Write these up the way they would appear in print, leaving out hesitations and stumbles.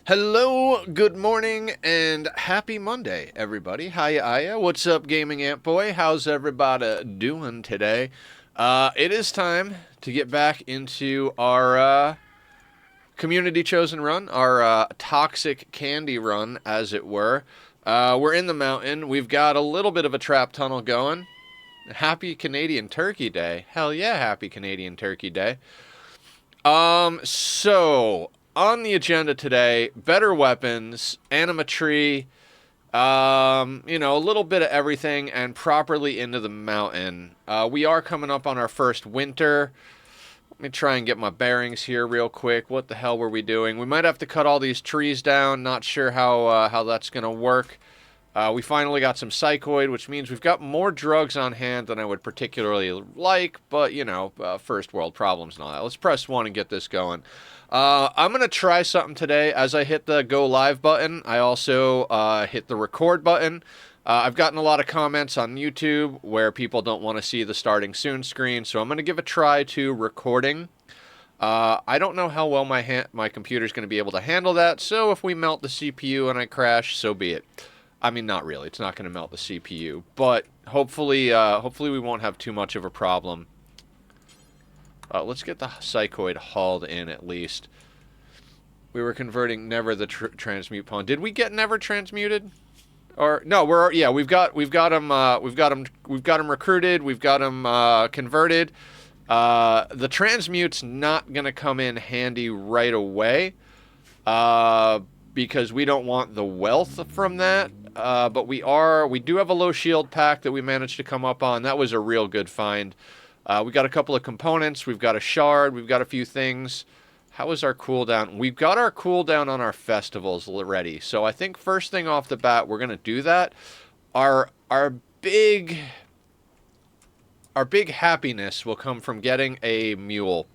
Hello, good morning, and happy Monday, everybody. Hiya. What's up, Gaming Ant Boy? How's everybody doing today? It is time to get back into our community chosen run, our toxic candy run, as it were. We're in the mountain. We've got a little bit of a trap tunnel going. Happy Canadian Turkey Day. Hell yeah, happy Canadian Turkey Day. So on the agenda today, better weapons, animatree, a little bit of everything, and properly into the mountain. We are coming up on our first winter. Let me try and get my bearings here real quick. What the hell were we doing? We might have to cut all these trees down. Not sure how that's gonna work. We finally got some psychoid, which means we've got more drugs on hand than I would particularly like, but, first world problems and all that. Let's press 1 and get this going. I'm going to try something today. As I hit the go live button, I also hit the record button. I've gotten a lot of comments on YouTube where people don't want to see the starting soon screen, so I'm going to give a try to recording. I don't know how well my computer's going to be able to handle that, so if we melt the CPU and I crash, so be it. I mean, not really. It's not going to melt the CPU, but hopefully we won't have too much of a problem. Let's get the psychoid hauled in at least. We were converting never the transmute pawn. Did we get never transmuted? Or no, we've got him recruited. We've got him converted. The transmute's not going to come in handy right away. Because we don't want the wealth from that. But we do have a low shield pack that we managed to come up on. That was a real good find. We got a couple of components. We've got a shard. We've got a few things. How is our cooldown? We've got our cooldown on our festivals already. So I think first thing off the bat, we're going to do that. Our big happiness will come from getting a mule.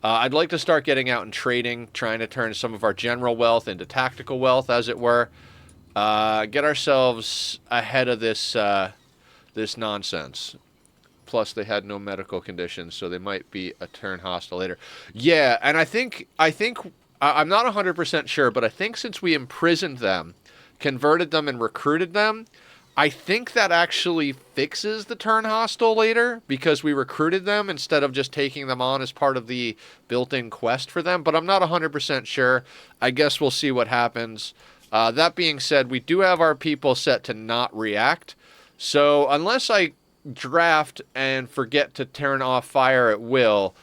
I'd like to start getting out and trading, trying to turn some of our general wealth into tactical wealth, as it were. Get ourselves ahead of this nonsense. Plus, they had no medical conditions, so they might be a turn hostile later. Yeah, and I think I'm not 100% sure, but I think since we imprisoned them, converted them, and recruited them, I think that actually fixes the turn hostile later because we recruited them instead of just taking them on as part of the built-in quest for them. But I'm not 100% sure. I guess we'll see what happens. That being said, we do have our people set to not react. So unless I draft and forget to turn off fire at will,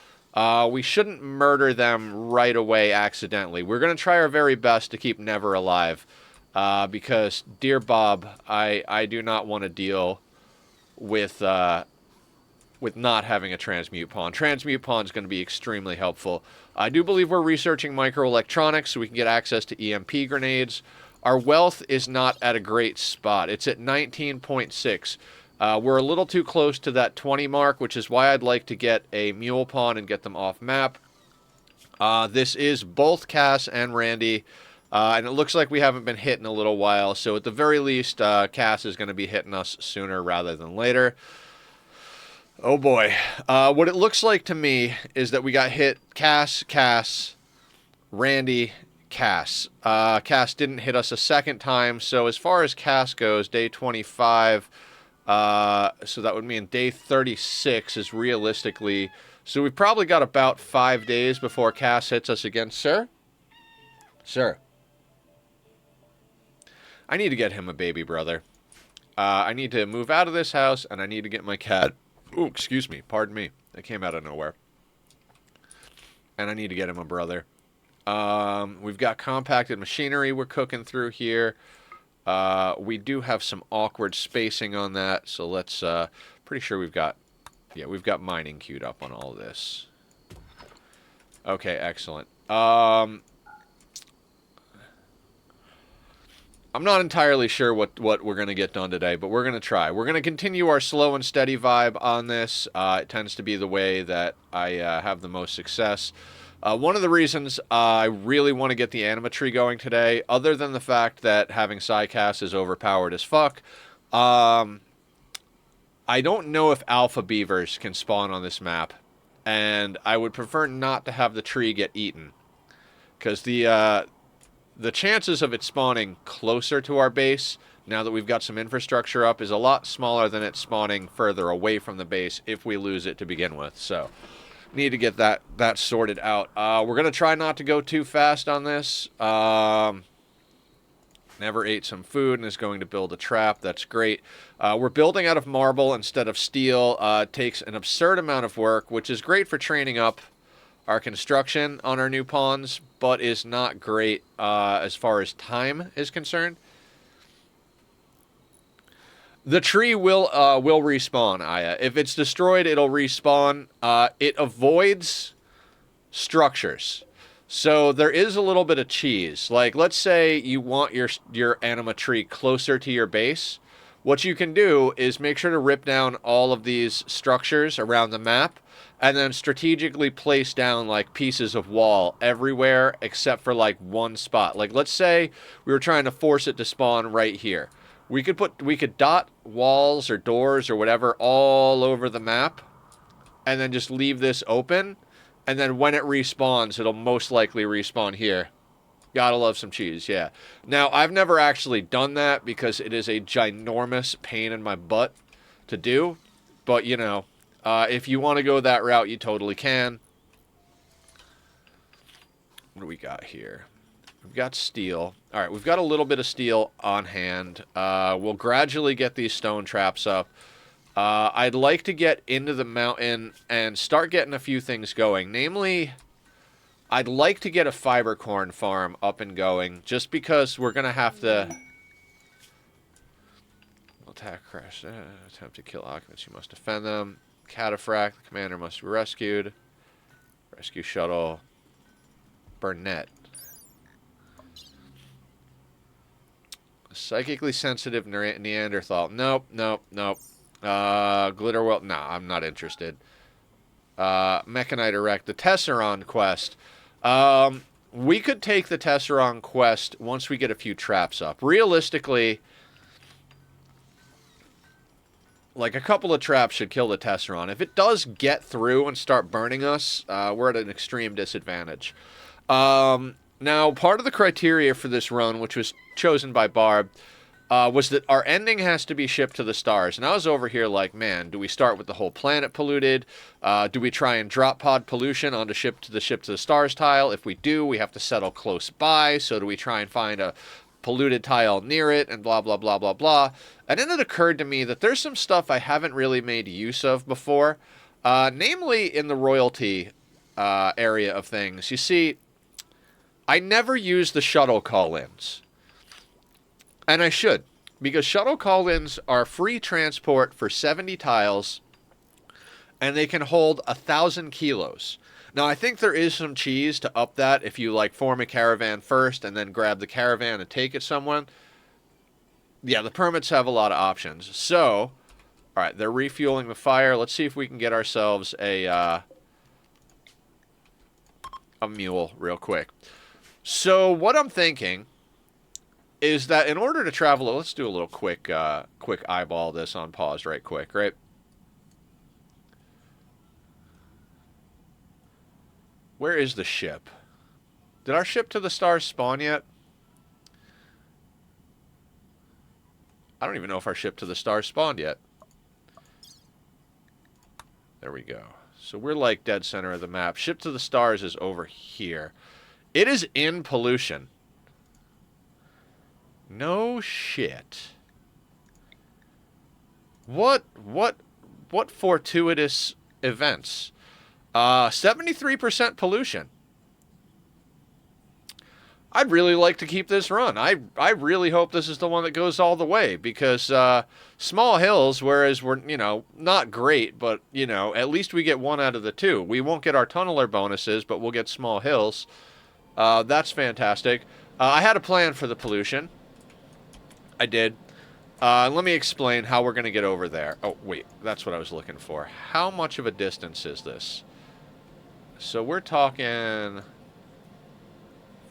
we shouldn't murder them right away accidentally. We're going to try our very best to keep Never alive. Because, dear Bob, I do not want to deal with not having a transmute pawn. Transmute pawn is going to be extremely helpful. I do believe we're researching microelectronics so we can get access to EMP grenades. Our wealth is not at a great spot. It's at 19.6. We're a little too close to that 20 mark, which is why I'd like to get a mule pawn and get them off map. This is both Cass and Randy. And it looks like we haven't been hit in a little while, so at the very least, Cass is going to be hitting us sooner rather than later. Oh boy. What it looks like to me is that we got hit Cass, Randy, Cass. Cass didn't hit us a second time, so as far as Cass goes, day 25, so that would mean day 36 is realistically... So we've probably got about 5 days before Cass hits us again. Sir? Sir. I need to get him a baby brother. I need to move out of this house, and I need to get my cat... Ooh, excuse me. Pardon me. That came out of nowhere. And I need to get him a brother. We've got compacted machinery we're cooking through here. We do have some awkward spacing on that, so let's... pretty sure we've got... Yeah, we've got mining queued up on all of this. Okay, excellent. I'm not entirely sure what we're going to get done today, but we're going to try. We're going to continue our slow and steady vibe on this. It tends to be the way that I have the most success. One of the reasons I really want to get the animatree going today, other than the fact that having Psycast is overpowered as fuck, I don't know if alpha beavers can spawn on this map, and I would prefer not to have the tree get eaten. Because the the chances of it spawning closer to our base, now that we've got some infrastructure up, is a lot smaller than it spawning further away from the base if we lose it to begin with. So, need to get that sorted out. We're going to try not to go too fast on this. Never ate some food and is going to build a trap. That's great. We're building out of marble instead of steel. It takes an absurd amount of work, which is great for training up our construction on our new pawns, but is not great as far as time is concerned. The tree will respawn, Aya. If it's destroyed, it'll respawn. It avoids structures. So there is a little bit of cheese. Like, let's say you want your anima tree closer to your base. What you can do is make sure to rip down all of these structures around the map and then strategically place down, like, pieces of wall everywhere except for, like, one spot. Like, let's say we were trying to force it to spawn right here. We could dot walls or doors or whatever all over the map and then just leave this open. And then when it respawns, it'll most likely respawn here. Gotta love some cheese, yeah. Now, I've never actually done that because it is a ginormous pain in my butt to do. But, you know, if you want to go that route, you totally can. What do we got here? We've got steel. All right, we've got a little bit of steel on hand. We'll gradually get these stone traps up. I'd like to get into the mountain and start getting a few things going. Namely, I'd like to get a fiber corn farm up and going, just because we're going to have to... Attack crash. Attempt to kill occupants. You must defend them. Cataphract. The commander must be rescued. Rescue shuttle. Burnett. Psychically sensitive Neanderthal. Nope, nope, nope. Glitterwell. No, I'm not interested. Mechanite Erect. The Tesseron quest. We could take the Tesseron quest once we get a few traps up. Realistically, like, a couple of traps should kill the Tesseron. If it does get through and start burning us, we're at an extreme disadvantage. Now, part of the criteria for this run, which was chosen by Barb, was that our ending has to be shipped to the stars. And I was over here like, man, do we start with the whole planet polluted? Do we try and drop pod pollution onto ship to the stars tile? If we do, we have to settle close by. So do we try and find a polluted tile near it and blah, blah, blah, blah, blah. And then it occurred to me that there's some stuff I haven't really made use of before, namely in the royalty area of things. You see, I never use the shuttle call-ins. And I should, because shuttle call-ins are free transport for 70 tiles, and they can hold 1,000 kilos. Now, I think there is some cheese to up that if you, like, form a caravan first and then grab the caravan and take it somewhere. Yeah, the permits have a lot of options. So, all right, they're refueling the fire. Let's see if we can get ourselves a mule real quick. So, what I'm thinking is that in order to travel, let's do a little quick eyeball this on pause right quick, right? Where is the ship? Did our ship to the stars spawn yet? I don't even know if our ship to the stars spawned yet. There we go. So we're like dead center of the map. Ship to the stars is over here. It is in pollution. No shit. What fortuitous events? 73% pollution. I'd really like to keep this run. I really hope this is the one that goes all the way, because small hills, whereas we're, you know, not great, but, you know, at least we get one out of the two. We won't get our tunneler bonuses, but we'll get small hills. That's fantastic. I had a plan for the pollution. I did. Let me explain how we're going to get over there. Oh, wait. That's what I was looking for. How much of a distance is this? So we're talking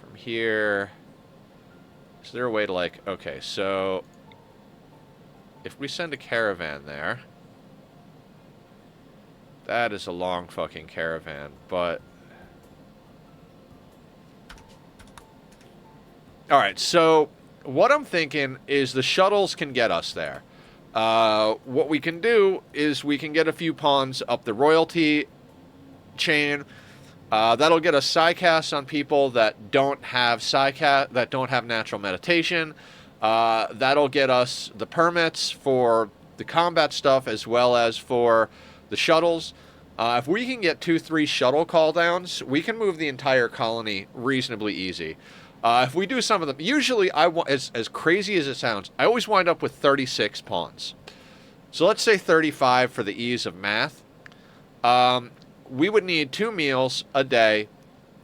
from here. Is there a way to, like... Okay, so if we send a caravan there, that is a long fucking caravan, but All right, so what I'm thinking is the shuttles can get us there. What we can do is we can get a few pawns up the royalty chain. That'll get us psycast on people that don't have psycast, that don't have natural meditation. That'll get us the permits for the combat stuff as well as for the shuttles. If we can get 2-3 shuttle call downs, we can move the entire colony reasonably easy. If we do some of them, usually as crazy as it sounds, I always wind up with 36 pawns. So let's say 35 for the ease of math. We would need 2 meals a day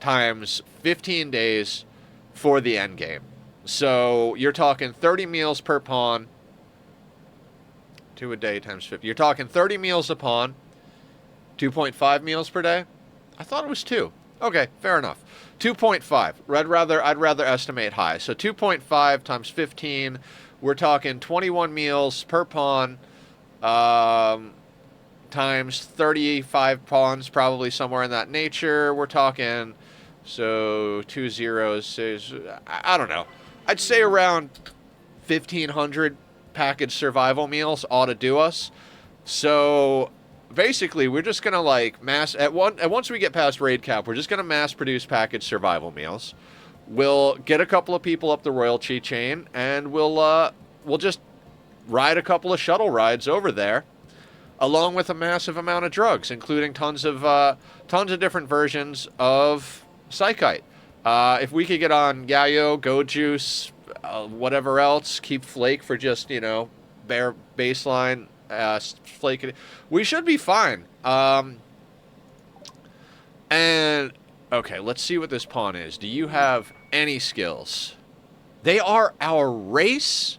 times 15 days for the end game. So you're talking 30 meals per pawn. 2 a day times 50. You're talking 30 meals a pawn. 2.5 meals per day? I thought it was 2. Okay, fair enough. 2.5. I'd rather estimate high. So 2.5 times 15. We're talking 21 meals per pawn. Times 35 pawns, probably somewhere in that nature. We're talking, so 2 zeros is, I don't know. I'd say around 1,500 packaged survival meals ought to do us. So basically, we're just gonna like once we get past raid cap, we're just gonna mass produce packaged survival meals. We'll get a couple of people up the royalty chain, and we'll just ride a couple of shuttle rides over there, along with a massive amount of drugs, including tons of different versions of Psychite. If we could get on Yayo, Go Juice, whatever else, keep Flake for just, bare baseline, Flake, we should be fine. And, okay, let's see what this pawn is. Do you have any skills? They are our race?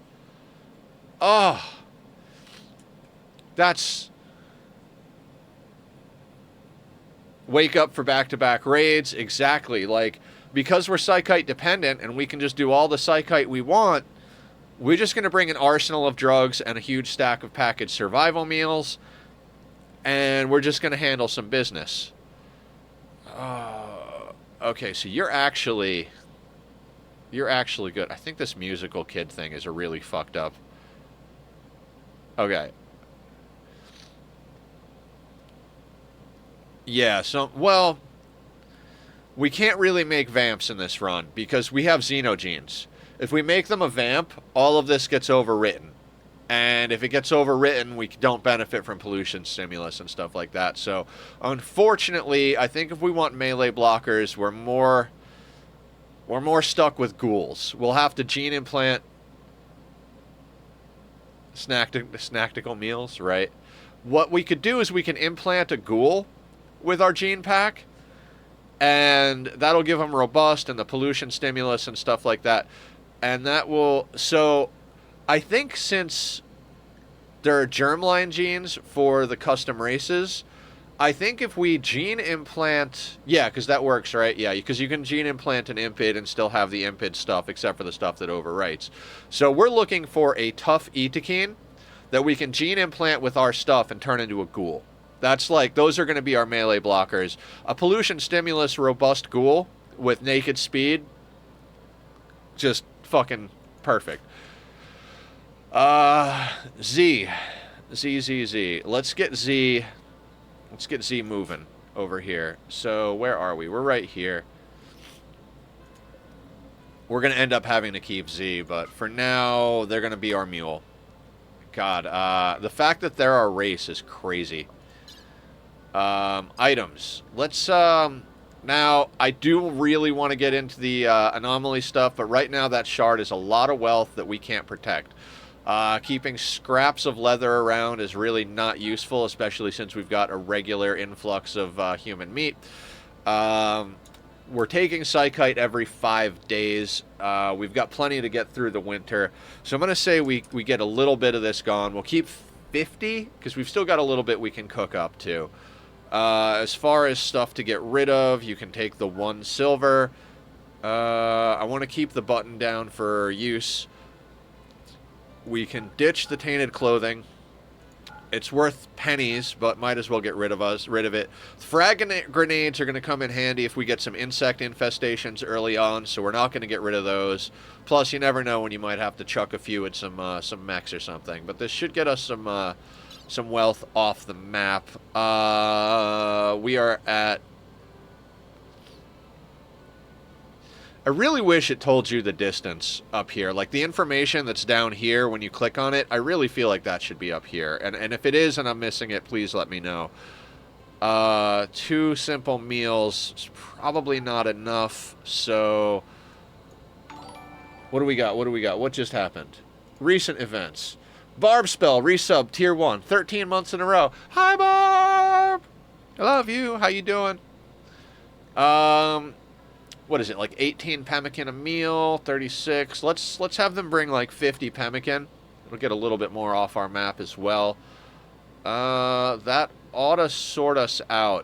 Oh. That's... Wake up for back-to-back raids. Exactly. Like, because we're Psychite dependent and we can just do all the Psychite we want, we're just going to bring an arsenal of drugs and a huge stack of packaged survival meals, and we're just going to handle some business. Okay, so you're actually good. I think this musical kid thing is a really fucked up. Okay. Yeah, well, we can't really make vamps in this run because we have xenogenes. If we make them a vamp, all of this gets overwritten. And if it gets overwritten, we don't benefit from pollution stimulus and stuff like that. So, unfortunately, I think if we want melee blockers, we're more stuck with ghouls. We'll have to gene implant snacktical meals, right? What we could do is we can implant a ghoul with our gene pack, and that'll give them robust and the pollution stimulus and stuff like that. And that will... So, I think since there are germline genes for the custom races, I think if we gene implant... Yeah, because that works, right? Yeah, because you can gene implant an impid and still have the impid stuff, except for the stuff that overwrites. So we're looking for a tough Etekine that we can gene implant with our stuff and turn into a ghoul. That's like, those are going to be our melee blockers. A pollution stimulus robust ghoul with naked speed, just fucking perfect. Z. Let's get Z moving over here. So where are we? We're right here. We're going to end up having to keep Z, but for now, they're going to be our mule. God, the fact that they're our race is crazy. Items. Let's, now, I do really want to get into the anomaly stuff, but right now that shard is a lot of wealth that we can't protect. Keeping scraps of leather around is really not useful, especially since we've got a regular influx of human meat. We're taking Psychite every 5 days. We've got plenty to get through the winter. So I'm going to say we get a little bit of this gone. We'll keep 50, because we've still got a little bit we can cook up to. As far as stuff to get rid of, you can take the 1 silver. I want to keep the button down for use. We can ditch the tainted clothing. It's worth pennies, but might as well get rid of it. Frag grenades are going to come in handy if we get some insect infestations early on, so we're not going to get rid of those. Plus, you never know when you might have to chuck a few at some mechs or something. But this should get us some wealth off the map. We are at... I really wish it told you the distance up here. Like, the information that's down here when you click on it, I really feel like that should be up here. And if it is and I'm missing it, please let me know. 2 simple meals is probably not enough, so... What do we got? What just happened? Recent events. Barbspell, resub, tier 1, 13 months in a row. Hi, Barb! I love you. How you doing? What is it, like 18 pemmican a meal, 36. Let's have them bring like 50 pemmican. It'll get a little bit more off our map as well. That ought to sort us out,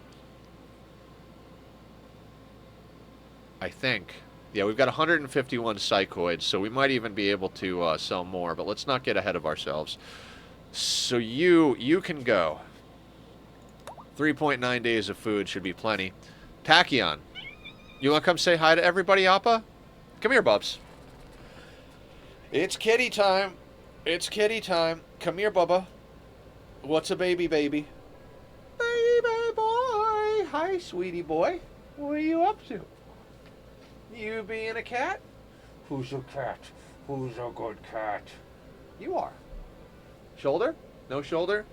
I think. Yeah, we've got 151 psychoids, so we might even be able to sell more, but let's not get ahead of ourselves. So you can go. 3.9 days of food should be plenty. Tachyon. You want to come say hi to everybody, Appa? Come here, Bubs. It's kitty time. It's kitty time. Come here, Bubba. What's a baby? Baby boy. Hi, sweetie boy. What are you up to? You being a cat? Who's a cat? Who's a good cat? You are. Shoulder? No shoulder?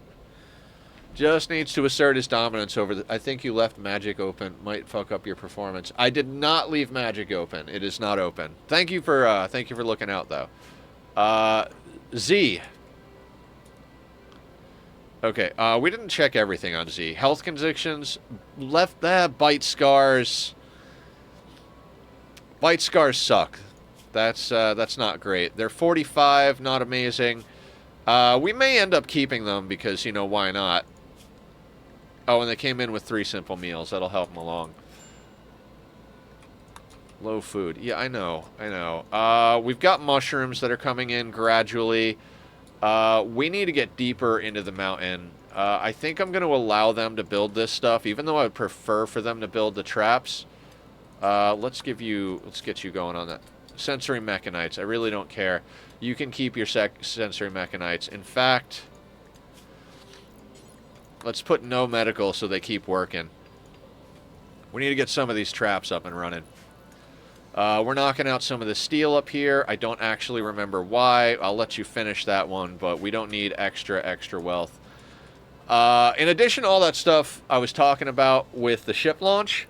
Just needs to assert his dominance over the... I think you left Magic open. Might fuck up your performance. I did not leave Magic open. It is not open. Thank you for looking out, though. Z. Okay, we didn't check everything on Z. Health conditions. Left... bite scars. Bite scars suck. That's not great. They're 45, not amazing. We may end up keeping them because, you know, why not? Oh, and they came in with 3 simple meals. That'll help them along. Low food. Yeah, I know. We've got mushrooms that are coming in gradually. We need to get deeper into the mountain. I think I'm going to allow them to build this stuff, even though I would prefer for them to build the traps. Let's get you going on that. Sensory mechanites. I really don't care. You can keep your sensory mechanites. In fact... Let's put no medical so they keep working. We need to get some of these traps up and running. We're knocking out some of the steel up here. I don't actually remember why. I'll let you finish that one, but we don't need extra wealth. In addition to all that stuff I was talking about with the ship launch,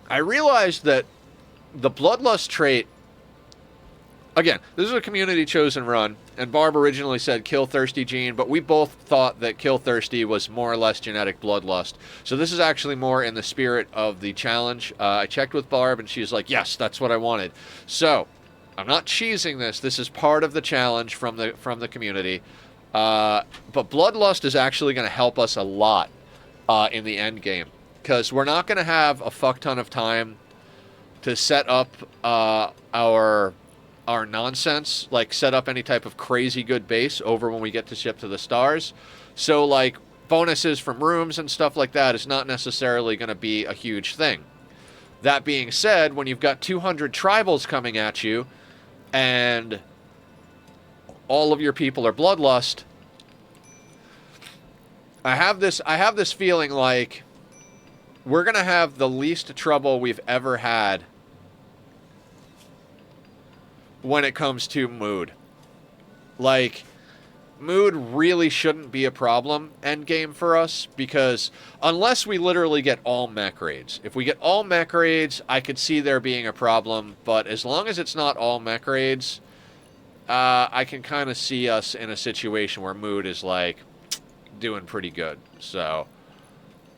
I realized that the bloodlust trait... Again, this is a community chosen run, and Barb originally said kill thirsty gene, but we both thought that kill thirsty was more or less genetic bloodlust. So this is actually more in the spirit of the challenge. I checked with Barb, and she's like, yes, that's what I wanted. So, I'm not cheesing this. This is part of the challenge from the community. But bloodlust is actually going to help us a lot in the end game, because we're not going to have a fuck ton of time to set up our nonsense, like set up any type of crazy good base over when we get to ship to the stars. So like bonuses from rooms and stuff like that is not necessarily going to be a huge thing. That being said, when you've got 200 tribals coming at you and all of your people are bloodlust, I have this feeling like we're going to have the least trouble we've ever had when it comes to mood. Like, mood really shouldn't be a problem endgame for us, because unless we literally get all mech raids. If we get all mech raids, I could see there being a problem, but as long as it's not all mech raids, I can kind of see us in a situation where mood is, like, doing pretty good. So,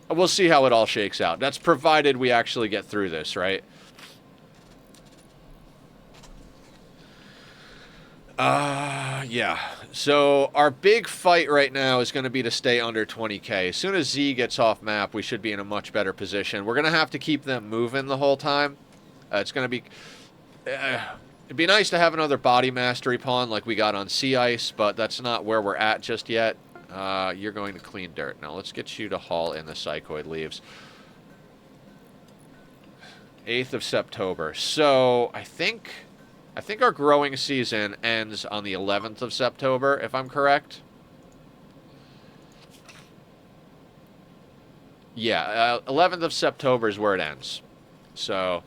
we'll see how it all shakes out. That's provided we actually get through this, right? Yeah. So our big fight right now is going to be to stay under 20k. As soon as Z gets off map, we should be in a much better position. We're going to have to keep them moving the whole time. It's going to be... it'd be nice to have another body mastery pawn like we got on Sea Ice, but that's not where we're at just yet. You're going to clean dirt. Now let's get you to haul in the psychoid leaves. 8th of September. So I think our growing season ends on the 11th of September, if I'm correct. Yeah, 11th of September is where it ends. So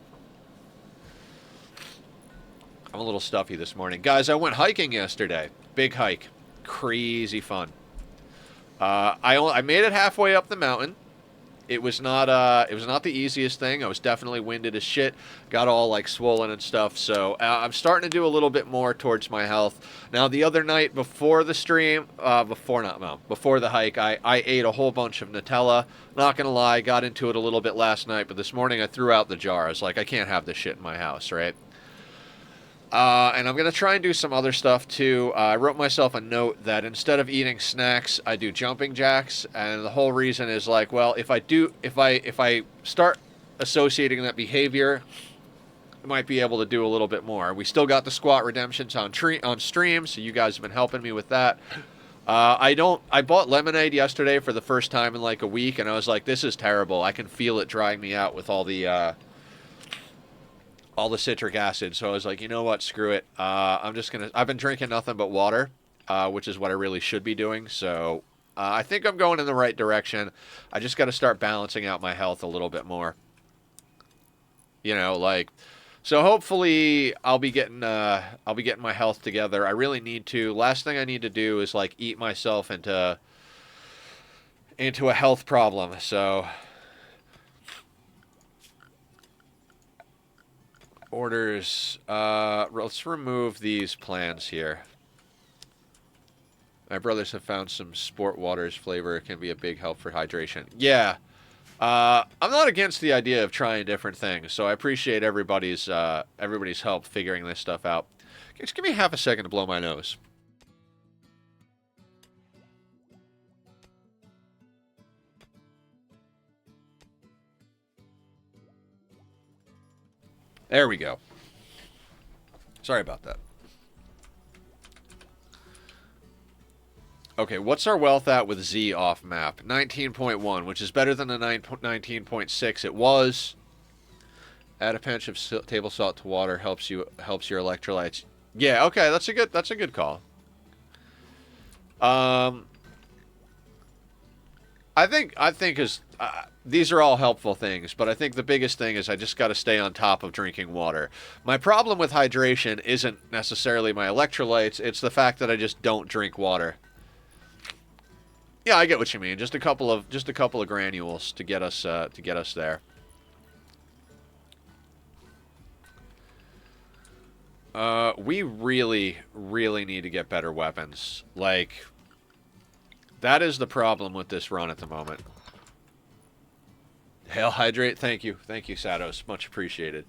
I'm a little stuffy this morning. Guys, I went hiking yesterday. Big hike. Crazy fun. I made it halfway up the mountain. It was not the easiest thing. I was definitely winded as shit. Got all like swollen and stuff. So I'm starting to do a little bit more towards my health. Now the other night before the stream, before the hike, I ate a whole bunch of Nutella. Not gonna lie, got into it a little bit last night, but this morning I threw out the jar. I was like, I can't have this shit in my house, right? And I'm going to try and do some other stuff too. I wrote myself a note that instead of eating snacks, I do jumping jacks. And the whole reason is like, well, if I start associating that behavior, I might be able to do a little bit more. We still got the squat redemptions on stream, so you guys have been helping me with that. I bought lemonade yesterday for the first time in like a week, and I was like, this is terrible. I can feel it drying me out with all the citric acid. So I was like, you know what, screw it. I've been drinking nothing but water, which is what I really should be doing. So I think I'm going in the right direction. I just got to start balancing out my health a little bit more. You know, like, so hopefully I'll be getting my health together. I really need to. Last thing I need to do is like eat myself into a health problem. So orders, let's remove these plans here. My brothers have found some sport waters flavor. It can be a big help for hydration. Yeah. I'm not against the idea of trying different things, so I appreciate everybody's help figuring this stuff out. Just give me half a second to blow my nose. There we go. Sorry about that. Okay, what's our wealth at with Z off map? 19.1, which is better than the 19.6 it was. Add a pinch of table salt to water, helps your electrolytes. Yeah, okay, that's a good call. I think these are all helpful things, but I think the biggest thing is I just got to stay on top of drinking water. My problem with hydration isn't necessarily my electrolytes, it's the fact that I just don't drink water. Yeah, I get what you mean. Just a couple of granules to get us there. We really, really need to get better weapons. Like, that is the problem with this run at the moment. Hail hydrate, thank you, Satos, much appreciated.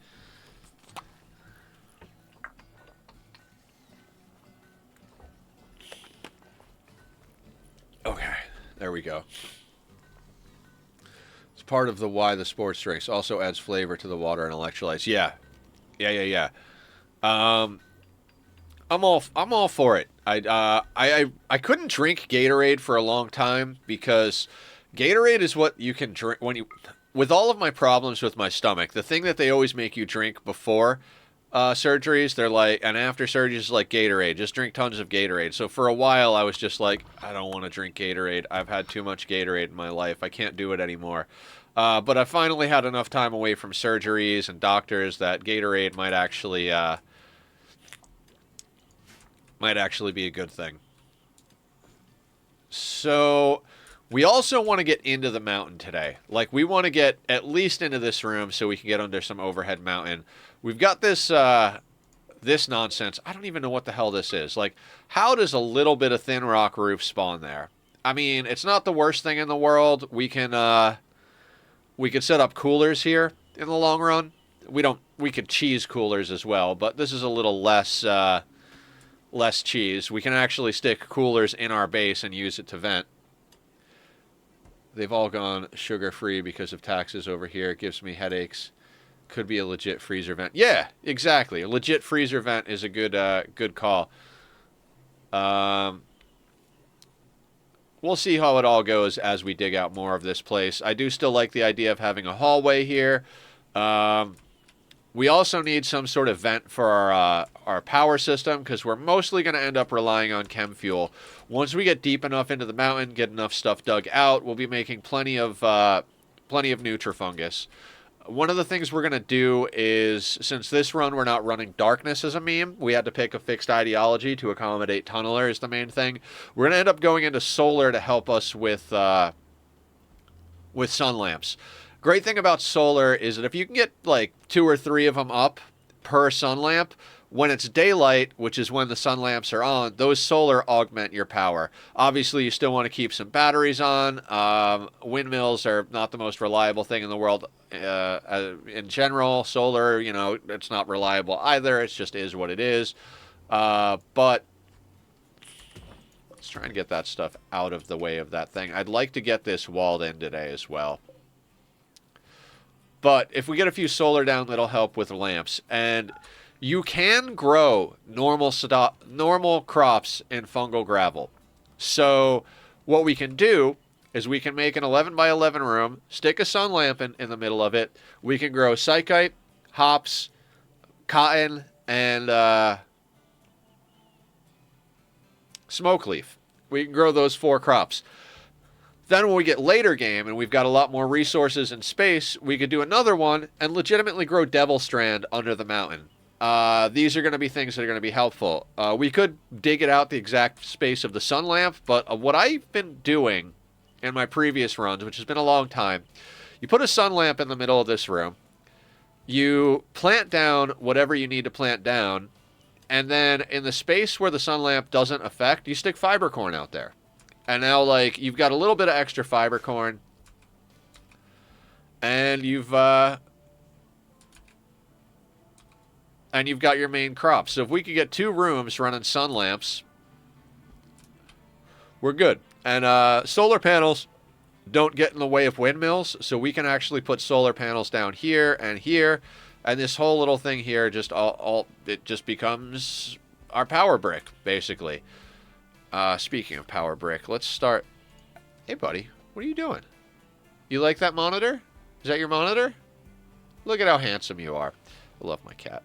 Okay, there we go. It's part of the why the sports drinks also adds flavor to the water and electrolytes. Yeah. I'm all for it. I couldn't drink Gatorade for a long time because Gatorade is what you can drink when you. With all of my problems with my stomach, the thing that they always make you drink before surgeries, they're like, and after surgeries, is like Gatorade. Just drink tons of Gatorade. So for a while, I was just like, I don't want to drink Gatorade. I've had too much Gatorade in my life. I can't do it anymore. But I finally had enough time away from surgeries and doctors that Gatorade might actually be a good thing. So we also want to get into the mountain today. Like, we want to get at least into this room so we can get under some overhead mountain. We've got this this nonsense. I don't even know what the hell this is. Like, how does a little bit of thin rock roof spawn there? I mean, it's not the worst thing in the world. We can set up coolers here in the long run. We could cheese coolers as well, but this is a little less cheese. We can actually stick coolers in our base and use it to vent. They've all gone sugar-free because of taxes over here. It gives me headaches. Could be a legit freezer vent. Yeah, exactly. A legit freezer vent is a good call. we'll see how it all goes as we dig out more of this place. I do still like the idea of having a hallway here. We also need some sort of vent for our power system because we're mostly going to end up relying on chem fuel. Once we get deep enough into the mountain, get enough stuff dug out, we'll be making plenty of nutrifungus. One of the things we're going to do is, since this run we're not running darkness as a meme, we had to pick a fixed ideology to accommodate tunneler is the main thing. We're going to end up going into solar to help us with sun lamps. Great thing about solar is that if you can get like 2 or 3 of them up per sun lamp, when it's daylight, which is when the sun lamps are on, those solar augment your power. Obviously, you still want to keep some batteries on. Windmills are not the most reliable thing in the world in general. Solar, you know, it's not reliable either. It just is what it is. But let's try and get that stuff out of the way of that thing. I'd like to get this walled in today as well. But if we get a few solar down, that'll help with lamps. And you can grow normal crops in fungal gravel. So what we can do is we can make an 11 by 11 room, stick a sun lamp in the middle of it. We can grow psychite, hops, cotton, and smoke leaf. We can grow those 4 crops. Then when we get later game and we've got a lot more resources and space, we could do another one and legitimately grow devil strand under the mountain. These are going to be things that are going to be helpful. We could dig it out the exact space of the sun lamp, but what I've been doing in my previous runs, which has been a long time, you put a sun lamp in the middle of this room, you plant down whatever you need to plant down, and then in the space where the sun lamp doesn't affect, you stick fiber corn out there. And now, like, you've got a little bit of extra fiber corn, and you've got your main crop. So if we could get 2 rooms running sun lamps, we're good. And solar panels don't get in the way of windmills, so we can actually put solar panels down here, and this whole little thing here just it just becomes our power brick, basically. Speaking of power brick, let's start. Hey, buddy, what are you doing? You like that monitor? Is that your monitor? Look at how handsome you are. I love my cat.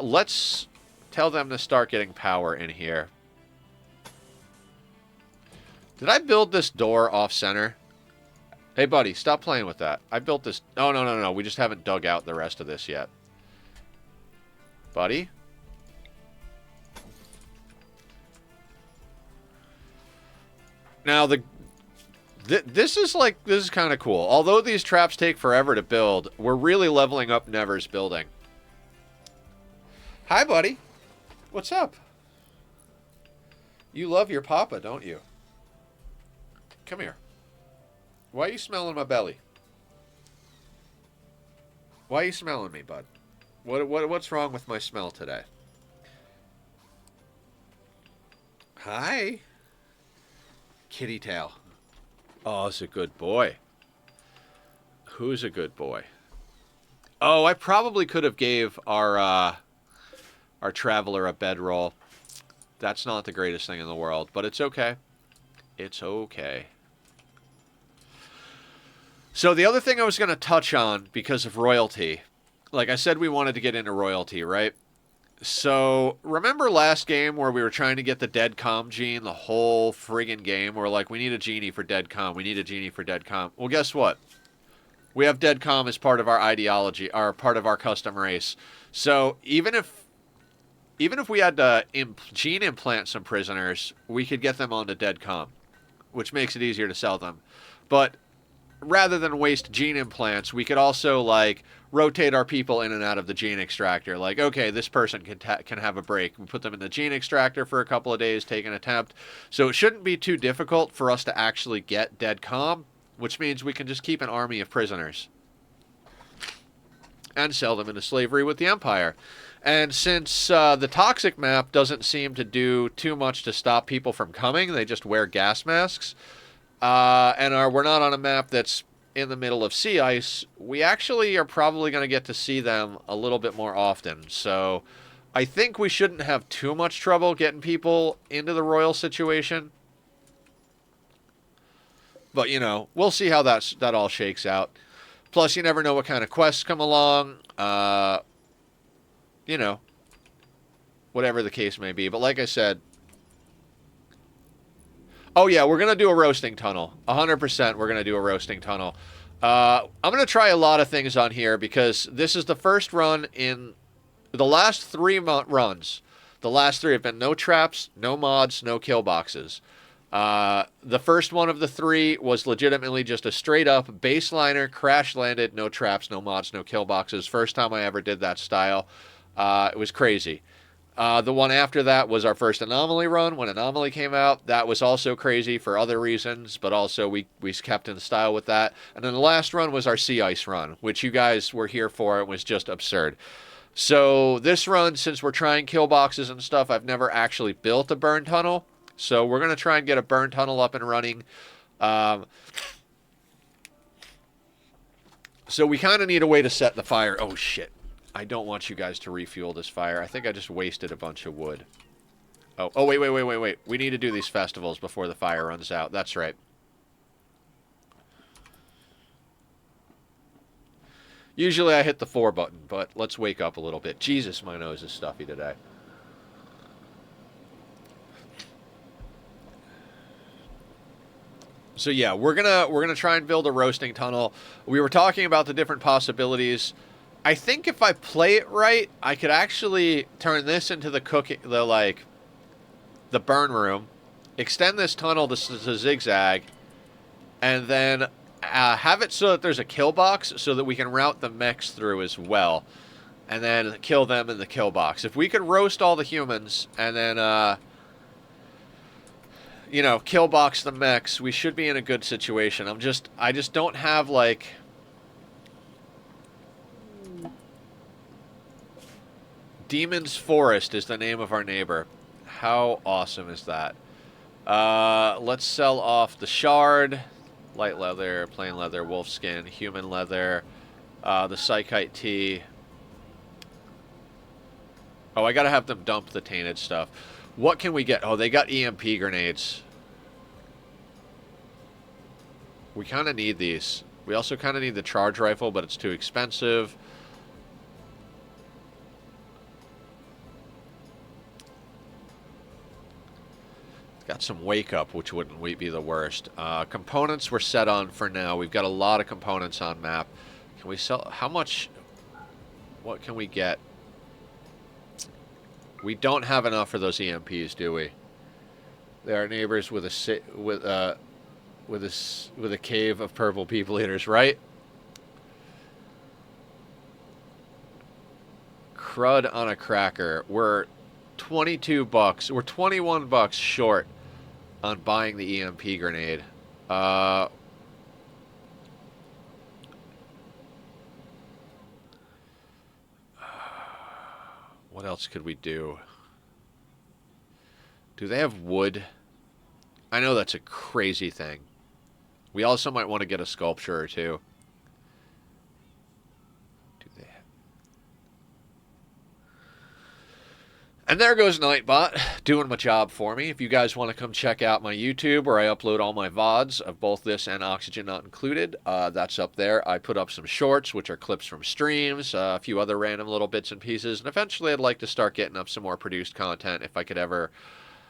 Let's tell them to start getting power in here. Did I build this door off center? Hey, buddy, stop playing with that. I built this. Oh, no. We just haven't dug out the rest of this yet. Buddy? Now, this is kind of cool. Although these traps take forever to build, we're really leveling up Never's building. Hi, buddy. What's up? You love your papa, don't you? Come here. Why are you smelling my belly? Why are you smelling me, bud? What's wrong with my smell today? Hi. Kitty tail. Oh, it's a good boy. Who's a good boy? Oh, I probably could have gave our traveler a bedroll. That's not the greatest thing in the world, but it's okay. It's okay. So the other thing I was going to touch on because of royalty, like I said, we wanted to get into royalty, right? So, remember last game where we were trying to get the dead calm gene the whole friggin' game? We're like, we need a genie for dead calm. We need a genie for dead calm. Well, guess what? We have dead calm as part of our ideology, or part of our custom race. So, even if we had to gene implant some prisoners, we could get them onto dead calm, which makes it easier to sell them. But rather than waste gene implants, we could also, like, rotate our people in and out of the gene extractor. Like, okay, this person can have a break. We put them in the gene extractor for a couple of days, take an attempt. So it shouldn't be too difficult for us to actually get dead calm, which means we can just keep an army of prisoners and sell them into slavery with the Empire. And since the toxic map doesn't seem to do too much to stop people from coming, they just wear gas masks, and we're not on a map that's in the middle of sea ice, we actually are probably going to get to see them a little bit more often. So I think we shouldn't have too much trouble getting people into the royal situation. But, you know, we'll see how that all shakes out. Plus, you never know what kind of quests come along. You know, whatever the case may be. But like I said, oh yeah, we're going to do a roasting tunnel. 100% we're going to do a roasting tunnel. I'm going to try a lot of things on here because this is the first run in the last 3 runs. The last 3 have been no traps, no mods, no kill boxes. The first one of the 3 was legitimately just a straight up baseliner, crash landed, no traps, no mods, no kill boxes. First time I ever did that style. It was crazy. The one after that was our first Anomaly run. When Anomaly came out, that was also crazy for other reasons, but also we kept in style with that. And then the last run was our Sea Ice run, which you guys were here for. It was just absurd. So this run, since we're trying kill boxes and stuff, I've never actually built a burn tunnel. So we're going to try and get a burn tunnel up and running. So we kind of need a way to set the fire. Oh, shit. I don't want you guys to refuel this fire. I think I just wasted a bunch of wood. Oh, wait. We need to do these festivals before the fire runs out. That's right. Usually I hit the 4 button, but let's wake up a little bit. Jesus, my nose is stuffy today. So yeah, we're gonna try and build a roasting tunnel. We were talking about the different possibilities. I think if I play it right, I could actually turn this into the burn room, extend this tunnel to zigzag, and then have it so that there's a kill box so that we can route the mechs through as well, and then kill them in the kill box. If we could roast all the humans and then you know, kill box the mechs, we should be in a good situation. I just don't have like Demon's Forest is the name of our neighbor. How awesome is that? Let's sell off the shard, light leather, plain leather, wolf skin, human leather, the psychite tea. Oh, I gotta have them dump the tainted stuff. What can we get? Oh, they got EMP grenades. We kind of need these. We also kind of need the charge rifle, but it's too expensive. Got some wake up, which wouldn't be the worst. Components we're set on for now. We've got a lot of components on map. Can we sell? How much? What can we get? We don't have enough for those EMPs, do we? They are neighbors with a cave of purple people eaters, right? Crud on a cracker. We're 22 bucks. We're 21 bucks short on buying the EMP grenade. What else could we do? Do they have wood? I know that's a crazy thing. We also might want to get a sculpture or two. Do they have... And there goes Nightbot, doing my job for me. If you guys want to come check out my YouTube where I upload all my VODs of both this and Oxygen Not Included, that's up there. I put up some shorts, which are clips from streams, a few other random little bits and pieces, and eventually I'd like to start getting up some more produced content if I could ever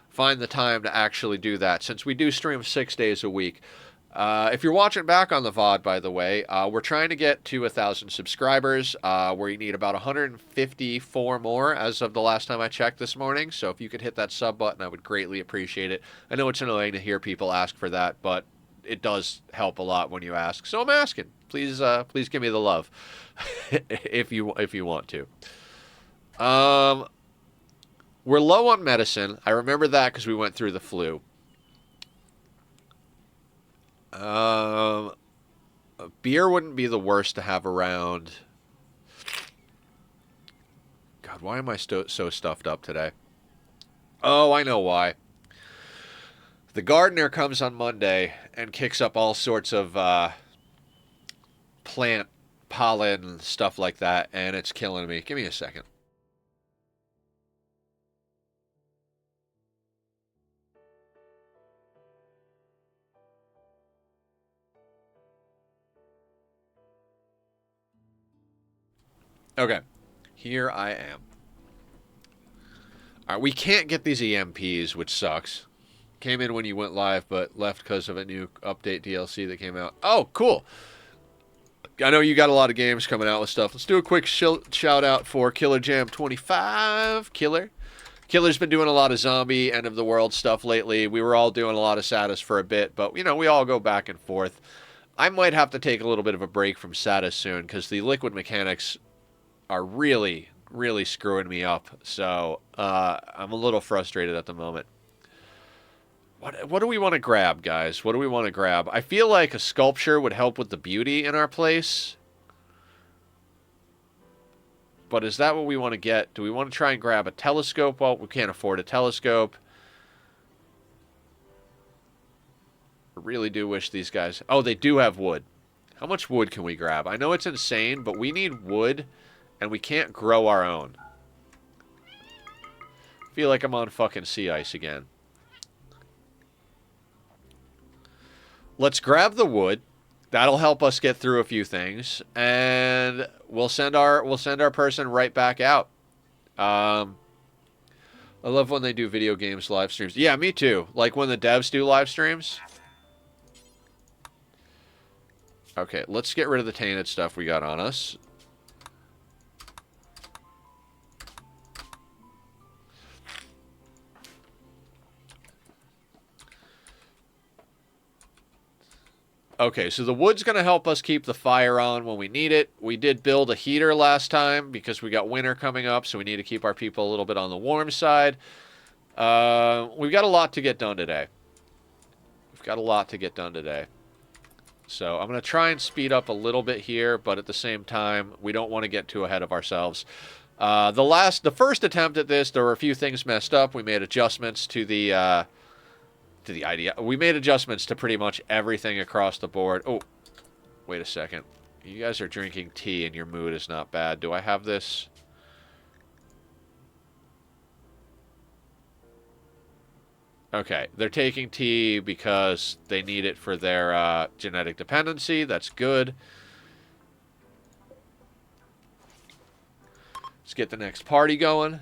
find the time to actually do that, since we do stream 6 days a week. If you're watching back on the VOD, by the way, we're trying to get to 1,000 subscribers. We need about 154 more as of the last time I checked this morning. So if you could hit that sub button, I would greatly appreciate it. I know it's annoying to hear people ask for that, but it does help a lot when you ask. So I'm asking. Please give me the love if you want to. We're low on medicine. I remember that because we went through the flu. Beer wouldn't be the worst to have around. God, why am I so stuffed up today? Oh, I know why. The gardener comes on Monday and kicks up all sorts of plant pollen and stuff like that, and it's killing me. Give me a second. Okay. Here I am. All right, we can't get these EMPs, which sucks. Came in when you went live, but left because of a new update DLC that came out. Oh, cool. I know you got a lot of games coming out with stuff. Let's do a quick shout out for Killer Jam 25. Killer's been doing a lot of zombie end of the world stuff lately. We were all doing a lot of Satis for a bit, but you know, we all go back and forth. I might have to take a little bit of a break from Satis soon because the liquid mechanics are really, really screwing me up. So I'm a little frustrated at the moment. What do we want to grab, guys? What do we want to grab? I feel like a sculpture would help with the beauty in our place. But is that what we want to get? Do we want to try and grab a telescope? Well, we can't afford a telescope. I really do wish these guys... Oh, they do have wood. How much wood can we grab? I know it's insane, but we need wood, and we can't grow our own. I feel like I'm on fucking sea ice again. Let's grab the wood. That'll help us get through a few things, and we'll send our person right back out. I love when they do video games live streams. Yeah, me too. Like when the devs do live streams. Okay, let's get rid of the tainted stuff we got on us. Okay, so the wood's going to help us keep the fire on when we need it. We did build a heater last time because we got winter coming up, so we need to keep our people a little bit on the warm side. We've got a lot to get done today. So I'm going to try and speed up a little bit here, but at the same time, we don't want to get too ahead of ourselves. The first attempt at this, there were a few things messed up. We made adjustments to the idea. We made adjustments to pretty much everything across the board. Oh, wait a second. You guys are drinking tea and your mood is not bad. Do I have this? Okay, they're taking tea because they need it for their genetic dependency. That's good. Let's get the next party going.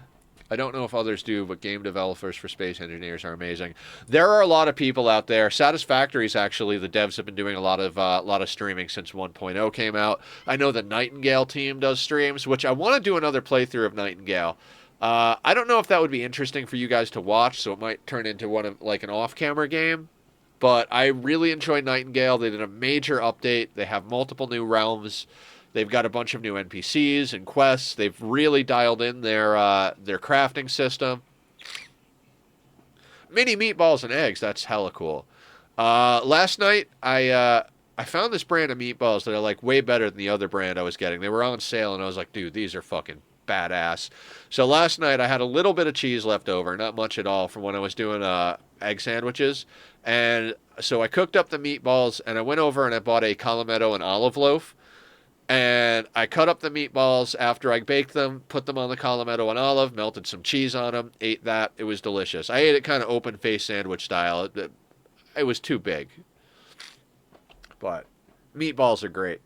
I don't know if others do, but game developers for space engineers are amazing. There are a lot of people out there. Satisfactories, actually, the devs have been doing a lot of streaming since 1.0 came out. I know the Nightingale team does streams, which I want to do another playthrough of Nightingale. I don't know if that would be interesting for you guys to watch, so it might turn into one of like an off-camera game. But I really enjoy Nightingale. They did a major update. They have multiple new realms. They've got a bunch of new NPCs and quests. They've really dialed in their crafting system. Mini meatballs and eggs. That's hella cool. Last night, I found this brand of meatballs that are like way better than the other brand I was getting. They were on sale, and I was like, dude, these are fucking badass. So last night, I had a little bit of cheese left over, not much at all, from when I was doing egg sandwiches. And so I cooked up the meatballs, and I went over and I bought a Calametto and olive loaf. And I cut up the meatballs after I baked them, put them on the Calametto and olive, melted some cheese on them, ate that. It was delicious. I ate it kind of open-faced sandwich style. It was too big. But meatballs are great.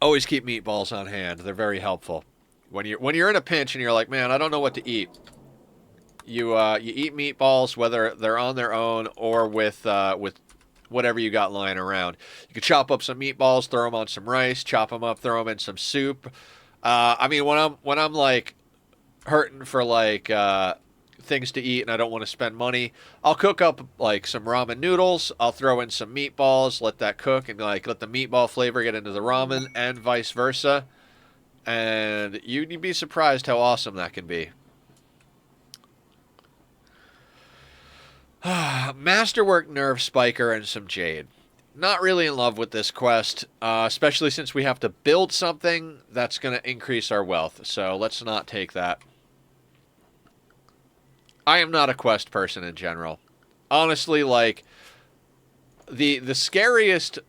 Always keep meatballs on hand. They're very helpful. When you're in a pinch and you're like, man, I don't know what to eat. You eat meatballs, whether they're on their own or with whatever you got lying around. You could chop up some meatballs, throw them on some rice, chop them up, throw them in some soup. I mean, when I'm like hurting for like things to eat and I don't want to spend money, I'll cook up like some ramen noodles. I'll throw in some meatballs, let that cook, and like let the meatball flavor get into the ramen, and vice versa. And you'd be surprised how awesome that can be. Masterwork Nerve Spiker and some Jade. Not really in love with this quest, especially since we have to build something that's going to increase our wealth. So let's not take that. I am not a quest person in general. Honestly, like, the scariest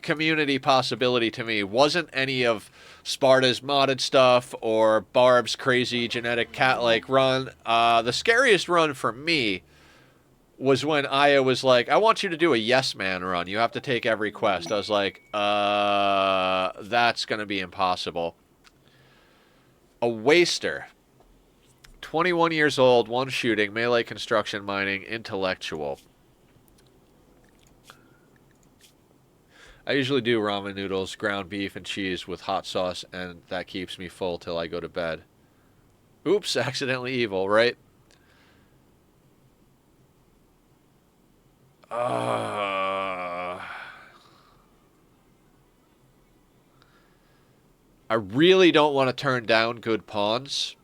community possibility to me wasn't any of Sparta's modded stuff or Barb's crazy genetic cat-like run. The scariest run for me was when Aya was like, I want you to do a yes man run. You have to take every quest. I was like, that's going to be impossible. A waster. 21 years old, one shooting, melee construction mining, intellectual. I usually do ramen noodles, ground beef, and cheese with hot sauce, and that keeps me full till I go to bed. Oops, accidentally evil, right? I really don't want to turn down good pawns.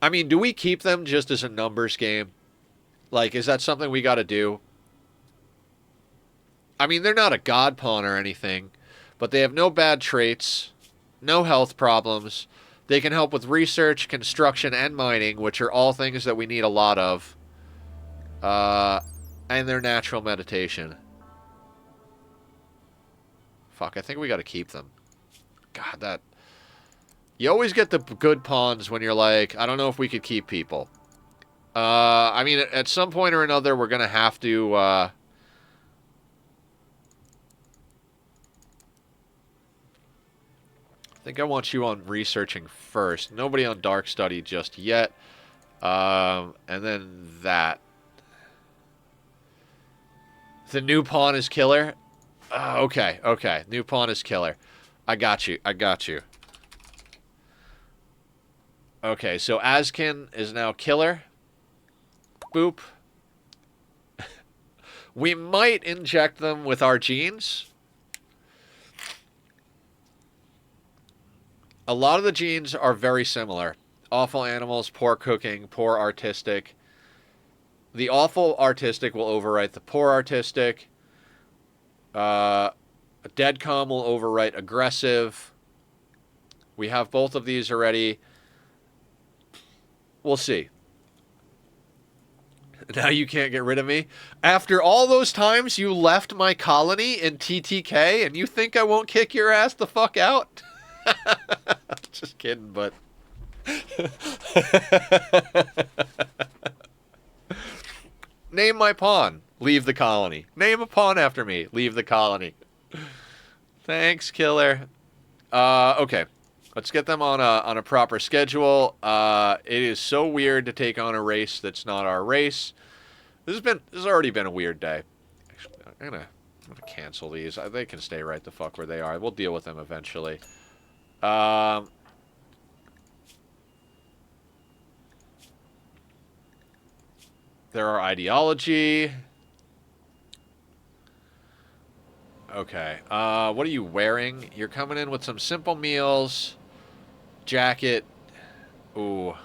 I mean, do we keep them just as a numbers game? Like, is that something we got to do? I mean, they're not a god pawn or anything, but they have no bad traits, no health problems. They can help with research, construction, and mining, which are all things that we need a lot of. And their natural meditation. Fuck, I think we got to keep them. God, that... You always get the good pawns when you're like, I don't know if we could keep people. I mean, at some point or another, we're going to have to... I think I want you on researching first. Nobody on dark study just yet. And then that. The new pawn is killer? Okay, okay. New pawn is killer. I got you, I got you. Okay, so Azkin is now killer. Boop. We might inject them with our genes. A lot of the genes are very similar. Awful animals, poor cooking, poor artistic. The awful artistic will overwrite the poor artistic. Dead calm will overwrite aggressive. We have both of these already. We'll see. Now you can't get rid of me. After all those times you left my colony in TTK and you think I won't kick your ass the fuck out? Just kidding, but... Name my pawn. Leave the colony. Name a pawn after me. Leave the colony. Thanks, killer. Okay. Let's get them on a proper schedule. It is so weird to take on a race that's not our race. This has already been a weird day. Actually, I'm gonna cancel these. They can stay right the fuck where they are. We'll deal with them eventually. Their ideology. Okay. What are you wearing? You're coming in with some simple meals. Jacket. Ooh. I'm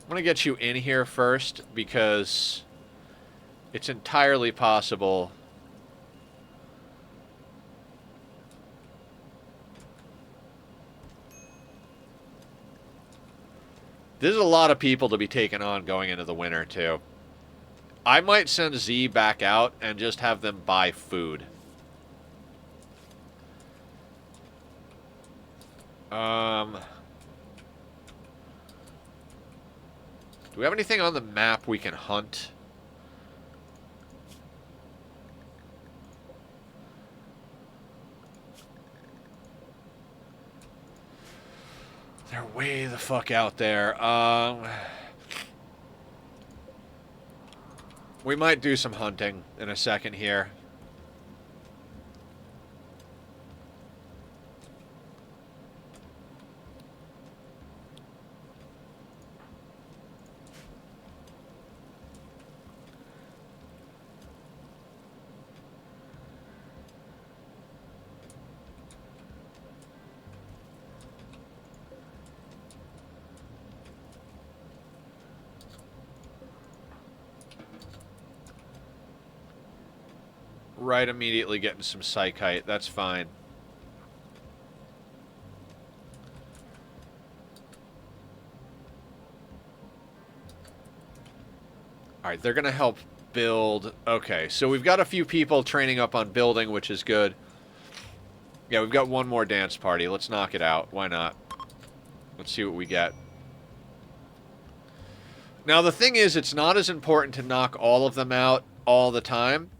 gonna get you in here first because it's entirely possible. There's a lot of people to be taken on going into the winter, too. I might send Z back out and just have them buy food. Do we have anything on the map we can hunt? They're way the fuck out there. We might do some hunting in a second here. Right, immediately getting some psychite. That's fine. Alright, they're going to help build. Okay, so we've got a few people training up on building, which is good. Yeah, we've got one more dance party. Let's knock it out. Why not? Let's see what we get. Now, the thing is, it's not as important to knock all of them out all the time.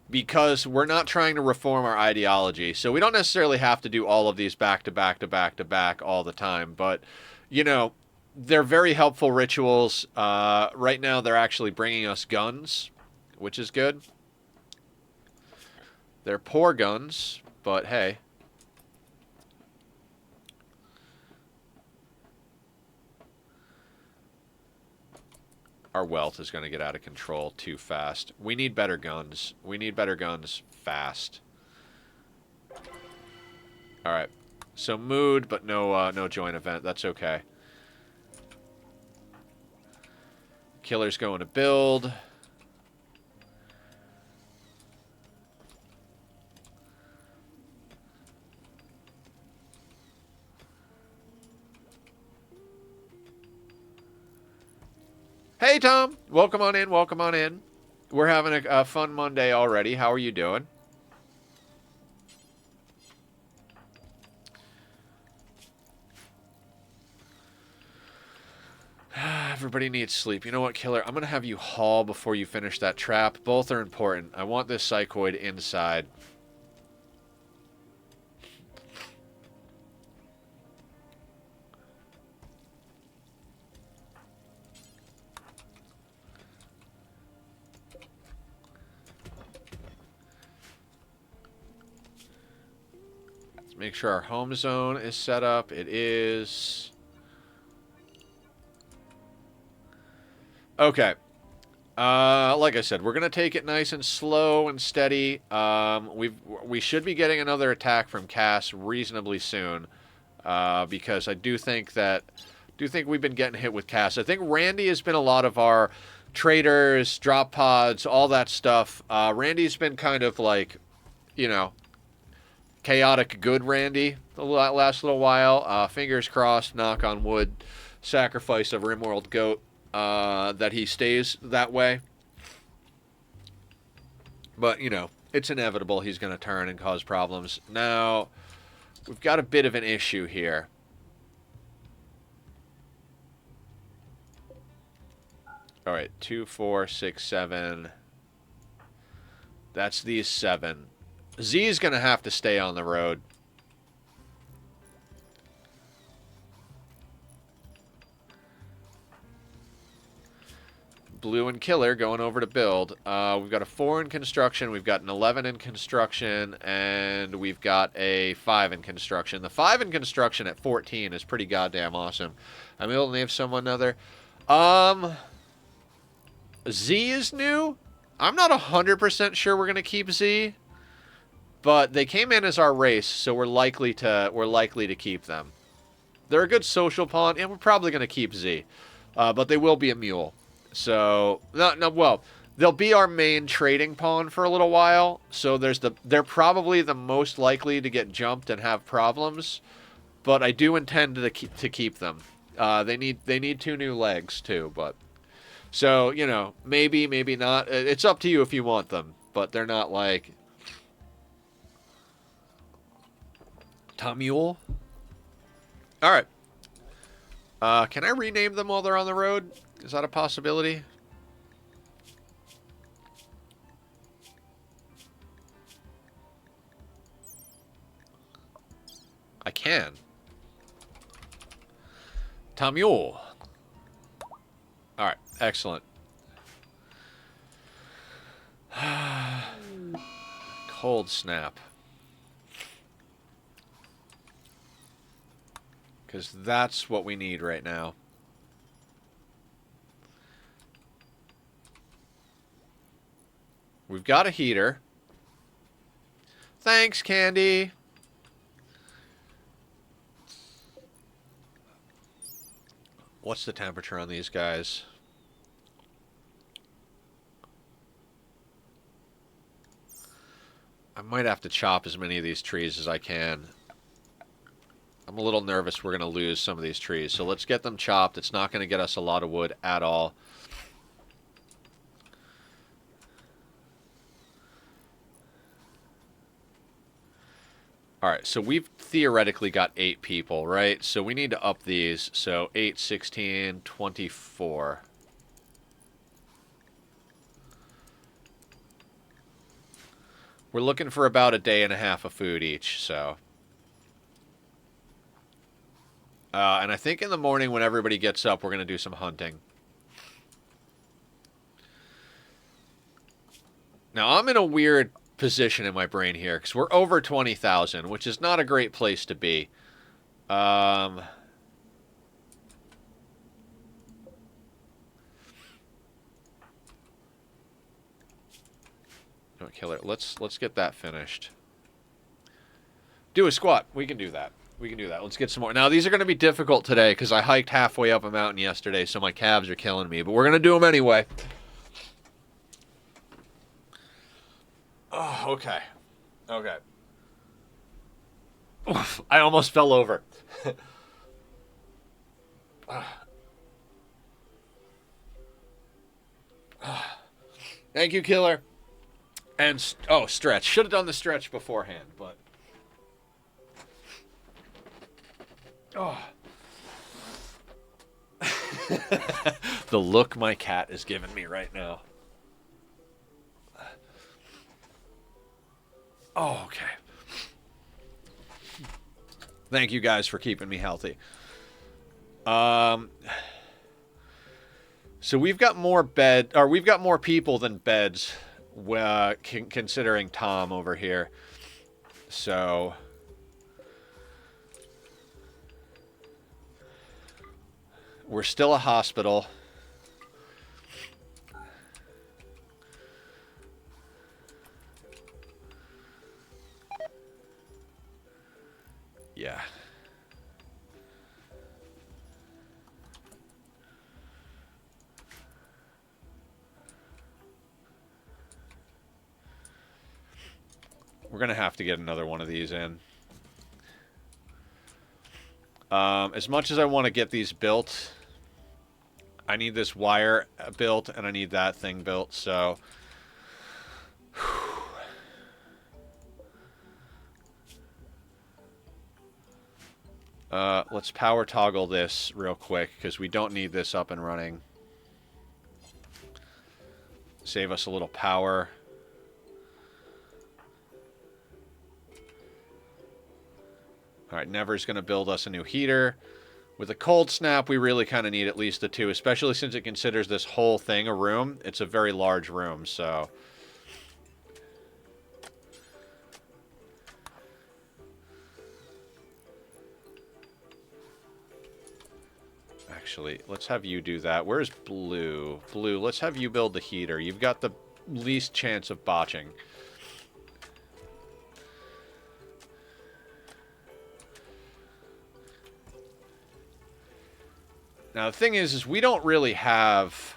Because we're not trying to reform our ideology. So we don't necessarily have to do all of these back to back to back to back all the time. But, you know, they're very helpful rituals. Right now, they're actually bringing us guns, which is good. They're poor guns, but hey. Our wealth is going to get out of control too fast. We need better guns. We need better guns fast. Alright. So mood, but no joint event. That's okay. Killer's going to build. Hey, Tom. Welcome on in. Welcome on in. We're having a fun Monday already. How are you doing? Everybody needs sleep. You know what, Killer? I'm going to have you haul before you finish that trap. Both are important. I want this psychoid inside. Let's make sure our home zone is set up. It is. Okay. Like I said, we're gonna take it nice and slow and steady. We should be getting another attack from Cass reasonably soon, because I do think we've been getting hit with Cass. I think Randy has been a lot of our traders, drop pods, all that stuff. Randy's been kind of like, you know, chaotic good Randy the last little while. Fingers crossed, knock on wood, sacrifice of Rimworld goat. That he stays that way. But, you know, it's inevitable he's going to turn and cause problems. Now, we've got a bit of an issue here. Alright, 2, 4, 6, 7. That's these 7. Z's going to have to stay on the road. Blue and Killer going over to build. We've got a 4 in construction, we've got an 11 in construction, and we've got a 5 in construction. The 5 in construction at 14 is pretty goddamn awesome. I'm able to name someone other. Z is new. I'm not 100% sure we're gonna keep Z, but they came in as our race, so we're likely to keep them. They're a good social pawn, and we're probably gonna keep Z, but they will be a mule. So, well, they'll be our main trading pawn for a little while. So they're probably the most likely to get jumped and have problems. But I do intend to keep them. They need 2 new legs too. But so, you know, maybe not. It's up to you if you want them. But they're not like Tomule. All right. Can I rename them while they're on the road? Is that a possibility? I can. Tamule. Alright, excellent. Cold snap. Because that's what we need right now. We've got a heater. Thanks, Candy. What's the temperature on these guys? I might have to chop as many of these trees as I can. I'm a little nervous we're going to lose some of these trees. So let's get them chopped. It's not going to get us a lot of wood at all. Alright, so we've theoretically got 8 people, right? So we need to up these. So 8, 16, 24. We're looking for about a day and a half of food each, so... and I think in the morning when everybody gets up, we're going to do some hunting. Now, I'm in a weird position in my brain here, because we're over 20,000, which is not a great place to be. No, killer. Let's get that finished. Do a squat. We can do that. We can do that. Let's get some more. Now, these are going to be difficult today because I hiked halfway up a mountain yesterday, so my calves are killing me. But we're going to do them anyway. Oh, okay. Okay. Oof, I almost fell over. Thank you, killer. And, oh, stretch. Should have done the stretch beforehand, but... Oh. The look my cat is giving me right now. Oh, okay. Thank you guys for keeping me healthy. So we've got more we've got more people than beds, considering Tom over here. So we're still a hospital. Yeah. We're going to have to get another one of these in. As much as I want to get these built, I need this wire built and I need that thing built, so... let's power toggle this real quick, because we don't need this up and running. Save us a little power. Alright, Never's going to build us a new heater. With a cold snap, we really kind of need at least the 2, especially since it considers this whole thing a room. It's a very large room, so... Actually, let's have you do that. Where's Blue? Blue, let's have you build the heater. You've got the least chance of botching. Now, the thing is we don't really have...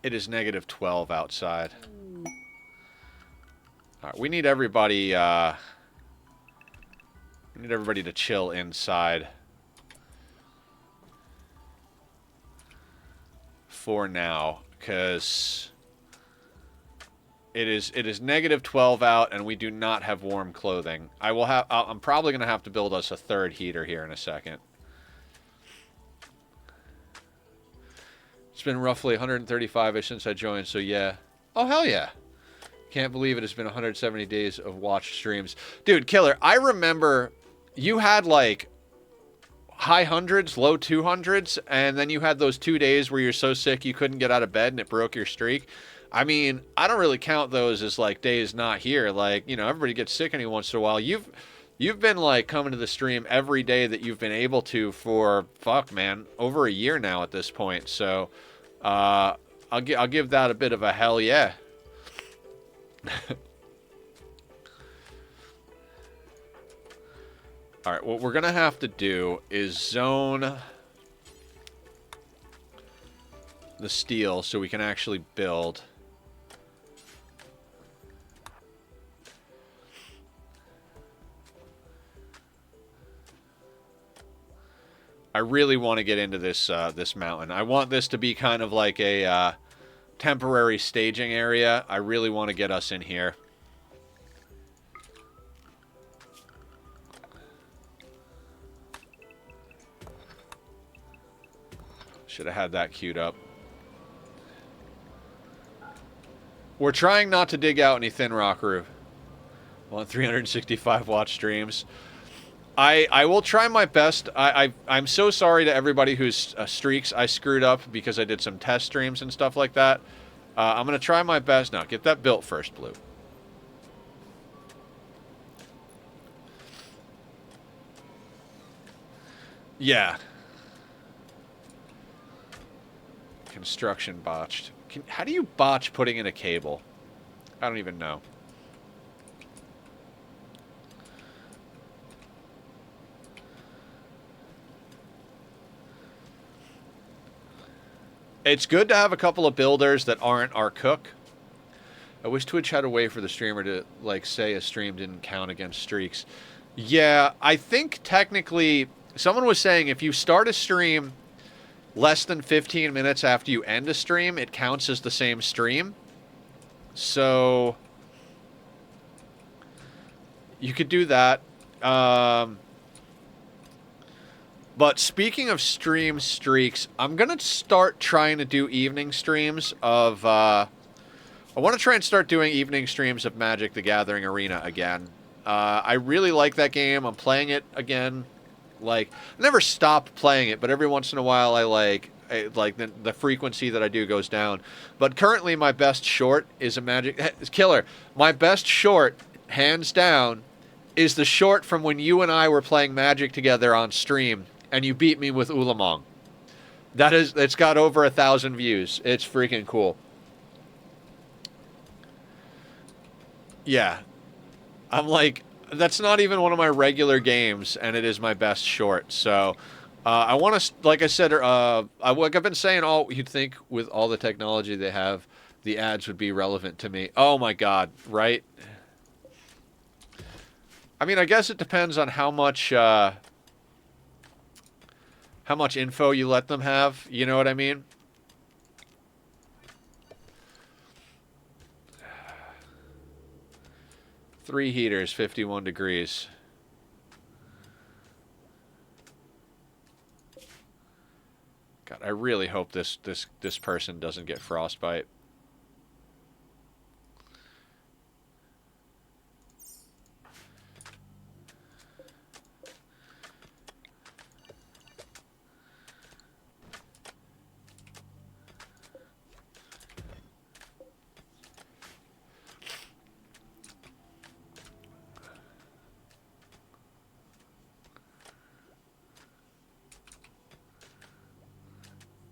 It is negative 12 outside. Alright, we need everybody, to chill inside. For now, because it is negative 12 out, and we do not have warm clothing. I'm probably going to have to build us a third heater here in a second. It's been roughly 135-ish since I joined, so yeah. Oh, hell yeah. Can't believe it has been 170 days of watched streams. Dude, killer, I remember you had, like, high hundreds, low 200s, and then you had those 2 days where you're so sick you couldn't get out of bed and it broke your streak. I mean, I don't really count those as, like, days not here. Like, you know, everybody gets sick any once in a while. You've been, like, coming to the stream every day that you've been able to for, fuck, man, over a year now at this point. So, I'll give that a bit of a hell yeah. Alright, what we're going to have to do is zone the steel so we can actually build. I really want to get into this this mountain. I want this to be kind of like a temporary staging area. I really want to get us in here. Should have had that queued up. We're trying not to dig out any thin rock roof. I want 365 watch streams. I will try my best. I'm so sorry to everybody whose streaks I screwed up because I did some test streams and stuff like that. I'm going to try my best. Now, get that built first, Blue. Yeah. Construction botched. How do you botch putting in a cable? I don't even know. It's good to have a couple of builders that aren't our cook. I wish Twitch had a way for the streamer to, like, say a stream didn't count against streaks. Yeah, I think technically... Someone was saying if you start a stream less than 15 minutes after you end a stream, it counts as the same stream. So... you could do that. But speaking of stream streaks, I'm going to start trying to do evening streams of... I want to try and start doing evening streams of Magic the Gathering Arena again. I really like that game. I'm playing it again. Like, I never stop playing it, but every once in a while I the frequency that I do goes down. But currently my best short is a Magic... Killer, my best short, hands down, is the short from when you and I were playing Magic together on stream. And you beat me with Ulamog. It's got over 1,000 views. It's freaking cool. Yeah. I'm like, that's not even one of my regular games, and it is my best short. So, I want to, like I said, like I've been saying, you'd think with all the technology they have, the ads would be relevant to me. Oh my God, right? I mean, I guess it depends on how much info you let them have, you know what I mean? Three heaters, 51 degrees. God, I really hope this person doesn't get frostbite.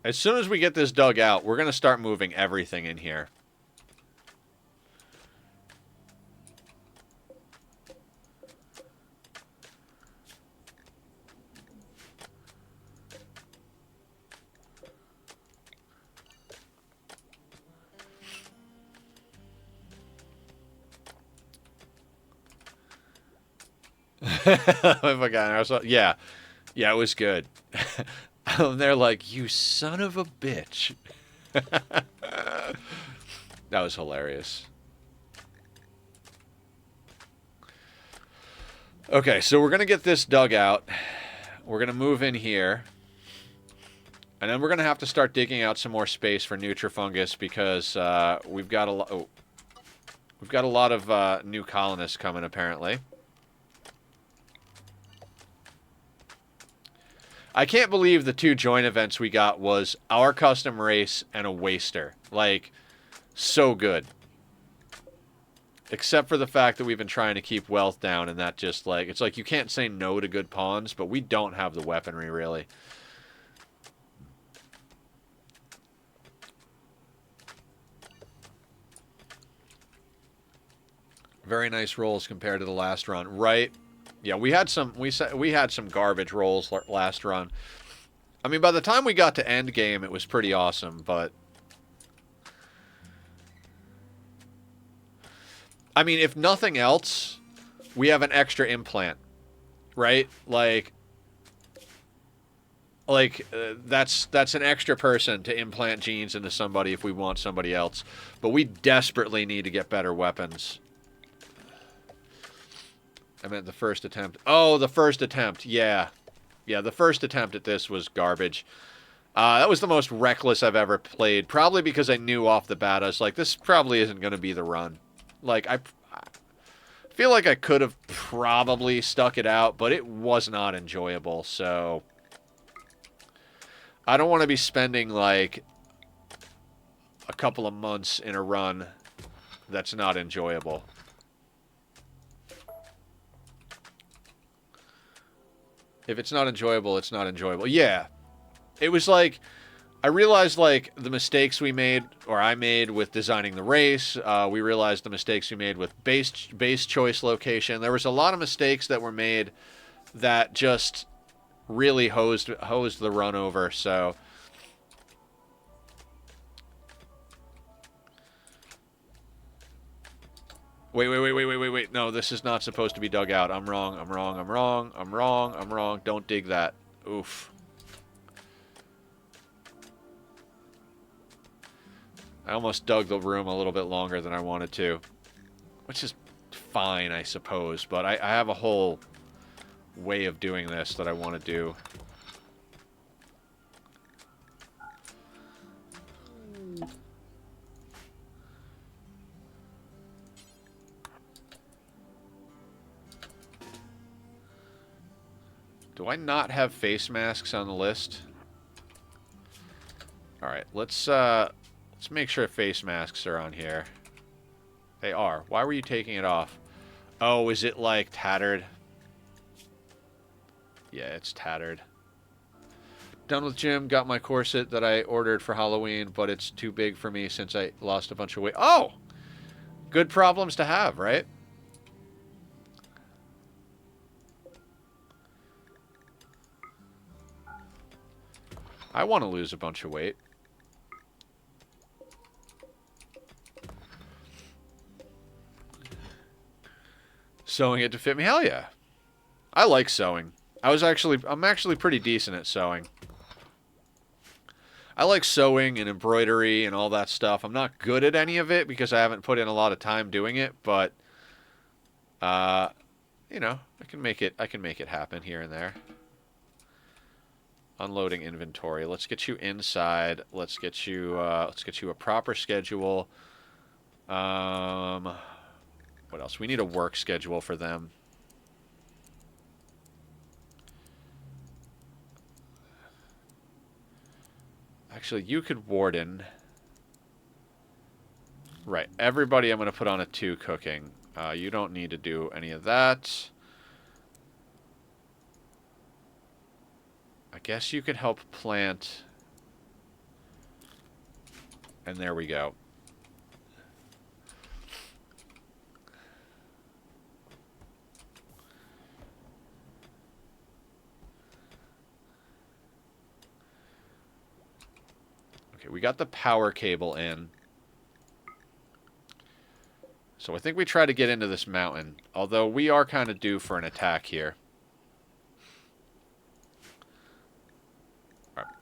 As soon as we get this dug out, we're going to start moving everything in here. Yeah. Yeah, it was good. And they're like, you son of a bitch. That was hilarious. Okay, so we're going to get this dug out. We're going to move in here. And then we're going to have to start digging out some more space for Nutrifungus because we've got a lot of new colonists coming, apparently. I can't believe the 2 joint events we got was our custom race and a waster. Like, so good. Except for the fact that we've been trying to keep wealth down, and that just, like... It's like you can't say no to good pawns, but we don't have the weaponry, really. Very nice rolls compared to the last run. Right? Yeah, we had some garbage rolls last run. I mean, by the time we got to end game, it was pretty awesome, but I mean, if nothing else, we have an extra implant, right? Like Like, that's an extra person to implant genes into somebody if we want somebody else. But we desperately need to get better weapons. I meant the first attempt. Oh, the first attempt. Yeah. Yeah, the first attempt at this was garbage. That was the most reckless I've ever played. Probably because I knew off the bat, I was like, this probably isn't going to be the run. Like, I feel like I could have probably stuck it out, but it was not enjoyable, so... I don't want to be spending, like, a couple of months in a run that's not enjoyable. If it's not enjoyable, it's not enjoyable. Yeah. It was like, I realized, like, the mistakes we made, or I made with designing the race. We realized the mistakes we made with base choice location. There was a lot of mistakes that were made that just really hosed the run over, so... Wait. No, this is not supposed to be dug out. I'm wrong. Don't dig that. Oof. I almost dug the room a little bit longer than I wanted to. Which is fine, I suppose. But I have a whole way of doing this that I want to do. Do I not have face masks on the list? Alright, let's make sure face masks are on here. They are. Why were you taking it off? Oh, is it, like, tattered? Yeah, it's tattered. Done with gym. Got my corset that I ordered for Halloween, but it's too big for me since I lost a bunch of weight. Oh! Good problems to have, right? I want to lose a bunch of weight. Sewing it to fit me? Hell yeah. I like sewing. I'm actually pretty decent at sewing. I like sewing and embroidery and all that stuff. I'm not good at any of it because I haven't put in a lot of time doing it, but you know, I can make it happen here and there. Unloading inventory. Let's get you inside. Let's get you a proper schedule. What else? We need a work schedule for them. Actually, you could warden. Right. Everybody I'm going to put on a 2 cooking. You don't need to do any of that. I guess you could help plant. And there we go. Okay, we got the power cable in. So I think we try to get into this mountain. Although we are kind of due for an attack here. All right.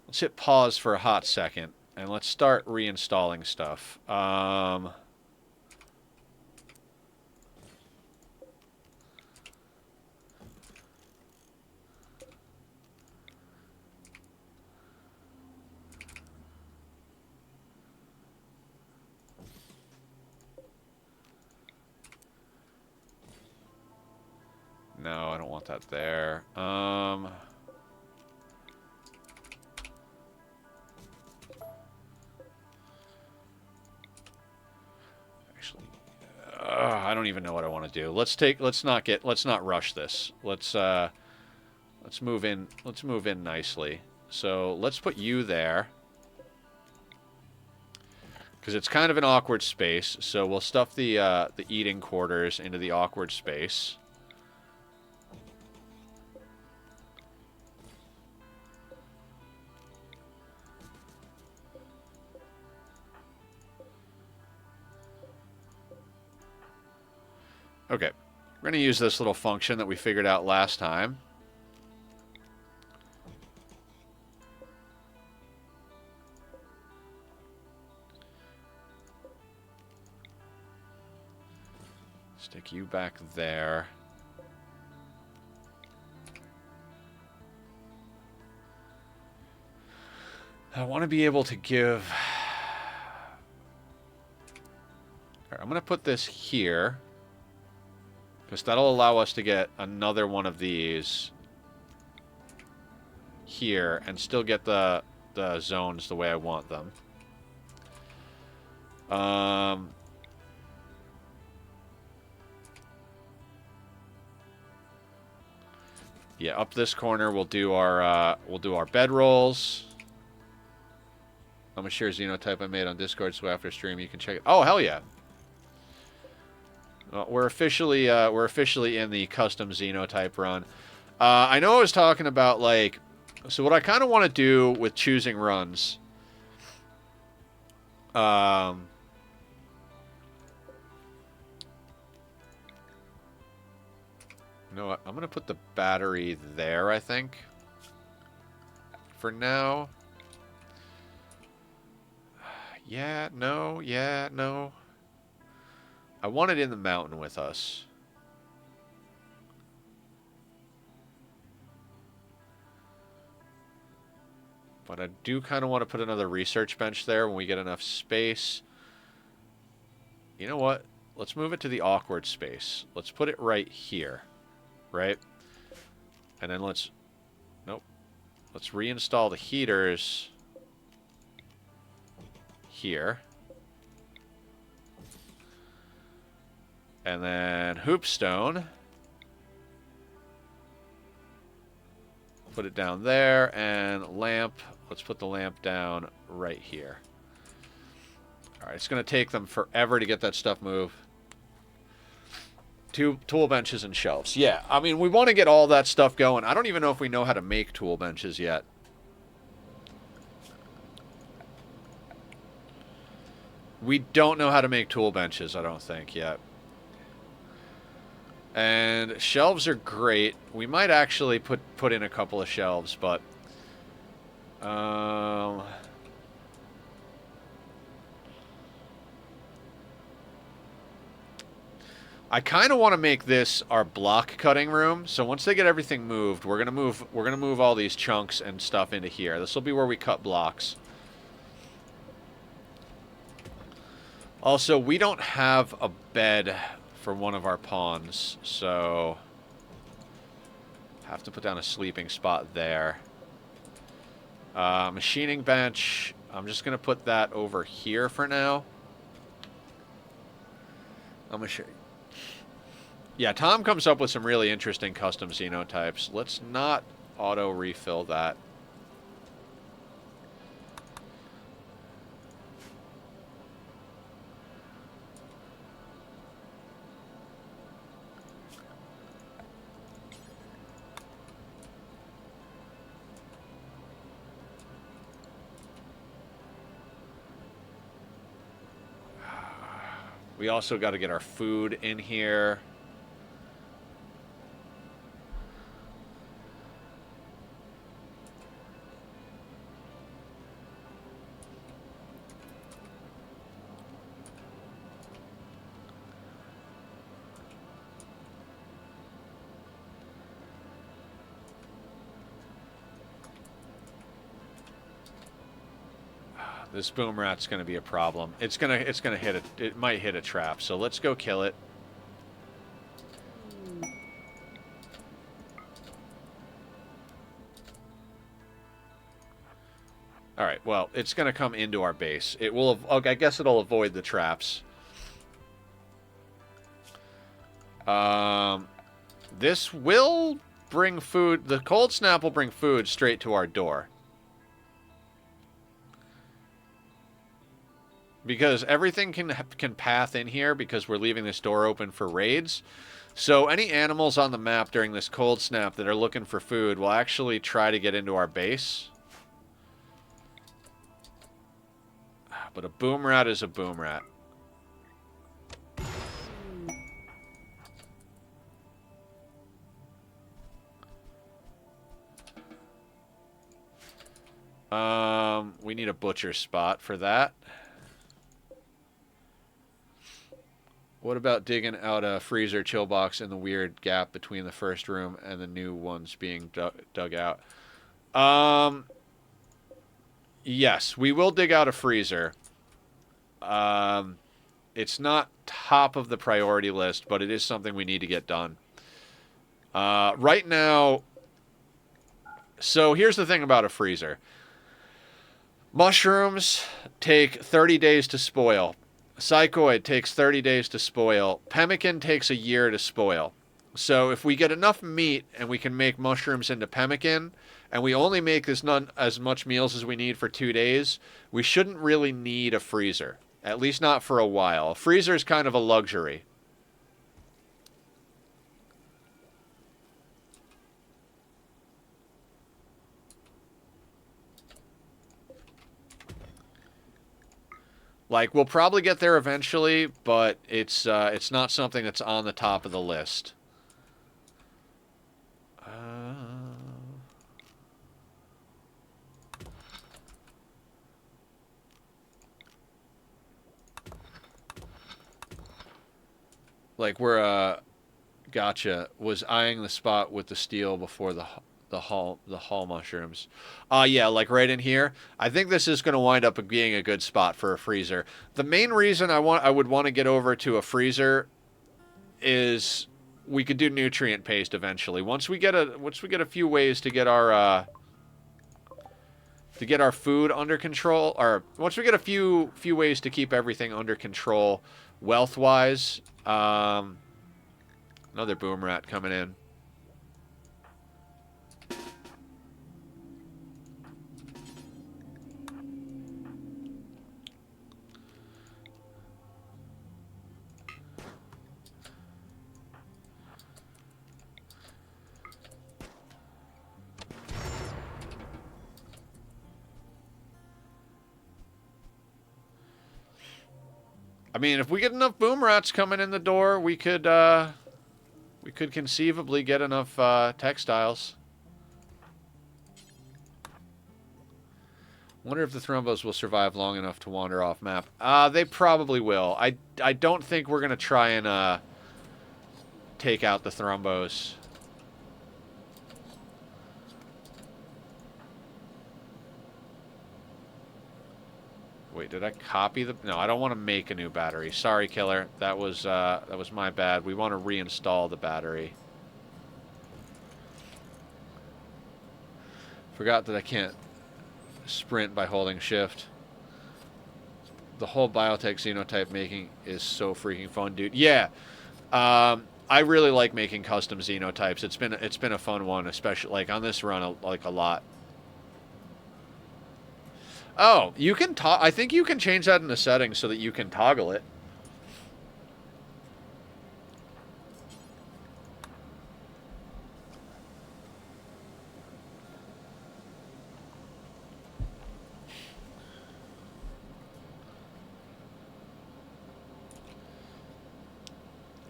Let's hit pause for a hot second. And let's start reinstalling stuff. No, I don't want that there. Actually, I don't even know what I want to do. Let's not rush this. Let's move in. Let's move in nicely. So let's put you there. Because it's kind of an awkward space, so we'll stuff the eating quarters into the awkward space. Okay, we're going to use this little function that we figured out last time. Stick you back there. I want to be able to give... All right, I'm going to put this here. Because that'll allow us to get another one of these here and still get the zones the way I want them. Yeah, up this corner we'll do our bed rolls. I'm gonna share a xenotype I made on Discord, so after stream you can check it. Oh, hell yeah! Well, we're officially in the custom xenotype run. I know I was talking about like, so what I kind of want to do with choosing runs. You know what? I'm gonna put the battery there, I think. For now. Yeah, no. I want it in the mountain with us. But I do kind of want to put another research bench there when we get enough space. You know what? Let's move it to the awkward space. Let's put it right here. Right? And then let's... Nope. Let's reinstall the heaters... here. And then hoopstone. Put it down there. And lamp. Let's put the lamp down right here. Alright, it's going to take them forever to get that stuff moved. 2 tool benches and shelves. Yeah, I mean, we want to get all that stuff going. I don't even know if we know how to make tool benches yet. We don't know how to make tool benches, I don't think, yet. And shelves are great. We might actually put in a couple of shelves, but... I kind of want to make this our block cutting room. So once they get everything moved, we're gonna move all these chunks and stuff into here. This will be where we cut blocks. Also, we don't have a bed for one of our pawns, so have to put down a sleeping spot there. Machining bench, I'm just going to put that over here for now. I'm going to show you. Yeah, Tom comes up with some really interesting custom xenotypes. Let's not auto-refill that. We also got to get our food in here. This boom rat's going to be a problem. It's gonna hit it. It might hit a trap. So let's go kill it. All right. Well, it's going to come into our base. It will. I guess it'll avoid the traps. This will bring food. The cold snap will bring food straight to our door. Because everything can path in here because we're leaving this door open for raids. So any animals on the map during this cold snap that are looking for food will actually try to get into our base. But a boom rat is a boom rat. We need a butcher spot for that. What about digging out a freezer chill box in the weird gap between the first room and the new ones being dug out? Yes, we will dig out a freezer. It's not top of the priority list, but it is something we need to get done. Right now, so here's the thing about a freezer. Mushrooms take 30 days to spoil. Psychoid takes 30 days to spoil. Pemmican takes a year to spoil. So if we get enough meat and we can make mushrooms into pemmican, and we only make as much meals as we need for 2 days, we shouldn't really need a freezer. At least not for a while. A freezer is kind of a luxury. Like, we'll probably get there eventually, but it's not something that's on the top of the list. Like, we're, gotcha, was eyeing the spot with the steel before the hall mushrooms. Yeah, like right in here. I think this is going to wind up being a good spot for a freezer. The main reason I would want to get over to a freezer is we could do nutrient paste eventually. Once we get a few ways to get our food under control, or once we get a few ways to keep everything under control wealth-wise. Another boom rat coming in. I mean, if we get enough boom rats coming in the door, we could conceivably get enough textiles. Wonder if the thrombos will survive long enough to wander off map. They probably will. I don't think we're gonna try and take out the thrombos. Wait, did I copy the... No, I don't want to make a new battery. Sorry, Killer. That was my bad. We want to reinstall the battery. Forgot that I can't sprint by holding shift. The whole biotech xenotype making is so freaking fun, dude. Yeah. I really like making custom xenotypes. It's been a fun one, especially like on this run, like a lot. Oh, you can I think you can change that in the settings so that you can toggle it.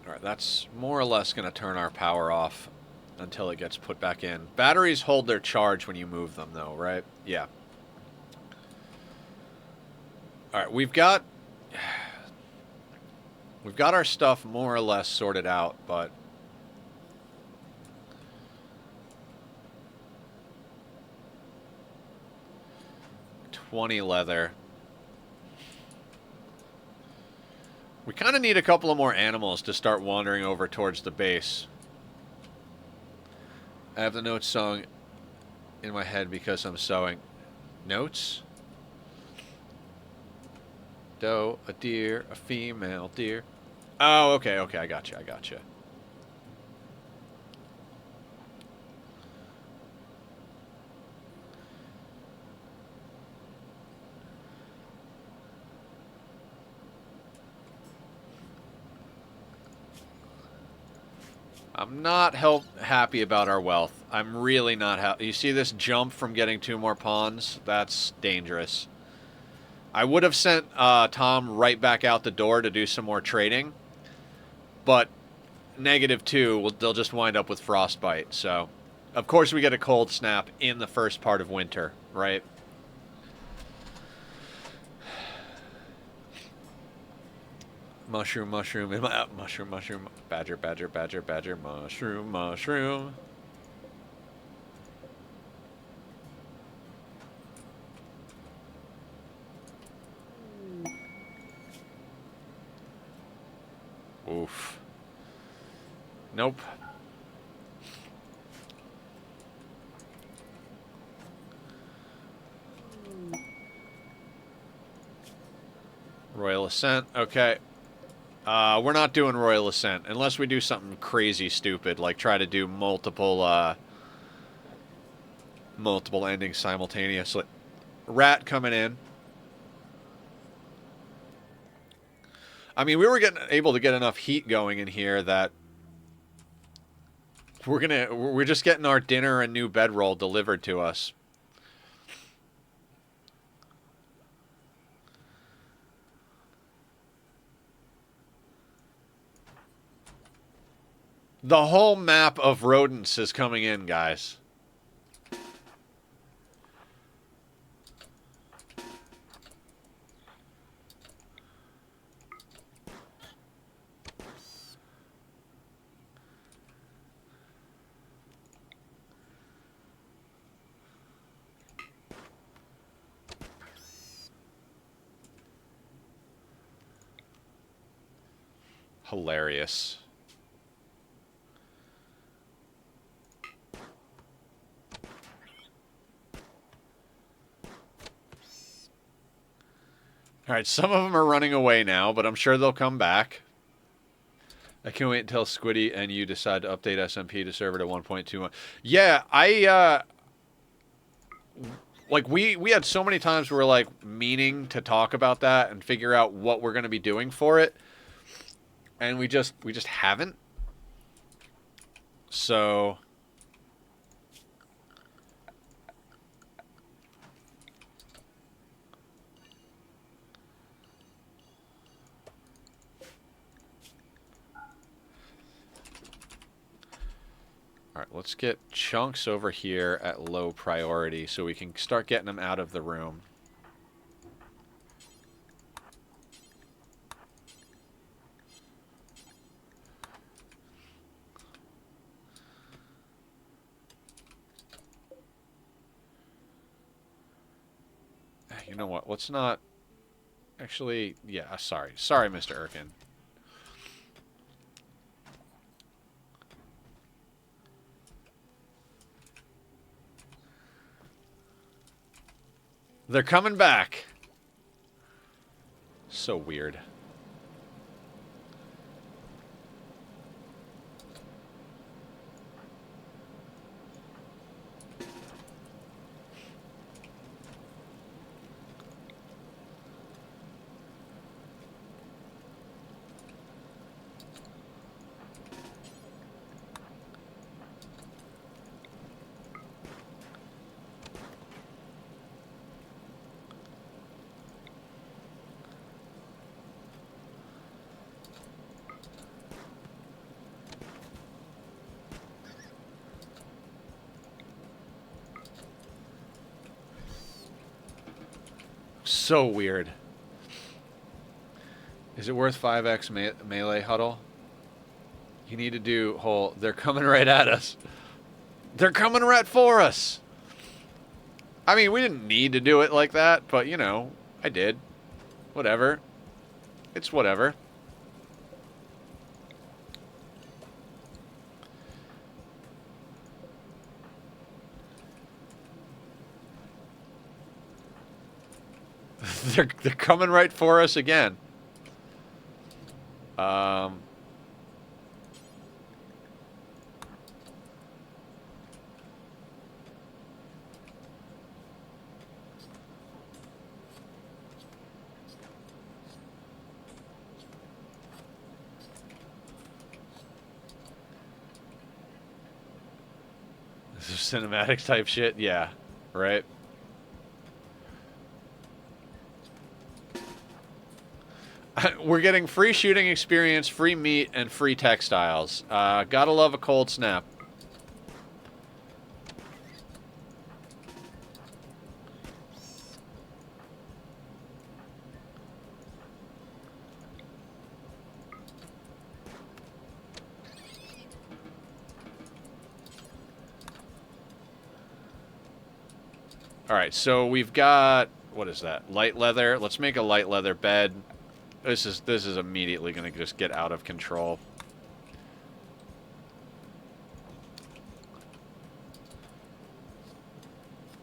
Alright, that's more or less going to turn our power off until it gets put back in. Batteries hold their charge when you move them, though, right? Yeah. Alright, we've got our stuff more or less sorted out, but... $20 leather. We kind of need a couple of more animals to start wandering over towards the base. I have the notes song in my head because I'm sewing. Notes? Doe, a deer, a female deer. Oh, okay, I gotcha. I'm not happy about our wealth. I'm really not happy. You see this jump from getting 2 more pawns? That's dangerous. I would have sent Tom right back out the door to do some more trading, but -2, they'll just wind up with frostbite. So, of course, we get a cold snap in the first part of winter, right? Mushroom, mushroom, in my mushroom, mushroom, badger, badger, badger, badger, mushroom, mushroom. Oof. Nope. Royal Ascent, okay. We're not doing Royal Ascent, unless we do something crazy stupid, like try to do multiple endings simultaneously. Rat coming in. I mean, we were able to get enough heat going in here that we're just getting our dinner and new bedroll delivered to us. The whole map of rodents is coming in, guys. Hilarious. Alright, some of them are running away now, but I'm sure they'll come back. I can't wait until Squiddy and you decide to update SMP to server to 1.21. Yeah, like, we had so many times where we're, like, meaning to talk about that and figure out what we're going to be doing for it. And we just haven't. So... Alright, let's get Chunks over here at low priority so we can start getting them out of the room. You know what? Let's not... Actually, yeah, sorry. Sorry, Mr. Erkin. They're coming back. So weird. So weird. Is it worth 5x melee huddle? You need to do whole... They're coming right at us. They're coming right for us. I mean, we didn't need to do it like that, but, you know, I did. Whatever. It's whatever. They're coming right for us again. This is cinematic type shit? Yeah. Right? We're getting free shooting experience, free meat, and free textiles. Gotta love a cold snap. All right, so we've got, what is that? Light leather. Let's make a light leather bed. This is immediately going to just get out of control.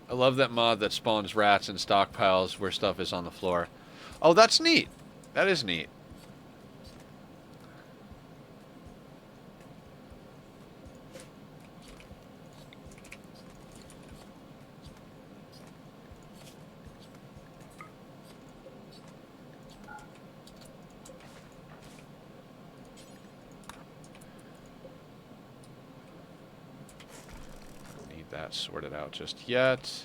I love that mod that spawns rats and stockpiles where stuff is on the floor. Oh, that's neat. That is neat. That sorted out just yet.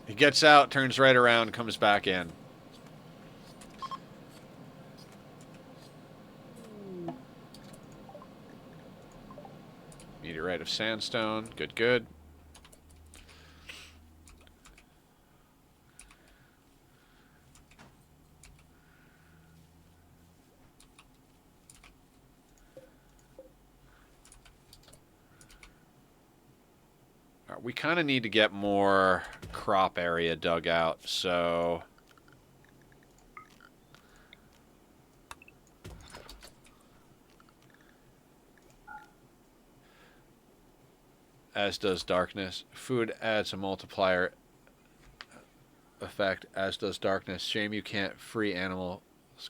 He gets out, turns right around, comes back in. Meteorite of sandstone. Good, good. We kind of need to get more crop area dug out, so... As does darkness. Food adds a multiplier effect, as does darkness. Shame you can't free animals'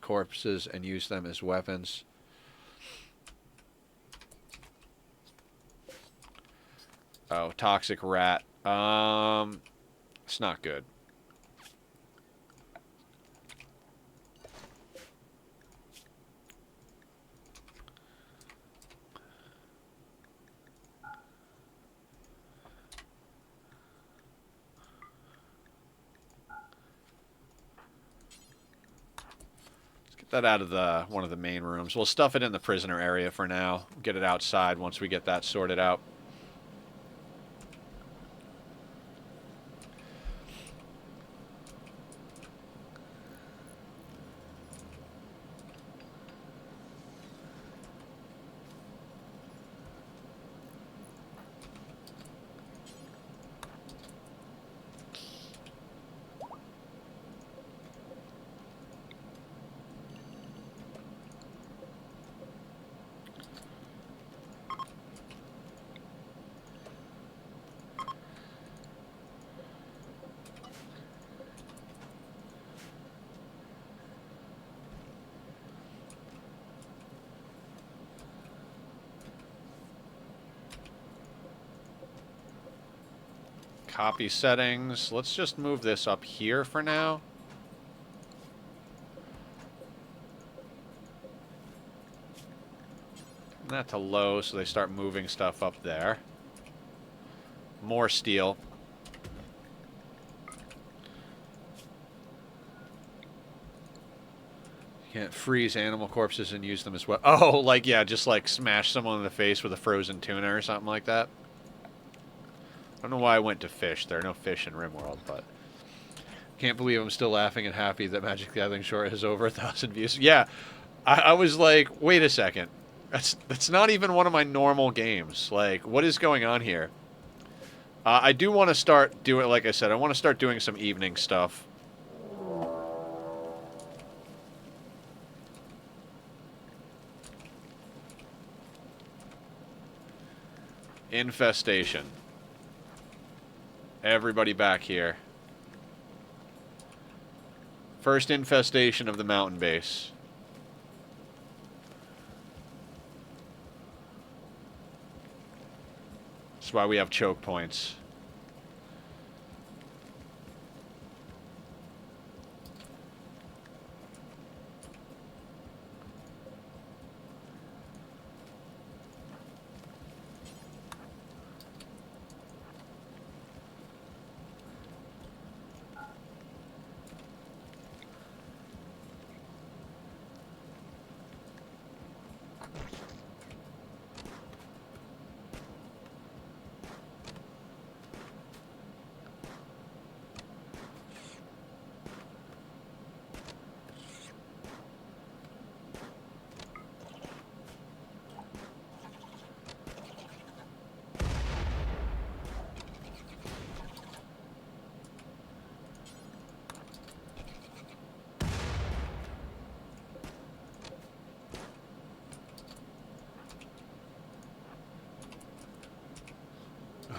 corpses and use them as weapons. Oh, toxic rat. It's not good. Let's get that out of one of the main rooms. We'll stuff it in the prisoner area for now. Get it outside once we get that sorted out. Copy settings. Let's just move this up here for now. That to low, so they start moving stuff up there. More steel. You can't freeze animal corpses and use them as well. Oh, like, yeah, just like smash someone in the face with a frozen tuna or something like that. I don't know why I went to fish. There are no fish in Rimworld, but... Can't believe I'm still laughing and happy that Magic the Gathering Short has over 1,000 views. Yeah, I was like, wait a second. That's not even one of my normal games. Like, what is going on here? I do want to start doing, like I said, I want to start doing some evening stuff. Infestation. Everybody back here. First infestation of the mountain base. That's why we have choke points.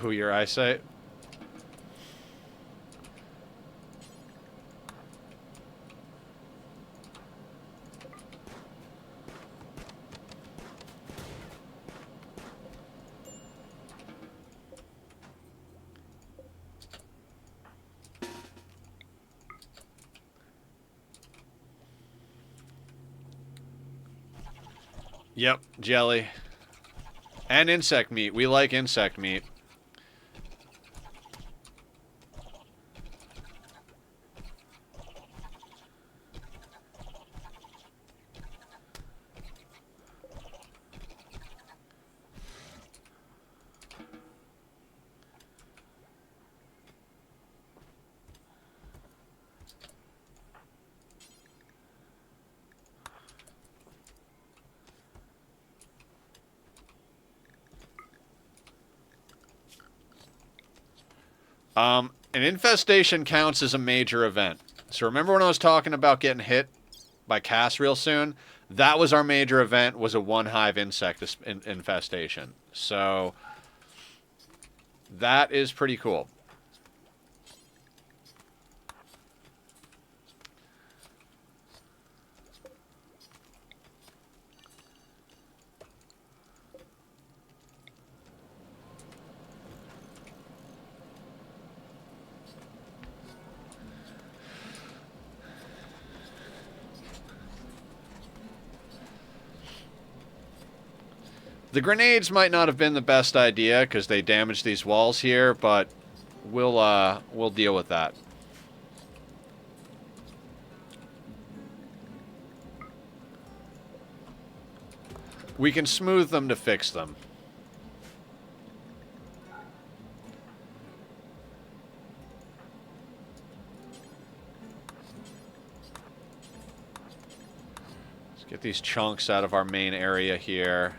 Who your eyesight? Yep, jelly. And insect meat. We like insect meat. An infestation counts as a major event. So remember when I was talking about getting hit by Cass real soon? That was our major event, was a one hive insect infestation. So that is pretty cool. The grenades might not have been the best idea because they damaged these walls here, but we'll deal with that. We can smooth them to fix them. Let's get these chunks out of our main area here.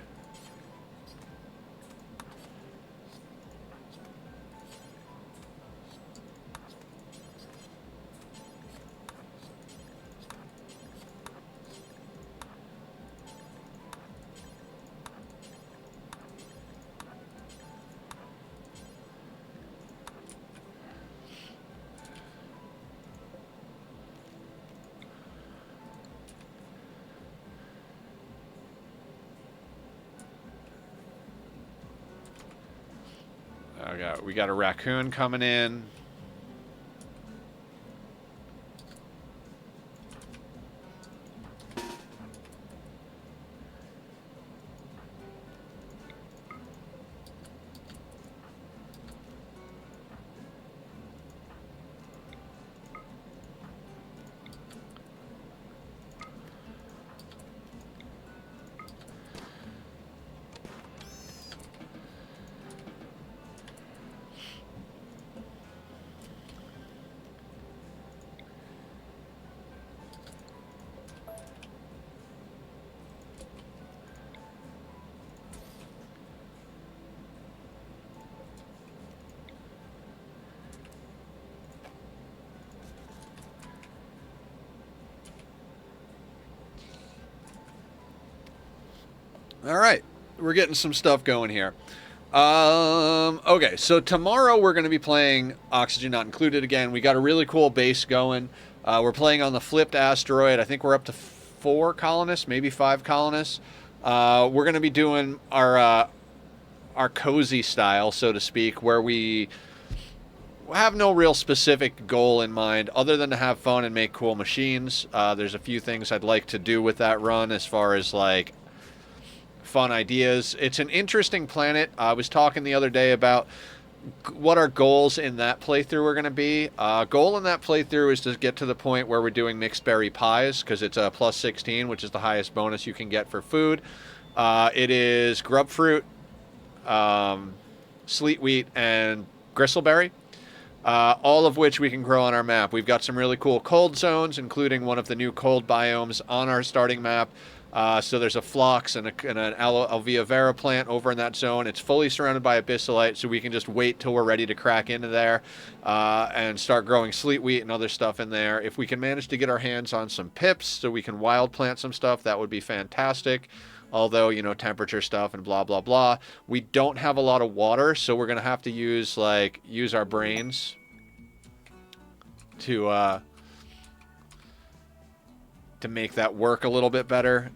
We got a raccoon coming in. All right, we're getting some stuff going here. Okay, so tomorrow we're going to be playing Oxygen Not Included again. We got a really cool base going. We're playing on the flipped asteroid. I think we're up to 4 colonists, maybe 5 colonists. We're going to be doing our cozy style, so to speak, where we have no real specific goal in mind other than to have fun and make cool machines. There's a few things I'd like to do with that run as far as like fun ideas. It's an interesting planet. I was talking the other day about what our goals in that playthrough are going to be. Goal in that playthrough is to get to the point where we're doing mixed berry pies because it's a plus 16, which is the highest bonus you can get for food. It is grub fruit, sleet wheat, and gristleberry. All of which we can grow on our map. We've got some really cool cold zones, including one of the new cold biomes on our starting map. So there's a phlox and an Alvea vera plant over in that zone. It's fully surrounded by abyssalite, so we can just wait till we're ready to crack into there and start growing sleet wheat and other stuff in there. If we can manage to get our hands on some pips so we can wild plant some stuff, that would be fantastic. although, you know, temperature stuff and blah, blah, blah. We don't have a lot of water, so we're going to have to use our brains to make that work a little bit better.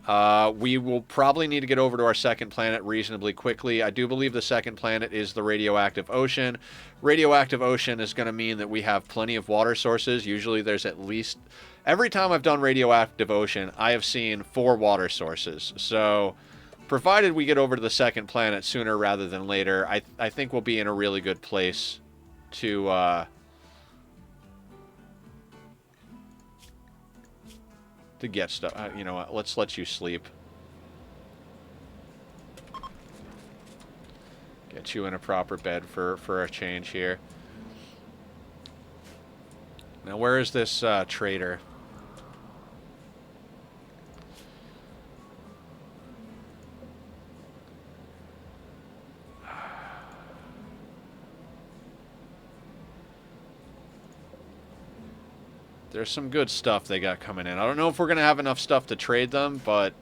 We will probably need to get over to our second planet reasonably quickly. I do believe the second planet is the radioactive ocean. Radioactive ocean is going to mean that we have plenty of water sources. Usually there's at least... Every time I've done radioactive ocean, I have seen 4 water sources. So, provided we get over to the second planet sooner rather than later, I think we'll be in a really good place to get stuff. You know what? Let's let you sleep. Get you in a proper bed for a change here. Now, where is this trader? There's some good stuff they got coming in. I don't know if we're going to have enough stuff to trade them, but...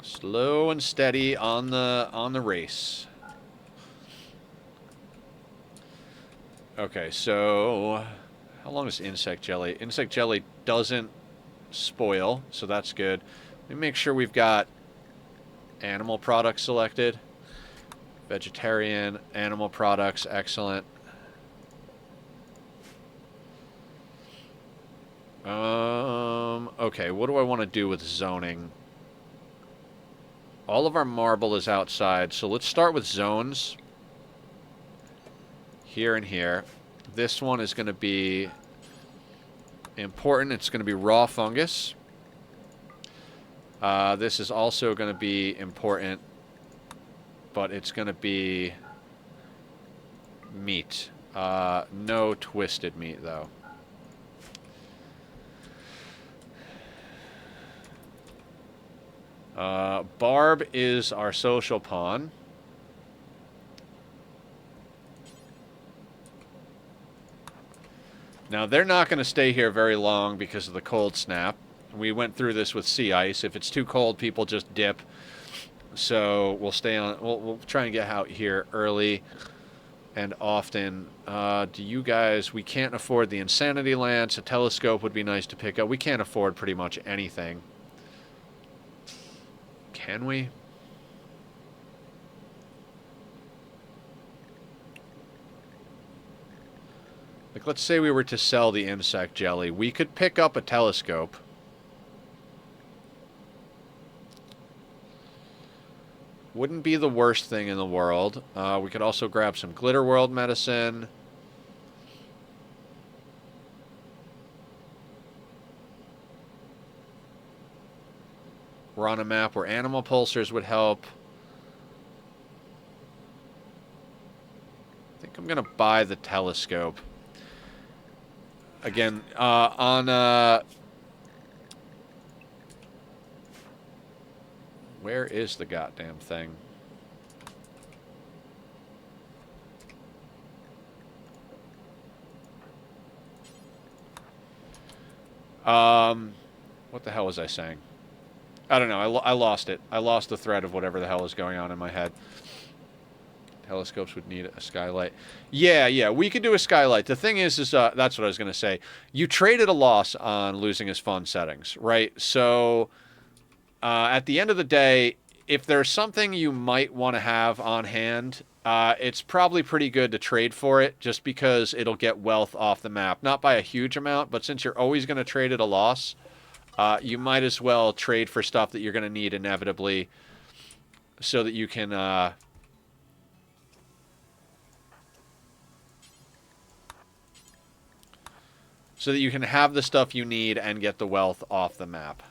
slow and steady on the race. Okay, so... how long is insect jelly? Insect jelly doesn't spoil, so that's good. Let me make sure we've got animal products selected. Vegetarian, animal products, excellent. Okay, what do I want to do with zoning? All of our marble is outside, so let's start with zones. Here and here. This one is going to be important. It's going to be raw fungus. This is also going to be important, but it's going to be meat. No twisted meat, though. Barb is our social pawn. Now, they're not going to stay here very long because of the cold snap. We went through this with sea ice. If it's too cold, people just dip. So we'll stay on. We'll try and get out here early and often. Do you guys... we can't afford the Insanity Lance. A telescope would be nice to pick up. We can't afford pretty much anything. Can we? Like, let's say we were to sell the insect jelly. We could pick up a telescope. Wouldn't be the worst thing in the world. We could also grab some Glitter World medicine. We're on a map where animal pulsars would help. I think I'm going to buy the telescope. Again, where is the goddamn thing? What the hell was I saying? I don't know. I lost it. I lost the thread of whatever the hell is going on in my head. Telescopes would need a skylight. Yeah, we could do a skylight. The thing is that's what I was going to say. You traded a loss on losing his fun settings, right? So, at the end of the day, if there's something you might want to have on hand, it's probably pretty good to trade for it, just because it'll get wealth off the map. Not by a huge amount, but since you're always going to trade at a loss, you might as well trade for stuff that you're going to need inevitably, so that you can... so that you can have the stuff you need and get the wealth off the map.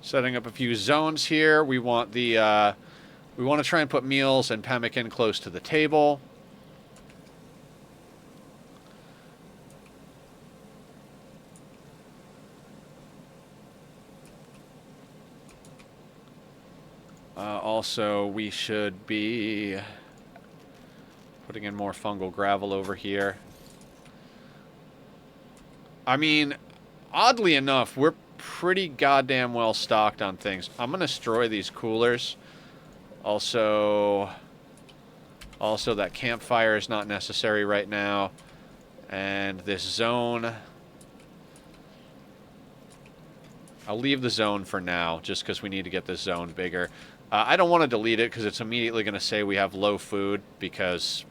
Setting up a few zones here. We want the we want to try and put meals and pemmican close to the table. Also, we should be putting in more fungal gravel over here. I mean, oddly enough, we're pretty goddamn well stocked on things. I'm going to destroy these coolers. Also, that campfire is not necessary right now. And this zone, I'll leave the zone for now, just because we need to get this zone bigger. I don't want to delete it, because it's immediately going to say we have low food, because,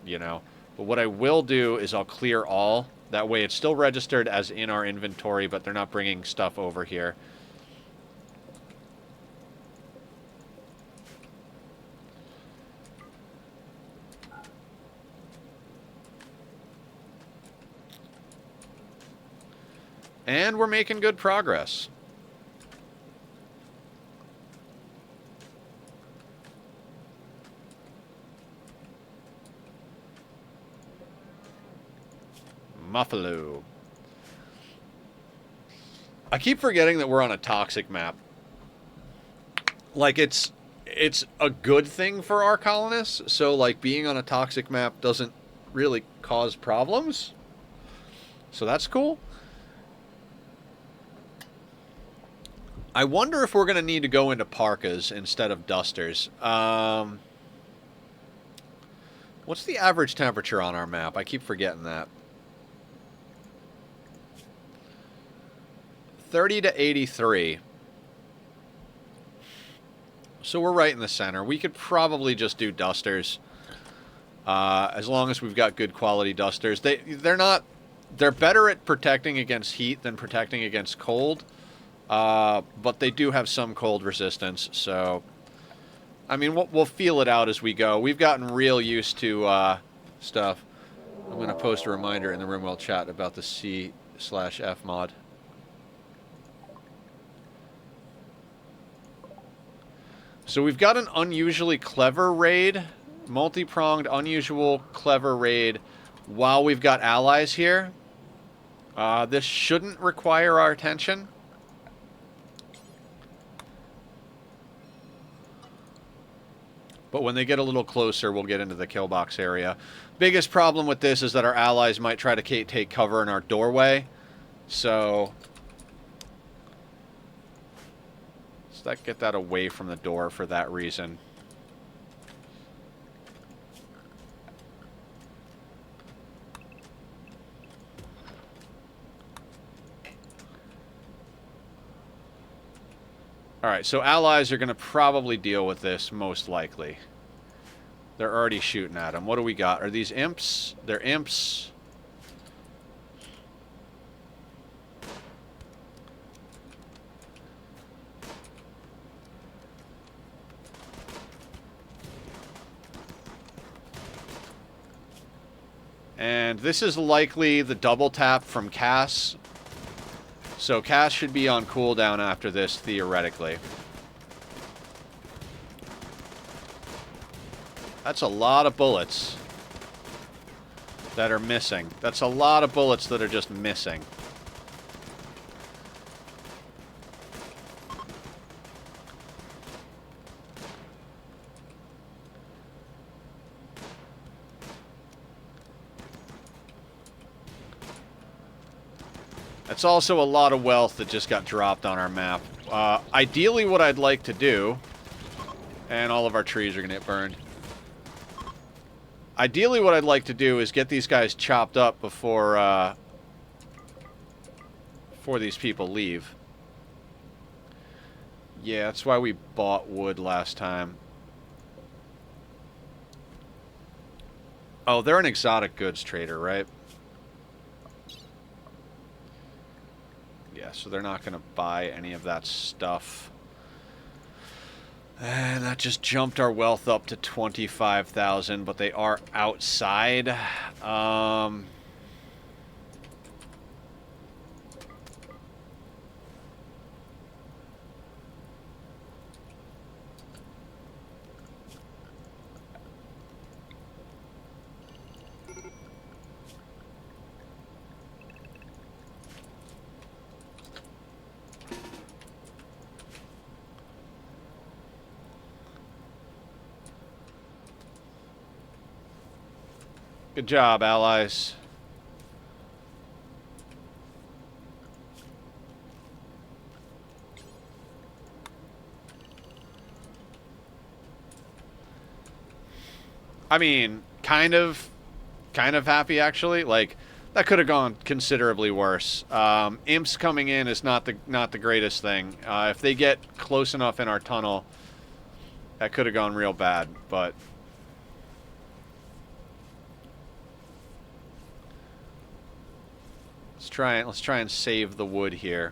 you know. But what I will do is I'll clear all. That way it's still registered as in our inventory, but they're not bringing stuff over here. And we're making good progress. Muffalo. I keep forgetting that we're on a toxic map. Like, it's a good thing for our colonists, so, like, being on a toxic map doesn't really cause problems. So that's cool. I wonder if we're going to need to go into parkas instead of dusters. What's the average temperature on our map? I keep forgetting that. 30 to 83. So we're right in the center. We could probably just do dusters. As long as we've got good quality dusters. They're better at protecting against heat than protecting against cold. But they do have some cold resistance, so I mean, we'll feel it out as we go. We've gotten real used to stuff. I'm going to post a reminder in the Rimworld chat about the C/F mod. So we've got an unusually clever raid, multi-pronged, unusual, clever raid, while we've got allies here. This shouldn't require our attention. But when they get a little closer, we'll get into the kill box area. Biggest problem with this is that our allies might try to take cover in our doorway. So let's get that away from the door for that reason. Alright, so allies are going to probably deal with this, most likely. They're already shooting at them. What do we got? Are these imps? They're imps. And this is likely the double tap from Cass. So Cass should be on cooldown after this, theoretically. That's a lot of bullets that are missing. That's a lot of bullets that are just missing. It's also a lot of wealth that just got dropped on our map. Ideally, what I'd like to do... And all of our trees are going to get burned. Ideally, what I'd like to do is get these guys chopped up before these people leave. Yeah, that's why we bought wood last time. Oh, they're an exotic goods trader, right? Yeah, so they're not going to buy any of that stuff. And that just jumped our wealth up to 25,000, but they are outside. Good job, allies. I mean, kind of happy, actually. Like, that could have gone considerably worse. Imps coming in is not the greatest thing. If they get close enough in our tunnel, that could have gone real bad, but... Let's try and save the wood here.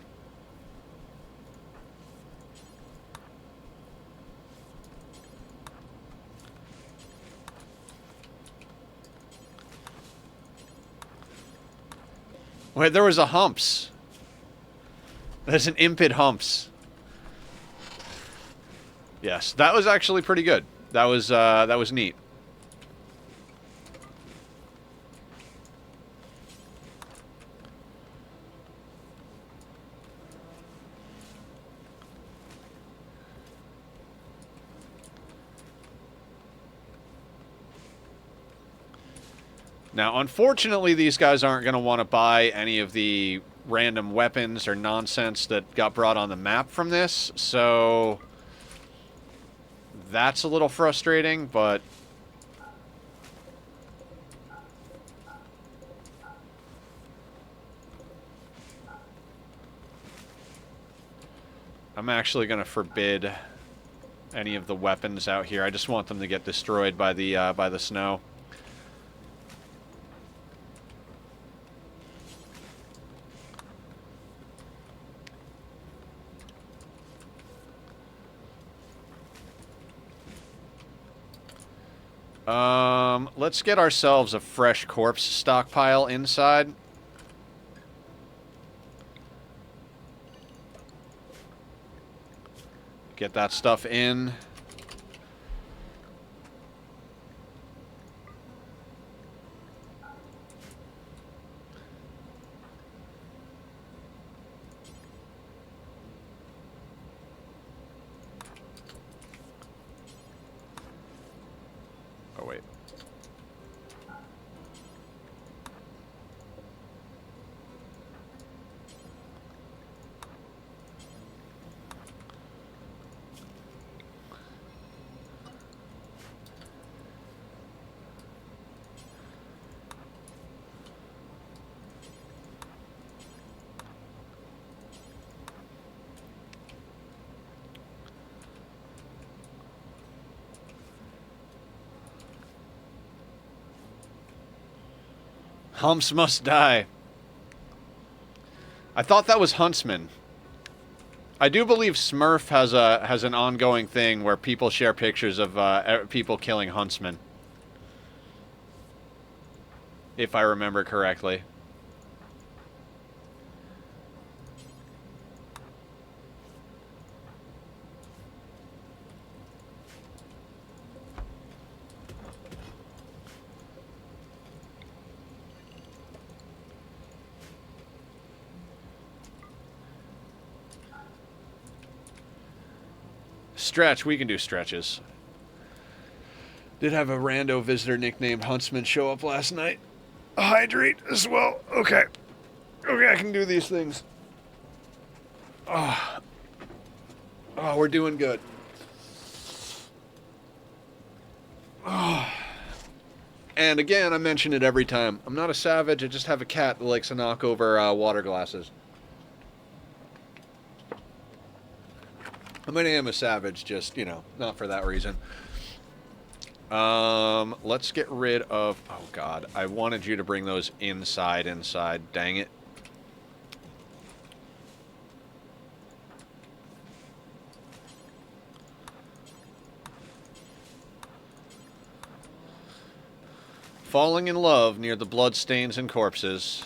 Wait, there was a humps. There's an impid humps. Yes, that was actually pretty good. That was neat. Now, unfortunately, these guys aren't going to want to buy any of the random weapons or nonsense that got brought on the map from this, so that's a little frustrating, but I'm actually going to forbid any of the weapons out here. I just want them to get destroyed by the snow. Let's get ourselves a fresh corpse stockpile inside. Get that stuff in. Oh, wait. Humps must die. I thought that was Huntsman. I do believe Smurf has an ongoing thing where people share pictures of people killing Huntsmen. If I remember correctly. Stretch, we can do stretches. Did have a rando visitor nicknamed Huntsman show up last night. Hydrate as well. Okay. Okay, I can do these things. Oh, we're doing good. Oh. And again, I mention it every time. I'm not a savage, I just have a cat that likes to knock over water glasses. I mean, I am a savage, just, you know, not for that reason. Let's get rid of... Oh, God. I wanted you to bring those inside. Dang it. Falling in love near the bloodstains and corpses.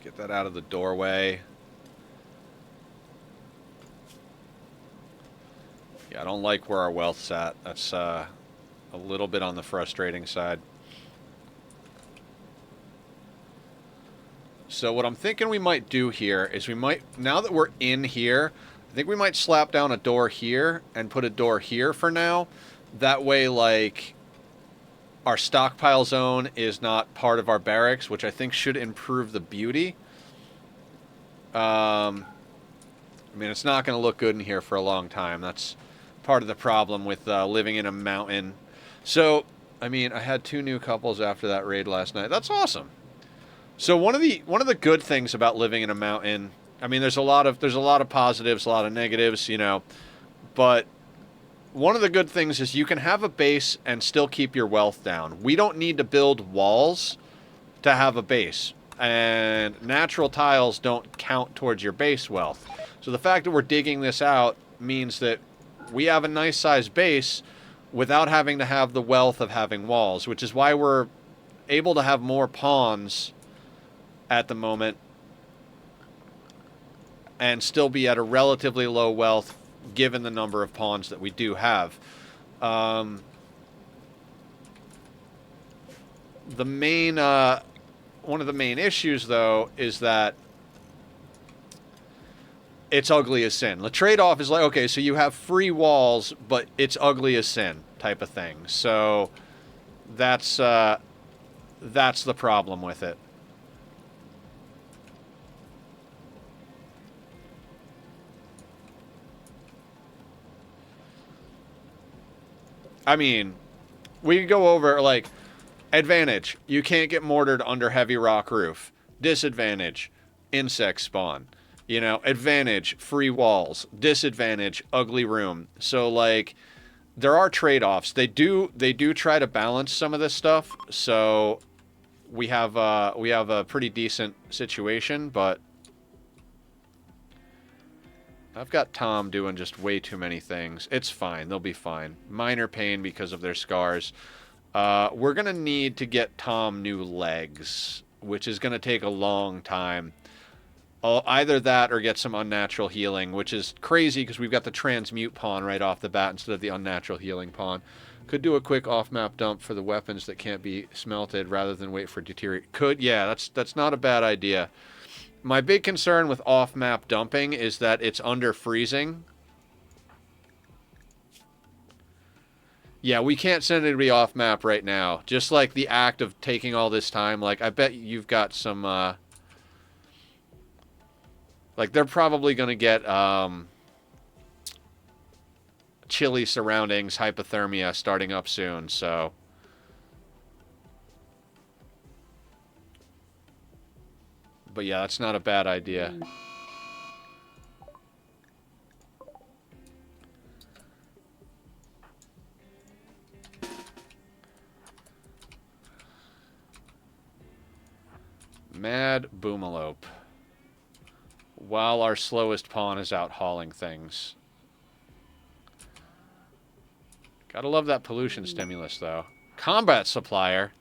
Get that out of the doorway. Yeah, I don't like where our wealth's at. That's a little bit on the frustrating side. So what I'm thinking we might do here is we might, now that we're in here, I think we might slap down a door here and put a door here for now. That way, like, our stockpile zone is not part of our barracks, which I think should improve the beauty. I mean, it's not going to look good in here for a long time. That's part of the problem with living in a mountain. So, I mean, I had 2 new couples after that raid last night. That's awesome. So one of the good things about living in a mountain, I mean, there's a lot of positives, a lot of negatives, you know, but one of the good things is you can have a base and still keep your wealth down. We don't need to build walls to have a base, and natural tiles don't count towards your base wealth. So the fact that we're digging this out means that we have a nice sized base without having to have the wealth of having walls, which is why we're able to have more pawns at the moment and still be at a relatively low wealth given the number of pawns that we do have. The main one of the main issues, though, is that it's ugly as sin. The trade-off is like, okay, so you have free walls, but it's ugly as sin type of thing. So that's the problem with it. I mean, we could go over, like, advantage. You can't get mortared under heavy rock roof. Disadvantage, insect spawn. You know, advantage, free walls. Disadvantage, ugly room. So, like, there are trade-offs. They do try to balance some of this stuff. So we have a pretty decent situation, but I've got Tom doing just way too many things. It's fine. They'll be fine. Minor pain because of their scars. We're going to need to get Tom new legs, which is going to take a long time. Either that or get some unnatural healing, which is crazy because we've got the transmute pawn right off the bat instead of the unnatural healing pawn. Could do a quick off-map dump for the weapons that can't be smelted rather than wait for deteriorate. Could, yeah, that's not a bad idea. My big concern with off-map dumping is that it's under freezing. Yeah, we can't send anybody off-map right now. Just like the act of taking all this time, like, I bet you've got some, like, they're probably going to get, chilly surroundings, hypothermia starting up soon, so... But yeah, that's not a bad idea. Mad Boomalope. While our slowest pawn is out hauling things. Gotta love that pollution stimulus, though. Combat supplier.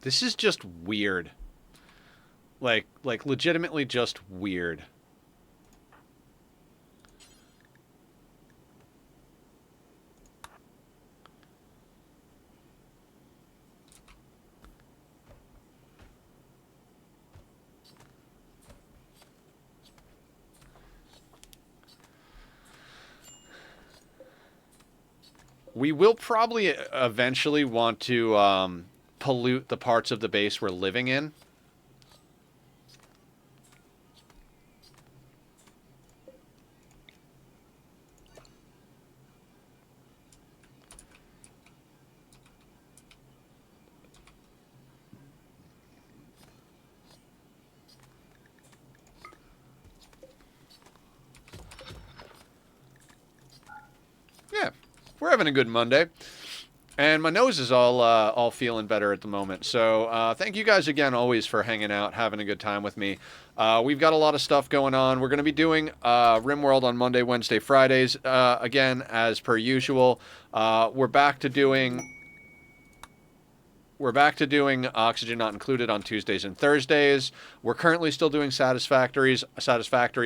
This is just weird. Like legitimately just weird. We will probably eventually want to pollute the parts of the base we're living in. having a good Monday. And my nose is all feeling better at the moment. So thank you guys again always for hanging out, having a good time with me. We've got a lot of stuff going on. We're going to be doing Rimworld on Monday, Wednesday, Fridays. Again, as per usual, we're back to doing Oxygen Not Included on Tuesdays and Thursdays. We're currently still doing Satisfactory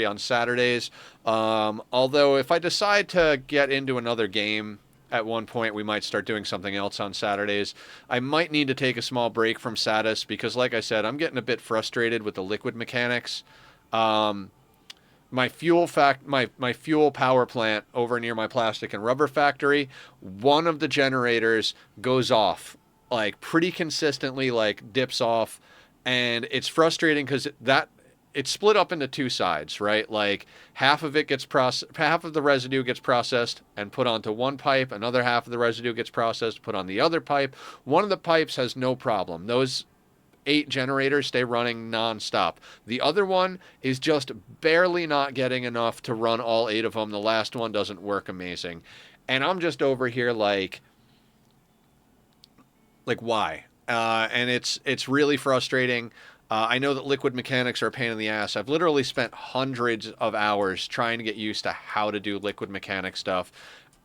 on Saturdays. Although if I decide to get into another game at one point, we might start doing something else on Saturdays. I might need to take a small break from Satis because, like I said, I'm getting a bit frustrated with the liquid mechanics. My fuel power plant over near my plastic and rubber factory, one of the generators goes off like pretty consistently, like dips off, and it's frustrating because it's split up into two sides, right? Like half of the residue gets processed and put onto one pipe. Another half of the residue gets processed, put on the other pipe. One of the pipes has no problem. Those 8 generators stay running nonstop. The other one is just barely not getting enough to run all 8 of them. The last one doesn't work amazing. And I'm just over here like why? And it's really frustrating. I know that liquid mechanics are a pain in the ass. I've literally spent hundreds of hours trying to get used to how to do liquid mechanic stuff.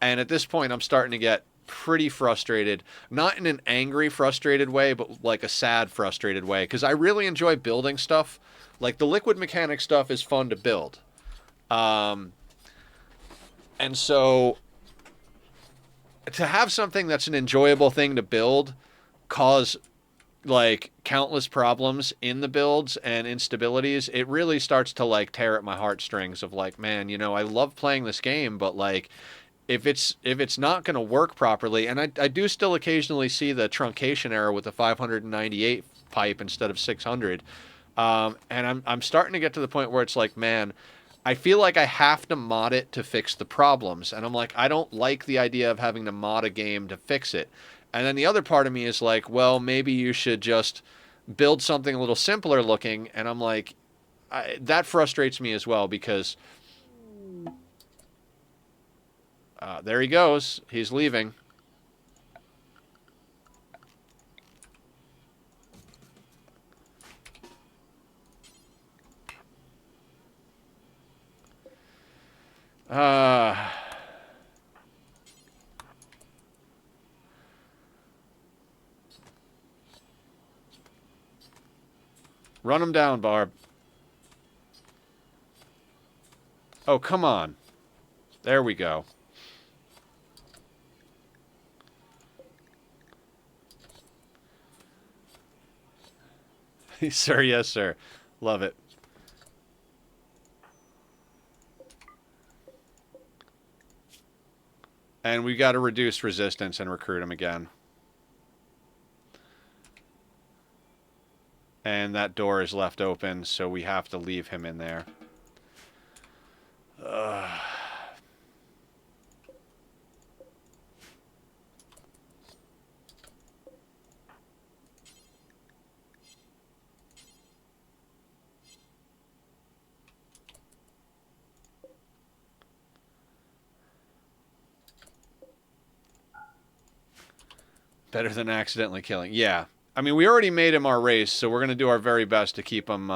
And at this point, I'm starting to get pretty frustrated. Not in an angry, frustrated way, but like a sad, frustrated way. Because I really enjoy building stuff. Like, the liquid mechanic stuff is fun to build. And so, to have something that's an enjoyable thing to build cause like countless problems in the builds and instabilities, it really starts to like tear at my heartstrings of like, man, I love playing this game, but like if it's not going to work properly, and I do still occasionally see the truncation error with the 598 pipe instead of 600, and I'm starting to get to the point where it's like, man, I feel like I have to mod it to fix the problems, and I'm like, I don't like the idea of having to mod a game to fix it. And then the other part of me is like, well, maybe you should just build something a little simpler looking. And I'm like, that frustrates me as well because there he goes. He's leaving. Run him down, Barb. Oh, come on. There we go. Sir, yes, sir. Love it. And we got to reduce resistance and recruit him again. And that door is left open, so we have to leave him in there. Better than accidentally killing. Yeah. I mean, we already made him our race, so we're going to do our very best to keep him...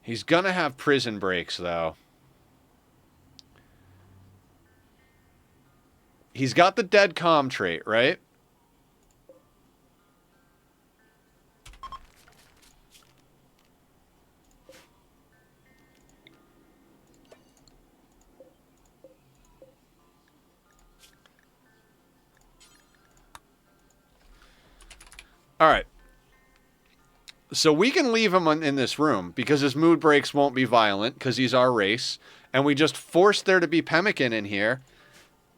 He's going to have prison breaks, though. He's got the dead calm trait, right? All right. So we can leave him in this room because his mood breaks won't be violent because he's our race. And we just force there to be pemmican in here.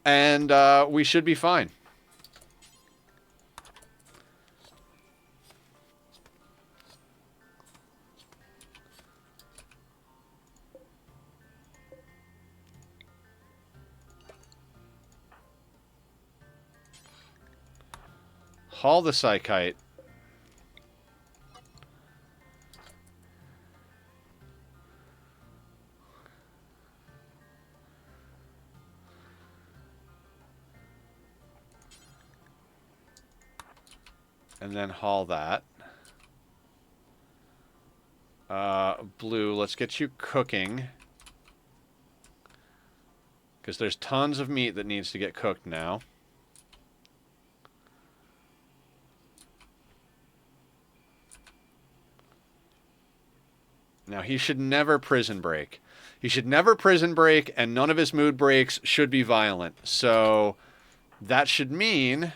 And we should be fine. Haul the Psychite. And then haul that. Blue, let's get you cooking. Because there's tons of meat that needs to get cooked now. Now, he should never prison break. He should never prison break, and none of his mood breaks should be violent. So, that should mean...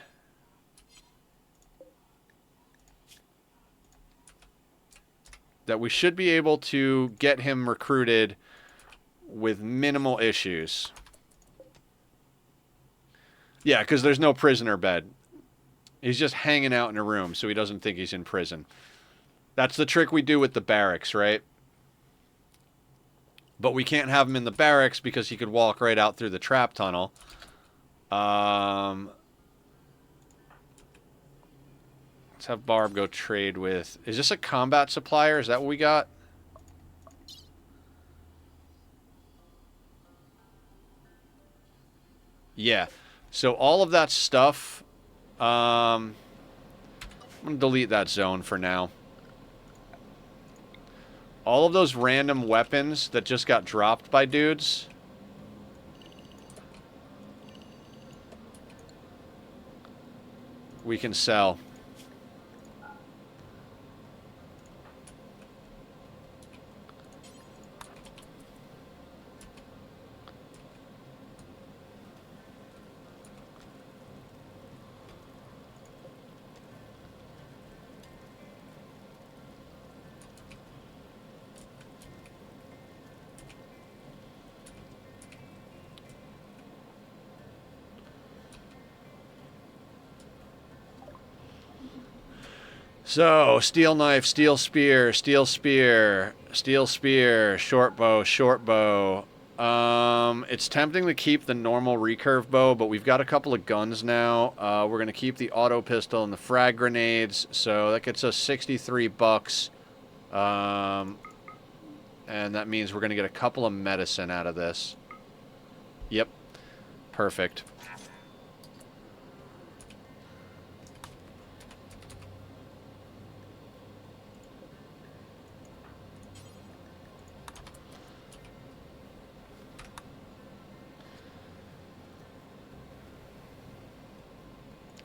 that we should be able to get him recruited with minimal issues. Yeah, because there's no prisoner bed. He's just hanging out in a room, so he doesn't think he's in prison. That's the trick we do with the barracks, right? But we can't have him in the barracks because he could walk right out through the trap tunnel. Let's have Barb go trade with... Is this a combat supplier? Is that what we got? Yeah. So all of that stuff... I'm going to delete that zone for now. All of those random weapons that just got dropped by dudes... we can sell. So, steel knife, steel spear, steel spear, steel spear, short bow, short bow. It's tempting to keep the normal recurve bow, but we've got a couple of guns now. We're going to keep the auto pistol and the frag grenades, so that gets us 63 bucks. And that means we're going to get a couple of medicine out of this. Yep. Perfect.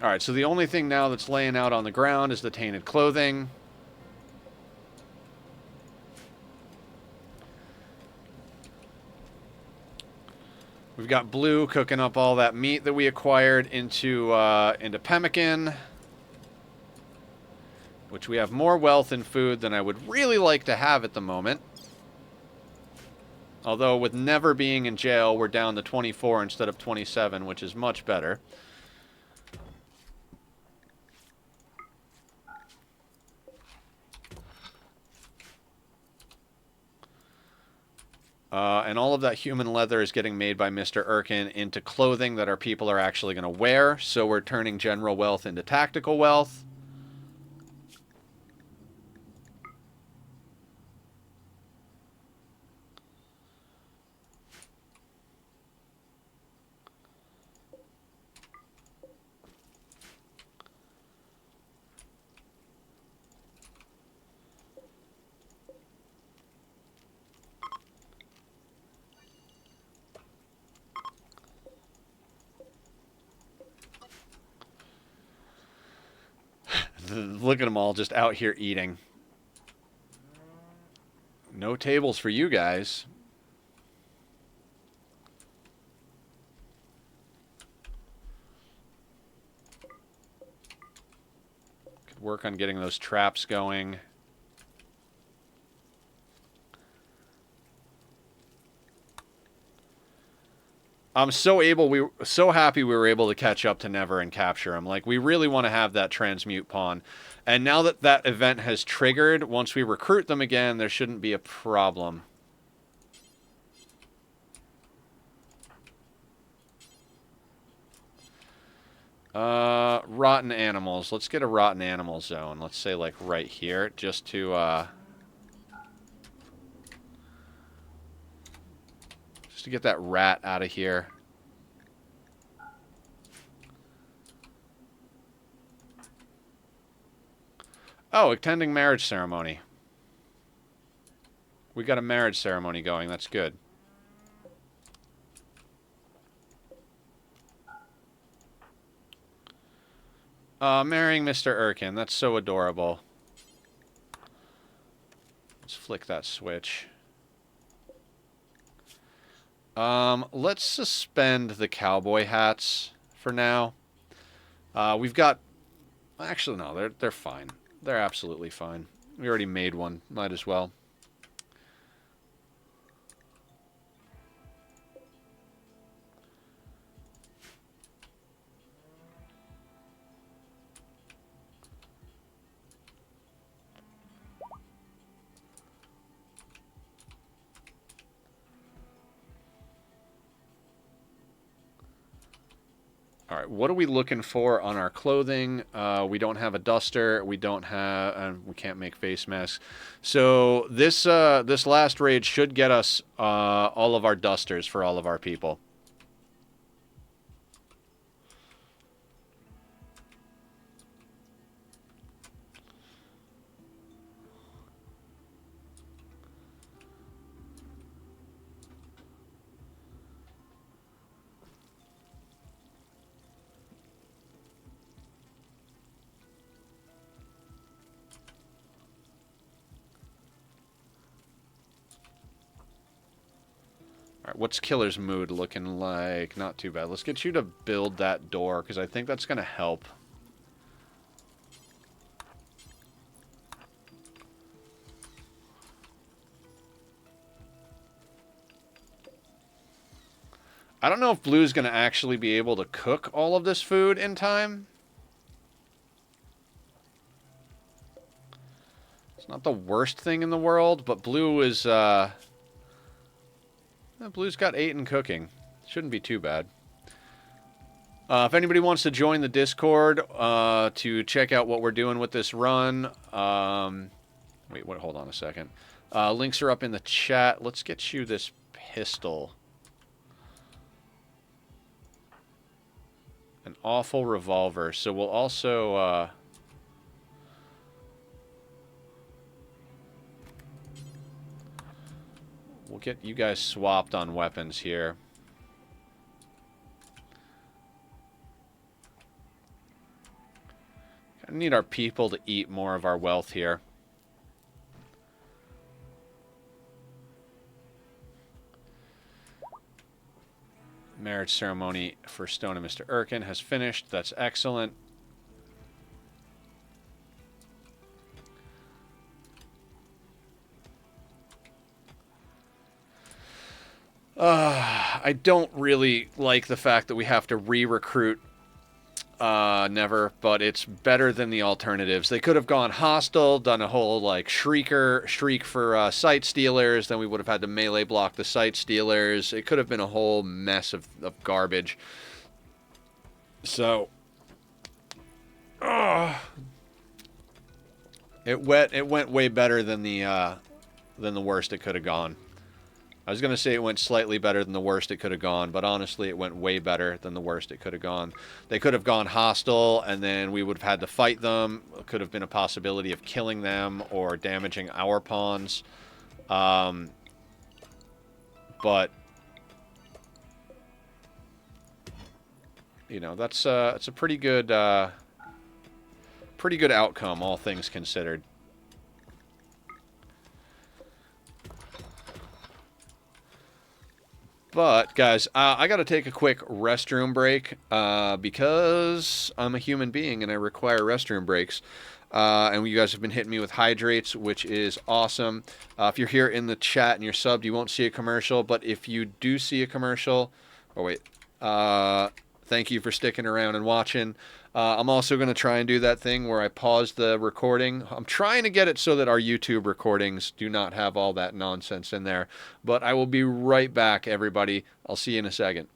Alright, so the only thing now that's laying out on the ground is the tainted clothing. We've got Blue cooking up all that meat that we acquired into pemmican. Which we have more wealth in food than I would really like to have at the moment. Although with never being in jail, we're down to 24 instead of 27, which is much better. And all of that human leather is getting made by Mr. Erkin into clothing that our people are actually going to wear. So we're turning general wealth into tactical wealth. Look at them all just out here eating. No tables for you guys. Could work on getting those traps going. I'm so happy we were able to catch up to Never and capture him. Like, we really want to have that transmute pawn. And now that that event has triggered, once we recruit them again, there shouldn't be a problem. Rotten animals. Let's get a rotten animal zone. Let's say like right here, just to get that rat out of here. Oh, attending marriage ceremony. We got a marriage ceremony going. That's good. Marrying Mr. Erkin. That's so adorable. Let's flick that switch. Let's suspend the cowboy hats for now. We've got... Actually, no, they're fine. They're absolutely fine. We already made one. Might as well. All right, what are we looking for on our clothing? We don't have a duster. We don't have. We can't make face masks. So this this last raid should get us all of our dusters for all of our people. Alright, what's Killer's mood looking like? Not too bad. Let's get you to build that door, because I think that's going to help. I don't know if Blue's going to actually be able to cook all of this food in time. It's not the worst thing in the world, but Blue is... Blue's got 8 in cooking. Shouldn't be too bad. If anybody wants to join the Discord to check out what we're doing with this run... wait, hold on a second. Links are up in the chat. Let's get you this pistol. An awful revolver. So we'll also... we'll get you guys swapped on weapons here. I need our people to eat more of our wealth here. Marriage ceremony for Stone and Mr. Erkin has finished. That's excellent. I don't really like the fact that we have to re-recruit Never, but it's better than the alternatives. They could have gone hostile, done a whole, like, shriek for sight stealers, then we would have had to melee block the sight stealers. It could have been a whole mess of garbage. So... It went way better than the worst it could have gone. I was going to say it went slightly better than the worst it could have gone, but honestly it went way better than the worst it could have gone. They could have gone hostile, and then we would have had to fight them. It could have been a possibility of killing them or damaging our pawns. But... You know, it's a pretty good outcome, all things considered. But, guys, I got to take a quick restroom break because I'm a human being and I require restroom breaks. And you guys have been hitting me with hydrates, which is awesome. If you're here in the chat and you're subbed, you won't see a commercial. But if you do see a commercial... Oh, wait. Thank you for sticking around and watching. I'm also going to try and do that thing where I pause the recording. I'm trying to get it so that our YouTube recordings do not have all that nonsense in there. But I will be right back, everybody. I'll see you in a second.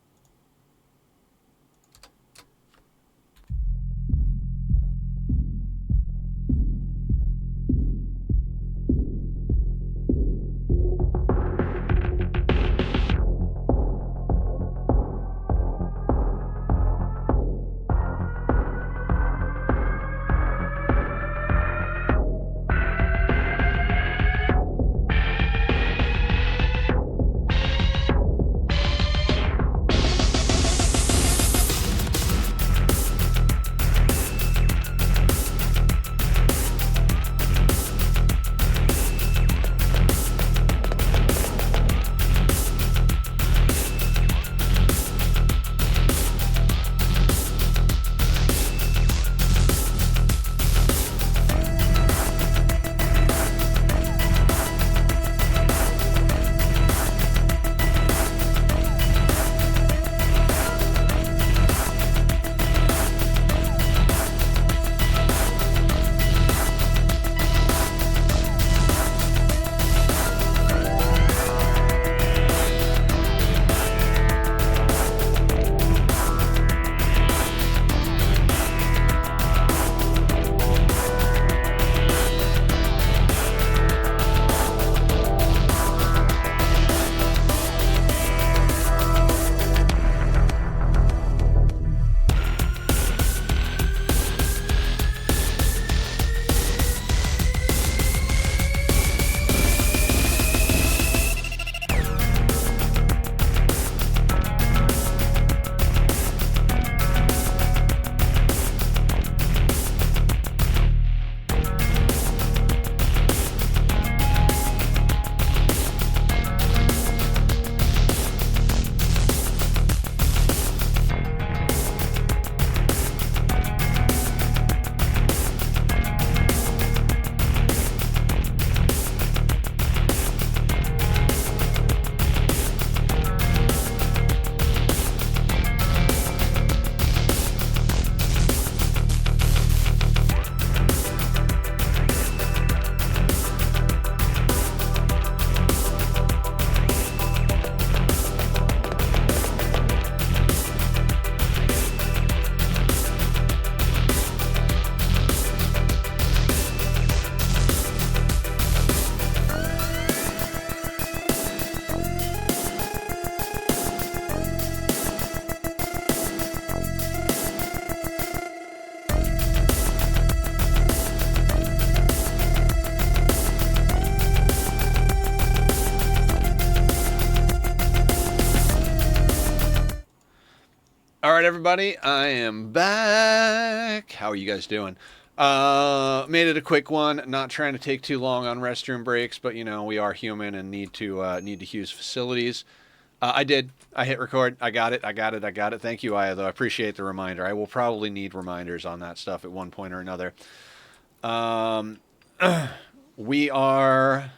right, everybody, I am back. How are you guys doing? Made it a quick one. Not trying to take too long on restroom breaks, but you know we are human and need to use facilities. I did. I hit record. I got it. Thank you, Aya, though. I appreciate the reminder. I will probably need reminders on that stuff at one point or another. We are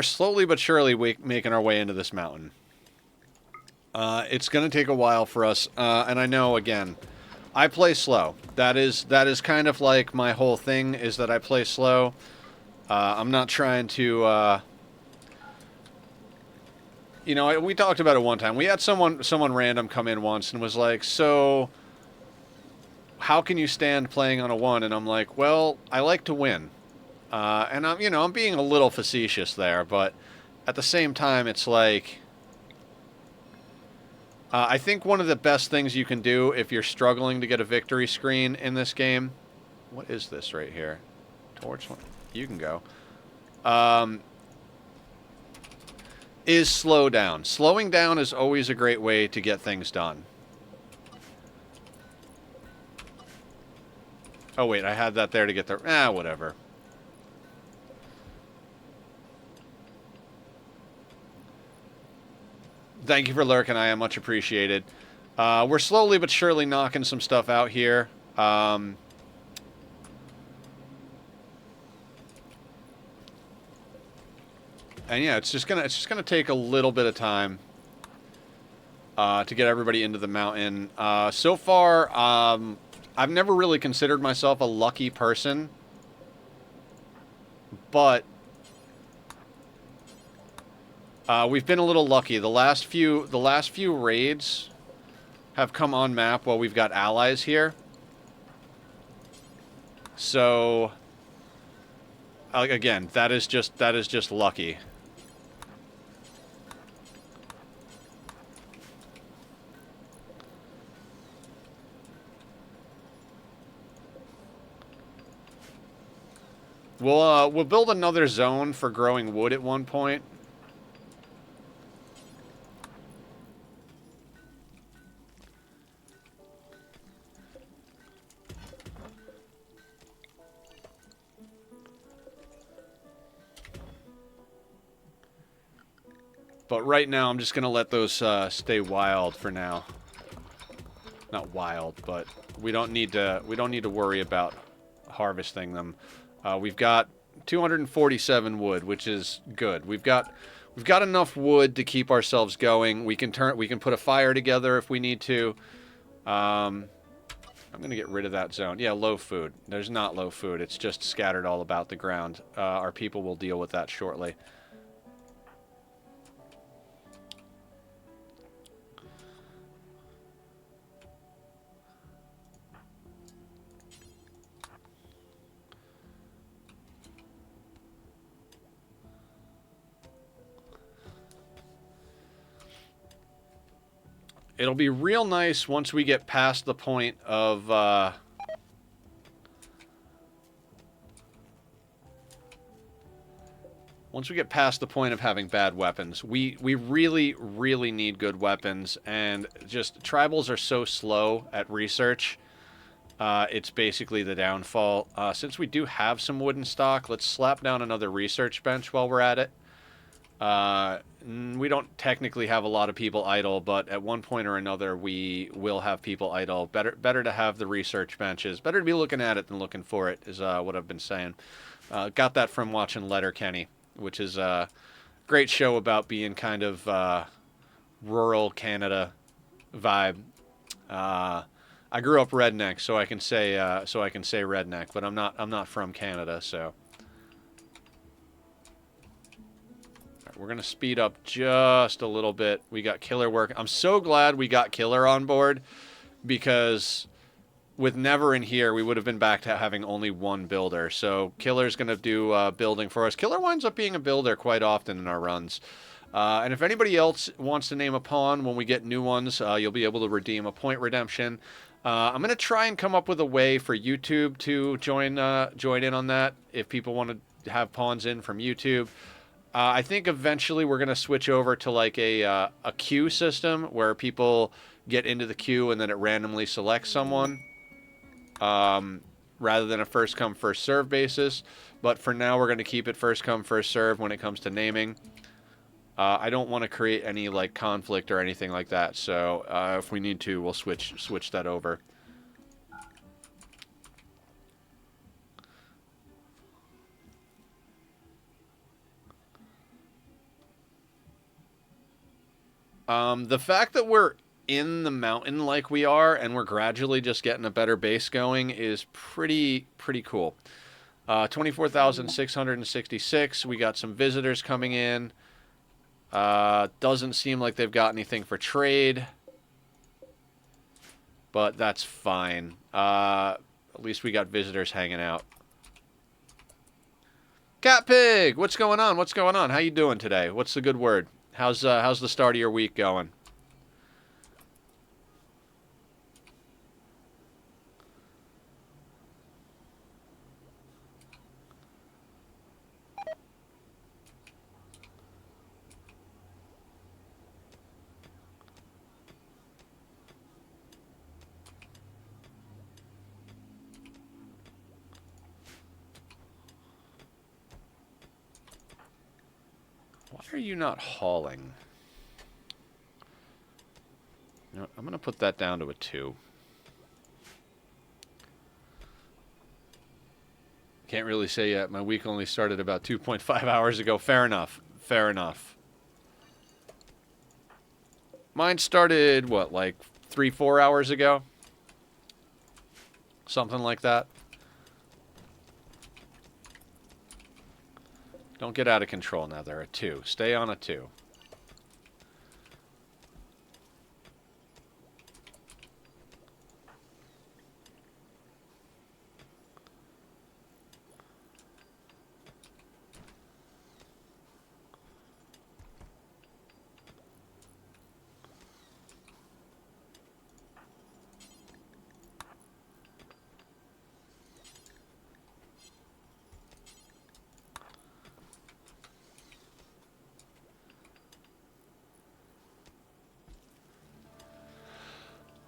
slowly but surely making our way into this mountain. It's going to take a while for us, and I know, again, I play slow. That is kind of like my whole thing, is that I play slow. I'm not trying to, you know, we talked about it one time. We had someone random come in once and was like, so, how can you stand playing on a 1? And I'm like, well, I like to win. And I'm being a little facetious there, but at the same time, it's like, I think one of the best things you can do if you're struggling to get a victory screen in this game... What is this right here? Torch one? You can go. Is slow down. Slowing down is always a great way to get things done. Oh, wait, I had that there to get the... whatever. Thank you for lurking, I am much appreciated. We're slowly but surely knocking some stuff out here. And yeah, it's just gonna take a little bit of time to get everybody into the mountain. So far, I've never really considered myself a lucky person, but we've been a little lucky. The last few raids have come on map while we've got allies here. So again, that is just lucky. We'll build another zone for growing wood at one point. But right now, I'm just gonna let those stay wild for now. Not wild, but we don't need to worry about harvesting them. We've got 247 wood, which is good. We've got enough wood to keep ourselves going. We can put a fire together if we need to. I'm gonna get rid of that zone. Yeah, low food. There's not low food. It's just scattered all about the ground. Our people will deal with that shortly. It'll be real nice once we get past the point of, once we get past the point of having bad weapons. We really, really need good weapons, and just tribals are so slow at research. It's basically the downfall. Since we do have some wooden stock, let's slap down another research bench while we're at it. We don't technically have a lot of people idle, but at one point or another we will have people idle. Better to have the research benches. Better to be looking at it than looking for it, is what I've been saying. Got that from watching Letterkenny, which is a great show about being kind of rural Canada vibe. I grew up redneck, so I can say redneck, but I'm not from Canada, so. We're going to speed up just a little bit. We got Killer work. I'm so glad we got Killer on board, because with Never in here, we would have been back to having only one builder. So Killer's going to do building for us. Killer winds up being a builder quite often in our runs. And if anybody else wants to name a pawn when we get new ones, you'll be able to redeem a point redemption. I'm going to try and come up with a way for YouTube to join in on that if people want to have pawns in from YouTube. I think eventually we're going to switch over to like a queue system where people get into the queue and then it randomly selects someone, rather than a first come first serve basis. But for now, we're going to keep it first come first serve when it comes to naming. I don't want to create any like conflict or anything like that. So if we need to, we'll switch that over. The fact that we're in the mountain like we are and we're gradually just getting a better base going is pretty cool. 24,666. We got some visitors coming in. Doesn't seem like they've got anything for trade, but that's fine. At least we got visitors hanging out. Cat Pig, what's going on? What's going on? How you doing today? What's the good word? How's the start of your week going? Why are you not hauling? You know, I'm going to put that down to a 2. Can't really say yet. My week only started about 2.5 hours ago. Fair enough. Fair enough. Mine started, what, like 3-4 hours ago? Something like that. Don't get out of control now. They're a 2. Stay on a 2.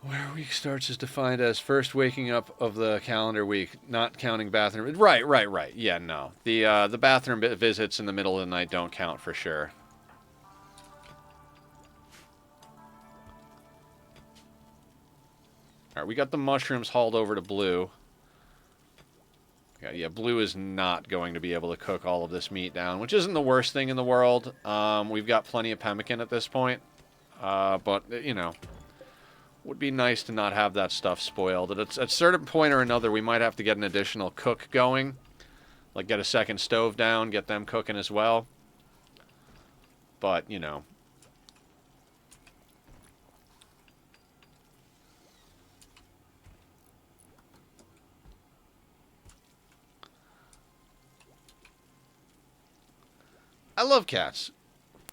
Where week starts is defined as first waking up of the calendar week, not counting bathroom. Right. Yeah, no. The bathroom visits in the middle of the night don't count for sure. All right, we got the mushrooms hauled over to Blue. Yeah, Blue is not going to be able to cook all of this meat down, which isn't the worst thing in the world. We've got plenty of pemmican at this point, but, you know, would be nice to not have that stuff spoiled. At a certain point or another, we might have to get an additional cook going, like get a second stove down, get them cooking as well. But, you know. I love cats.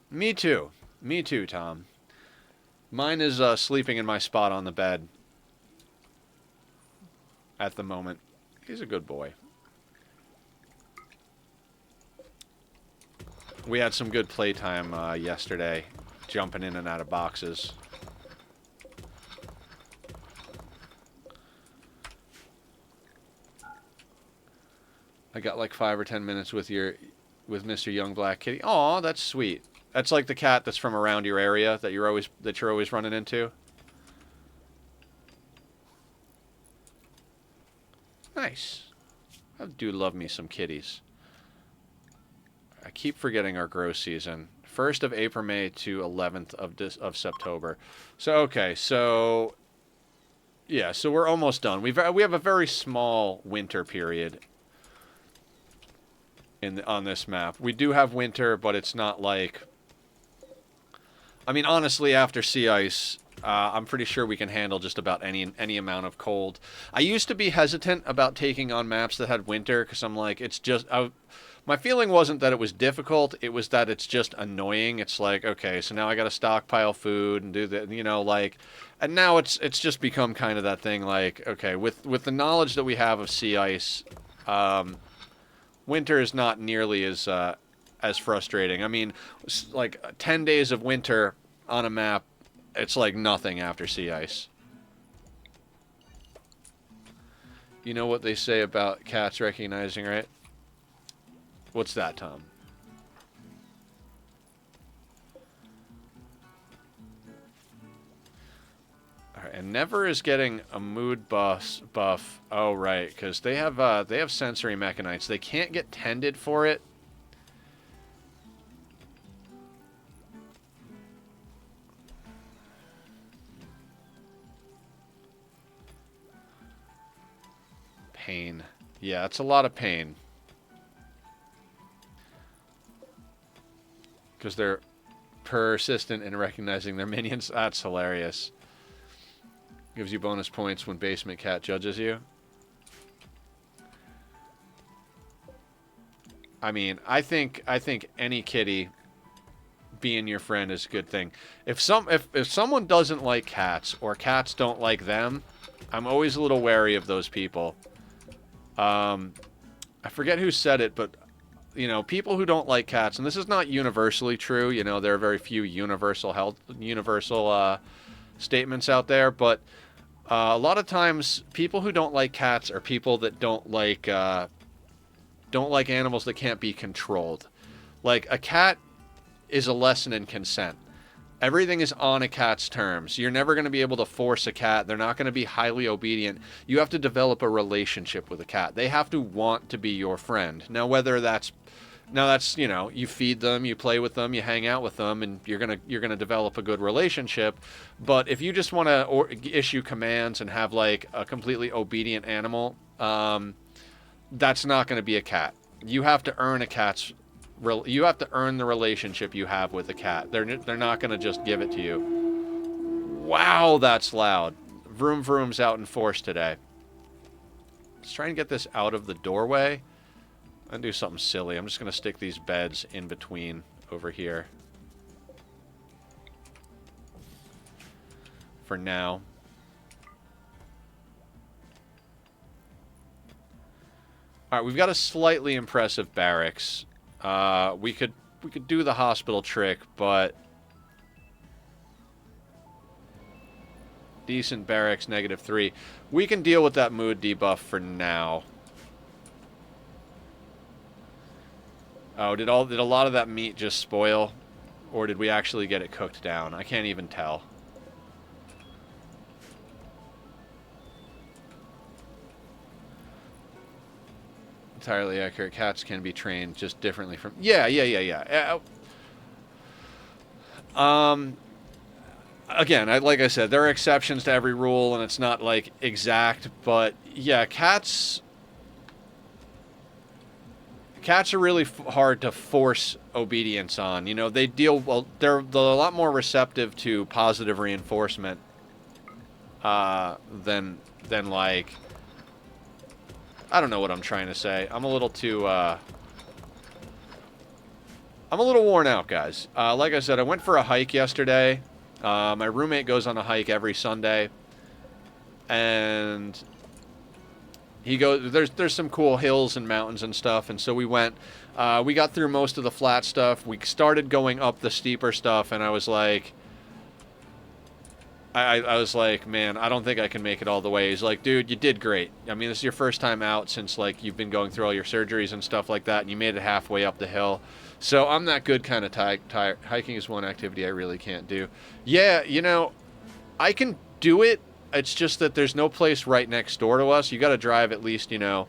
Me too. Me too, Tom. Mine is sleeping in my spot on the bed at the moment. He's a good boy. We had some good playtime yesterday, jumping in and out of boxes. I got like 5 or 10 minutes with Mr. Young Black Kitty. Aw, that's sweet. That's like the cat that's from around your area that you're always running into. Nice. I do love me some kitties. I keep forgetting our grow season. 1st of April, May to 11th of September. So okay, so yeah, so we're almost done. We have a very small winter period on this map. We do have winter, but it's not like. I mean, honestly, after sea ice, I'm pretty sure we can handle just about any amount of cold. I used to be hesitant about taking on maps that had winter because I'm like, it's just. My feeling wasn't that it was difficult; it was that it's just annoying. It's like, okay, so now I got to stockpile food and do the, you know, like, and now it's just become kind of that thing. Like, okay, with the knowledge that we have of sea ice, winter is not nearly as as frustrating. I mean, like 10 days of winter on a map, it's like nothing after sea ice. You know what they say about cats recognizing, right? What's that, Tom? All right, and Never is getting a mood buff. Oh, right, because they have sensory mechanites. They can't get tended for it. Pain. Yeah, it's a lot of pain. Because they're persistent in recognizing their minions. That's hilarious. Gives you bonus points when Basement Cat judges you. I mean, I think any kitty being your friend is a good thing. If someone doesn't like cats or cats don't like them, I'm always a little wary of those people. I forget who said it, but, you know, people who don't like cats, and this is not universally true, you know, there are very few universal statements out there, but a lot of times people who don't like cats are people that don't like animals that can't be controlled. Like, a cat is a lesson in consent. Everything is on a cat's terms. You're never going to be able to force a cat. They're not going to be highly obedient. You have to develop a relationship with a cat. They have to want to be your friend. Now, you know, you feed them, you play with them, you hang out with them, and you're gonna develop a good relationship. But if you just want to issue commands and have like a completely obedient animal, that's not going to be a cat. You have to earn you have to earn the relationship you have with a cat. They're not going to just give it to you. Wow, that's loud. Vroom Vroom's out in force today. Let's try and get this out of the doorway. I'm going to do something silly. I'm just going to stick these beds in between over here. For now. Alright, we've got a slightly impressive barracks. We could do the hospital trick, but decent barracks, -3. We can deal with that mood debuff for now. Oh, did a lot of that meat just spoil, or did we actually get it cooked down? I can't even tell. Entirely accurate. Cats can be trained just differently from... Yeah. Again, like I said, there are exceptions to every rule, and it's not, like, exact, but, yeah, cats are really hard to force obedience on. You know, they're a lot more receptive to positive reinforcement than, like... I don't know what I'm trying to say. I'm a little too, I'm a little worn out, guys. Like I said, I went for a hike yesterday. My roommate goes on a hike every Sunday. And there's some cool hills and mountains and stuff, and so we went. We got through most of the flat stuff. We started going up the steeper stuff, and I was like... I was like, man, I don't think I can make it all the way. He's like, dude, you did great. I mean, this is your first time out since, like, you've been going through all your surgeries and stuff like that, and you made it halfway up the hill. So I'm that good kind of tired. Hiking is one activity I really can't do. Yeah, you know, I can do it. It's just that there's no place right next door to us. You got to drive at least, you know,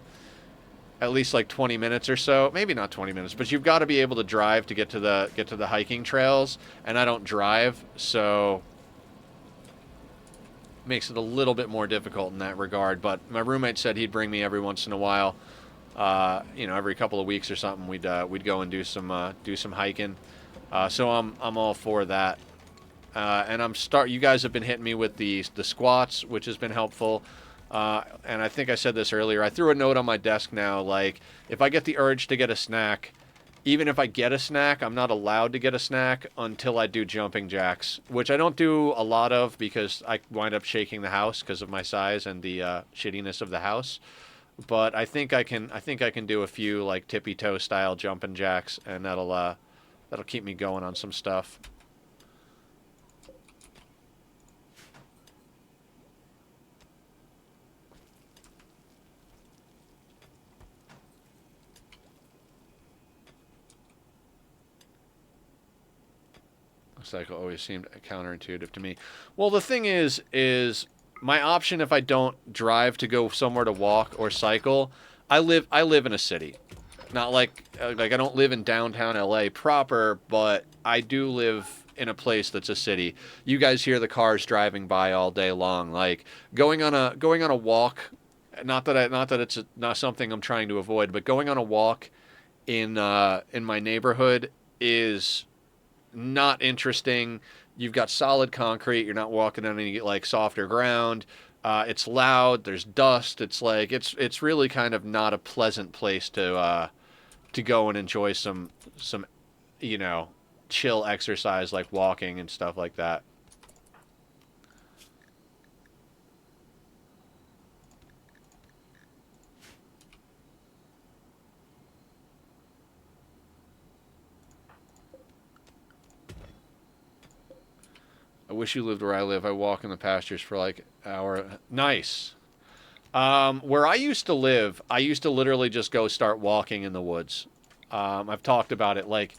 like 20 minutes or so. Maybe not 20 minutes, but you've got to be able to drive to get to the hiking trails, and I don't drive, so... makes it a little bit more difficult in that regard, but my roommate said he'd bring me every once in a while, you know, every couple of weeks or something. We'd go and do some hiking, so I'm all for that. And you guys have been hitting me with the squats, which has been helpful. And I think I said this earlier. I threw a note on my desk now, like, if I get the urge to get a snack, even if I get a snack, I'm not allowed to get a snack until I do jumping jacks, which I don't do a lot of because I wind up shaking the house because of my size and the shittiness of the house. but I think I can do a few like tippy toe style jumping jacks, and that'll keep me going on some stuff. Cycle always seemed counterintuitive to me. Well, the thing is my option if I don't drive to go somewhere to walk or cycle, I live in a city. Not like I don't live in downtown LA proper, but I do live in a place that's a city. You guys hear the cars driving by all day long. Like going on a walk, not that it's not something I'm trying to avoid, but going on a walk in my neighborhood is not interesting. You've got solid concrete. You're not walking on any like softer ground. It's loud. There's dust. It's like it's really kind of not a pleasant place to go and enjoy some you know chill exercise like walking and stuff like that. I wish you lived where I live. I walk in the pastures for like an hour. Nice. Where I used to live, I used to literally just go start walking in the woods. I've talked about it. Like,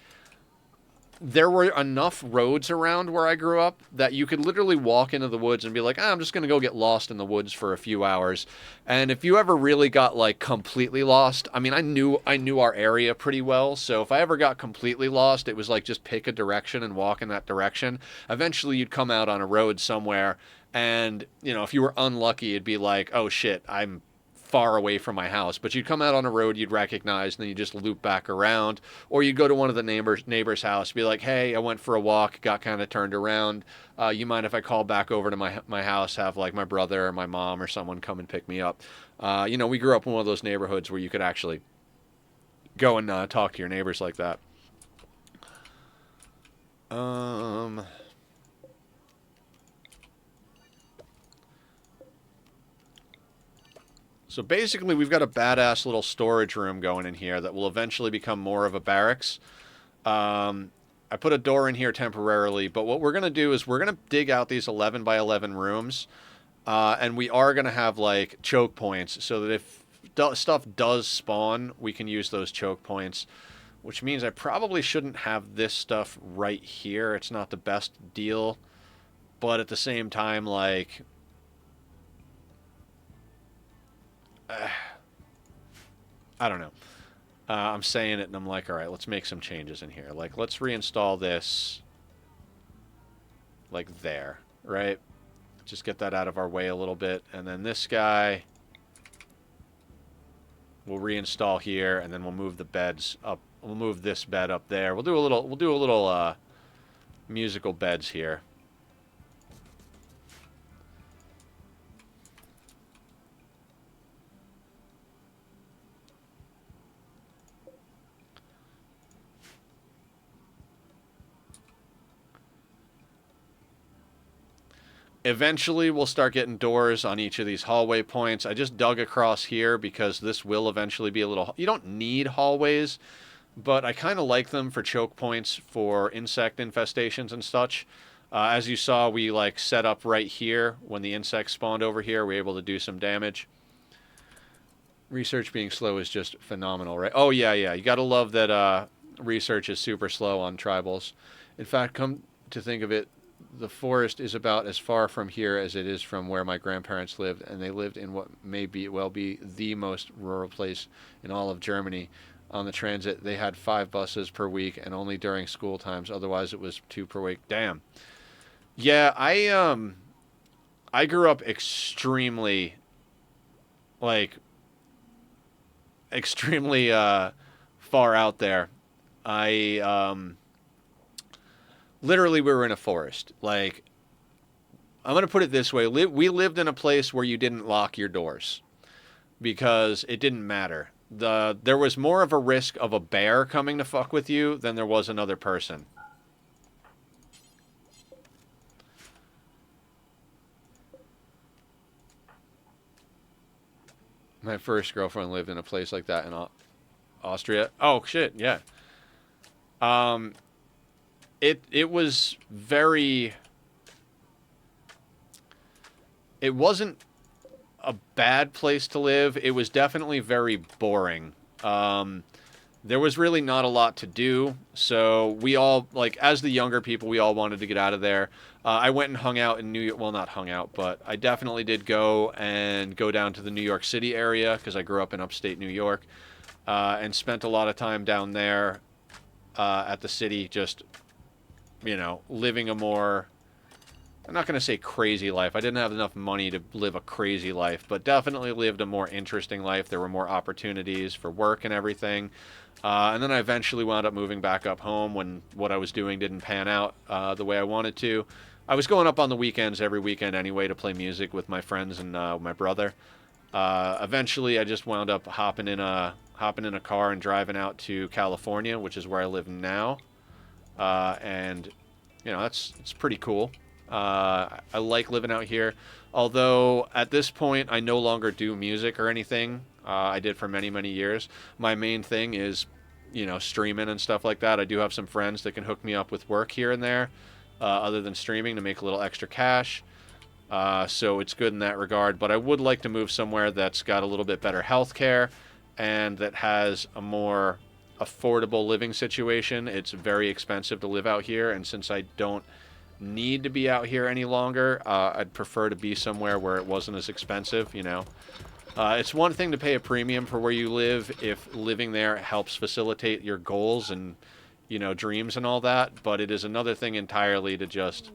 there were enough roads around where I grew up that you could literally walk into the woods and be like, I'm just going to go get lost in the woods for a few hours. And if you ever really got like completely lost, I mean, I knew our area pretty well. So if I ever got completely lost, it was like just pick a direction and walk in that direction. Eventually you'd come out on a road somewhere, and, if you were unlucky, it'd be like, oh shit, I'm far away from my house, but you'd come out on a road you'd recognize, and then you just loop back around, or you'd go to one of the neighbors' house, be like, hey, I went for a walk, got kind of turned around. You mind if I call back over to my house, have like my brother or my mom or someone come and pick me up? We grew up in one of those neighborhoods where you could actually go and talk to your neighbors like that. Um. So basically, we've got a badass little storage room going in here that will eventually become more of a barracks. I put a door in here temporarily, but what we're going to do is we're going to dig out these 11 by 11 rooms, and we are going to have, like, choke points so that if stuff does spawn, we can use those choke points, which means I probably shouldn't have this stuff right here. It's not the best deal, but at the same time, like... I don't know. I'm saying it and I'm like, all right, let's make some changes in here. Like, let's reinstall this like there, right? Just get that out of our way a little bit. And then this guy we'll reinstall here, and then we'll move the beds up. We'll move this bed up there. We'll do a little musical beds here. Eventually, we'll start getting doors on each of these hallway points. I just dug across here because this will eventually be a little... You don't need hallways, but I kind of like them for choke points for insect infestations and such. As you saw, we like set up right here. When the insects spawned over here, we were able to do some damage. Research being slow is just phenomenal, right? Oh, yeah. You gotta love that research is super slow on tribals. In fact, come to think of it, the forest is about as far from here as it is from where my grandparents lived, and they lived in what may well be the most rural place in all of Germany. On the transit, they had 5 buses per week, and only during school times. Otherwise, it was 2 per week. Damn. Yeah, I grew up extremely, like, extremely far out there. Literally, we were in a forest. Like, I'm going to put it this way. We lived in a place where you didn't lock your doors because it didn't matter. There was more of a risk of a bear coming to fuck with you than there was another person. My first girlfriend lived in a place like that in Austria. Oh shit, yeah. Um, it was very. It wasn't a bad place to live. It was definitely very boring. There was really not a lot to do, so we all, like, as the younger people, we all wanted to get out of there. I went and hung out in New York. Well, not hung out, but I definitely did go down to the New York City area because I grew up in upstate New York, and spent a lot of time down there at the city, just, living a more, I'm not going to say crazy life. I didn't have enough money to live a crazy life, but definitely lived a more interesting life. There were more opportunities for work and everything. And then I eventually wound up moving back up home when what I was doing didn't pan out the way I wanted to. I was going up on the weekends every weekend anyway to play music with my friends and my brother. Eventually, I just wound up hopping in a car and driving out to California, which is where I live now. And it's pretty cool. I like living out here, although at this point I no longer do music or anything. I did for many, many years. My main thing is, streaming and stuff like that. I do have some friends that can hook me up with work here and there, other than streaming, to make a little extra cash. So it's good in that regard. But I would like to move somewhere that's got a little bit better health care and that has a more affordable living situation. It's very expensive to live out here, and since I don't need to be out here any longer, I'd prefer to be somewhere where it wasn't as expensive. It's one thing to pay a premium for where you live if living there helps facilitate your goals and dreams and all that, but it is another thing entirely to just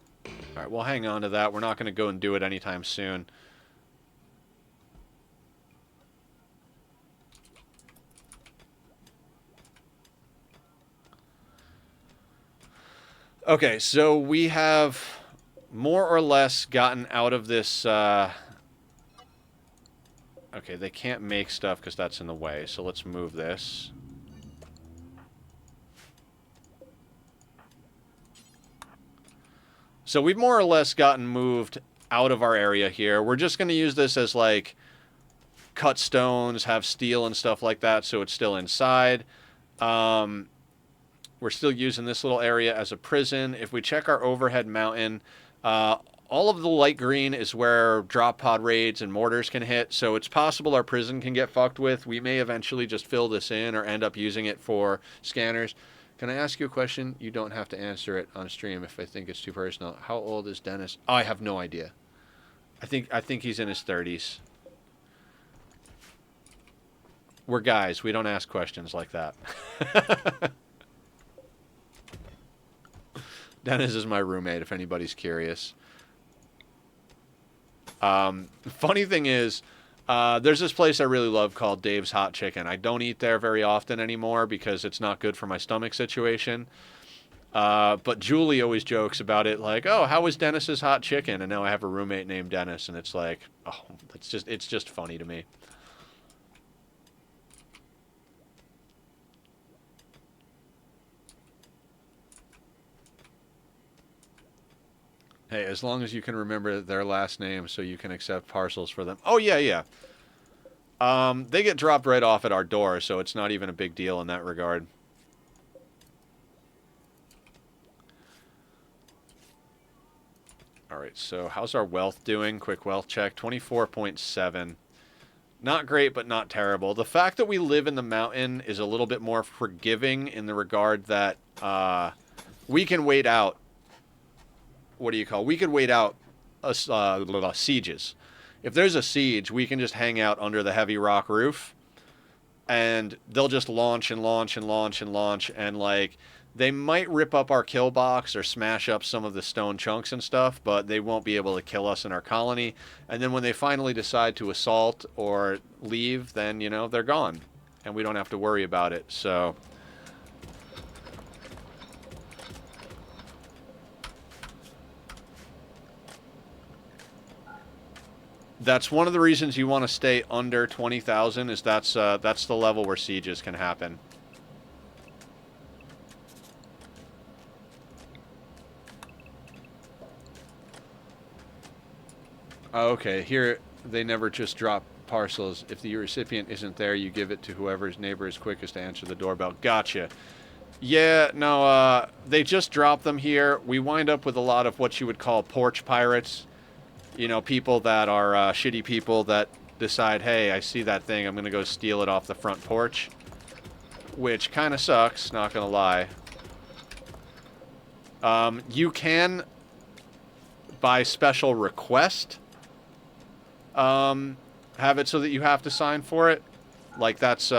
all right, we'll hang on to that. We're not going to go and do it anytime soon. Okay, so we have more or less gotten out of this. Okay, they can't make stuff because that's in the way, so let's move this. So we've more or less gotten moved out of our area here. We're just going to use this as, like, cut stones, have steel and stuff like that, so it's still inside. We're still using this little area as a prison. If we check our overhead mountain, all of the light green is where drop pod raids and mortars can hit, so it's possible our prison can get fucked with. We may eventually just fill this in or end up using it for scanners. Can I ask you a question? You don't have to answer it on stream if I think it's too personal. How old is Dennis? Oh, I have no idea. I think he's in his 30s. We're guys. We don't ask questions like that. Dennis is my roommate, if anybody's curious. Funny thing is, there's this place I really love called Dave's Hot Chicken. I don't eat there very often anymore because it's not good for my stomach situation. But Julie always jokes about it, like, "Oh, how was Dennis's hot chicken?" And now I have a roommate named Dennis, and it's like, oh, it's just funny to me. Hey, as long as you can remember their last name so you can accept parcels for them. Oh, yeah, yeah. They get dropped right off at our door, so it's not even a big deal in that regard. Alright, so how's our wealth doing? Quick wealth check. 24.7. Not great, but not terrible. The fact that we live in the mountain is a little bit more forgiving in the regard that we can wait out. What do you call? We could wait out sieges. If there's a siege, we can just hang out under the heavy rock roof, and they'll just launch and launch and launch and launch, and, like, they might rip up our kill box or smash up some of the stone chunks and stuff, but they won't be able to kill us in our colony. And then when they finally decide to assault or leave, then, they're gone, and we don't have to worry about it. So that's one of the reasons you want to stay under 20,000, is that's the level where sieges can happen. Oh, okay. Here, they never just drop parcels. If the recipient isn't there, you give it to whoever's neighbor is quickest to answer the doorbell. Gotcha. Yeah, no, they just drop them here. We wind up with a lot of what you would call porch pirates. You know, people that are shitty people that decide, hey, I see that thing, I'm going to go steal it off the front porch. Which kind of sucks, not going to lie. You can, by special request, have it so that you have to sign for it. Like, that's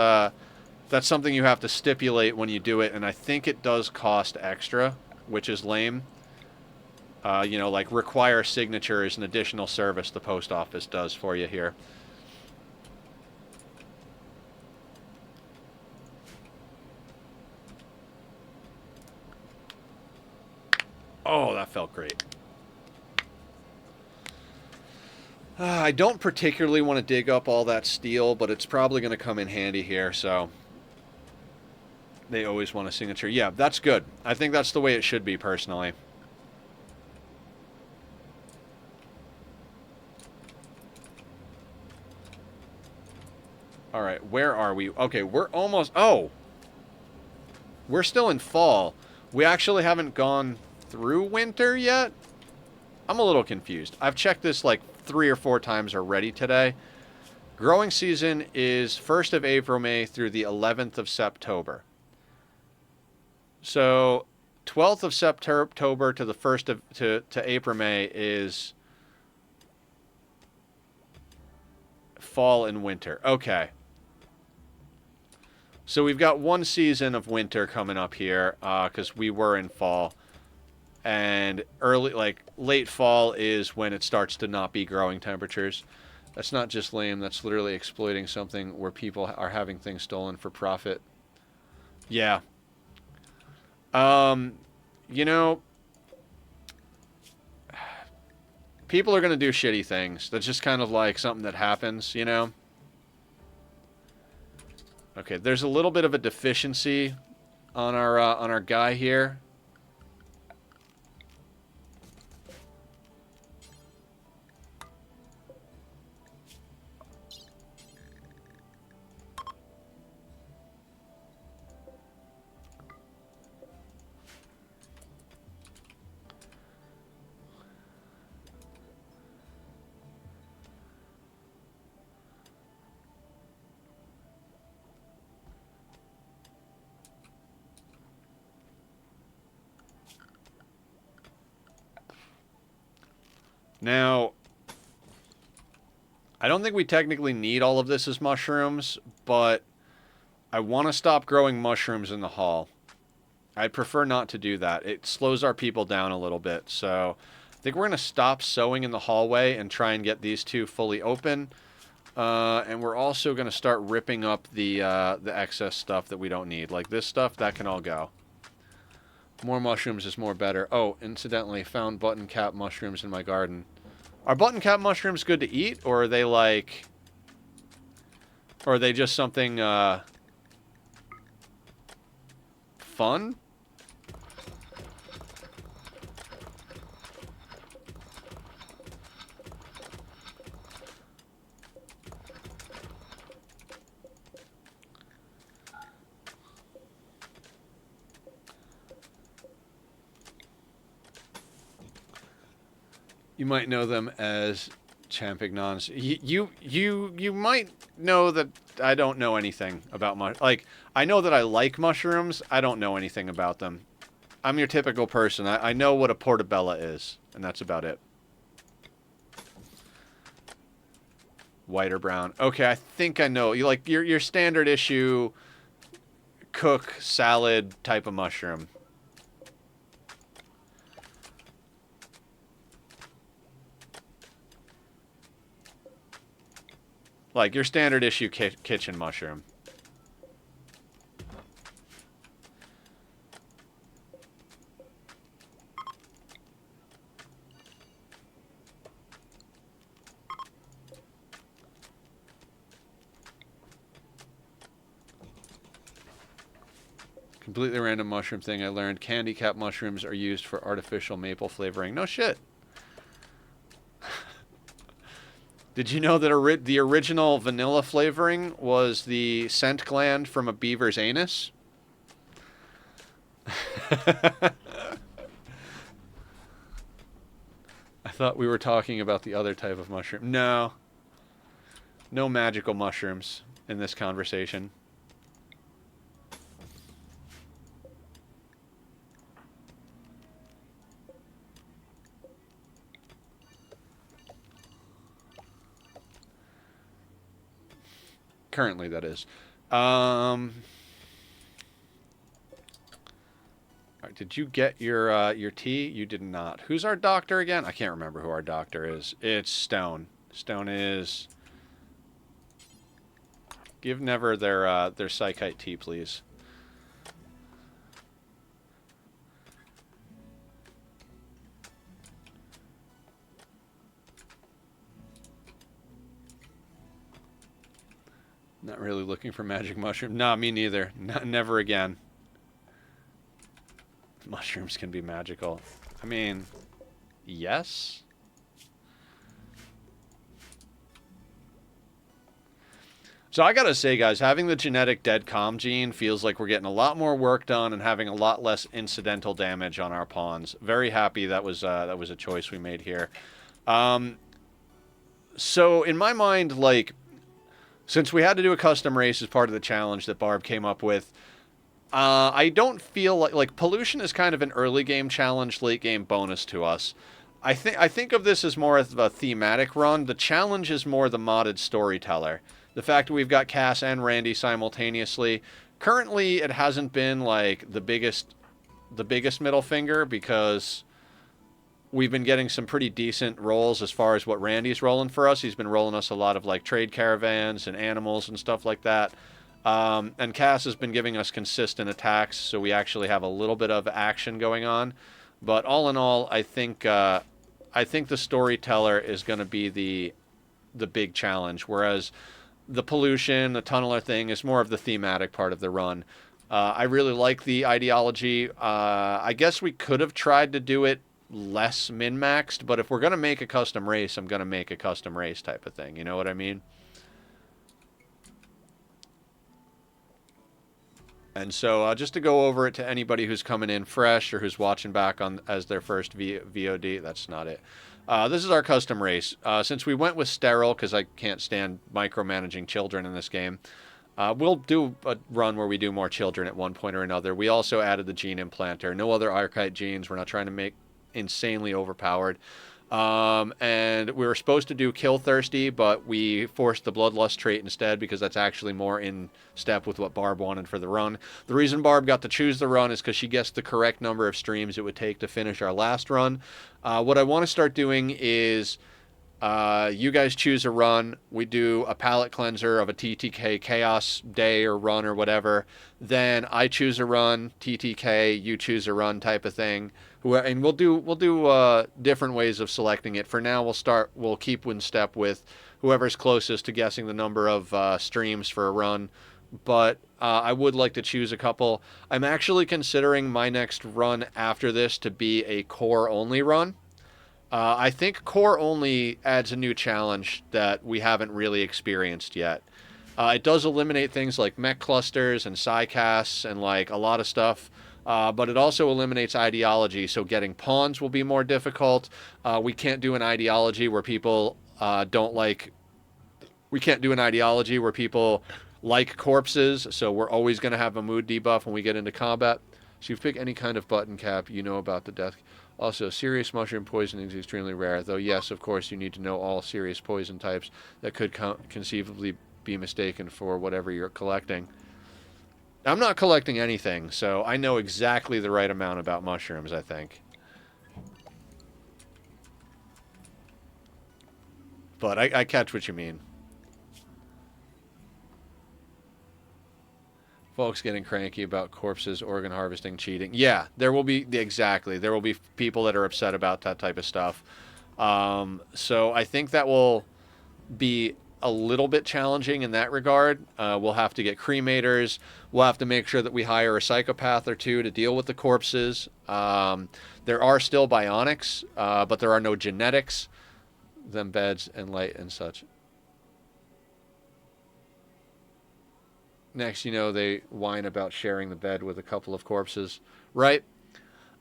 something you have to stipulate when you do it, and I think it does cost extra, which is lame. You know, like, require signature is an additional service the post office does for you here. Oh, that felt great. I don't particularly want to dig up all that steel, but it's probably going to come in handy here, so... They always want a signature. Yeah, that's good. I think that's the way it should be, personally. Alright, where are we? Okay, we're almost... Oh! We're still in fall. We actually haven't gone through winter yet? I'm a little confused. I've checked this like 3 or 4 times already today. Growing season is 1st of April, May through the 11th of September. So, 12th of September to the 1st of... to April, May is... fall and winter. Okay. So we've got one season of winter coming up here, because we were in fall. And early, like, late fall is when it starts to not be growing temperatures. That's not just lame, that's literally exploiting something where people are having things stolen for profit. Yeah. You know, people are going to do shitty things. That's just kind of like something that happens, you know? Okay, there's a little bit of a deficiency on our guy here. Now, I don't think we technically need all of this as mushrooms, but I want to stop growing mushrooms in the hall. I'd prefer not to do that. It slows our people down a little bit, so I think we're going to stop sowing in the hallway and try and get these 2 fully open. And we're also going to start ripping up the excess stuff that we don't need. Like this stuff, that can all go. More mushrooms is more better. Oh, incidentally, found button cap mushrooms in my garden. Are button cap mushrooms good to eat, or are they like... or are they just something, fun? You might know them as champignons. You might know that I don't know anything about like, I know that I like mushrooms. I don't know anything about them. I'm your typical person. I know what a portobello is, and that's about it. White or brown. Okay, I think I know. You like your standard issue cook salad type of mushroom. Like your standard issue kitchen mushroom. Completely random mushroom thing I learned. Candy cap mushrooms are used for artificial maple flavoring. No shit. Did you know that the original vanilla flavoring was the scent gland from a beaver's anus? I thought we were talking about the other type of mushroom. No. No magical mushrooms in this conversation. Currently, that is. Did you get your tea? You did not. Who's our doctor again? I can't remember who our doctor is. It's Stone. Stone is... Give Never their Psychite tea, please. Not really looking for magic mushroom. Nah, me neither. Never again. Mushrooms can be magical. I mean, yes. So I gotta say, guys, having the genetic dead calm gene feels like we're getting a lot more work done and having a lot less incidental damage on our pawns. Very happy that was a choice we made here. So in my mind, like, since we had to do a custom race as part of the challenge that Barb came up with, I don't feel like pollution is kind of an early game challenge, late game bonus to us. I think of this as more of a thematic run. The challenge is more the modded storyteller. The fact that we've got Cass and Randy simultaneously. Currently, it hasn't been like the biggest middle finger because we've been getting some pretty decent rolls as far as what Randy's rolling for us. He's been rolling us a lot of like trade caravans and animals and stuff like that. And Cass has been giving us consistent attacks, so we actually have a little bit of action going on. But all in all, I think the storyteller is going to be the big challenge, whereas the pollution, the tunneler thing is more of the thematic part of the run. I really like the ideology. I guess we could have tried to do it less min-maxed, but if we're going to make a custom race, I'm going to make a custom race type of thing. You know what I mean? And so just to go over it to anybody who's coming in fresh or who's watching back on as their first VOD, that's not it. This is our custom race. Since we went with sterile, because I can't stand micromanaging children in this game, we'll do a run where we do more children at one point or another. We also added the gene implanter. No other archetype genes. We're not trying to make insanely overpowered. And we were supposed to do Kill Thirsty, but we forced the Bloodlust trait instead because that's actually more in step with what Barb wanted for the run. The reason Barb got to choose the run is because she guessed the correct number of streams it would take to finish our last run. What I want to start doing is you guys choose a run. We do a palette cleanser of a TTK chaos day or run or whatever. Then I choose a run, TTK, you choose a run type of thing. And we'll do different ways of selecting it. For now, we'll keep in step with whoever's closest to guessing the number of streams for a run. But I would like to choose a couple. I'm actually considering my next run after this to be a core only run. I think core only adds a new challenge that we haven't really experienced yet. It does eliminate things like mech clusters and psycasts and like a lot of stuff. But it also eliminates ideology, so getting pawns will be more difficult. We can't do an ideology where people don't like... We can't do an ideology where people like corpses, so we're always going to have a mood debuff when we get into combat. So you pick any kind of button cap, you know about the death. Also, serious mushroom poisoning is extremely rare, though yes, of course, you need to know all serious poison types that could conceivably be mistaken for whatever you're collecting. I'm not collecting anything, so I know exactly the right amount about mushrooms, I think. But I catch what you mean. Folks getting cranky about corpses, organ harvesting, cheating. Yeah, there will be, exactly. There will be people that are upset about that type of stuff. So I think that will be a little bit challenging in that regard. We'll have to get cremators. We'll have to make sure that we hire a psychopath or two to deal with the corpses. There are still bionics, but there are no genetics. them beds and light and such. Next, you know, they whine about sharing the bed with a couple of corpses, right?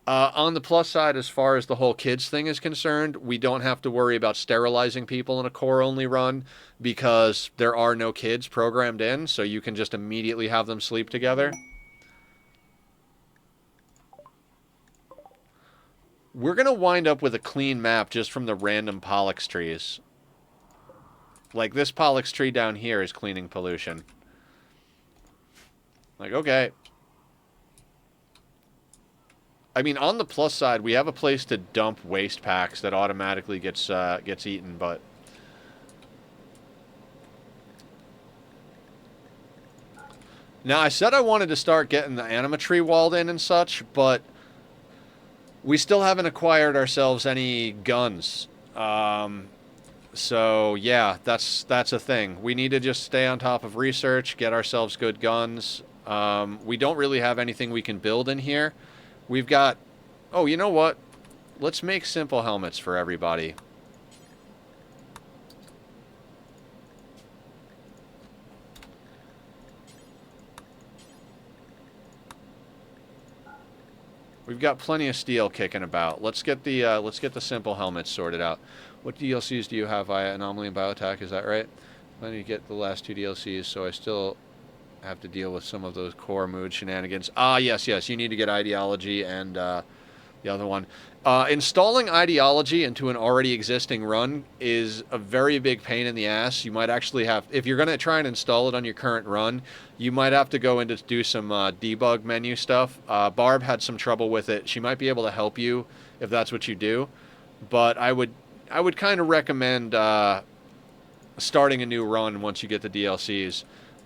On the plus side, as far as the whole kids thing is concerned, we don't have to worry about sterilizing people in a core-only run because there are no kids programmed in, so you can just immediately have them sleep together. We're going to wind up with a clean map just from the random Pollux trees. Like, this Pollux tree down here is cleaning pollution. Like, okay. I mean, on the plus side, we have a place to dump waste packs that automatically gets eaten, but... Now, I said I wanted to start getting the anima tree walled in and such, but... we still haven't acquired ourselves any guns. So, yeah, that's a thing. We need to just stay on top of research, get ourselves good guns. We don't really have anything we can build in here. We've got... oh, you know what? Let's make simple helmets for everybody. We've got plenty of steel kicking about. Let's get the simple helmets sorted out. What DLCs do you have via Anomaly and Bioattack? Is that right? I need to get the last 2 DLCs, so I still have to deal with some of those core mood shenanigans. Ah, yes, you need to get Ideology and the other one. Installing Ideology into an already existing run is a very big pain in the ass. You might actually have, if you're going to try and install it on your current run, you might have to go in to do some debug menu stuff. Barb had some trouble with it. She might be able to help you if that's what you do. But I would kind of recommend starting a new run once you get the DLCs.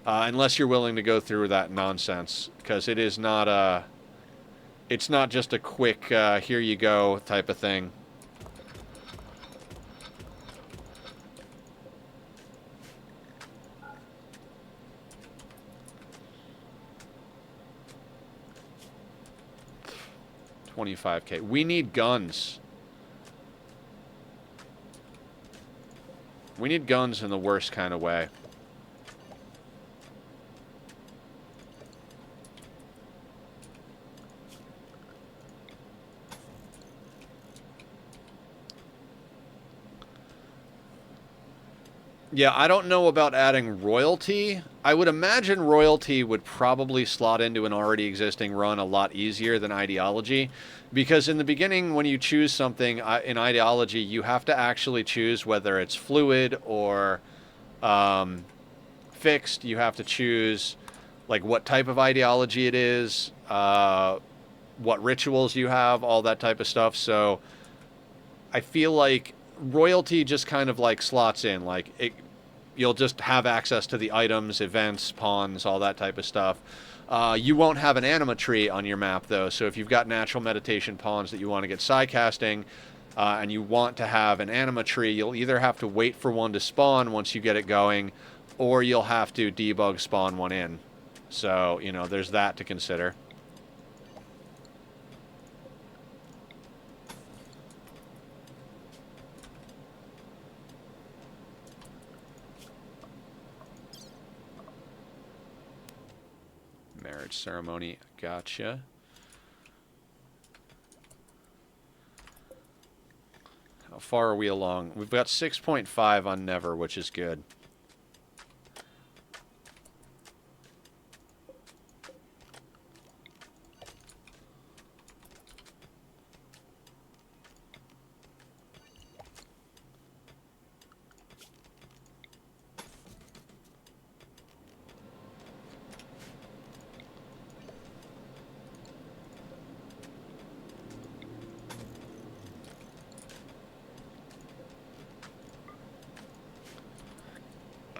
Unless you're willing to go through that nonsense, because it is not it's not just a quick here you go type of thing. $25K. We need guns. We need guns in the worst kind of way. Yeah, I don't know about adding royalty. I would imagine royalty would probably slot into an already existing run a lot easier than ideology. Because in the beginning, when you choose something in ideology, you have to actually choose whether it's fluid or fixed. You have to choose like what type of ideology it is, what rituals you have, all that type of stuff. So I feel like royalty just kind of like slots in, like you'll just have access to the items, events, pawns, all that type of stuff. You won't have an anima tree on your map though, so if you've got natural meditation pawns that you want to get sidecasting and you want to have an anima tree, you'll either have to wait for one to spawn once you get it going, or you'll have to debug spawn one in. So, you know, there's that to consider. Marriage ceremony, gotcha. How far are we along? We've got 6.5 on Never, which is good.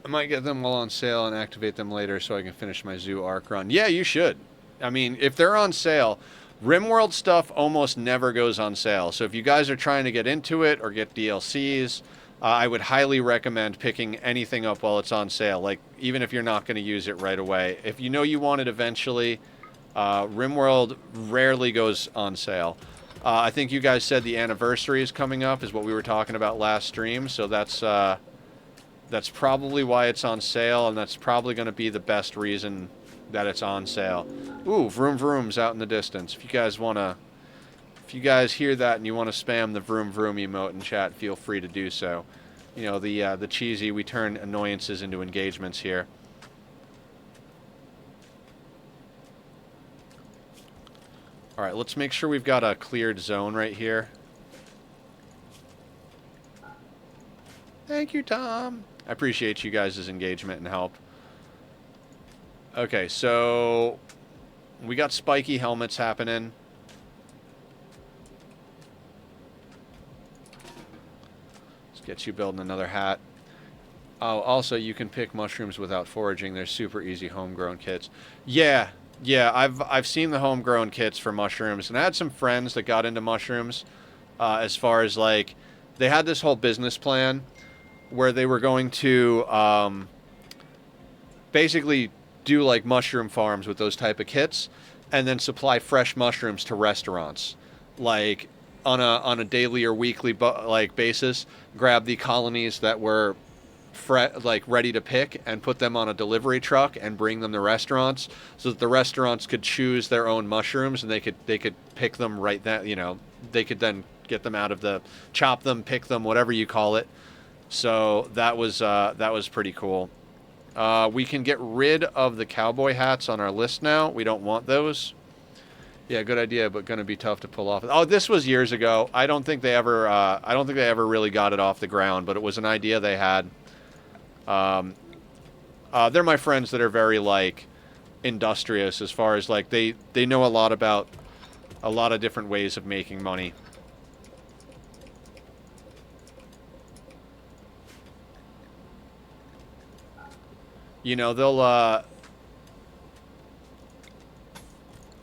I might get them all on sale and activate them later so I can finish my Zoo Arc run. Yeah, you should. I mean, if they're on sale, Rimworld stuff almost never goes on sale. So if you guys are trying to get into it or get DLCs, I would highly recommend picking anything up while it's on sale. Like, even if you're not going to use it right away. If you know you want it eventually, Rimworld rarely goes on sale. I think you guys said the anniversary is coming up, is what we were talking about last stream. So that's probably why it's on sale, and that's probably going to be the best reason that it's on sale. Ooh, vroom vroom's out in the distance. If you guys hear that and you want to spam the vroom vroom emote in chat, feel free to do so. You know, the cheesy, we turn annoyances into engagements here. All right, let's make sure we've got a cleared zone right here. Thank you, Tom. I appreciate you guys' engagement and help. Okay, so we got spiky helmets happening. Let's get you building another hat. Oh, also, you can pick mushrooms without foraging. They're super easy homegrown kits. Yeah, I've seen the homegrown kits for mushrooms, and I had some friends that got into mushrooms as far as, like, they had this whole business plan where they were going to basically do, like, mushroom farms with those type of kits and then supply fresh mushrooms to restaurants, like, on a daily or weekly basis, grab the colonies that were ready to pick and put them on a delivery truck and bring them to restaurants so that the restaurants could choose their own mushrooms, and they could pick them right then, you know, they could then get them out of the, chop them, pick them, whatever you call it. So that was pretty cool. We can get rid of the cowboy hats on our list now. We don't want those. Yeah, good idea, but going to be tough to pull off. Oh, this was years ago. I don't think they ever really got it off the ground, but it was an idea they had. They're my friends that are very, like, industrious as far as, like, they know a lot about a lot of different ways of making money. You know, they'll,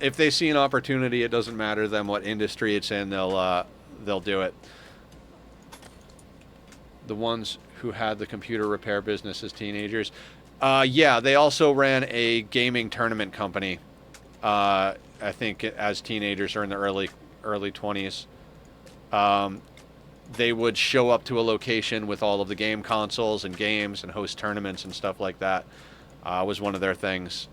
if they see an opportunity, it doesn't matter to them what industry it's in, they'll do it. The ones who had the computer repair business as teenagers. Yeah, they also ran a gaming tournament company. I think as teenagers or in the early 20s. They would show up to a location with all of the game consoles and games and host tournaments and stuff like that. Was one of their things.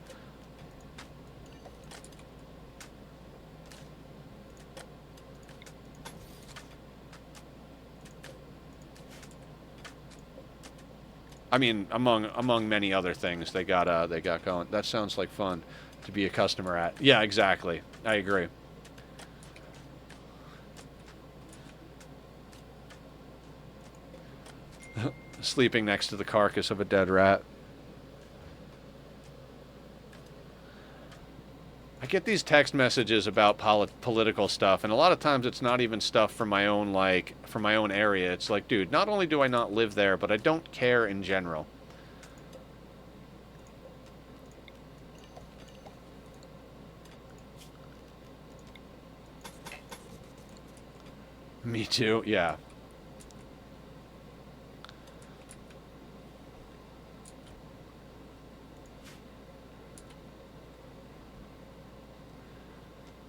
I mean, among many other things they got going. That sounds like fun to be a customer at. Yeah, exactly. I agree. Sleeping next to the carcass of a dead rat. I get these text messages about political stuff, and a lot of times it's not even stuff from my own, like, from my own area. It's like, dude, not only do I not live there, but I don't care in general. Me too, yeah.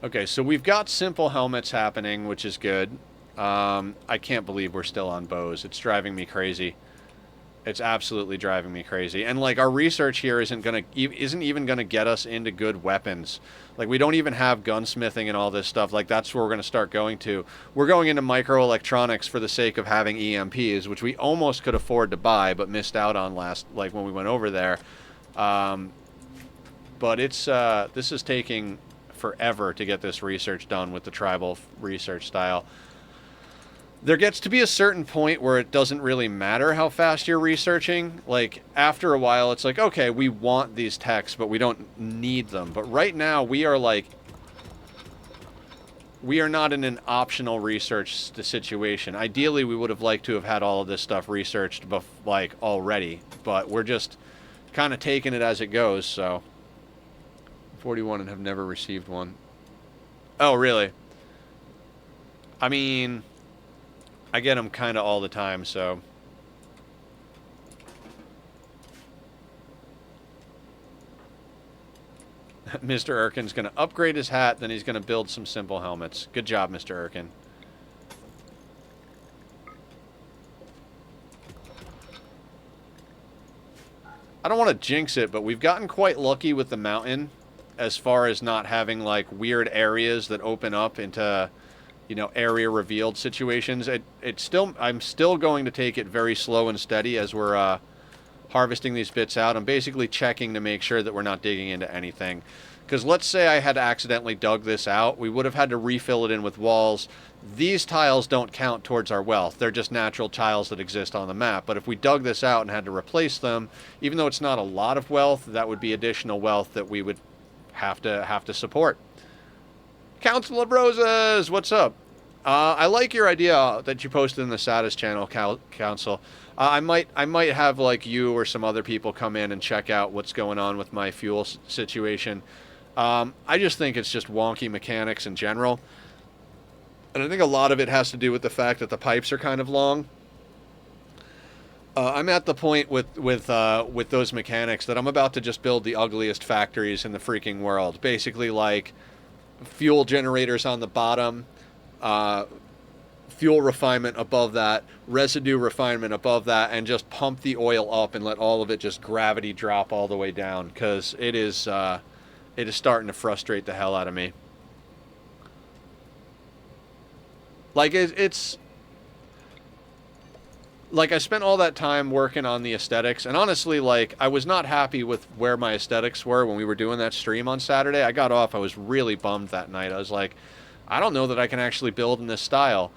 Okay, so we've got simple helmets happening, which is good. I can't believe we're still on bows. It's driving me crazy. It's absolutely driving me crazy. And, like, our research here isn't even gonna get us into good weapons. Like, we don't even have gunsmithing and all this stuff. Like, that's where we're gonna start going to. We're going into microelectronics for the sake of having EMPs, which we almost could afford to buy, but missed out on like, when we went over there. But it's, this is taking forever to get this research done with the tribal research style. There gets to be a certain point where it doesn't really matter how fast you're researching. Like, after a while, it's like, okay, we want these texts, but we don't need them. But right now, we are, like, we are not in an optional research situation. Ideally, we would have liked to have had all of this stuff researched, like, already. But we're just kind of taking it as it goes, so. 41 and have never received one. Oh, really? I mean, I get them kind of all the time, so. Mr. Erkin's going to upgrade his hat, then he's going to build some simple helmets. Good job, Mr. Erkin. I don't want to jinx it, but we've gotten quite lucky with the mountain as far as not having, like, weird areas that open up into, you know, area revealed situations. I'm still going to take it very slow and steady as we're harvesting these bits out. I'm basically checking to make sure that we're not digging into anything. Because let's say I had accidentally dug this out, we would have had to refill it in with walls. These tiles don't count towards our wealth. They're just natural tiles that exist on the map. But if we dug this out and had to replace them, even though it's not a lot of wealth, that would be additional wealth that we would have to support. Council of Roses, what's up? I like your idea that you posted in the Satis channel, Council. I might have, like, you or some other people come in and check out what's going on with my fuel situation. I just think it's just wonky mechanics in general. And I think a lot of it has to do with the fact that the pipes are kind of long. I'm at the point with those mechanics that I'm about to just build the ugliest factories in the freaking world. Basically, like, fuel generators on the bottom, fuel refinement above that, residue refinement above that, and just pump the oil up and let all of it just gravity drop all the way down, because it is starting to frustrate the hell out of me. Like, it's like I spent all that time working on the aesthetics, and honestly, like, I was not happy with where my aesthetics were when we were doing that stream on Saturday. I got off, I was really bummed that night. I was like, I don't know that I can actually build in this style.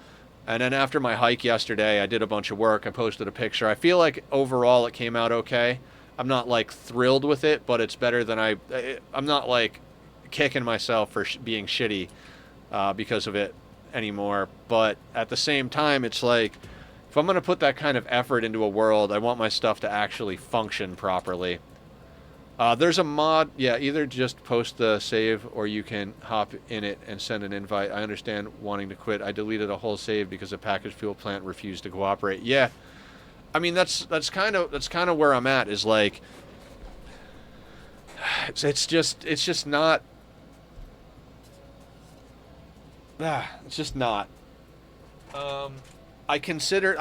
And then after my hike yesterday, I did a bunch of work. I posted a picture. I feel like overall it came out okay. I'm not, like, thrilled with it, but it's better than I'm not, like, kicking myself for being shitty because of it anymore. But at the same time, it's like, if I'm going to put that kind of effort into a world, I want my stuff to actually function properly. There's a mod, yeah, either just post the save or you can hop in it and send an invite. I understand wanting to quit. I deleted a whole save because a packaged fuel plant refused to cooperate. Yeah. I mean, that's kind of where I'm at, is like, it's just not, it's just not. I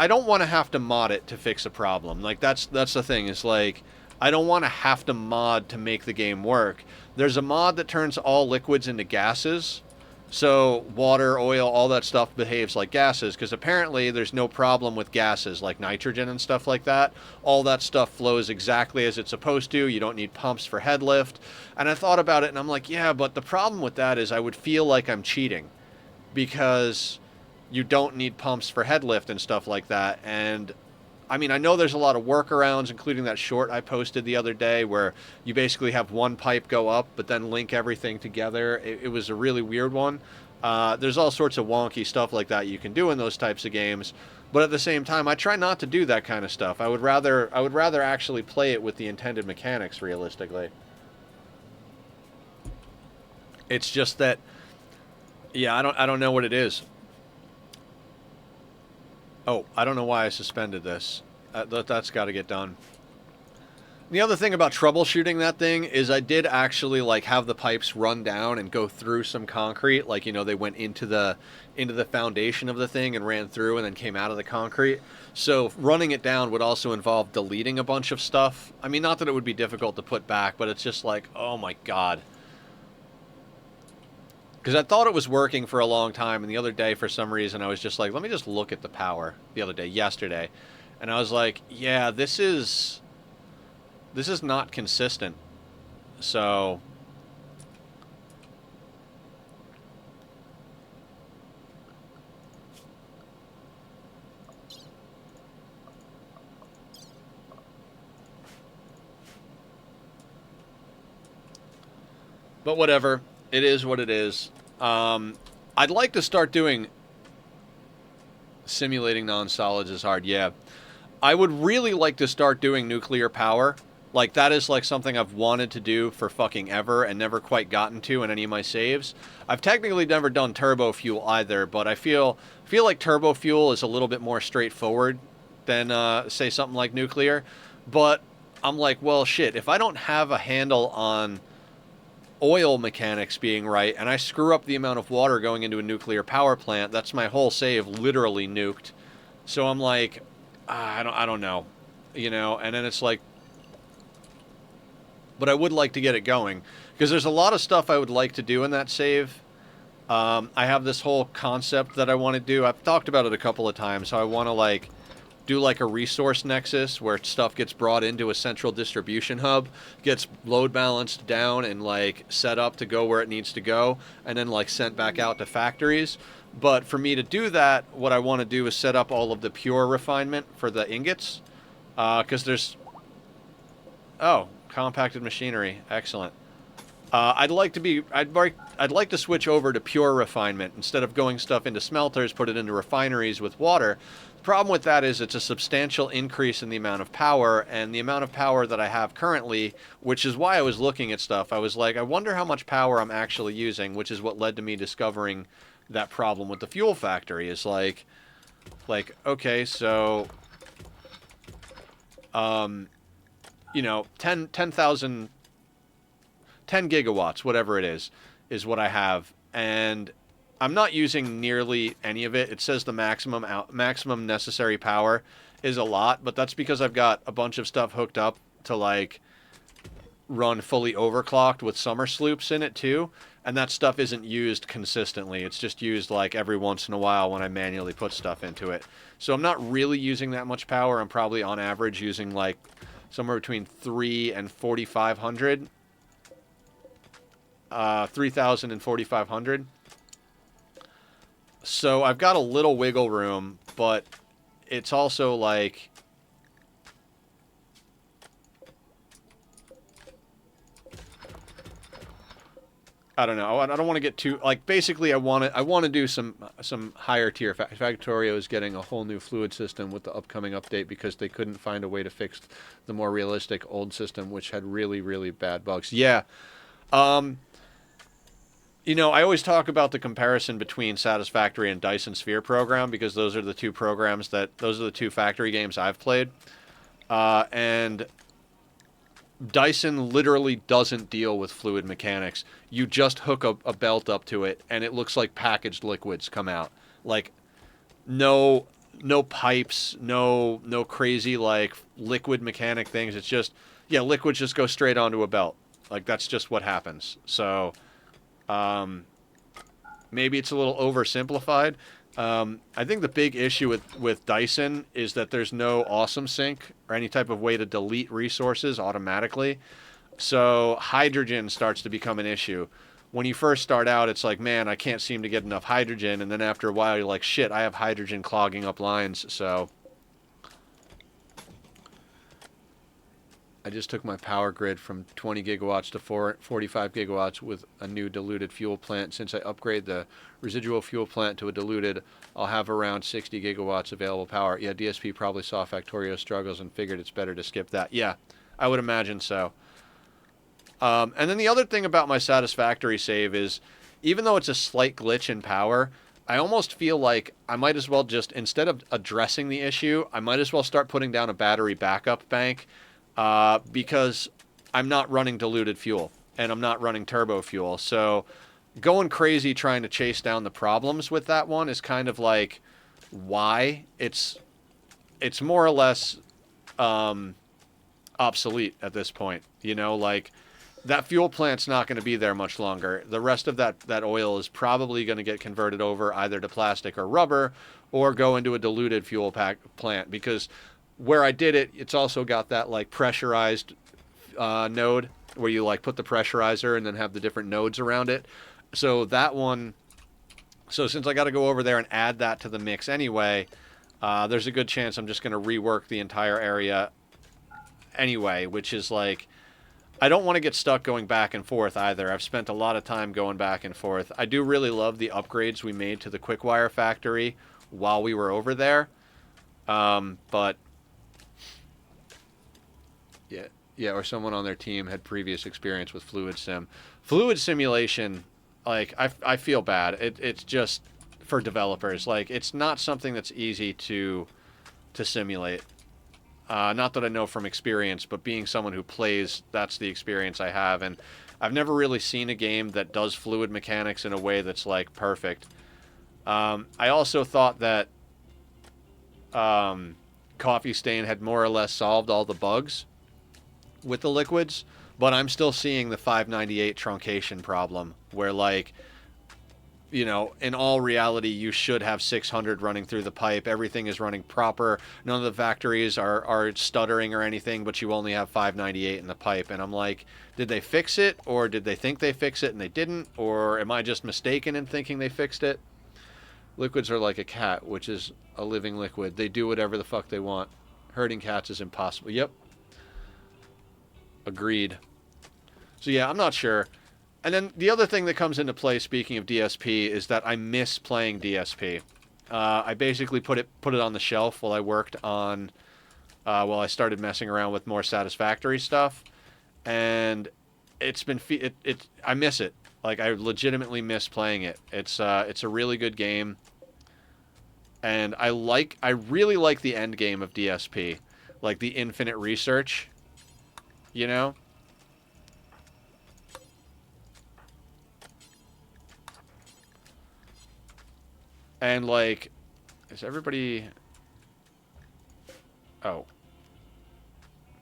don't want to have to mod it to fix a problem. Like, that's the thing, is like, I don't want to have to mod to make the game work. There's a mod that turns all liquids into gases. So water, oil, all that stuff behaves like gases, because apparently there's no problem with gases like nitrogen and stuff like that. All that stuff flows exactly as it's supposed to. You don't need pumps for head lift. And I thought about it and I'm like, yeah, but the problem with that is I would feel like I'm cheating, because you don't need pumps for head lift and stuff like that. And I mean, I know there's a lot of workarounds, including that short I posted the other day where you basically have one pipe go up, but then link everything together. It was a really weird one. There's all sorts of wonky stuff like that you can do in those types of games. But at the same time, I try not to do that kind of stuff. I would rather actually play it with the intended mechanics realistically. It's just that, yeah, I don't know what it is. Oh, I don't know why I suspended this. That's got to get done. The other thing about troubleshooting that thing is I did actually, like, have the pipes run down and go through some concrete. Like, you know, they went into the foundation of the thing and ran through and then came out of the concrete. So running it down would also involve deleting a bunch of stuff. I mean, not that it would be difficult to put back, but it's just like, oh my god. Because I thought it was working for a long time, and the other day, for some reason, I was just like, let me just look at the power yesterday. And I was like, yeah, this is not consistent. So but whatever. It is what it is. I'd like to start doing simulating non-solids is hard. Yeah. I would really like to start doing nuclear power. Like, that is, like, something I've wanted to do for fucking ever and never quite gotten to in any of my saves. I've technically never done turbo fuel either, but I feel like turbo fuel is a little bit more straightforward than, say, something like nuclear. But I'm like, well, shit, if I don't have a handle on oil mechanics being right, and I screw up the amount of water going into a nuclear power plant, that's my whole save literally nuked. So I'm like, I don't know, you know. And then it's like, but I would like to get it going because there's a lot of stuff I would like to do in that save. I have this whole concept that I want to do. I've talked about it a couple of times. So I want to like do like a resource nexus where stuff gets brought into a central distribution hub, gets load balanced down and like set up to go where it needs to go, and then like sent back out to factories. But for me to do that, what I want to do is set up all of the pure refinement for the ingots, because there's compacted machinery, excellent. I'd like to switch over to pure refinement instead of going stuff into smelters, put it into refineries with water. The problem with that is it's a substantial increase in the amount of power, and the amount of power that I have currently, which is why I was looking at stuff. I was like, I wonder how much power I'm actually using, which is what led to me discovering that problem with the fuel factory. Is like okay, so you know, 10,000 10 gigawatts, whatever it is what I have, and I'm not using nearly any of it. It says the maximum necessary power is a lot, but that's because I've got a bunch of stuff hooked up to like run fully overclocked with summer sloops in it too, and that stuff isn't used consistently. It's just used like every once in a while when I manually put stuff into it. So I'm not really using that much power. I'm probably on average using like somewhere between 3 and 4,500. 3,000 and 4,500. So I've got a little wiggle room, but it's also like I don't know. I don't want to get too like. Basically, I want to do some higher tier. Factorio is getting a whole new fluid system with the upcoming update because they couldn't find a way to fix the more realistic old system, which had really bad bugs. Yeah. You know, I always talk about the comparison between Satisfactory and Dyson Sphere Program because those are the two factory games I've played. And Dyson literally doesn't deal with fluid mechanics. You just hook a belt up to it and it looks like packaged liquids come out. Like no pipes, no crazy like liquid mechanic things. It's just, yeah, liquids just go straight onto a belt. Like that's just what happens. So maybe it's a little oversimplified. I think the big issue with Dyson is that there's no awesome sync or any type of way to delete resources automatically. So hydrogen starts to become an issue. When you first start out, it's like, man, I can't seem to get enough hydrogen. And then after a while, you're like, shit, I have hydrogen clogging up lines. So I just took my power grid from 20 gigawatts to 45 gigawatts with a new diluted fuel plant. Since I upgrade the residual fuel plant to a diluted, I'll have around 60 gigawatts available power. Yeah, DSP probably saw Factorio's struggles and figured it's better to skip that. Yeah, I would imagine so. And then the other thing about my Satisfactory save is, even though it's a slight glitch in power, I almost feel like I might as well just, instead of addressing the issue, I might as well start putting down a battery backup bank. Because I'm not running diluted fuel and I'm not running turbo fuel. So going crazy trying to chase down the problems with that one is kind of like why it's more or less obsolete at this point. You know, like that fuel plant's not going to be there much longer. The rest of that oil is probably going to get converted over either to plastic or rubber or go into a diluted fuel plant because where I did it, it's also got that like pressurized node where you like put the pressurizer and then have the different nodes around it. So that one, so since I got to go over there and add that to the mix anyway, there's a good chance I'm just going to rework the entire area anyway, which is like, I don't want to get stuck going back and forth either. I've spent a lot of time going back and forth. I do really love the upgrades we made to the Quickwire factory while we were over there. But yeah, or someone on their team had previous experience with Fluid Sim. Fluid simulation, like, I feel bad. It's just for developers. Like, it's not something that's easy to simulate. Not that I know from experience, but being someone who plays, that's the experience I have. And I've never really seen a game that does fluid mechanics in a way that's, like, perfect. I also thought that Coffee Stain had more or less solved all the bugs with the liquids, but I'm still seeing the 598 truncation problem where, like, you know, in all reality, you should have 600 running through the pipe. Everything is running proper. None of the factories are stuttering or anything, but you only have 598 in the pipe. And I'm like, did they fix it, or did they think they fixed it and they didn't? Or am I just mistaken in thinking they fixed it? Liquids are like a cat, which is a living liquid. They do whatever the fuck they want. Herding cats is impossible. Yep. Agreed. So yeah, I'm not sure. And then the other thing that comes into play, speaking of DSP, is that I miss playing DSP. I basically put it on the shelf while I worked on, while I started messing around with more Satisfactory stuff, and it's been I miss it. Like, I legitimately miss playing it. It's a really good game, and I really like the end game of DSP, like the infinite research, you know. And, like, is everybody... Oh.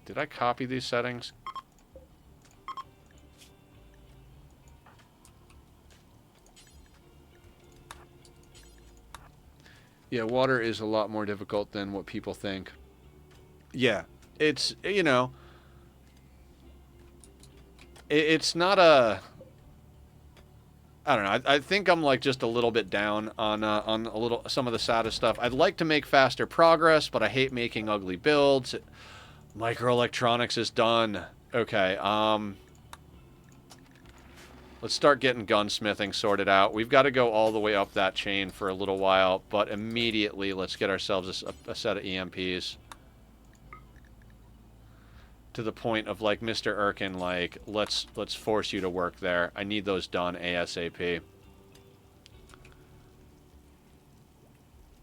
Did I copy these settings? Yeah, water is a lot more difficult than what people think. Yeah, it's, you know... It's not a... I don't know. I think I'm, like, just a little bit down on some of the saddest stuff. I'd like to make faster progress, but I hate making ugly builds. Microelectronics is done. Okay, let's start getting gunsmithing sorted out. We've got to go all the way up that chain for a little while, but immediately let's get ourselves a set of EMPs. To the point of, like, Mr. Erkin, like, let's force you to work there. I need those done ASAP.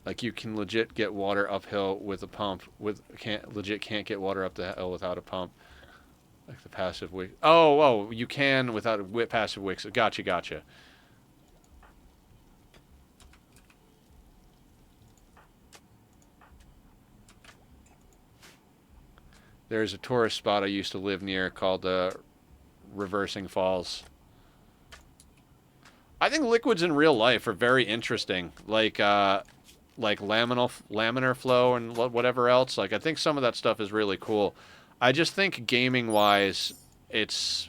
Like, you can legit get water uphill with a pump. Can't get water up the hill without a pump. Like the passive wick. Oh, you can without a passive wicks. Gotcha. There's a tourist spot I used to live near called Reversing Falls. I think liquids in real life are very interesting, like laminar flow and whatever else. Like, I think some of that stuff is really cool. I just think gaming-wise, it's...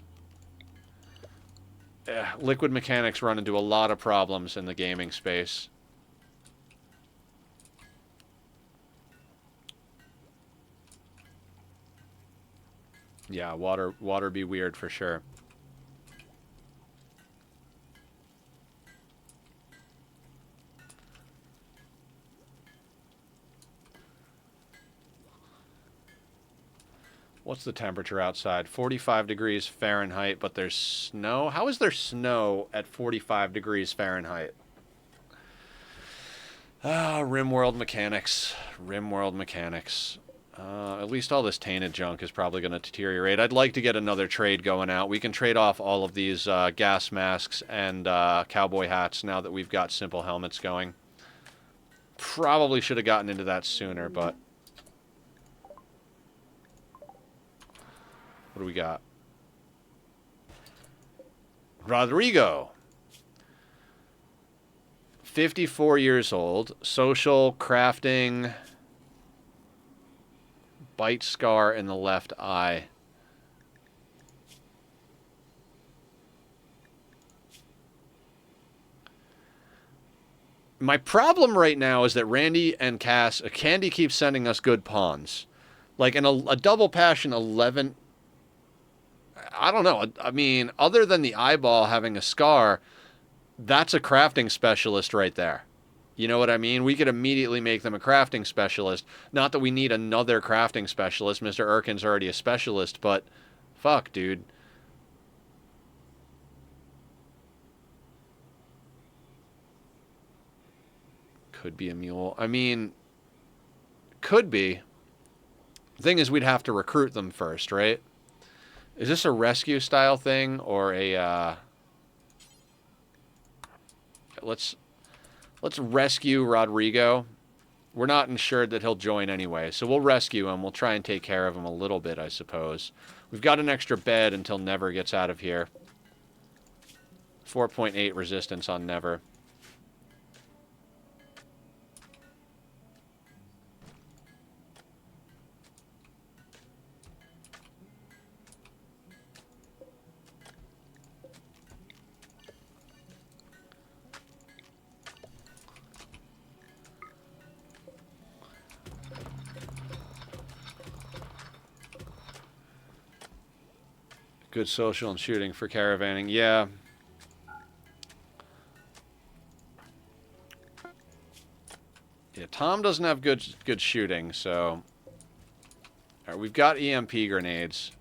liquid mechanics run into a lot of problems in the gaming space. Yeah, water be weird for sure. What's the temperature outside? 45 degrees Fahrenheit, but there's snow? How is there snow at 45 degrees Fahrenheit? Ah, Rimworld mechanics. Rimworld mechanics. At least all this tainted junk is probably going to deteriorate. I'd like to get another trade going out. We can trade off all of these gas masks and cowboy hats now that we've got simple helmets going. Probably should have gotten into that sooner, but... What do we got? Rodrigo. 54 years old. Social, crafting... Bite scar in the left eye. My problem right now is that Randy and Candy keeps sending us good pawns. Like, in a double passion 11... I don't know. I mean, other than the eyeball having a scar, that's a crafting specialist right there. You know what I mean? We could immediately make them a crafting specialist. Not that we need another crafting specialist. Mr. Erkin's already a specialist, but fuck, dude. Could be a mule. I mean, could be. The thing is, we'd have to recruit them first, right? Is this a rescue style thing or a let's rescue Rodrigo. We're not ensured that he'll join anyway, so we'll rescue him. We'll try and take care of him a little bit, I suppose. We've got an extra bed until Never gets out of here. 4.8 resistance on Never. Good social and shooting for caravanning. Yeah. Yeah, Tom doesn't have good shooting, so... All right, we've got EMP grenades.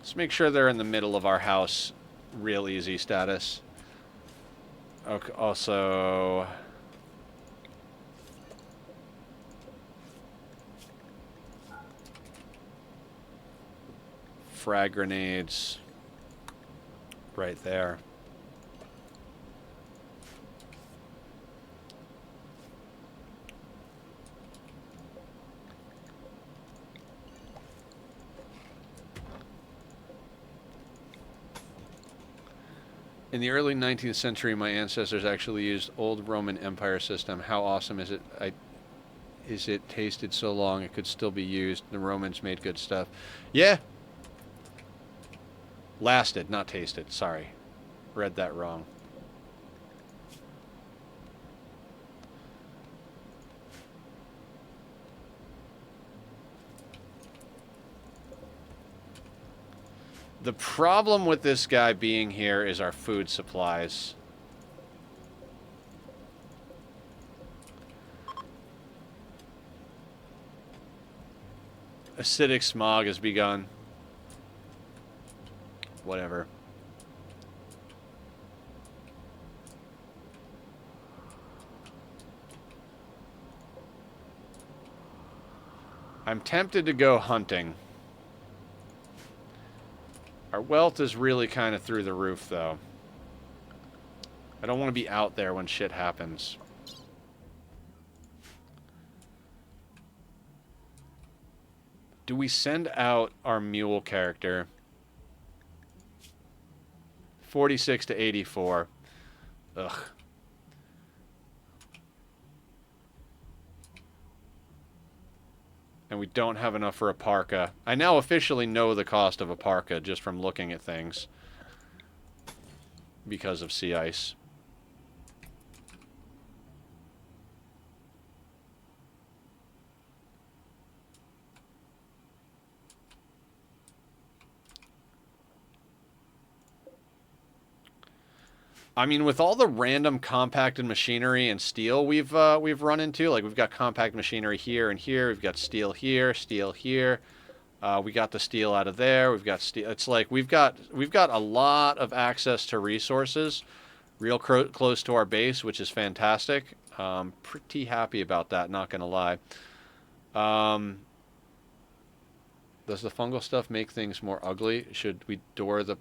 Let's make sure they're in the middle of our house. Real easy status. Okay, also... Frag grenades. Right there. In the early 19th century, my ancestors actually used old Roman Empire system. How awesome is it? Is it tasted so long it could still be used? The Romans made good stuff. Yeah. Lasted, not tasted. Sorry. Read that wrong. The problem with this guy being here is our food supplies. Acidic smog has begun. Whatever. I'm tempted to go hunting. Our wealth is really kind of through the roof, though. I don't want to be out there when shit happens. Do we send out our mule character? 46 to 84. Ugh. And we don't have enough for a parka. I now officially know the cost of a parka just from looking at things. Because of sea ice. I mean, with all the random compacted machinery and steel we've run into, like we've got compact machinery here and here, we've got steel here, we got the steel out of there, we've got steel. It's like we've got a lot of access to resources, real close to our base, which is fantastic. Pretty happy about that, not gonna lie. Does the fungal stuff make things more ugly? Should we door the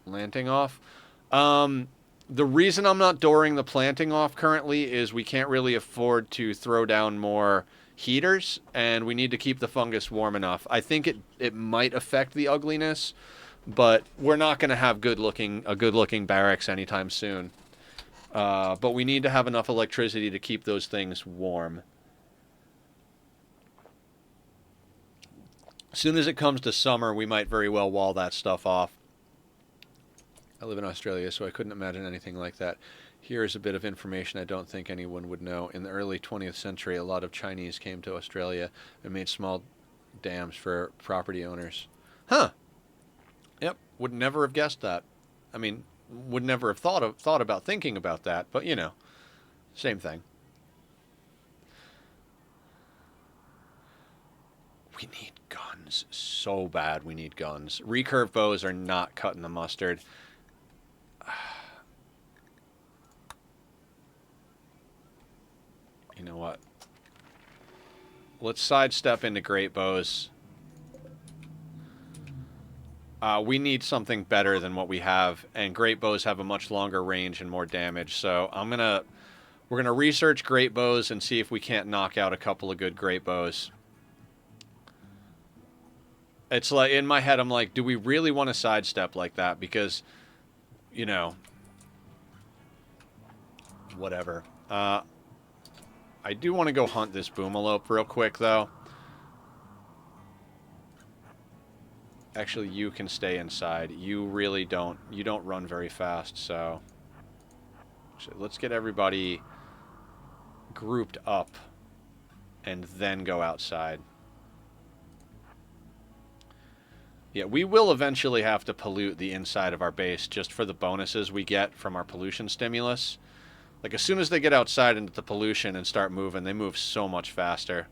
planting off? The reason I'm not dooring the planting off currently is we can't really afford to throw down more heaters, and we need to keep the fungus warm enough. I think it might affect the ugliness, but we're not going to have a good-looking barracks anytime soon. But we need to have enough electricity to keep those things warm. As soon as it comes to summer, we might very well wall that stuff off. I live in Australia, so I couldn't imagine anything like that. Here is a bit of information I don't think anyone would know. In the early 20th century, a lot of Chinese came to Australia and made small dams for property owners. Huh. Yep. Would never have guessed that. I mean, would never have thought about thinking about that, but you know, same thing. We need guns. So bad we need guns. Recurve bows are not cutting the mustard. You know what? Let's sidestep into great bows. We need something better than what we have, and great bows have a much longer range and more damage. So we're gonna research great bows and see if we can't knock out a couple of good great bows. It's like in my head, I'm like, do we really want to sidestep like that? Because, you know, whatever. I do want to go hunt this boomalope real quick, though. Actually, you can stay inside. You really don't. You don't run very fast, so let's get everybody grouped up and then go outside. Yeah, we will eventually have to pollute the inside of our base just for the bonuses we get from our pollution stimulus. Like, as soon as they get outside into the pollution and start moving, they move so much faster.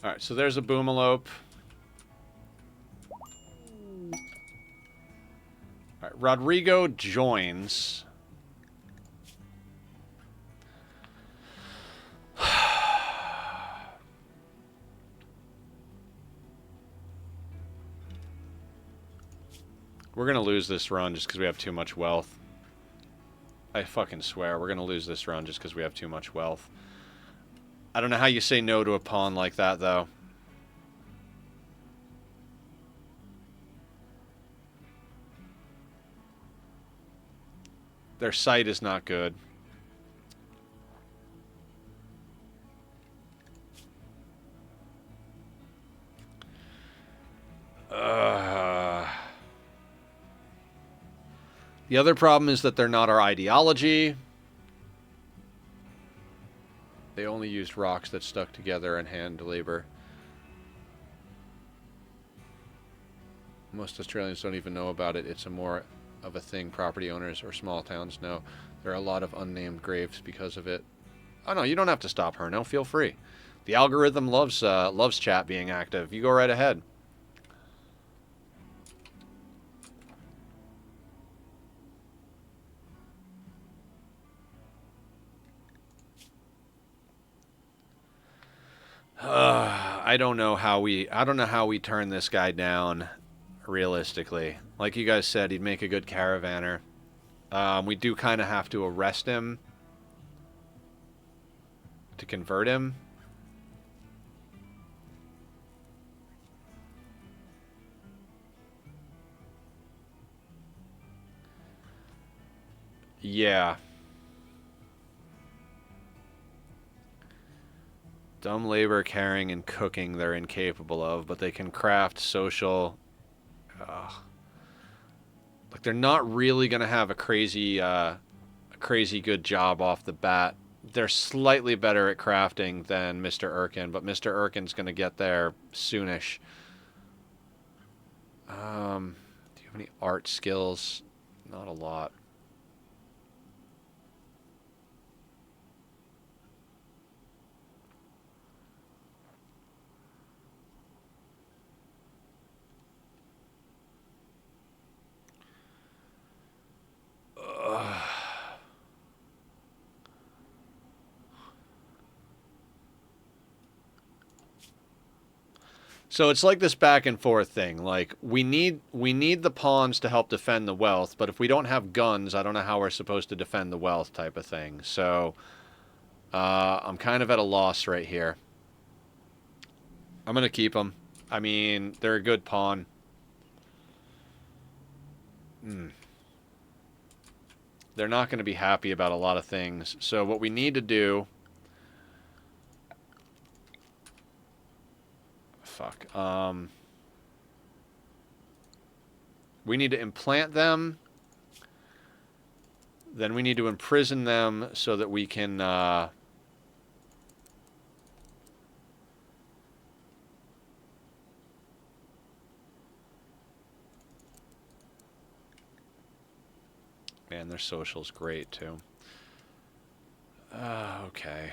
Alright, so there's a boomalope. Alright, Rodrigo joins. We're gonna lose this run just because we have too much wealth. I fucking swear, we're gonna lose this run just because we have too much wealth. I don't know how you say no to a pawn like that, though. Their sight is not good. The other problem is that they're not our ideology. They only used rocks that stuck together and hand labor. Most Australians don't even know about it. It's a more of a thing property owners or small towns know. There are a lot of unnamed graves because of it. Oh no, you don't have to stop her. No, feel free. The algorithm loves chat being active. You go right ahead. I don't know how we turn this guy down realistically. Like you guys said, he'd make a good caravaner. We do kind of have to arrest him to convert him. Yeah. Dumb labor, carrying, and cooking they're incapable of, but they can craft social... Like, they're not really going to have a crazy good job off the bat. They're slightly better at crafting than Mr. Erkin, but Mr. Erkin's going to get there soonish. Do you have any art skills? Not a lot. So it's like this back and forth thing. Like, we need the pawns to help defend the wealth, but if we don't have guns, I don't know how we're supposed to defend the wealth type of thing. So I'm kind of at a loss right here. I'm going to keep them. I mean, they're a good pawn. They're not going to be happy about a lot of things. So what we need to do fuck. We need to implant them. Then we need to imprison them so that we can... Man, their social's great, too. Okay.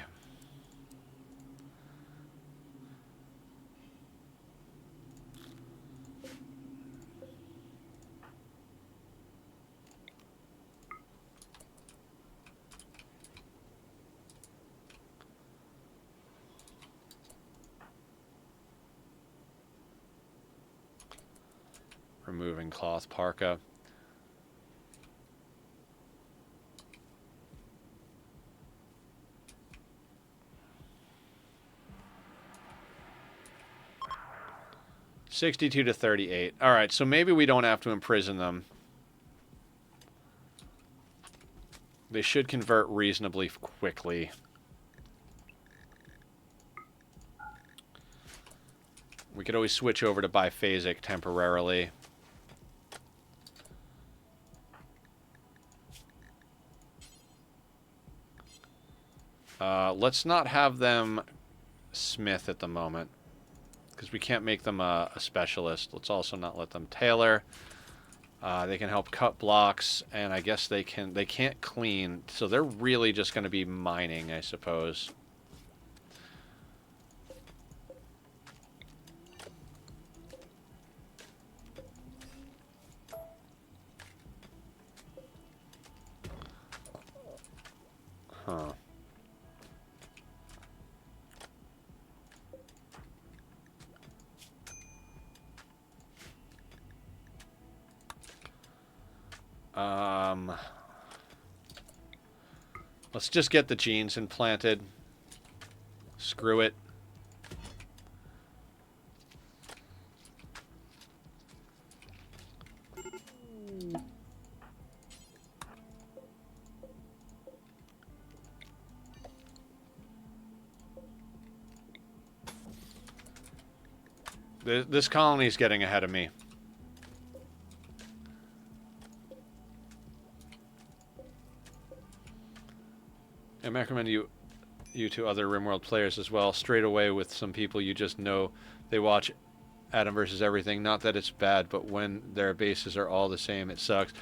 Removing cloth parka. $62 to $38. All right, so maybe we don't have to imprison them. They should convert reasonably quickly. We could always switch over to biphasic temporarily. Let's not have them smith at the moment, because we can't make them a specialist. Let's also not let them tailor. They can help cut blocks, and I guess they can't clean, so they're really just going to be mining, I suppose. Huh. Let's just get the genes implanted. Screw it. This colony is getting ahead of me. I recommend you to other Rimworld players as well. Straight away with some people you just know they watch Adam versus Everything. Not that it's bad, but when their bases are all the same, it sucks.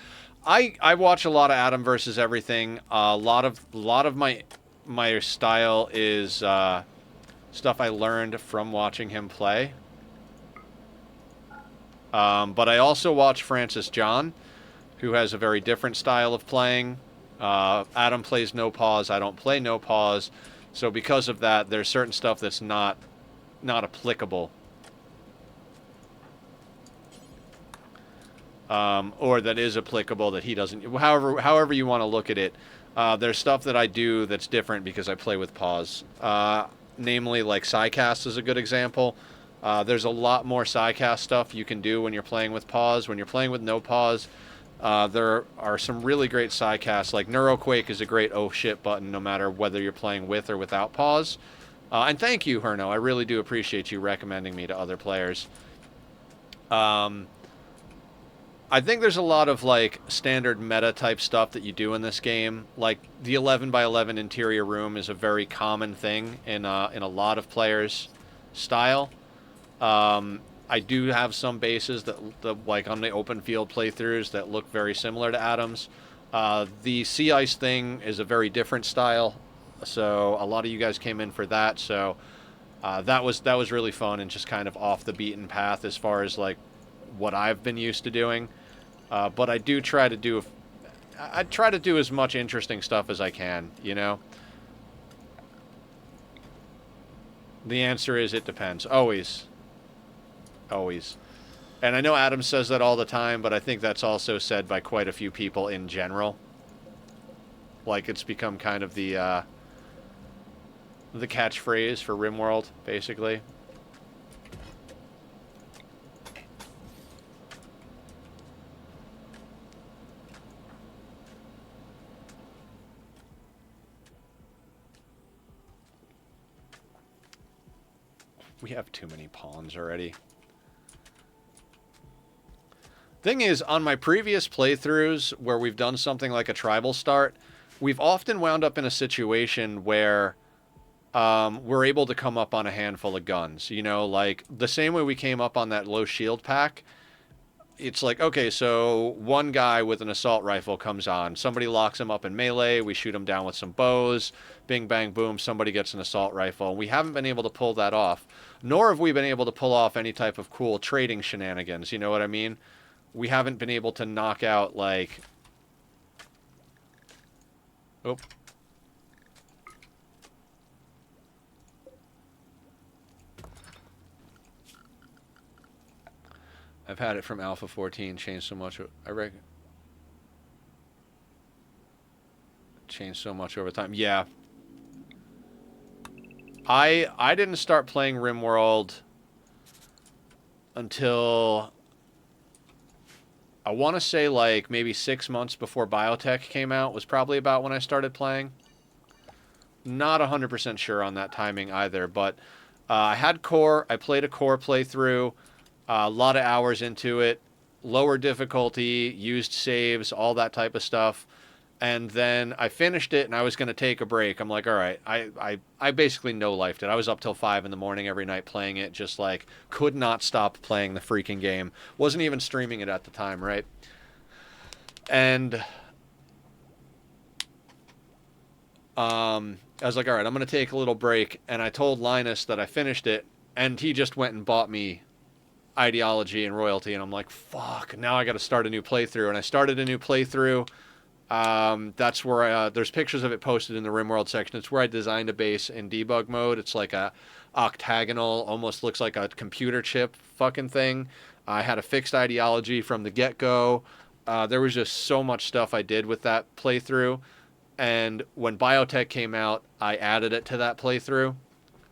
I watch a lot of Adam versus Everything. A lot of my style is stuff I learned from watching him play. But I also watch Francis John, who has a very different style of playing. Adam plays no pause. I don't play no pause. So because of that, there's certain stuff that's not applicable. Or that is applicable that he doesn't. However you want to look at it. There's stuff that I do that's different because I play with pause. Namely, like Psycast is a good example. There's a lot more Psycast stuff you can do when you're playing with pause. When you're playing with no pause, there are some really great Psycasts. Like Neuroquake is a great oh shit button no matter whether you're playing with or without pause. And thank you, Herno. I really do appreciate you recommending me to other players. I think there's a lot of like standard meta type stuff that you do in this game. Like the 11x11 interior room is a very common thing in a lot of players' style. I do have some bases that like on the open field playthroughs that look very similar to Adam's. The Sea Ice thing is a very different style, so a lot of you guys came in for that. So that was really fun and just kind of off the beaten path as far as like what I've been used to doing. But I do try to do as much interesting stuff as I can. You know. The answer is it depends. Always. Always. And I know Adam says that all the time, but I think that's also said by quite a few people in general. Like it's become kind of the catchphrase for Rimworld, basically. We have too many pawns already. Thing is, on my previous playthroughs where we've done something like a tribal start, we've often wound up in a situation where we're able to come up on a handful of guns. You know, like the same way we came up on that low shield pack. It's like, okay, so one guy with an assault rifle comes on. Somebody locks him up in melee. We shoot him down with some bows. Bing, bang, boom. Somebody gets an assault rifle. And we haven't been able to pull that off. Nor have we been able to pull off any type of cool trading shenanigans. You know what I mean? We haven't been able to knock out, like... Oh. I've had it from Alpha 14, changed so much. I reckon. Changed so much over time. Yeah. I didn't start playing Rimworld until I want to say like maybe 6 months before Biotech came out was probably about when I started playing. Not 100% sure on that timing either, but I had core. I played a core playthrough. A lot of hours into it, lower difficulty, used saves, all that type of stuff. And then I finished it and I was going to take a break. I'm like, all right, I basically no-lifed it. I was up till 5 in the morning every night playing it, just like could not stop playing the freaking game. Wasn't even streaming it at the time, right? And I was like, all right, I'm going to take a little break. And I told Linus that I finished it, and he just went and bought me Ideology and Royalty, and I'm like, fuck, now I got to start a new playthrough. And I started a new playthrough. That's where there's pictures of it posted in the Rimworld section. It's where I designed a base in debug mode. It's like a octagonal, almost looks like a computer chip fucking thing. I had a fixed ideology from the get-go. There was just so much stuff I did with that playthrough. And when Biotech came out, I added it to that playthrough.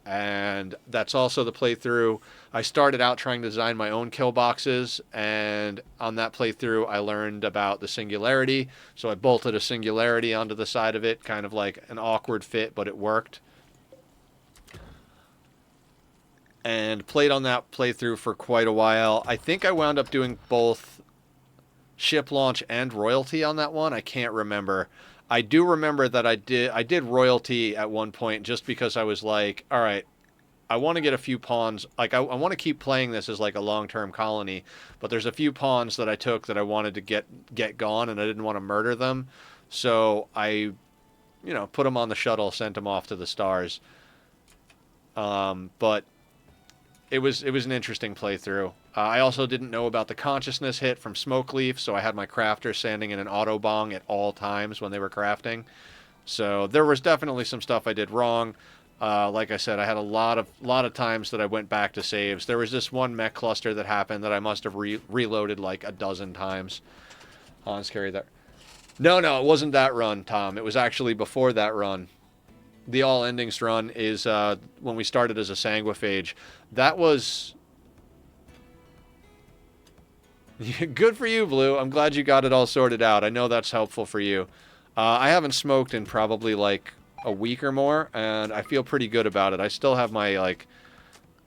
And that's also the playthrough. I started out trying to design my own kill boxes, and on that playthrough I learned about the singularity, so I bolted a singularity onto the side of it, kind of like an awkward fit, but it worked. And played on that playthrough for quite a while. I think I wound up doing both ship launch and royalty on that one. I can't remember. I do remember that I did royalty at one point just because I was like, all right, I want to get a few pawns. Like, I want to keep playing this as like a long-term colony, but there's a few pawns that I took that I wanted to get gone, and I didn't want to murder them. So I, put them on the shuttle, sent them off to the stars. But it was an interesting playthrough. I also didn't know about the consciousness hit from Smokeleaf, so I had my crafter standing in an auto bong at all times when they were crafting. So there was definitely some stuff I did wrong. Like I said, I had a lot of times that I went back to saves. There was this one mech cluster that happened that I must have reloaded like a dozen times. Hans, carry that. No, it wasn't that run, Tom. It was actually before that run. The All Endings run is when we started as a Sanguiphage. That was... Good for you, Blue. I'm glad you got it all sorted out. I know that's helpful for you. I haven't smoked in probably like a week or more, and I feel pretty good about it. I still have my like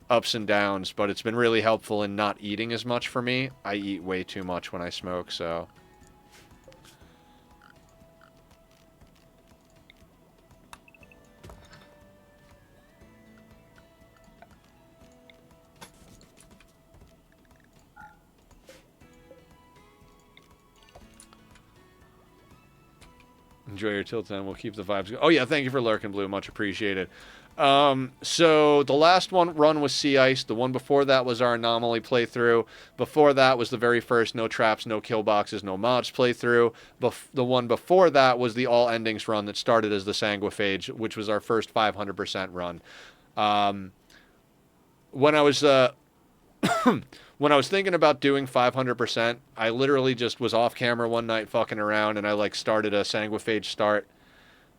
ups and downs, but it's been really helpful in not eating as much for me. I eat way too much when I smoke, so... Enjoy your tilt time. We'll keep the vibes going. Oh, yeah. Thank you for lurking, Blue. Much appreciated. So the last run was Sea Ice. The one before that was our Anomaly playthrough. Before that was the very first No Traps, No Kill Boxes, No Mods playthrough. The one before that was the All Endings run that started as the Sanguiphage, which was our first 500% run. When I was... When I was thinking about doing 500%, I literally just was off camera one night fucking around, and I like started a Sanguiphage start.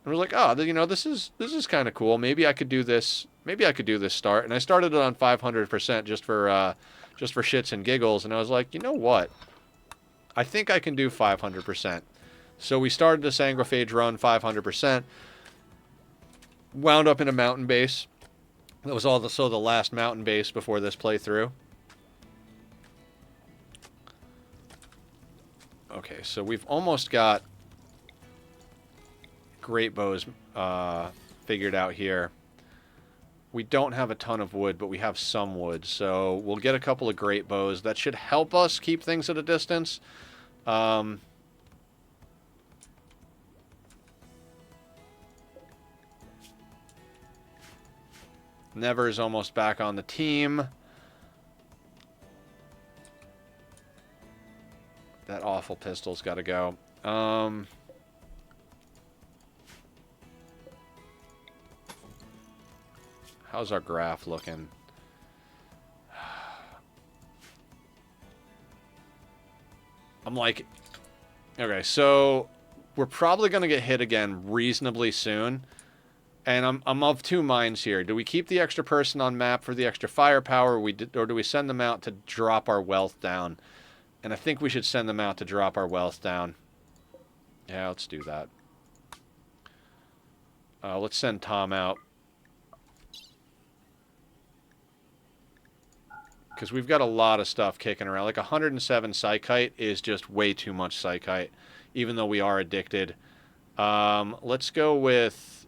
And I was like, oh, this is kind of cool. Maybe I could do this. Maybe I could do this start. And I started it on 500% just for shits and giggles. And I was like, you know what? I think I can do 500%. So we started the Sanguiphage run 500%. Wound up in a mountain base. That was also the last mountain base before this playthrough. Okay, so we've almost got great bows figured out here. We don't have a ton of wood, but we have some wood, so we'll get a couple of great bows. That should help us keep things at a distance. Never is almost back on the team. That awful pistol's got to go. How's our graph looking? I'm like... Okay, so we're probably going to get hit again reasonably soon. And I'm of two minds here. Do we keep the extra person on map for the extra firepower, or do we send them out to drop our wealth down? And I think we should send them out to drop our wealth down. Yeah, let's do that. Let's send Tom out. Because we've got a lot of stuff kicking around. Like 107 Psychite is just way too much Psychite, even though we are addicted. Let's go with...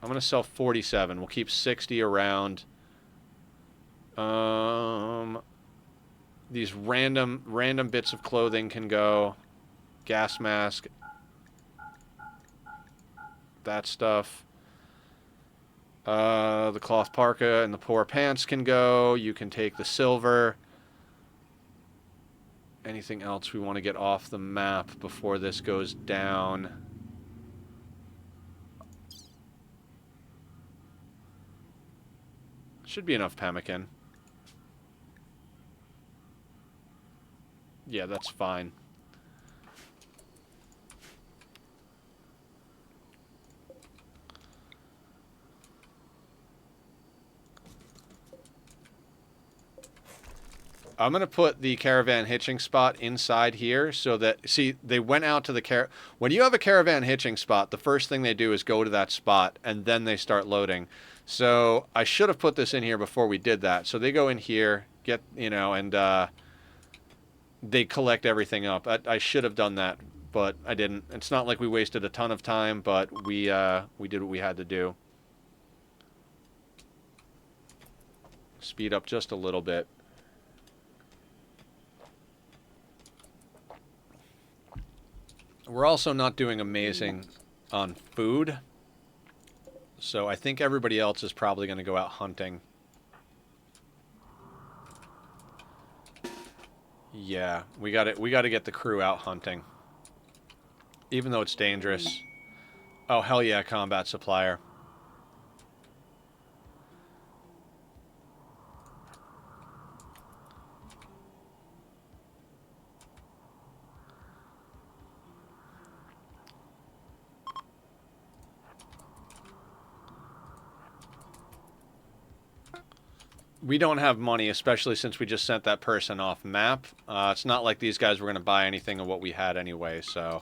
I'm going to sell 47. We'll keep 60 around. These random bits of clothing can go. Gas mask. That stuff. The cloth parka and the poor pants can go. You can take the silver. Anything else we want to get off the map before this goes down? Should be enough pemmican. Yeah, that's fine. I'm going to put the caravan hitching spot inside here so that... See, they went out to the when you have a caravan hitching spot, the first thing they do is go to that spot, and then they start loading. So I should have put this in here before we did that. So they go in here, get, you know, and they collect everything up. I should have done that, but I didn't. It's not like we wasted a ton of time, but we did what we had to do. Speed up just a little bit. We're also not doing amazing on food. So I think everybody else is probably going to go out hunting. Yeah, we got to get the crew out hunting. Even though it's dangerous. Oh, hell yeah, combat supplier. We don't have money, especially since we just sent that person off map. It's not like these guys were going to buy anything of what we had anyway, so...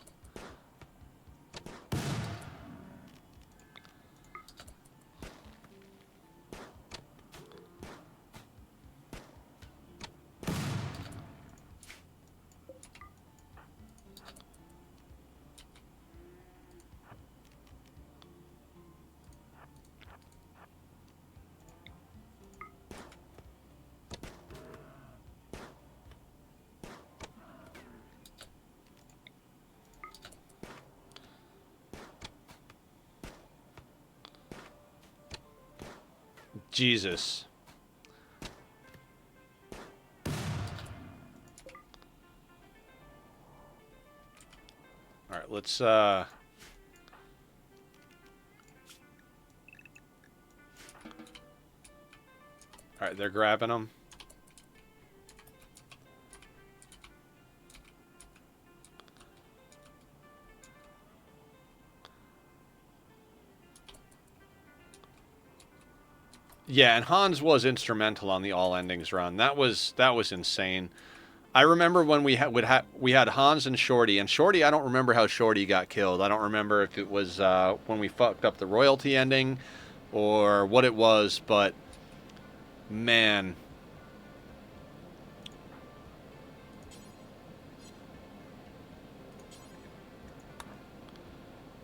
Jesus. Alright, let's, Alright, they're grabbing them. Yeah, and Hans was instrumental on the all endings run. That was insane. I remember when we had Hans and Shorty, I don't remember how Shorty got killed. I don't remember if it was when we fucked up the royalty ending, or what it was, but man,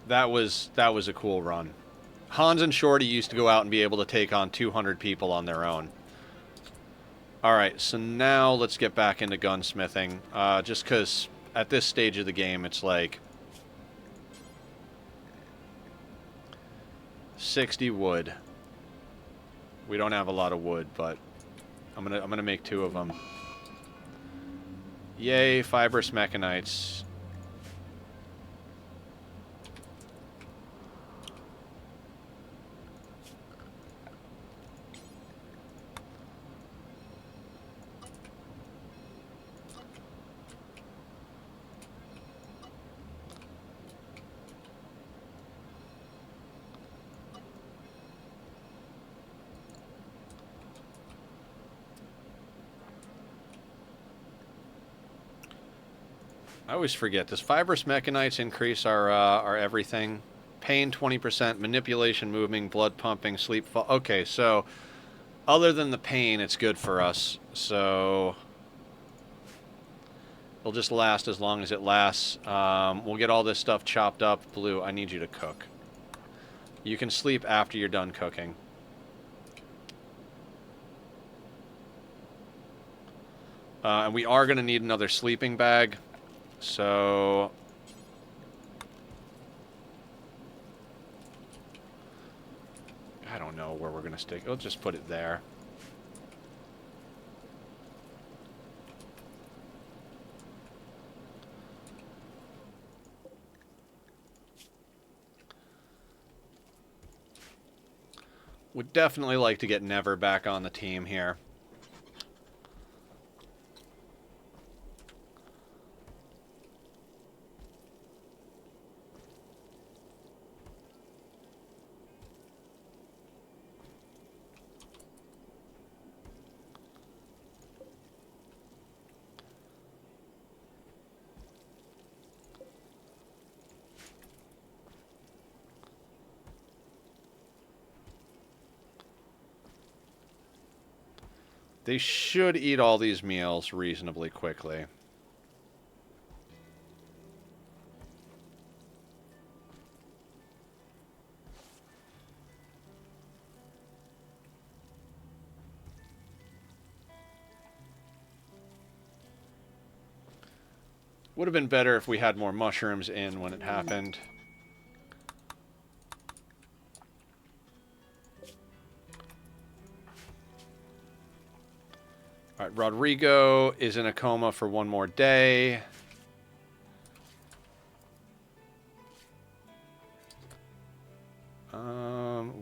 that was a cool run. Hans and Shorty used to go out and be able to take on 200 people on their own. Alright, so now let's get back into gunsmithing. Just because at this stage of the game, it's like 60 wood. We don't have a lot of wood, but I'm gonna make 2 of them. Yay, fibrous mechanites. I always forget. Does fibrous mechanites increase our everything? Pain 20%, manipulation, moving, blood pumping, sleep. Okay, so other than the pain, it's good for us. So it'll just last as long as it lasts. We'll get all this stuff chopped up. Blue, I need you to cook. You can sleep after you're done cooking. And we are going to need another sleeping bag. So I don't know where we're going to stick. We'll just put it there. Would definitely like to get Never back on the team here. They should eat all these meals reasonably quickly. Would have been better if we had more mushrooms in when it happened. All right, Rodrigo is in a coma for 1 more day.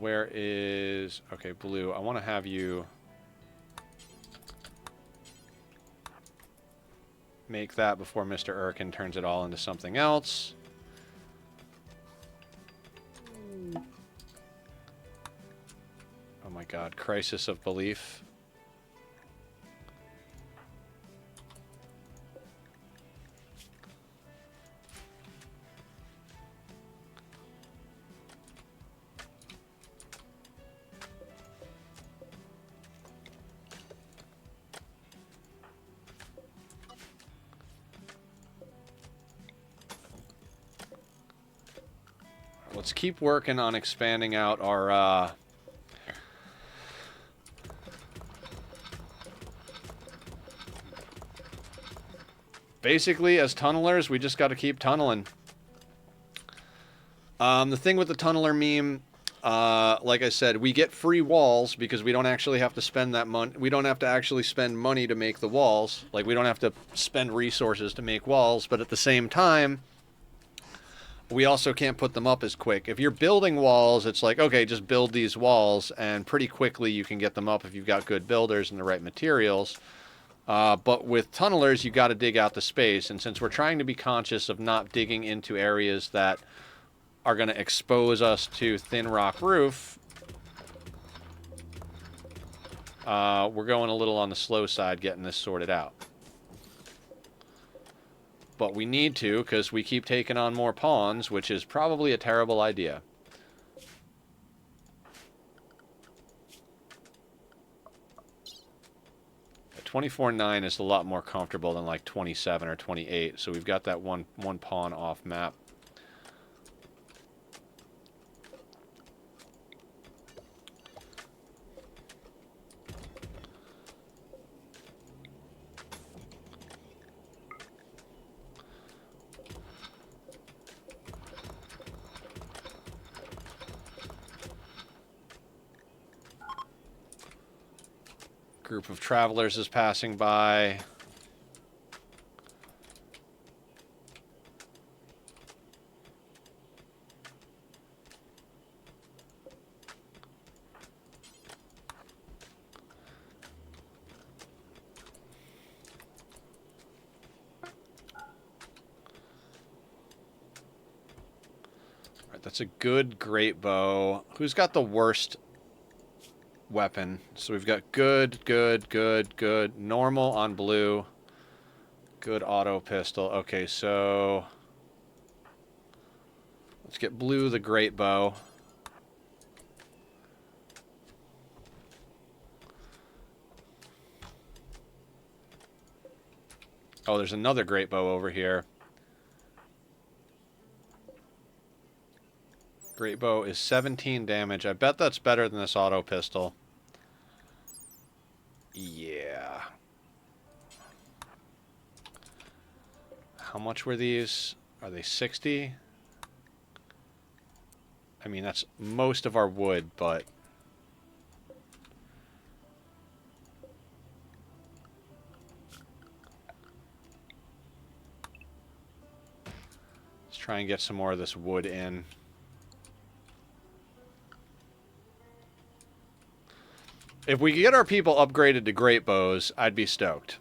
Where is... Okay, Blue, I want to have you make that before Mr. Erkin turns it all into something else. Oh my god, crisis of belief. Let's keep working on expanding out our, basically, as tunnelers, we just got to keep tunneling. The thing with the tunneler meme, like I said, we get free walls because we don't actually have to spend that money. We don't have to actually spend money to make the walls. Like, we don't have to spend resources to make walls, but at the same time, we also can't put them up as quick. If you're building walls, it's like, okay, just build these walls, and pretty quickly you can get them up if you've got good builders and the right materials. But with tunnelers, you got to dig out the space, and since we're trying to be conscious of not digging into areas that are going to expose us to thin rock roof, we're going a little on the slow side getting this sorted out. But we need to, because we keep taking on more pawns, which is probably a terrible idea. 24-9 is a lot more comfortable than like 27 or 28. So we've got that one pawn off map. Group of travelers is passing by. All right, that's a good great bow. Who's got the worst weapon? So we've got good, normal on blue, good auto pistol. Okay, so let's get blue the great bow. Oh, there's another great bow over here. Great bow is 17 damage. I bet that's better than this auto pistol. Yeah. How much were these? Are they 60? I mean, that's most of our wood, but... let's try and get some more of this wood in. If we could get our people upgraded to great bows, I'd be stoked.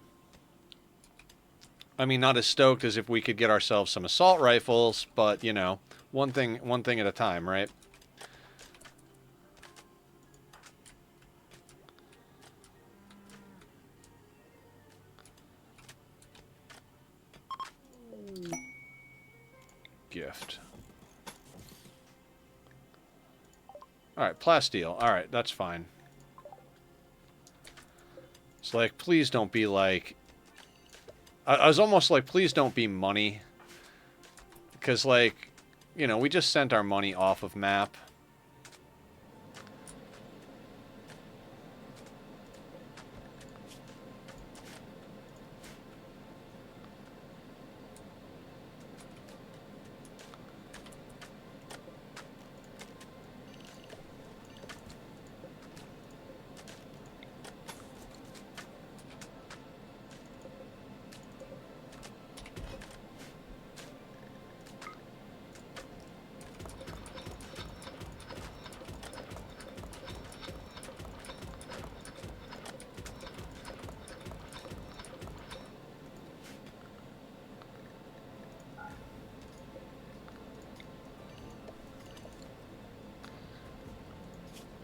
I mean, not as stoked as if we could get ourselves some assault rifles, but, you know, one thing at a time, right? Gift. Alright, plasteel. Alright, that's fine. It's like, please don't be like... I was almost like, please don't be money. Because, like, you know, we just sent our money off of map.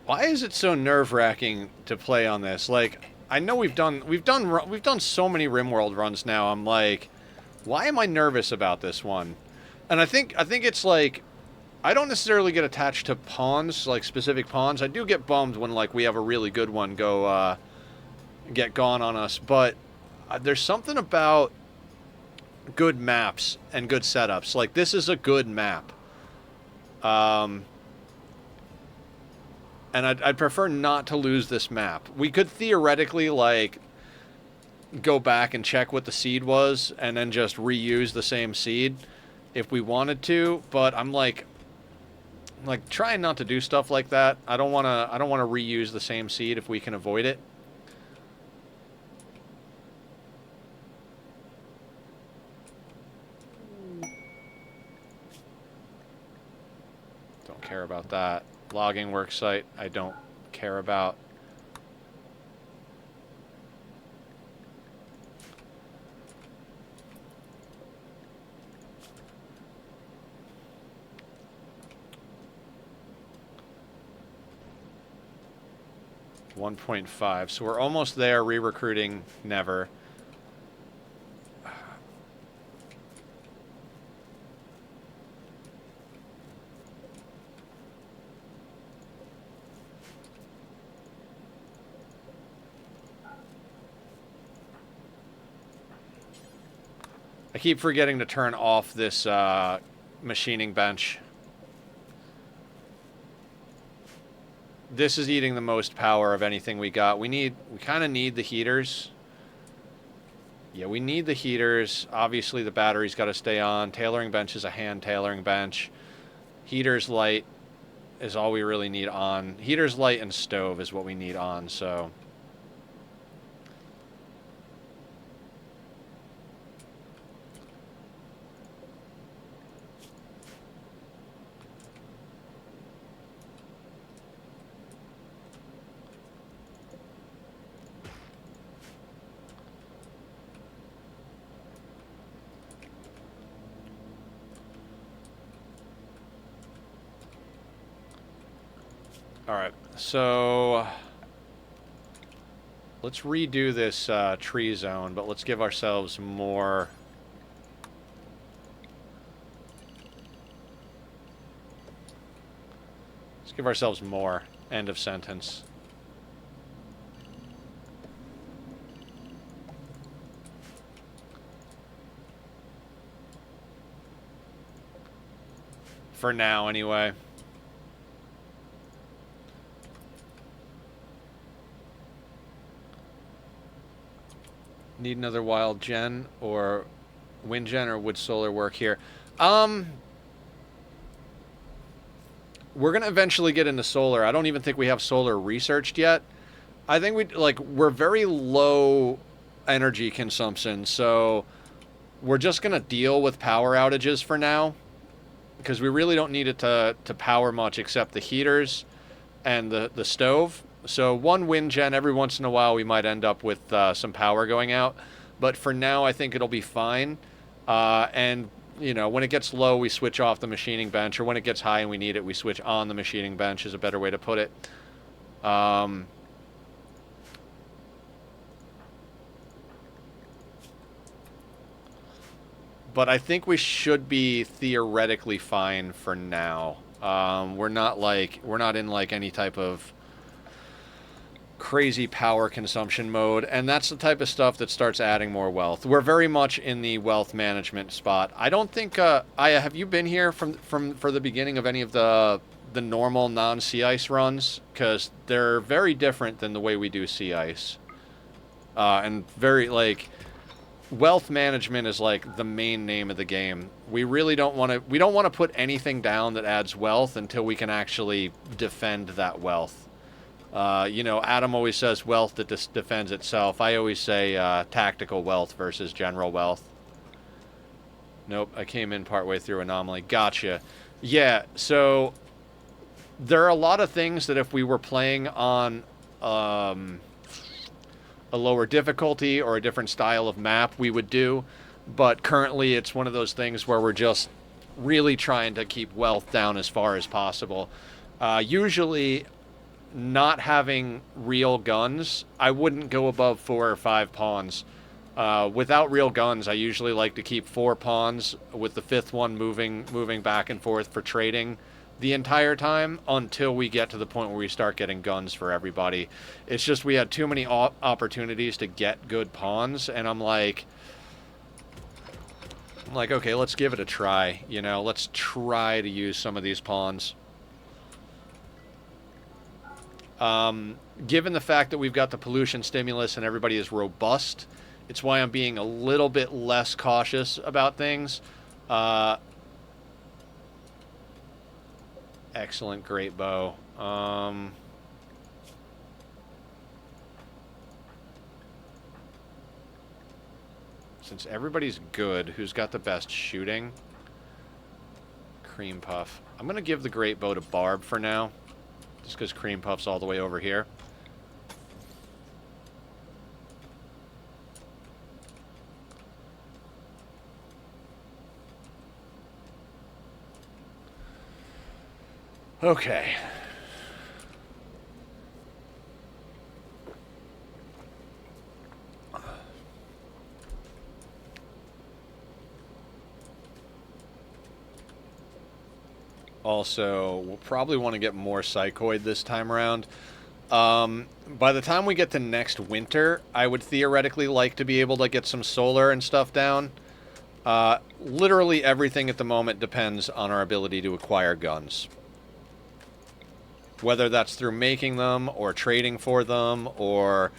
Why is it so nerve-wracking to play on this? Like, I know we've done so many Rimworld runs now. I'm like, why am I nervous about this one? And I think it's like, I don't necessarily get attached to pawns, like specific pawns. I do get bummed when like we have a really good one go get gone on us, but there's something about good maps and good setups. Like, this is a good map. And I'd prefer not to lose this map. We could theoretically, like, go back and check what the seed was and then just reuse the same seed if we wanted to, but I'm like trying not to do stuff like that. I don't want to reuse the same seed if we can avoid it. Don't care about that. Logging worksite, I don't care about. $1.5, so we're almost there. Re-recruiting, never. I keep forgetting to turn off this machining bench. This is eating the most power of anything we got. We kind of need the heaters. Yeah, we need the heaters. Obviously, the battery's got to stay on. Tailoring bench is a hand tailoring bench. Heaters light is all we really need on. Heaters light and stove is what we need on, so... Alright, so let's redo this tree zone, but let's give ourselves more... Let's give ourselves more. End of sentence. For now, anyway. Need another wild gen or wind gen, or would solar work here? We're gonna eventually get into solar. I don't even think we have solar researched yet. I think we're very low energy consumption, so we're just gonna deal with power outages for now, because we really don't need it to power much except the heaters and the stove. So one wind gen, every once in a while we might end up with some power going out. But for now, I think it'll be fine. And, you know, when it gets low, we switch off the machining bench. Or when it gets high and we need it, we switch on the machining bench is a better way to put it. But I think we should be theoretically fine for now. We're not in like any type of crazy power consumption mode, and that's the type of stuff that starts adding more wealth. We're very much in the wealth management spot. I don't think have you been here for the beginning of any of the normal non-sea ice runs? Because they're very different than the way we do sea ice, and very like wealth management is like the main name of the game. We really don't want to put anything down that adds wealth until we can actually defend that wealth. You know, Adam always says wealth that defends itself. I always say tactical wealth versus general wealth. Nope, I came in partway through anomaly. Gotcha. Yeah, so there are a lot of things that if we were playing on a lower difficulty or a different style of map, we would do. But currently it's one of those things where we're just really trying to keep wealth down as far as possible. Usually... not having real guns, I wouldn't go above 4 or 5 pawns. Without real guns, I usually like to keep 4 pawns with the 5th one moving back and forth for trading the entire time until we get to the point where we start getting guns for everybody. It's just we had too many opportunities to get good pawns, and I'm like, okay, let's give it a try. You know, let's try to use some of these pawns. Given the fact that we've got the pollution stimulus and everybody is robust, it's why I'm being a little bit less cautious about things. Excellent, great bow. Since everybody's good, who's got the best shooting? Cream Puff. I'm going to give the great bow to Barb for now. Just because Cream Puff's all the way over here. Okay. Also, we'll probably want to get more Psychoid this time around. By the time we get to next winter, I would theoretically like to be able to get some solar and stuff down. Literally everything at the moment depends on our ability to acquire guns. Whether that's through making them, or trading for them, or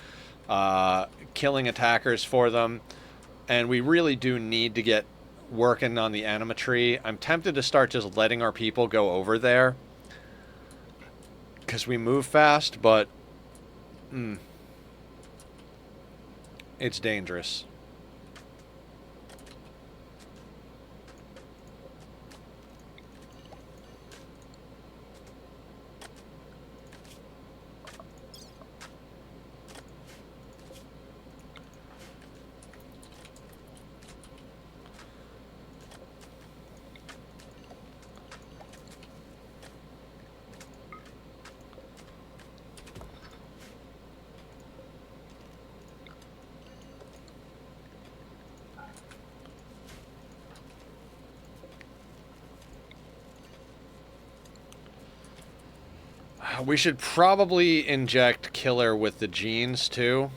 killing attackers for them. And we really do need to get working on the animatry. I'm tempted to start just letting our people go over there, because we move fast, but it's dangerous. We should probably inject Killer with the genes, too.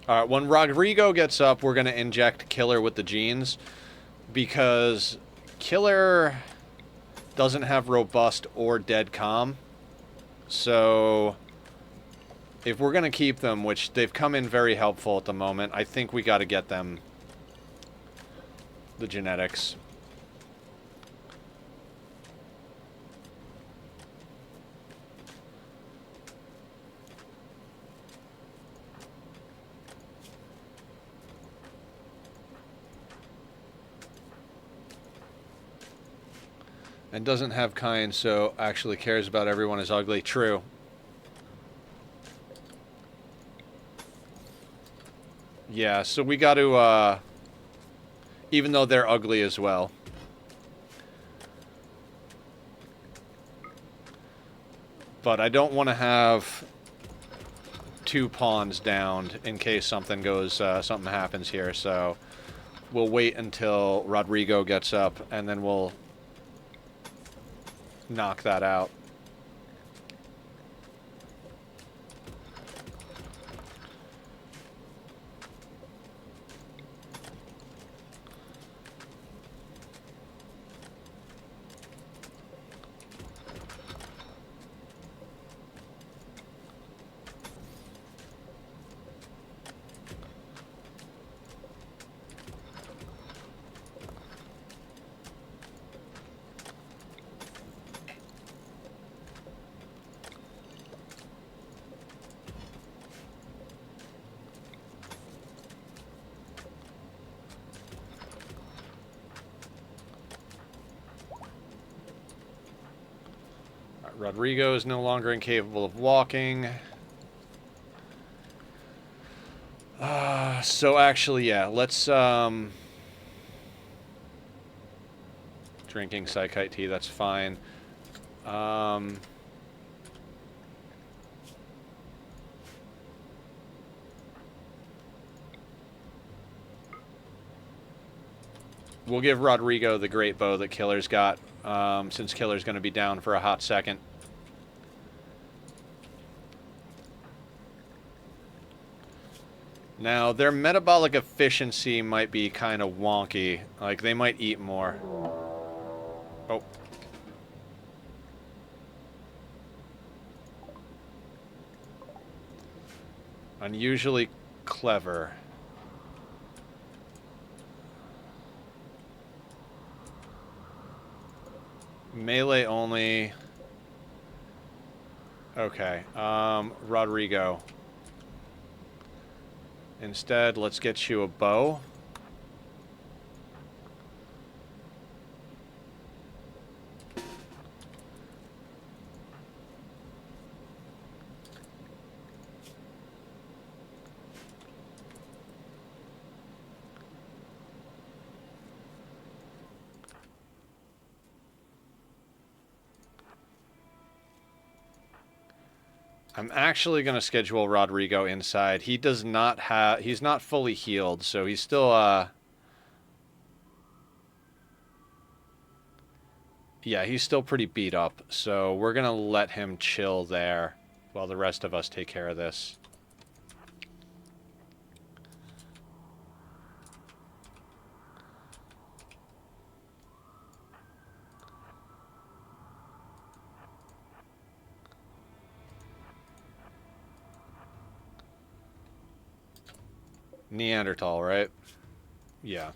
Alright, when Rodrigo gets up, we're going to inject Killer with the genes, because Killer doesn't have Robust or Dead Calm. So if we're going to keep them, which they've come in very helpful at the moment, I think we got to get them the genetics. And doesn't have kind, so actually cares about everyone as ugly. True. Yeah, so we got to, even though they're ugly as well. But I don't want to have 2 pawns downed in case something goes, something happens here. So we'll wait until Rodrigo gets up, and then we'll knock that out. Rodrigo is no longer incapable of walking. So actually, yeah, let's, drinking Psychite tea, that's fine. We'll give Rodrigo the great bow that Killer's got, since Killer's going to be down for a hot second. Now, their metabolic efficiency might be kind of wonky. Like, they might eat more. Oh. Unusually clever. Melee only. Okay. Rodrigo. Instead, let's get you a bow. I'm actually going to schedule Rodrigo inside. He does not have... He's not fully healed, so he's still, yeah, he's still pretty beat up. So we're going to let him chill there. while the rest of us take care of this. Neanderthal, right? Yeah.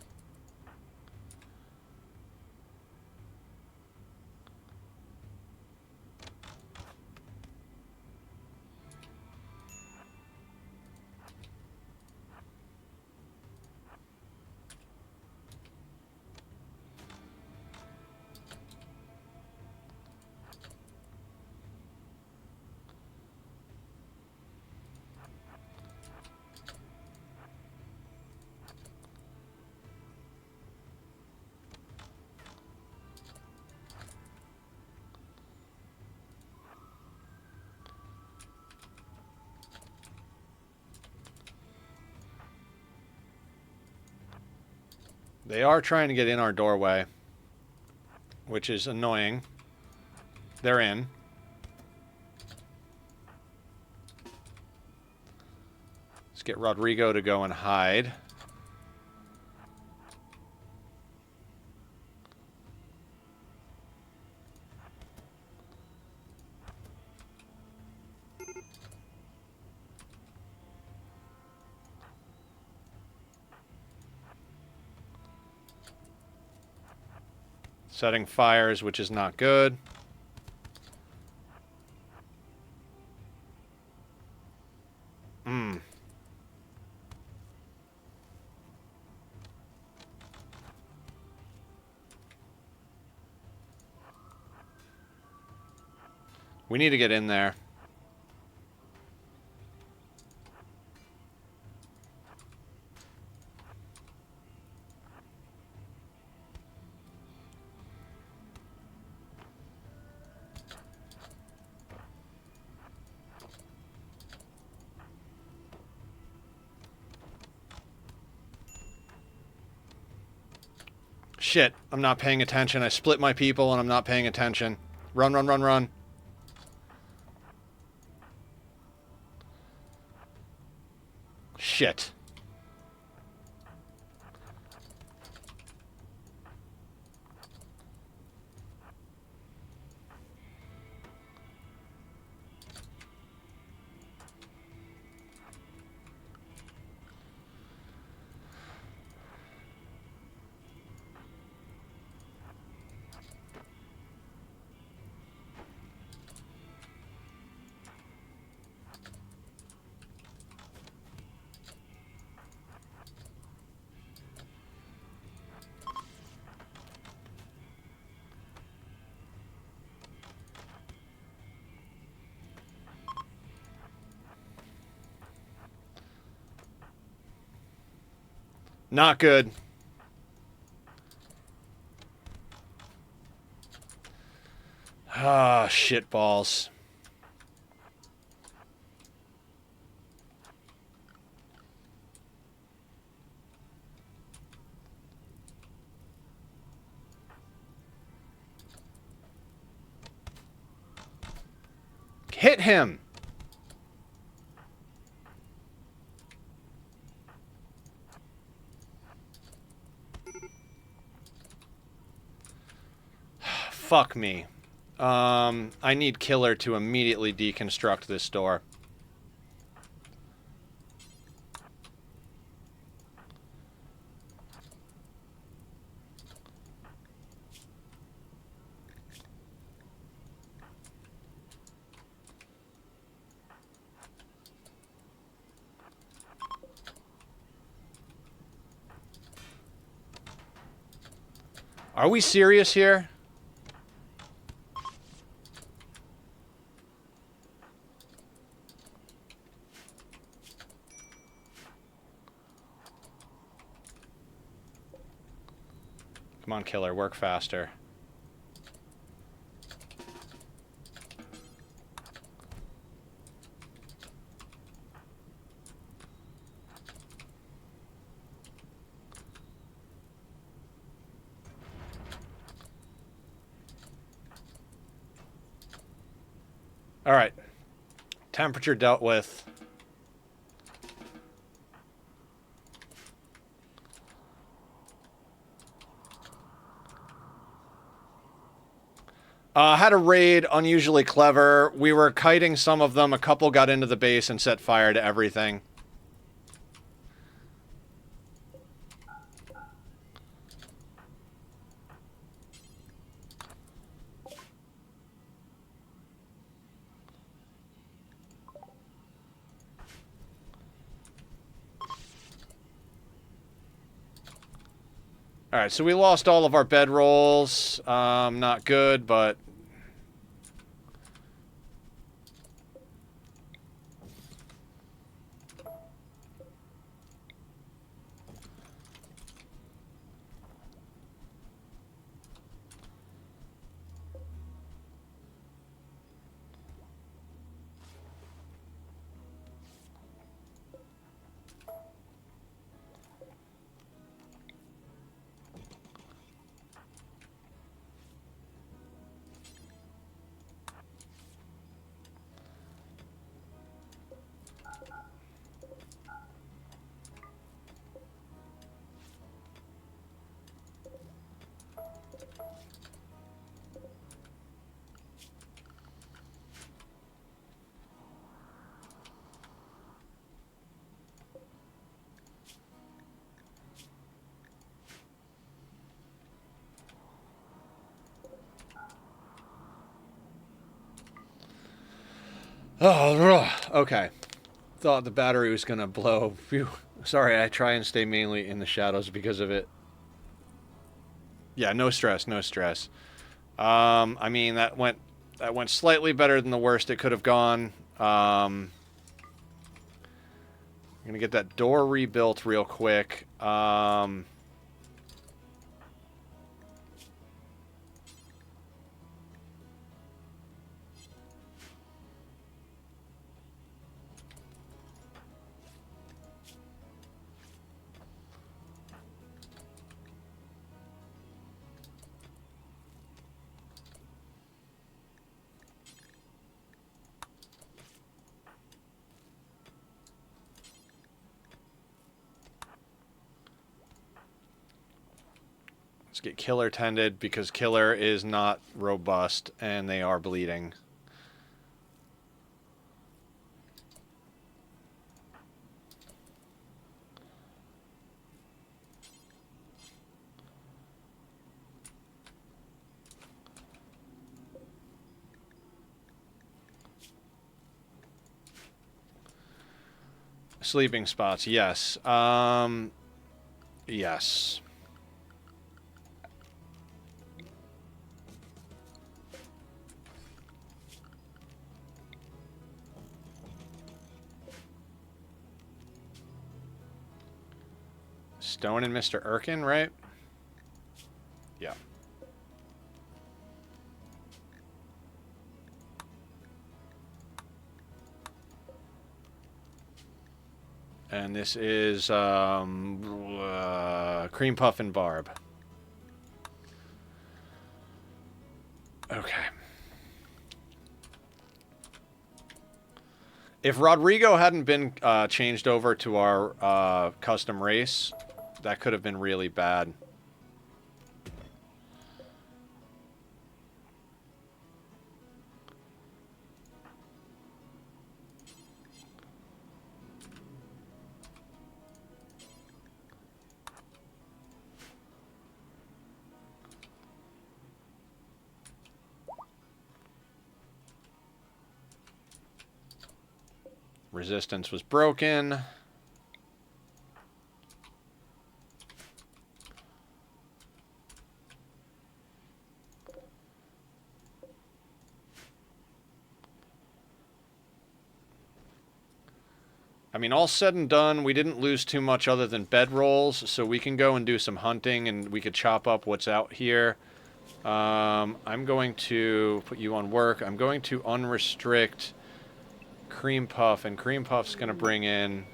They are trying to get in our doorway, which is annoying. They're in. Let's get Rodrigo to go and hide. Setting fires, which is not good. We need to get in there. Shit, I'm not paying attention. I split my people and I'm not paying attention. Run, run, run, run. Shit. Not good. Ah, shit balls. Hit him. Fuck me. I need Killer to immediately deconstruct this door. Are we serious here? Come on, Killer, work faster. All right. Temperature dealt with. Had a raid, unusually clever. We were kiting some of them. A couple got into the base and set fire to everything. Alright, so we lost all of our bedrolls. Not good, but... Oh, okay. Thought the battery was gonna blow. Phew. Sorry, I try and stay mainly in the shadows because of it. Yeah, no stress, no stress. I mean, that went slightly better than the worst it could have gone. I'm gonna get that door rebuilt real quick. Let's get Killer tended because Killer is not robust and they are bleeding. Sleeping spots, yes. Yes. Stone and Mr. Erkin, right? Yeah. And this is Cream Puff and Barb. Okay. If Rodrigo hadn't been changed over to our custom race, that could have been really bad. Resistance was broken. I mean, all said and done, we didn't lose too much other than bedrolls, so we can go and do some hunting, and we could chop up what's out here. I'm going to put you on work. I'm going to unrestrict Cream Puff, and Cream Puff's going to bring in...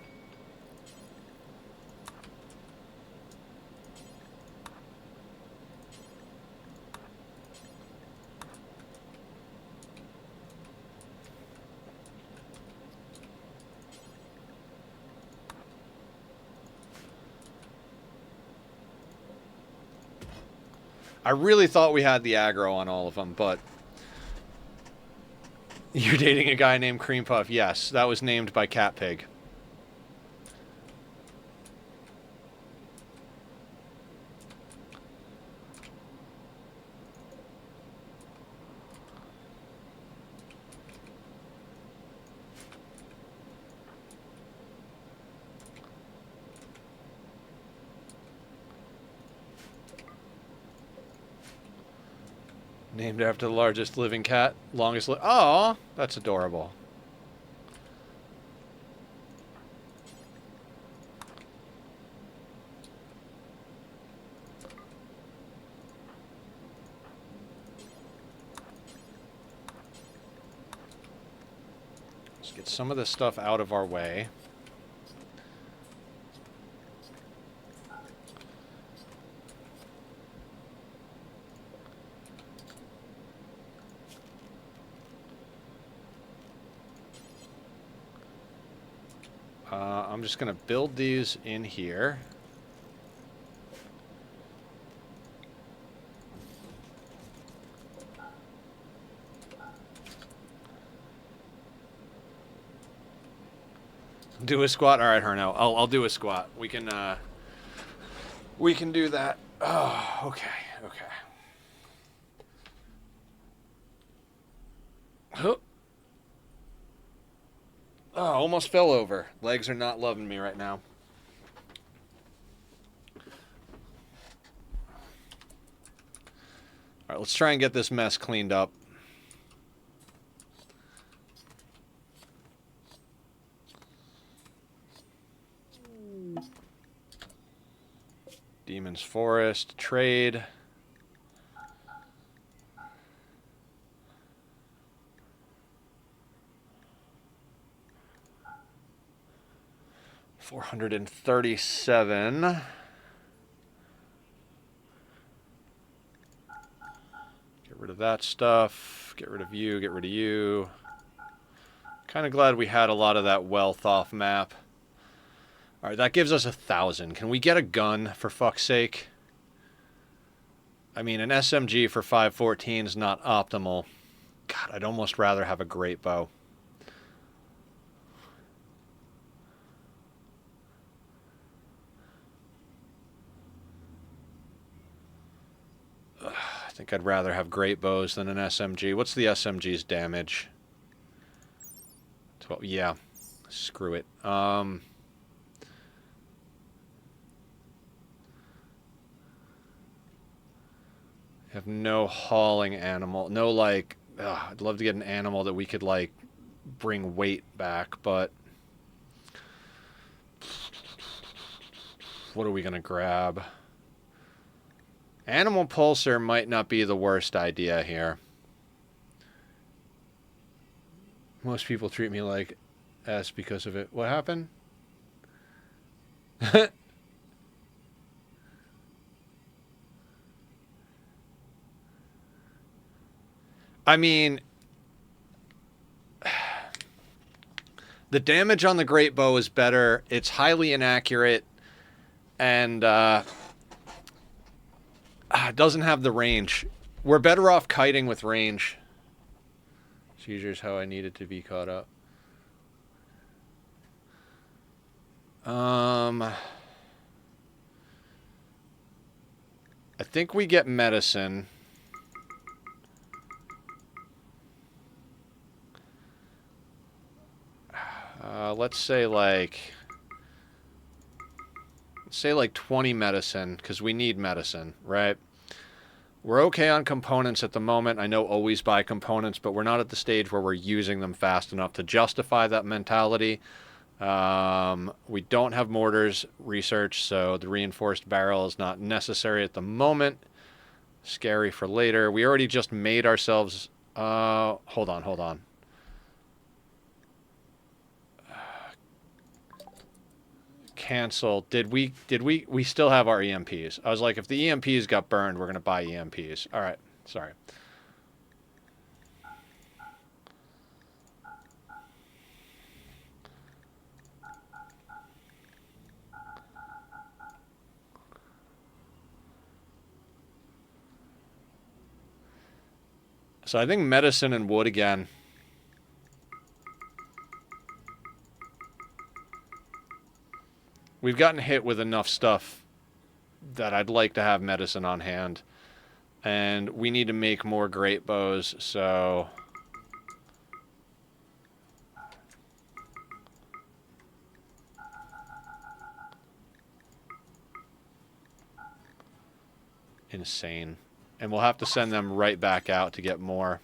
I really thought we had the aggro on all of them, but... You're dating a guy named Cream Puff. Yes, that was named by Cat Pig. Named after the largest living cat. Longest li- Aw, that's adorable. Let's get some of this stuff out of our way. I'm just going to build these in here. Do a squat? All right, Herno. I'll do a squat. We can do that. Oh, okay, okay. Huh. Oh, almost fell over. Legs are not loving me right now. All right, let's try and get this mess cleaned up. Demon's Forest, trade. $437. Get rid of that stuff. Get rid of you. Get rid of you. Kind of glad we had a lot of that wealth off map. All right, that gives us 1,000. Can we get a gun, for fuck's sake? I mean, an SMG for 514 is not optimal. God, I'd almost rather have a great bow. I think I'd rather have great bows than an SMG. What's the SMG's damage? 12. Yeah, screw it. Have no hauling animal. No, like, I'd love to get an animal that we could, like, bring weight back, but what are we going to grab? Animal Pulsar might not be the worst idea here. Most people treat me like S because of it. What happened? I mean, the damage on the Great Bow is better. It's highly inaccurate, and it doesn't have the range. We're better off kiting with range. Seizure's how I needed to be caught up. I think we get medicine. Let's say like 20 medicine, because we need medicine, right? We're okay on components at the moment. I know always buy components, but we're not at the stage where we're using them fast enough to justify that mentality. We don't have mortars research, so the reinforced barrel is not necessary at the moment. Scary for later. We already just made ourselves... hold on. Cancel. Did we still have our EMPs? I was like, if the EMPs got burned, we're going to buy EMPs. All right. Sorry. So I think medicine and wood again. We've gotten hit with enough stuff that I'd like to have medicine on hand. And we need to make more great bows, so... Insane. And we'll have to send them right back out to get more.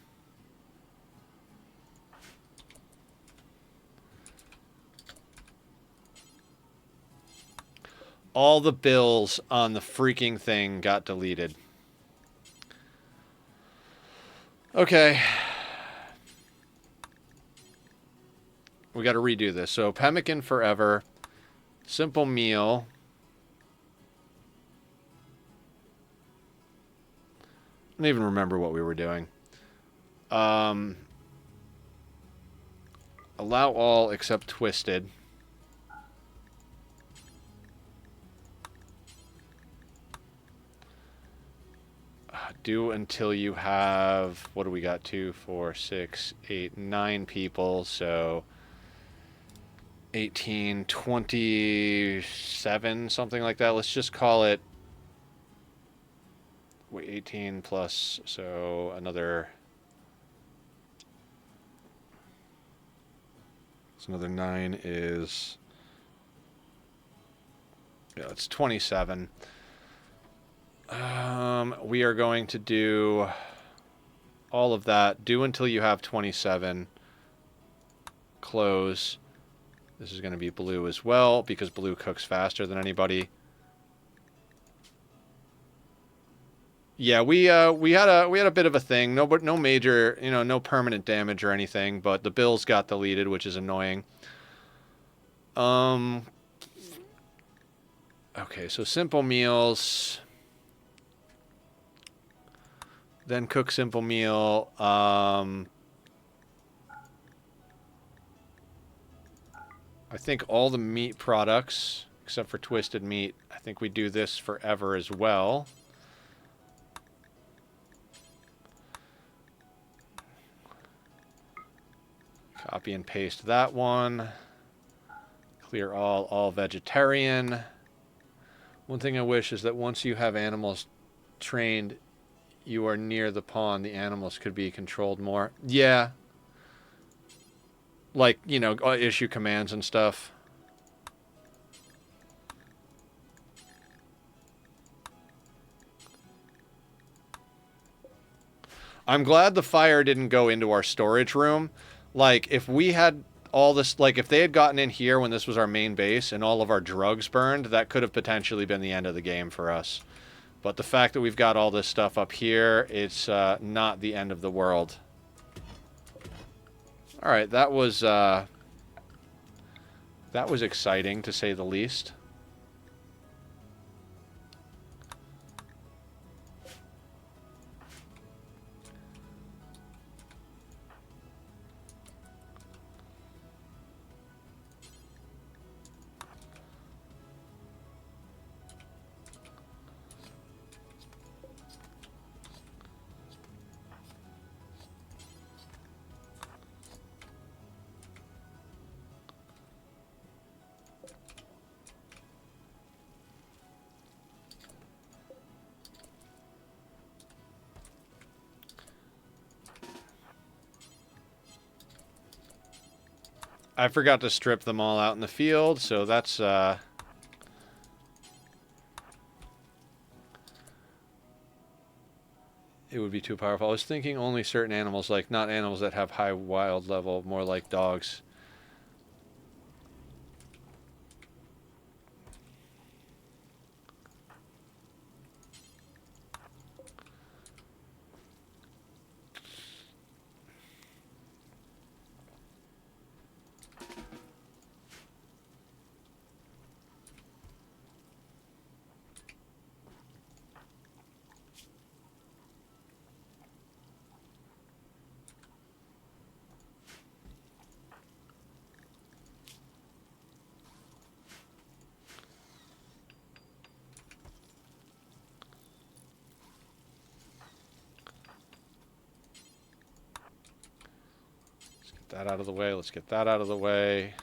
All the bills on the freaking thing got deleted. Okay. We got to redo this. So, pemmican forever. Simple meal. I don't even remember what we were doing. Allow all except twisted. Do until you have, what do we got? 2, 4, 6, 8, 9 people. So 18, 27, something like that. Let's just call it, wait, 18 plus, so another, so another 9 is, yeah, it's 27. We are going to do all of that. Do until you have 27. Close. This is going to be blue as well, because blue cooks faster than anybody. Yeah, we had a bit of a thing. No major, no permanent damage or anything, but the bills got deleted, which is annoying. Okay, so simple meals. Then cook simple meal. I think all the meat products, except for twisted meat, I think we do this forever as well. Copy and paste that one. Clear all vegetarian. One thing I wish is that once you have animals trained, you are near the pond, the animals could be controlled more. Yeah. Like, issue commands and stuff. I'm glad the fire didn't go into our storage room. Like, if we had all this, like, if they had gotten in here when this was our main base and all of our drugs burned, that could have potentially been the end of the game for us. But the fact that we've got all this stuff up here, it's not the end of the world. All right, that was exciting, to say the least. I forgot to strip them all out in the field, so that's... It would be too powerful. I was thinking only certain animals, like not animals that have high wild level, more like dogs. Get that out of the way. Let's get that out of the way.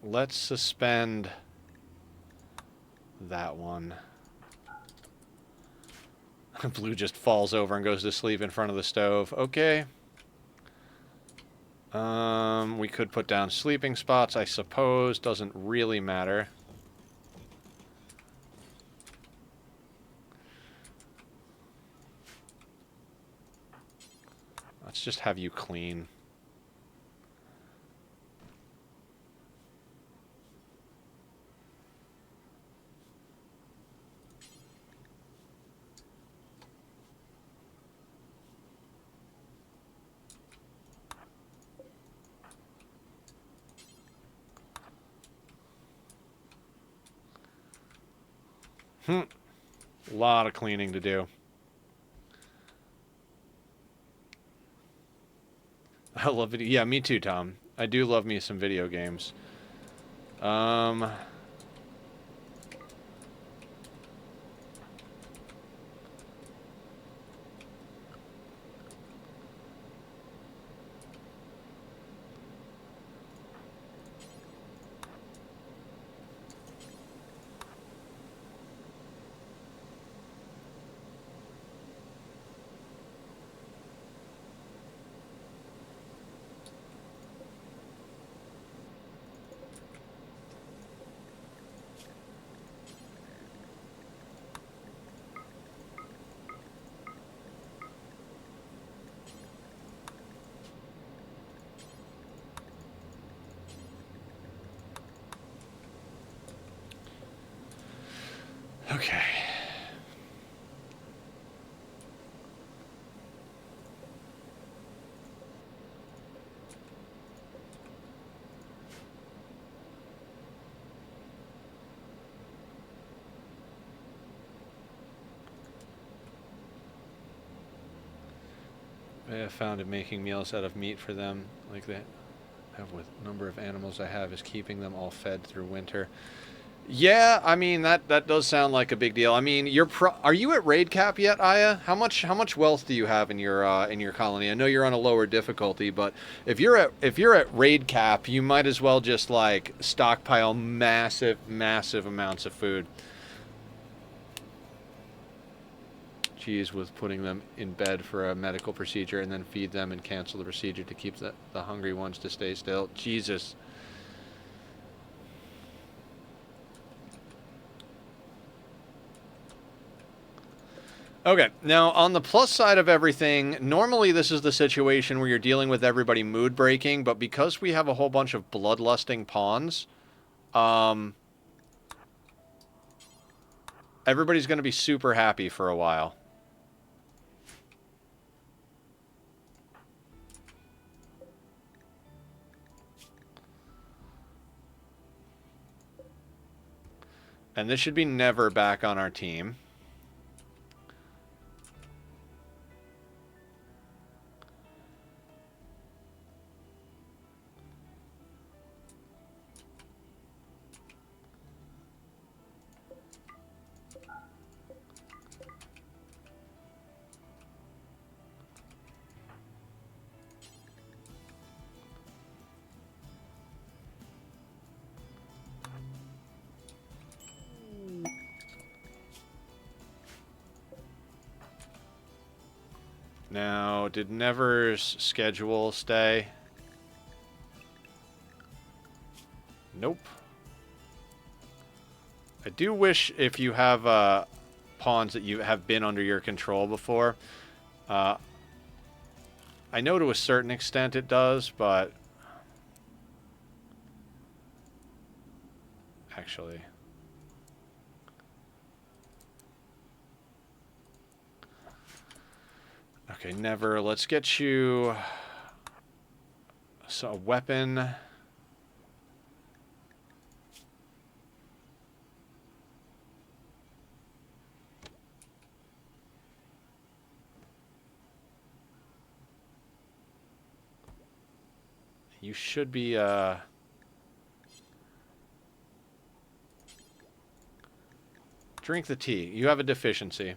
Let's suspend that one. Blue just falls over and goes to sleep in front of the stove. Okay. We could put down sleeping spots, I suppose. Doesn't really matter. Let's just have you clean. A lot of cleaning to do. I love video. Yeah, me too, Tom. I do love me some video games. Okay. I have found it making meals out of meat for them, like they have with number of animals I have, is keeping them all fed through winter. Yeah, I mean that does sound like a big deal. I mean, are you at raid cap yet, Aya? How much wealth do you have in your colony? I know you're on a lower difficulty, but if you're at raid cap, you might as well just like stockpile massive amounts of food. Geez, with putting them in bed for a medical procedure and then feed them and cancel the procedure to keep the hungry ones to stay still. Jesus. Okay, now on the plus side of everything, normally this is the situation where you're dealing with everybody mood breaking, but because we have a whole bunch of bloodlusting pawns, everybody's going to be super happy for a while. And this should be never back on our team. Now, did Never's schedule stay? Nope. I do wish if you have pawns that you have been under your control before. I know to a certain extent it does, but actually... Okay, Never. Let's get you a weapon. should be, drink the tea. You have a deficiency.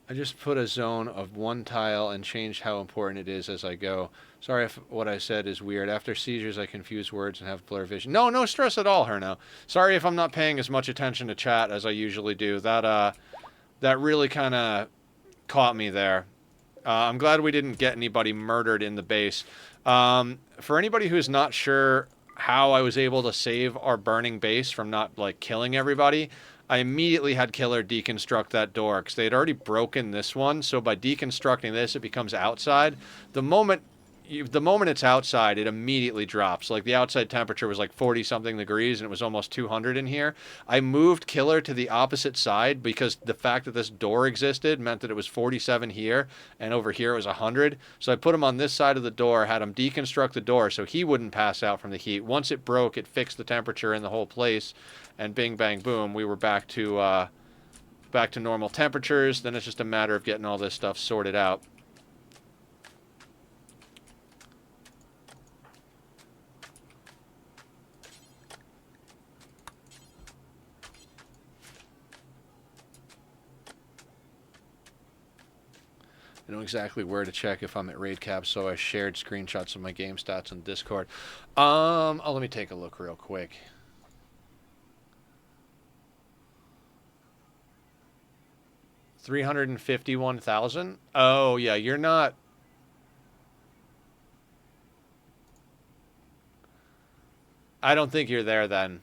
I just put a zone of 1 tile and changed how important it is as I go. Sorry if what I said is weird. After seizures, I confuse words and have blur vision. No, no stress at all, Herno. Sorry if I'm not paying as much attention to chat as I usually do. That really kind of caught me there. I'm glad we didn't get anybody murdered in the base. For anybody who's not sure how I was able to save our burning base from not, like, killing everybody, I immediately had Killer deconstruct that door because they had already broken this one. So by deconstructing this, it becomes outside. The moment it's outside, it immediately drops. Like, the outside temperature was like 40-something degrees, and it was almost 200 in here. I moved Killer to the opposite side because the fact that this door existed meant that it was 47 here, and over here it was 100. So I put him on this side of the door, had him deconstruct the door so he wouldn't pass out from the heat. Once it broke, it fixed the temperature in the whole place, and bing, bang, boom, we were back to normal temperatures. Then it's just a matter of getting all this stuff sorted out. I know exactly where to check if I'm at raid cap, so I shared screenshots of my game stats on Discord. Let me take a look real quick. $351,000? Oh, yeah, you're not... I don't think you're there then.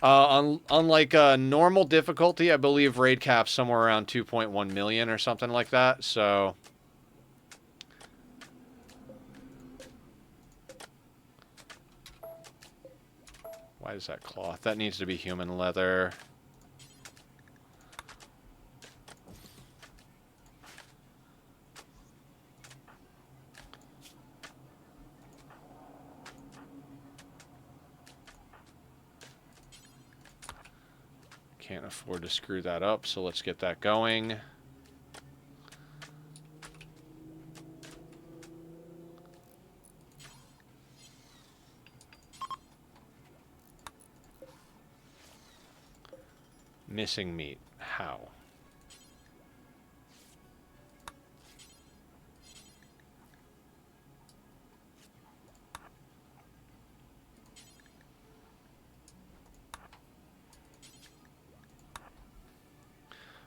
Unlike normal difficulty, I believe raid cap's somewhere around 2.1 million or something like that, so... Why is that cloth? That needs to be human leather. Can't afford to screw that up, so let's get that going. Missing meat. How?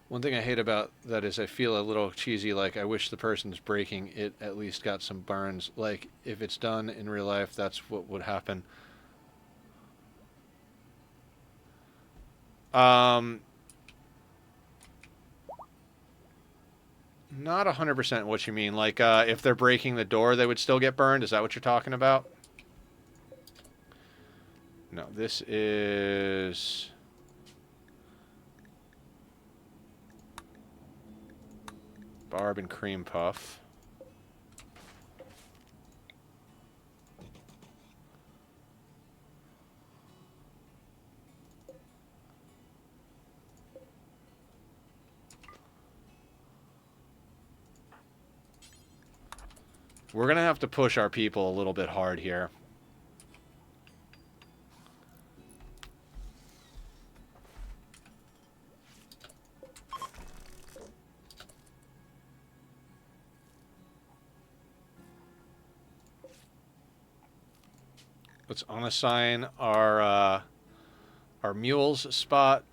One thing I hate about that is I feel a little cheesy, like I wish the person's breaking it at least got some burns. Like, if it's done in real life, that's what would happen. Not 100% what you mean. Like, if they're breaking the door, they would still get burned? Is that what you're talking about? No, this is... Barb and Cream Puff. We're going to have to push our people a little bit hard here. Let's unassign our mules spot.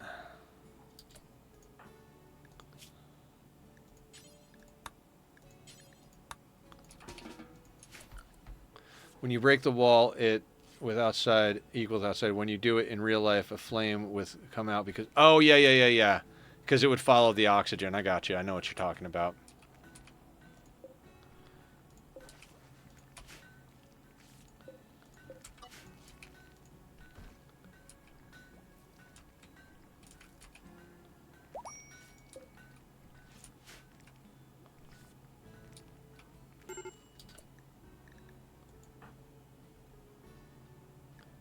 When you break the wall, it with outside equals outside. When you do it in real life, a flame with come out because... Oh, yeah. Because it would follow the oxygen. I got you. I know what you're talking about.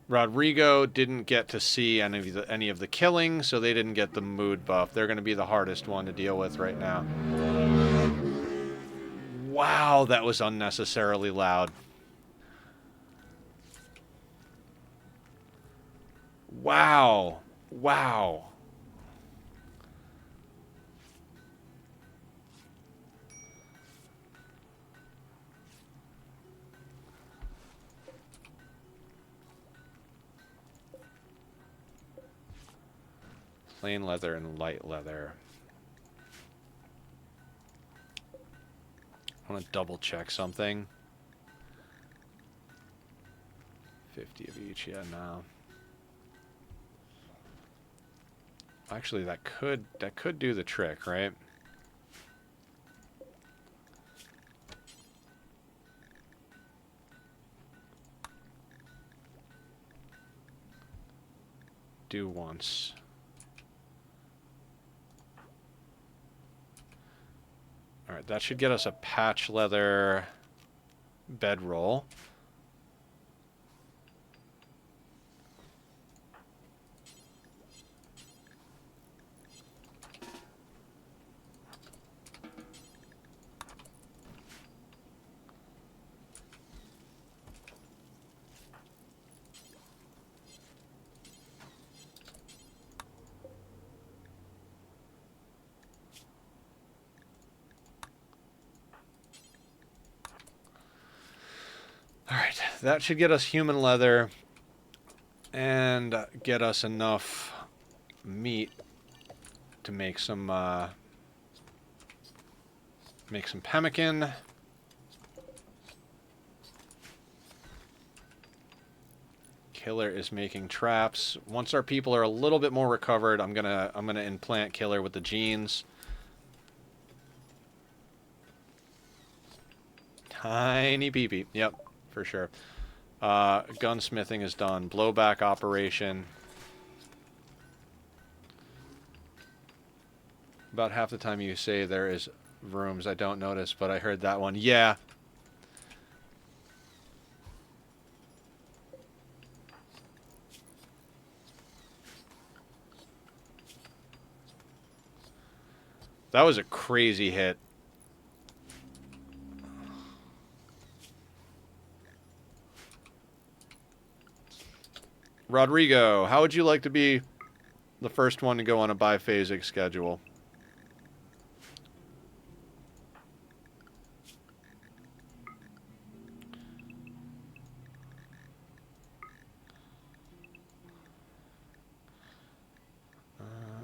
Rodrigo didn't get to see any of the killing, so they didn't get the mood buff. They're going to be the hardest one to deal with right now. Wow, Wow, that was unnecessarily loud. Wow. Wow. Plain leather and light leather. I want to double check something. 50 of each, yeah, no. Actually, that could do the trick, right? Do once. All right, that should get us a patch leather bedroll. Alright, that should get us human leather and get us enough meat to make some pemmican. Killer is making traps. Once our people are a little bit more recovered, I'm gonna implant Killer with the genes. Tiny peepee. Yep. For sure. Gunsmithing is done. Blowback operation. About half the time you say there is rooms, I don't notice, but I heard that one. Yeah. That was a crazy hit. Rodrigo, how would you like to be the first one to go on a biphasic schedule?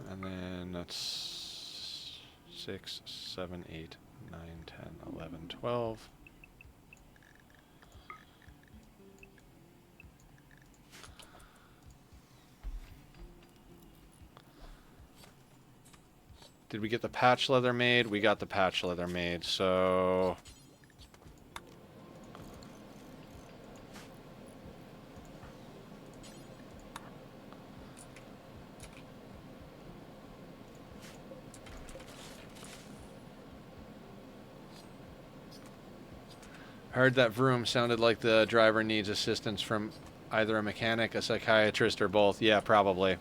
And then that's 6, 7, 8, 9, 10, 11, 12. Did we get the patch leather made? We got the patch leather made, so... Heard that vroom sounded like the driver needs assistance from either a mechanic, a psychiatrist, or both. Yeah, probably.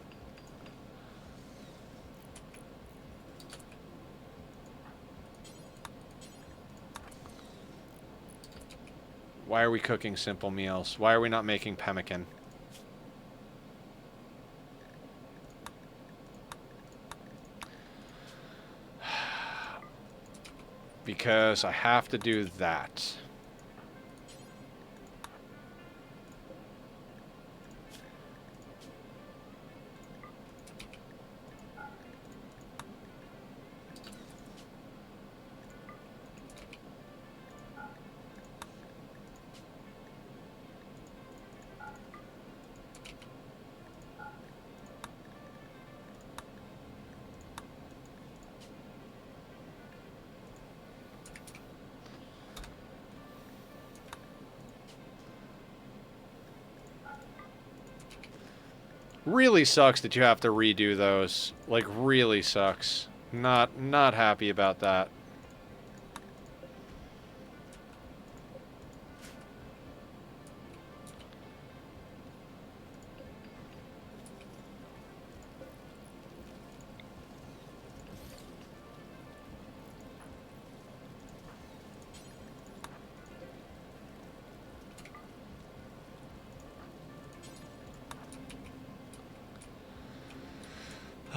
Why are we cooking simple meals? Why are we not making pemmican? Because I have to do that. Really sucks that you have to redo those. Like, really sucks. Not happy about that.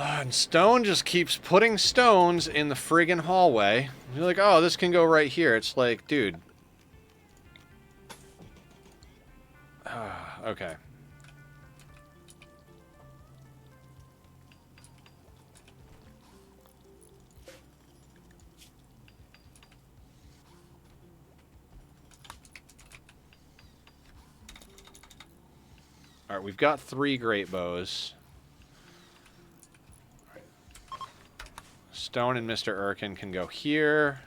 And Stone just keeps putting stones in the friggin' hallway. You're like, oh, this can go right here. It's like, dude. Okay. Alright, we've got 3 great bows. Stone and Mr. Erkin can go here.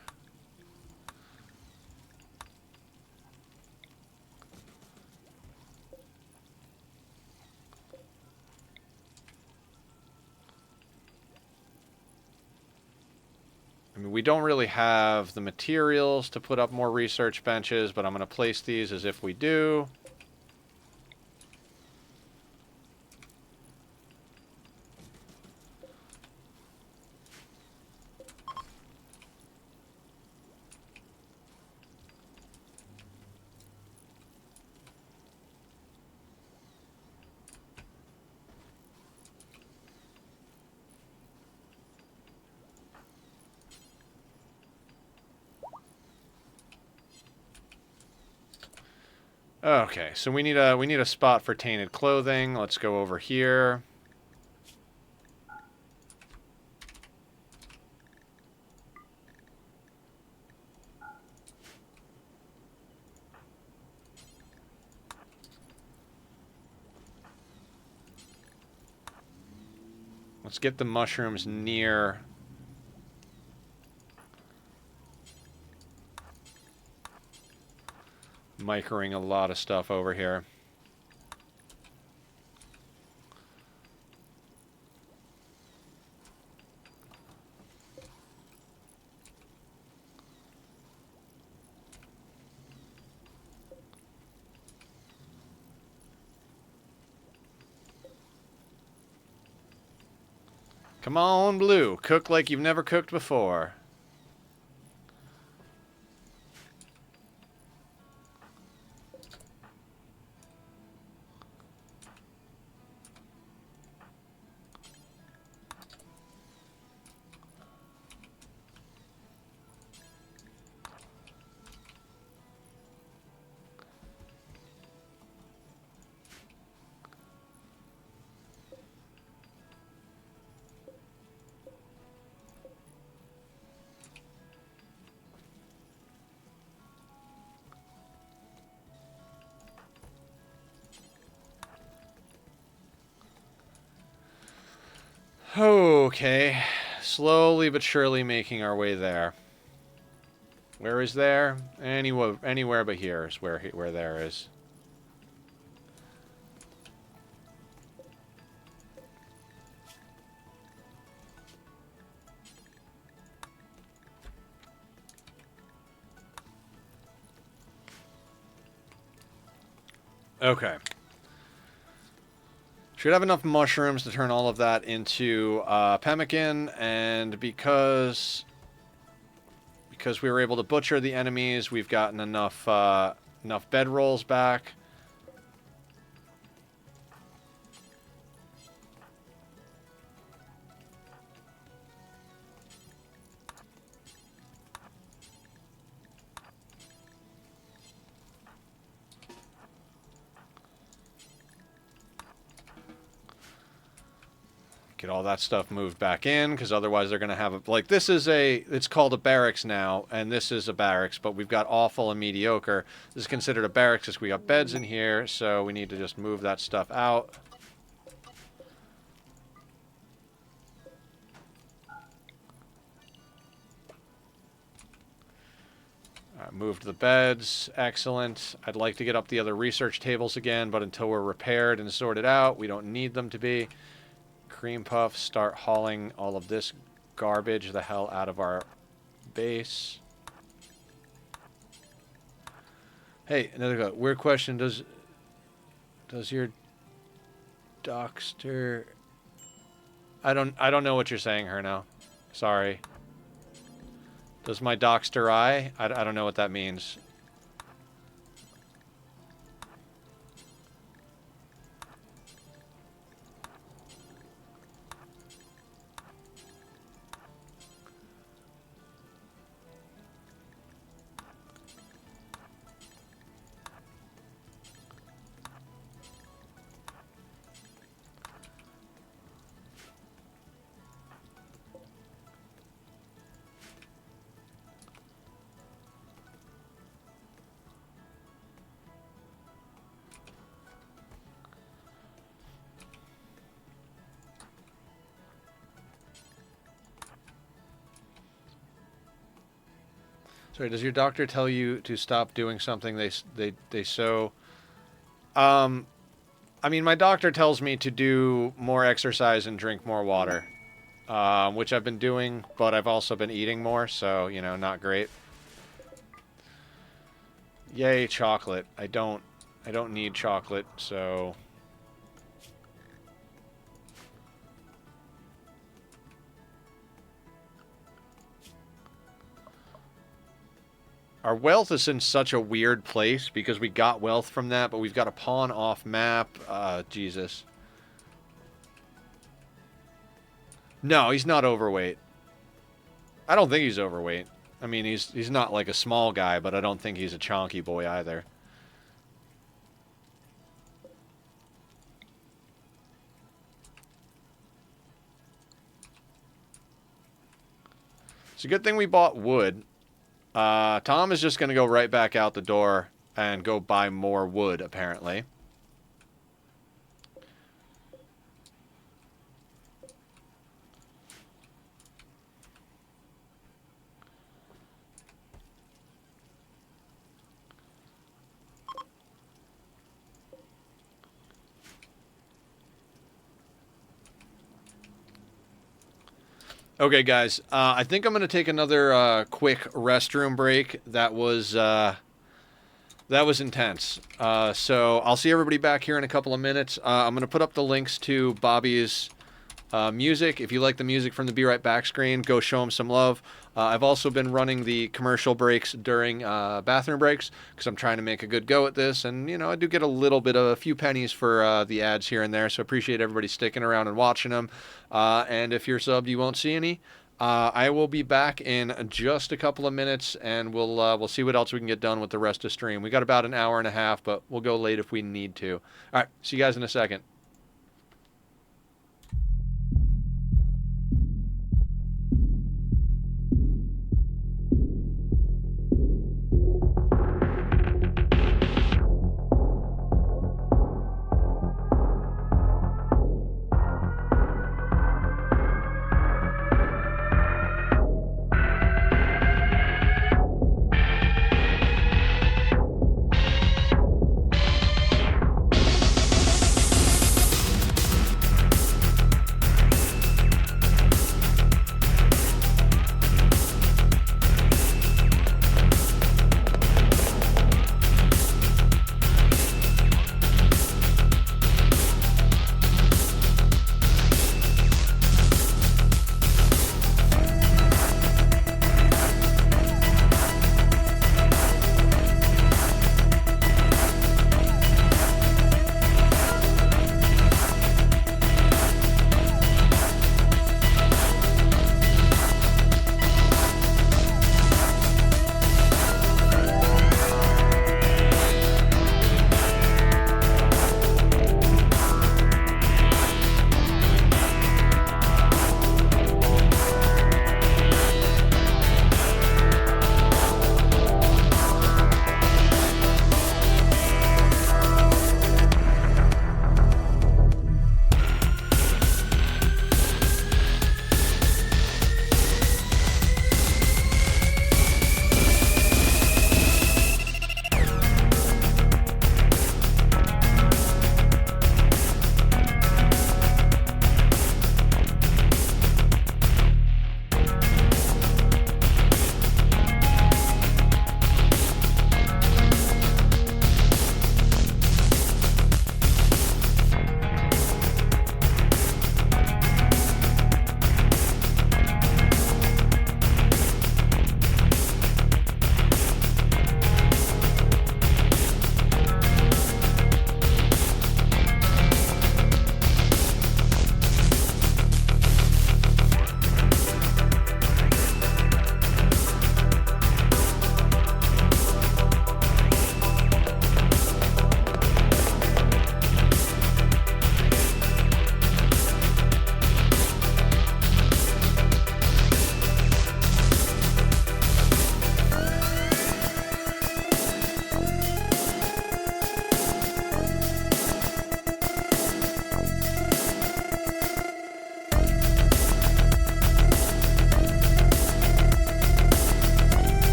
I mean, we don't really have the materials to put up more research benches, but I'm going to place these as if we do. Okay, so we need a spot for tainted clothing. Let's go over here. Let's get the mushrooms near. Microing a lot of stuff over here. Come on, Blue. Cook like you've never cooked before. Okay, slowly but surely making our way there. Where is there? Anywhere but here is where there is. Okay. Should have enough mushrooms to turn all of that into pemmican, and because we were able to butcher the enemies, we've gotten enough bedrolls back. Get all that stuff moved back in, because otherwise they're going to have like, it's called a barracks now, and this is a barracks, but we've got awful and mediocre. This is considered a barracks because we got beds in here, so we need to just move that stuff out. Moved the beds. Excellent. I'd like to get up the other research tables again, but until we're repaired and sorted out, we don't need them to be. Cream puffs, start hauling all of this garbage the hell out of our base. Hey, another weird question. Does your Dockster... I don't know what you're saying, Herno. Sorry. Does my Dockster I don't know what that means. Sorry, does your doctor tell you to stop doing something they so... I mean, my doctor tells me to do more exercise and drink more water, which I've been doing, but I've also been eating more, so, you know, not great. Yay, chocolate. I don't need chocolate, so... Our wealth is in such a weird place because we got wealth from that, but we've got a pawn off map. Jesus. No, he's not overweight. I don't think he's overweight. I mean, he's not like a small guy, but I don't think he's a chonky boy either. It's a good thing we bought wood. Tom is just going to go right back out the door and go buy more wood, apparently. Okay, guys. I think I'm going to take another quick restroom break. That was intense. So I'll see everybody back here in a couple of minutes. I'm going to put up the links to Bobby's music. If you like the music from the Be Right Back screen, go show him some love. I've also been running the commercial breaks during bathroom breaks because I'm trying to make a good go at this. And, you know, I do get a few pennies for the ads here and there. So appreciate everybody sticking around and watching them. And if you're subbed, you won't see any. I will be back in just a couple of minutes, and we'll see what else we can get done with the rest of stream. We got about an hour and a half, but we'll go late if we need to. All right, see you guys in a second.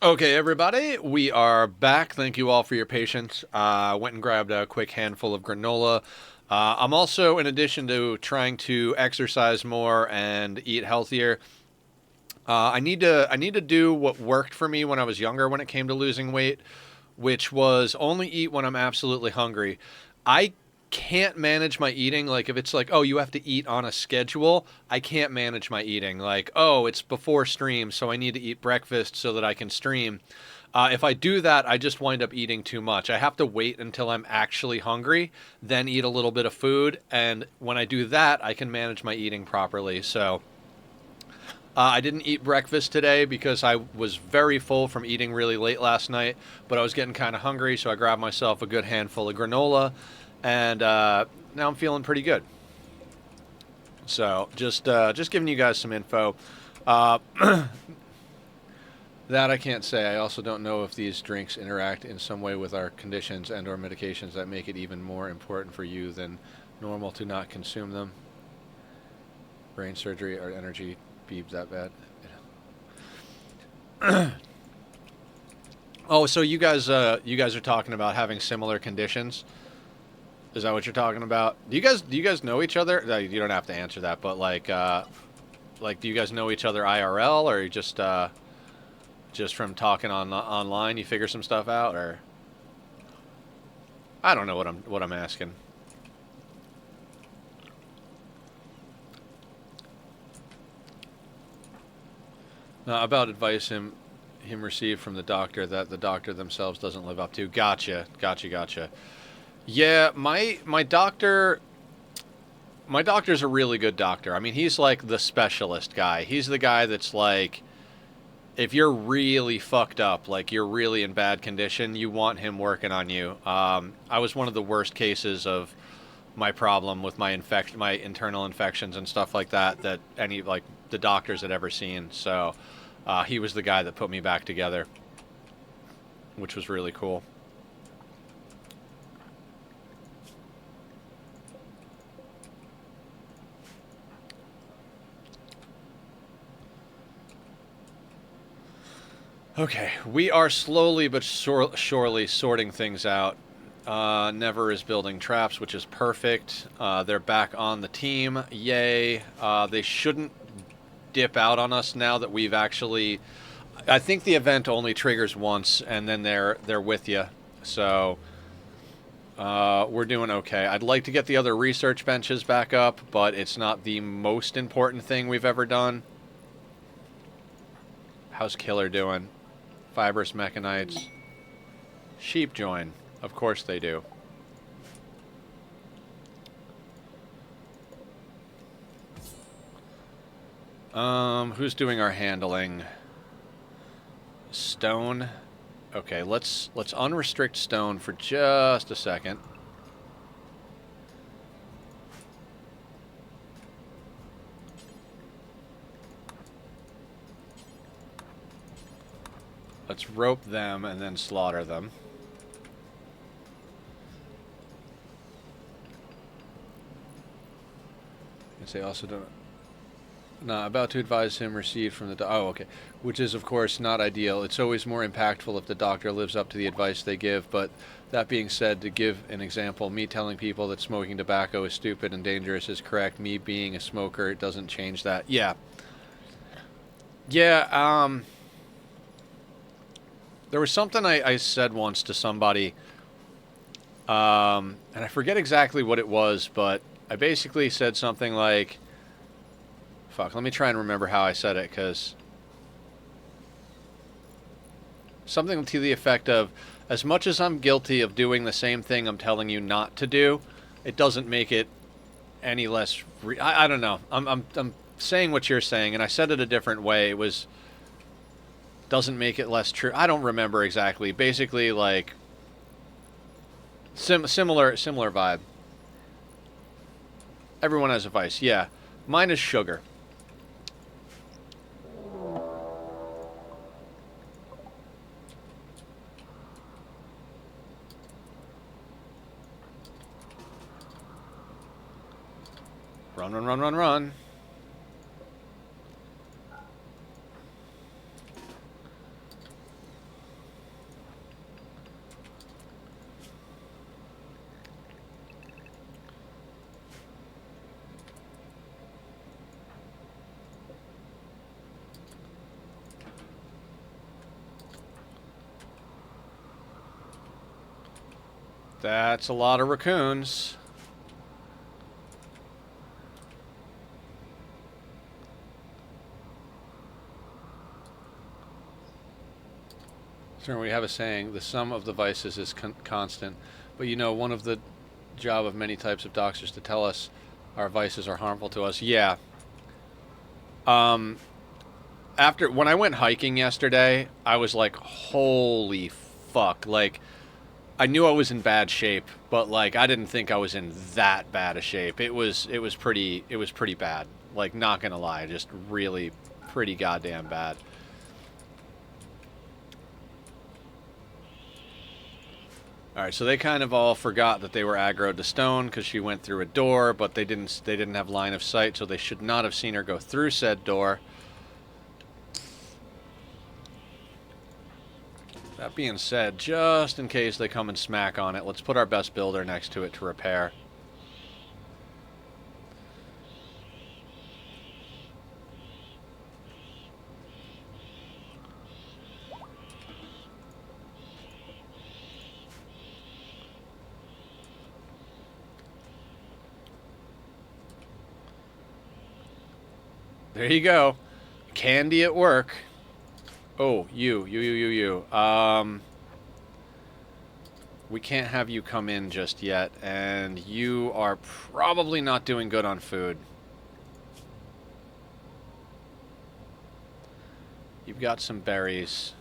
Okay, everybody, we are back. Thank you all for your patience. Went and grabbed a quick handful of granola. I'm also, in addition to trying to exercise more and eat healthier, I need to do what worked for me when I was younger when it came to losing weight, which was only eat when I'm absolutely hungry. I can't manage my eating. Like, if it's like, oh, you have to eat on a schedule, I can't manage my eating. Like, oh, it's before stream, so I need to eat breakfast so that I can stream. If I do that, I just wind up eating too much. I have to wait until I'm actually hungry, then eat a little bit of food, and when I do that, I can manage my eating properly. So I didn't eat breakfast today because I was very full from eating really late last night, but I was getting kind of hungry, so I grabbed myself a good handful of granola, and now I'm feeling pretty good. So just giving you guys some info. Uh, that I can't say. I also don't know if these drinks interact in some way with our conditions and/or medications that make it even more important for you than normal to not consume them. Brain surgery or energy beeps that bad. Oh, so you guys are talking about having similar conditions. Is that what you're talking about? Do you guys know each other? No, you don't have to answer that, but like do you guys know each other IRL, or just from talking online you figure some stuff out, or I don't know what I'm asking. About advice him received from the doctor that the doctor themselves doesn't live up to. Gotcha. Yeah, my doctor. My doctor's a really good doctor. I mean, he's like the specialist guy. He's the guy that's like, if you're really fucked up, like you're really in bad condition, you want him working on you. I was one of the worst cases of my problem with my internal infections and stuff like that any like the doctors had ever seen. So he was the guy that put me back together, which was really cool. Okay, we are slowly but surely sorting things out. Never is building traps, which is perfect. They're back on the team. Yay. They shouldn't dip out on us now that we've actually... I think the event only triggers once, and then they're with you. So we're doing okay. I'd like to get the other research benches back up, but it's not the most important thing we've ever done. How's Killer doing? Fibrous mechanites. Sheep join. Of course they do. Who's doing our handling? Stone. Okay, let's unrestrict Stone for just a second. Let's rope them and then slaughter them. And say also don't... Nah, about to advise him received from the... Oh, okay. Which is, of course, not ideal. It's always more impactful if the doctor lives up to the advice they give, but that being said, to give an example, me telling people that smoking tobacco is stupid and dangerous is correct. Me being a smoker doesn't change that. Yeah. Yeah, there was something I said once to somebody, and I forget exactly what it was, but I basically said something like... Fuck, let me try and remember how I said it, because... Something to the effect of, as much as I'm guilty of doing the same thing I'm telling you not to do, it doesn't make it any less... I don't know. I'm saying what you're saying, and I said it a different way. It was... Doesn't make it less true. I don't remember exactly. Basically, like... Similar vibe. Everyone has a vice, yeah. Mine is sugar. Run. That's a lot of raccoons. So we have a saying, the sum of the vices is constant. But you know, one of the job of many types of doctors to tell us our vices are harmful to us. Yeah. When I went hiking yesterday, I was like, holy fuck. Like, I knew I was in bad shape, but like I didn't think I was in that bad a shape. It was pretty bad. Like, not gonna lie, just really pretty goddamn bad. Alright, so they kind of all forgot that they were aggroed to stone because she went through a door, but they didn't have line of sight, so they should not have seen her go through said door. That being said, just in case they come and smack on it, let's put our best builder next to it to repair. There you go. Candy at work. Oh, you. We can't have you come in just yet, and you are probably not doing good on food. You've got some berries.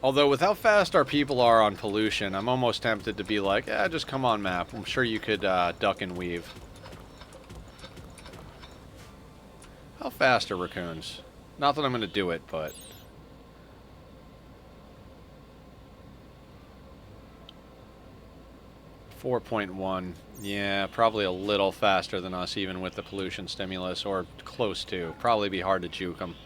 Although, with how fast our people are on pollution, I'm almost tempted to be like, yeah, just come on, map. I'm sure you could duck and weave. How fast are raccoons? Not that I'm going to do it, but... .1. Yeah, probably a little faster than us, even with the pollution stimulus, or close to. Probably be hard to juke them.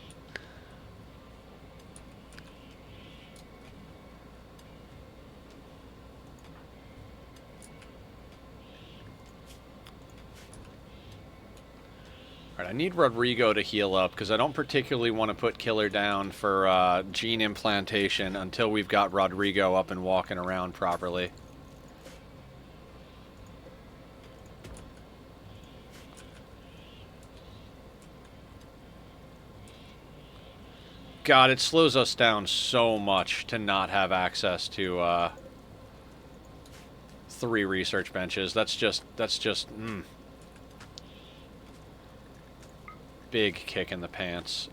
I need Rodrigo to heal up, because I don't particularly want to put Killer down for gene implantation until we've got Rodrigo up and walking around properly. God, it slows us down so much to not have access to 3 research benches. That's just big kick in the pants.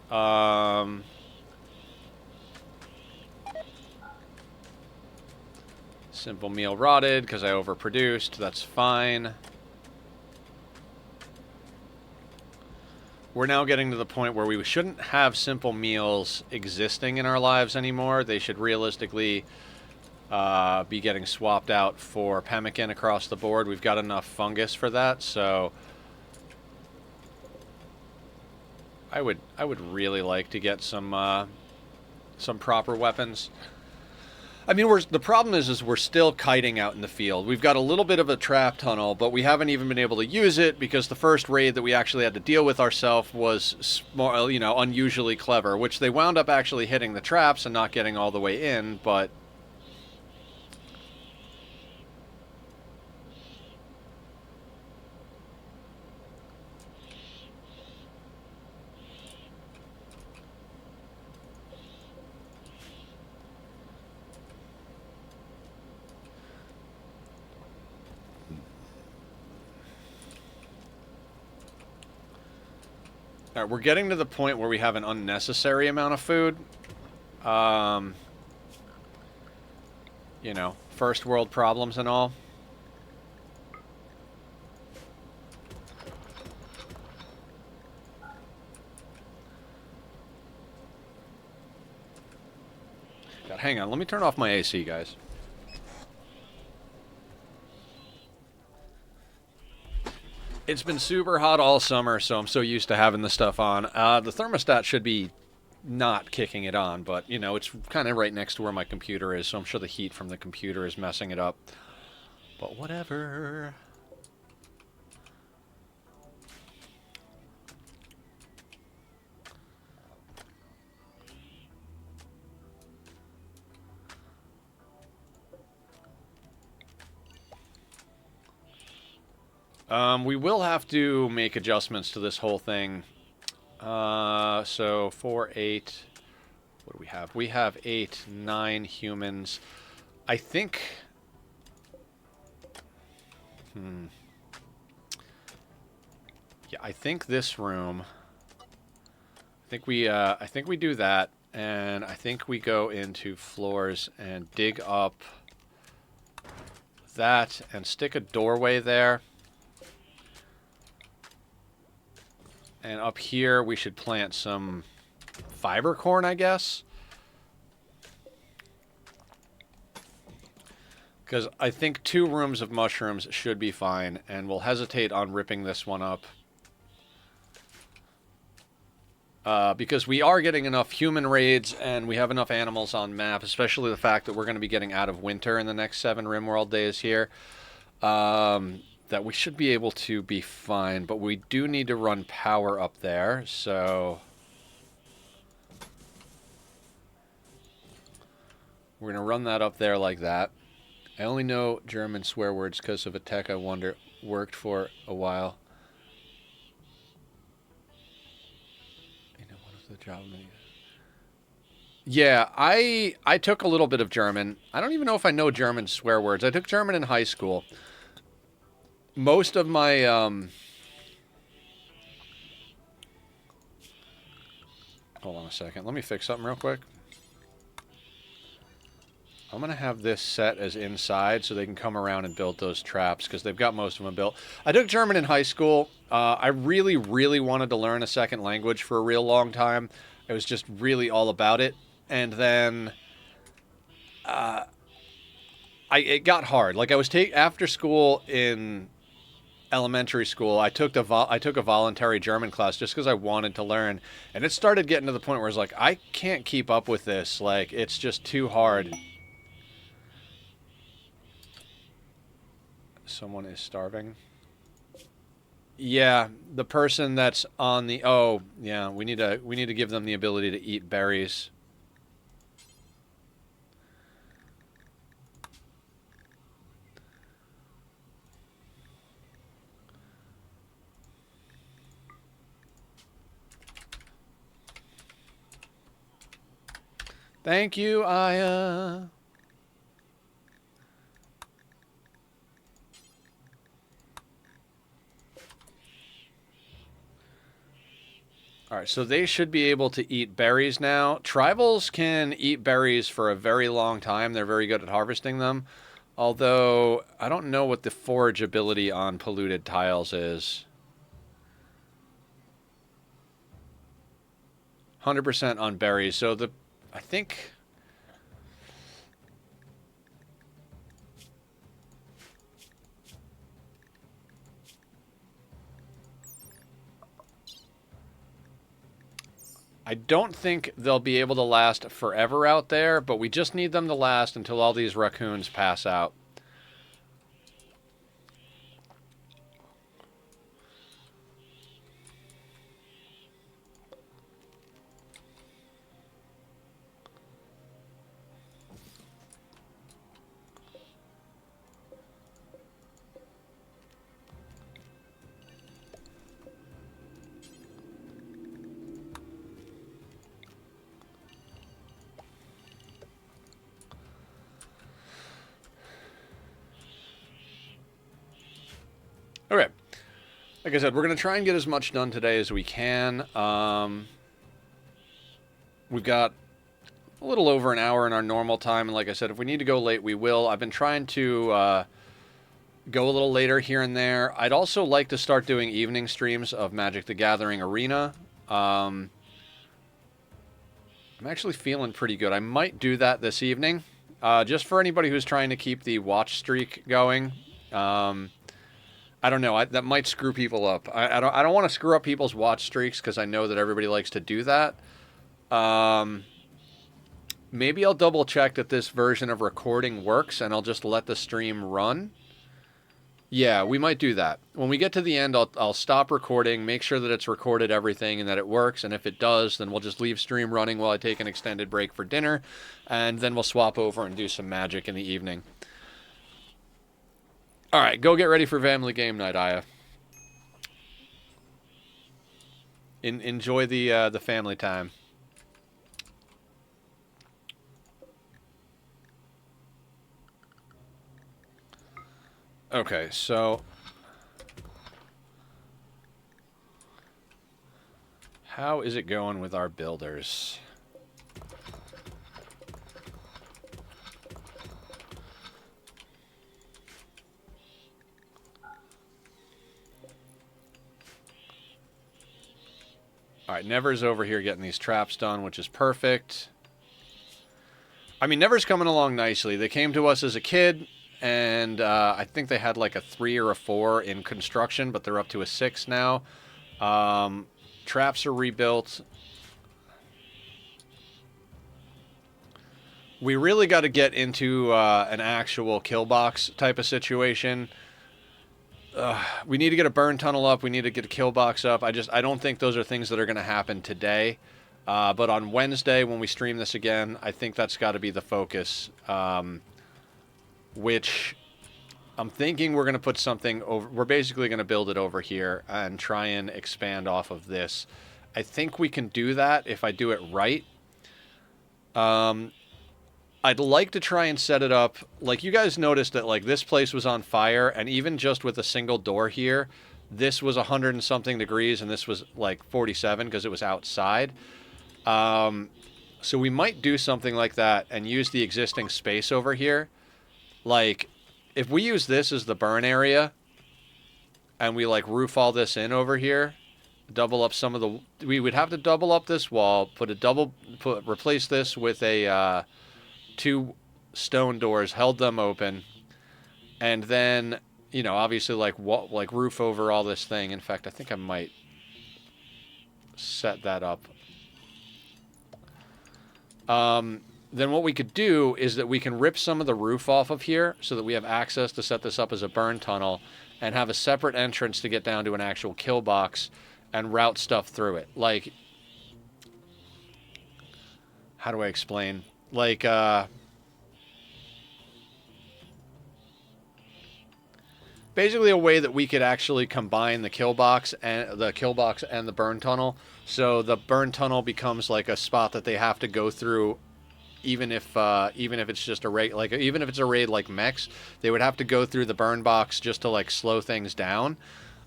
Simple meal rotted because I overproduced. That's fine. We're now getting to the point where we shouldn't have simple meals existing in our lives anymore. They should realistically be getting swapped out for pemmican across the board. We've got enough fungus for that, so... I would really like to get some proper weapons. I mean, the problem is we're still kiting out in the field. We've got a little bit of a trap tunnel, but we haven't even been able to use it because the first raid that we actually had to deal with ourselves was unusually clever, which they wound up actually hitting the traps and not getting all the way in, but... Alright, we're getting to the point where we have an unnecessary amount of food. You know, first world problems and all. God, hang on, let me turn off my AC, guys. It's been super hot all summer, so I'm so used to having the stuff on. The thermostat should be not kicking it on, but, you know, it's kind of right next to where my computer is, so I'm sure the heat from the computer is messing it up. But whatever. We will have to make adjustments to this whole thing. So 4, 8. What do we have? We have 8, 9 humans. I think. Yeah, I think this room. I think we do that, and I think we go into floors and dig up that and stick a doorway there. And up here, we should plant some fiber corn, I guess. Because I think 2 rooms of mushrooms should be fine, and we'll hesitate on ripping this one up. Because we are getting enough human raids, and we have enough animals on map, especially the fact that we're going to be getting out of winter in the next 7 Rimworld days here. That we should be able to be fine, but we do need to run power up there, so we're going to run that up there like that. I only know German swear words because of a tech I wonder worked for a while. You know, what is the job? Yeah, I took a little bit of German. I don't even know if I know German swear words. I took German in high school. Most of my, hold on a second. Let me fix something real quick. I'm going to have this set as inside so they can come around and build those traps because they've got most of them built. I took German in high school. I really, really wanted to learn a second language for a real long time. I was just really all about it. And then it got hard. Like I was after school in elementary school, I took a voluntary German class just because I wanted to learn, and it started getting to the point where it's like I can't keep up with this. Like it's just too hard. Someone is starving. Yeah, the person that's on the yeah, we need to give them the ability to eat berries. Thank you, Aya. Alright, so they should be able to eat berries now. Tribals can eat berries for a very long time. They're very good at harvesting them. Although, I don't know what the forage ability on polluted tiles is. 100% on berries. So I think... I don't think they'll be able to last forever out there, but we just need them to last until all these raccoons pass out. Okay. Like I said, we're going to try and get as much done today as we can. We've got a little over an hour in our normal time, and like I said, if we need to go late, we will. I've been trying to go a little later here and there. I'd also like to start doing evening streams of Magic the Gathering Arena. I'm actually feeling pretty good. I might do that this evening, just for anybody who's trying to keep the watch streak going. I don't know. That might screw people up. I don't want to screw up people's watch streaks because I know that everybody likes to do that. Maybe I'll double check that this version of recording works and I'll just let the stream run. Yeah, we might do that. When we get to the end, I'll stop recording, make sure that it's recorded everything and that it works. And if it does, then we'll just leave stream running while I take an extended break for dinner. And then we'll swap over and do some Magic in the evening. All right, go get ready for family game night, Aya. Enjoy the family time. Okay, so how is it going with our builders? All right, Never's over here getting these traps done, which is perfect. I mean, Never's coming along nicely. They came to us as a kid, and I think they had like a 3 or a 4 in construction, but they're up to a 6 now. Traps are rebuilt. We really got to get into an actual kill box type of situation. We need to get a burn tunnel up. We need to get a kill box up. I don't think those are things that are going to happen today. But on Wednesday, when we stream this again, I think that's got to be the focus. Which I'm thinking we're going to put something over. We're basically going to build it over here and try and expand off of this. I think we can do that if I do it right. I'd like to try and set it up. Like, you guys noticed that, like, this place was on fire, and even just with a single door here, this was 100 and something degrees, and this was, like, 47 because it was outside. So we might do something like that and use the existing space over here. Like, if we use this as the burn area, and we, like, roof all this in over here, double up some of the... We would have to double up this wall, replace this with a... 2 stone doors, held them open, and then, you know, obviously, like roof over all this thing. In fact, I think I might set that up. Then what we could do is that we can rip some of the roof off of here so that we have access to set this up as a burn tunnel and have a separate entrance to get down to an actual kill box and route stuff through it. Like, how do I explain? Like, basically a way that we could actually combine the kill box and the burn tunnel. So the burn tunnel becomes like a spot that they have to go through, even if it's just a raid, like even if it's a raid like mechs, they would have to go through the burn box just to like slow things down.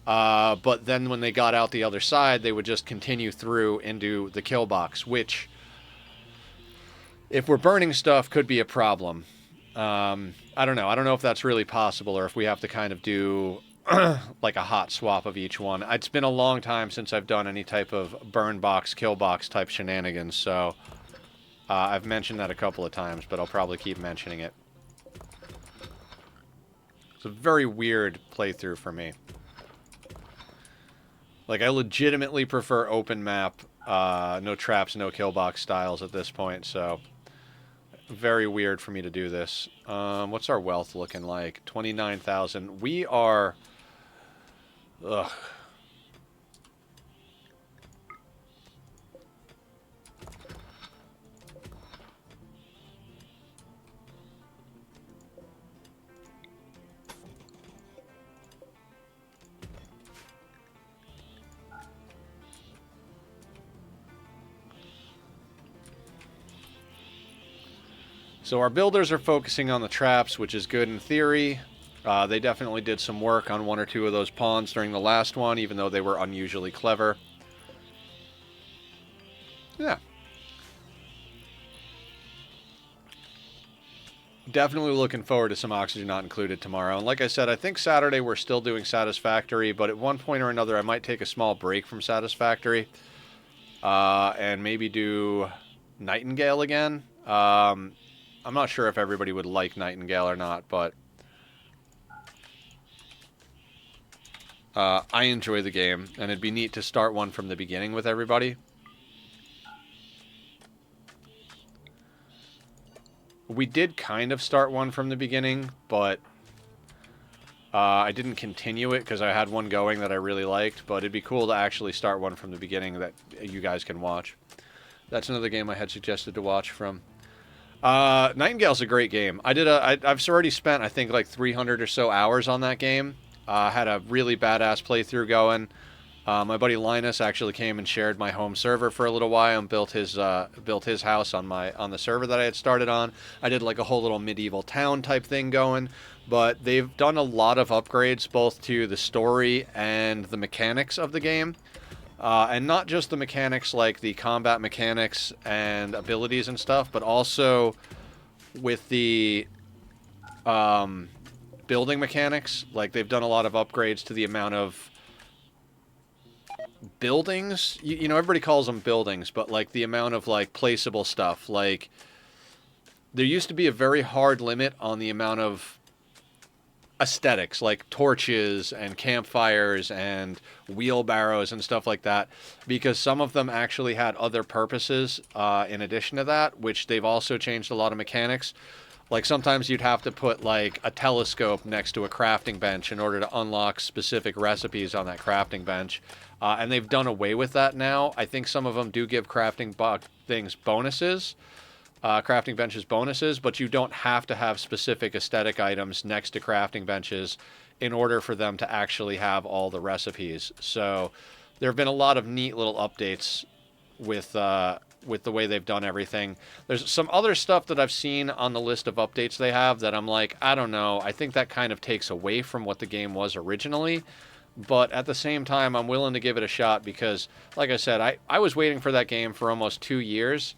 But then when they got out the other side, they would just continue through into the kill box, which, if we're burning stuff, could be a problem. I don't know. I don't know if that's really possible or if we have to kind of do like a hot swap of each one. It's been a long time since I've done any type of burn box, kill box type shenanigans, so I've mentioned that a couple of times, but I'll probably keep mentioning it. It's a very weird playthrough for me. Like, I legitimately prefer open map, no traps, no kill box styles at this point, so... Very weird for me to do this. What's our wealth looking like? 29,000. We are... Ugh. So our builders are focusing on the traps, which is good in theory. They definitely did some work on 1 or 2 of those pawns during the last one, even though they were unusually clever. Yeah. Definitely looking forward to some Oxygen Not Included tomorrow. And like I said, I think Saturday we're still doing Satisfactory, but at one point or another I might take a small break from Satisfactory. And maybe do Nightingale again. I'm not sure if everybody would like Nightingale or not, but... I enjoy the game, and it'd be neat to start one from the beginning with everybody. We did kind of start one from the beginning, but I didn't continue it because I had one going that I really liked, but it'd be cool to actually start one from the beginning that you guys can watch. That's another game I had suggested to watch from. Nightingale's a great game. I've already spent, I think, like 300 or so hours on that game. Had a really badass playthrough going. My buddy Linus actually came and shared my home server for a little while and built his house on the server that I had started on. I did like a whole little medieval town type thing going, but they've done a lot of upgrades both to the story and the mechanics of the game. And not just the mechanics like the combat mechanics and abilities and stuff, but also with the building mechanics. Like, they've done a lot of upgrades to the amount of buildings. You know, everybody calls them buildings, but like the amount of like placeable stuff. Like, there used to be a very hard limit on the amount of aesthetics, like torches and campfires and wheelbarrows and stuff like that, because some of them actually had other purposes in addition to that, which they've also changed a lot of mechanics. Like, sometimes you'd have to put like a telescope next to a crafting bench in order to unlock specific recipes on that crafting bench, and they've done away with that now. I think some of them do give crafting things bonuses, crafting benches bonuses, but you don't have to have specific aesthetic items next to crafting benches in order for them to actually have all the recipes. So there have been a lot of neat little updates with the way they've done everything. There's some other stuff that I've seen on the list of updates they have that I'm like, I don't know. I think that kind of takes away from what the game was originally. But at the same time, I'm willing to give it a shot because, like I said, I was waiting for that game for almost 2 years.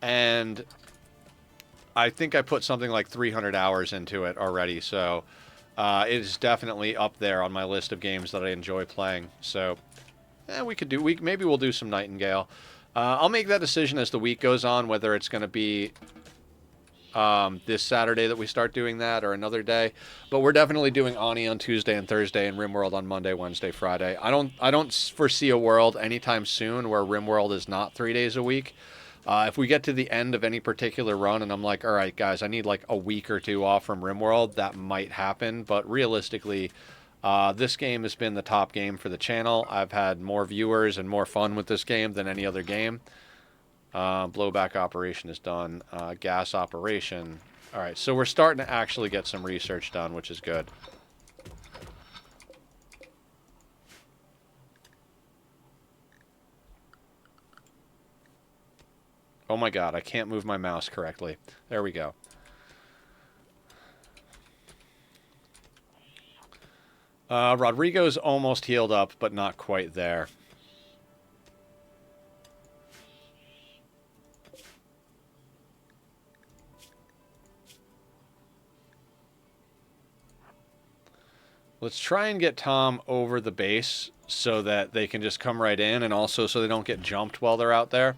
And I think I put something like 300 hours into it already. So it is definitely up there on my list of games that I enjoy playing. So maybe we'll do some Nightingale. I'll make that decision as the week goes on, whether it's going to be this Saturday that we start doing that or another day. But we're definitely doing Ani on Tuesday and Thursday and Rimworld on Monday, Wednesday, Friday. I don't foresee a world anytime soon where Rimworld is not 3 days a week. If we get to the end of any particular run and I'm like, all right, guys, I need like a week or two off from Rimworld, that might happen. But realistically, this game has been the top game for the channel. I've had more viewers and more fun with this game than any other game. Blowback operation is done. Gas operation. All right, so we're starting to actually get some research done, which is good. Oh my god, I can't move my mouse correctly. There we go. Rodrigo's almost healed up, but not quite there. Let's try and get Tom over the base so that they can just come right in, and also so they don't get jumped while they're out there.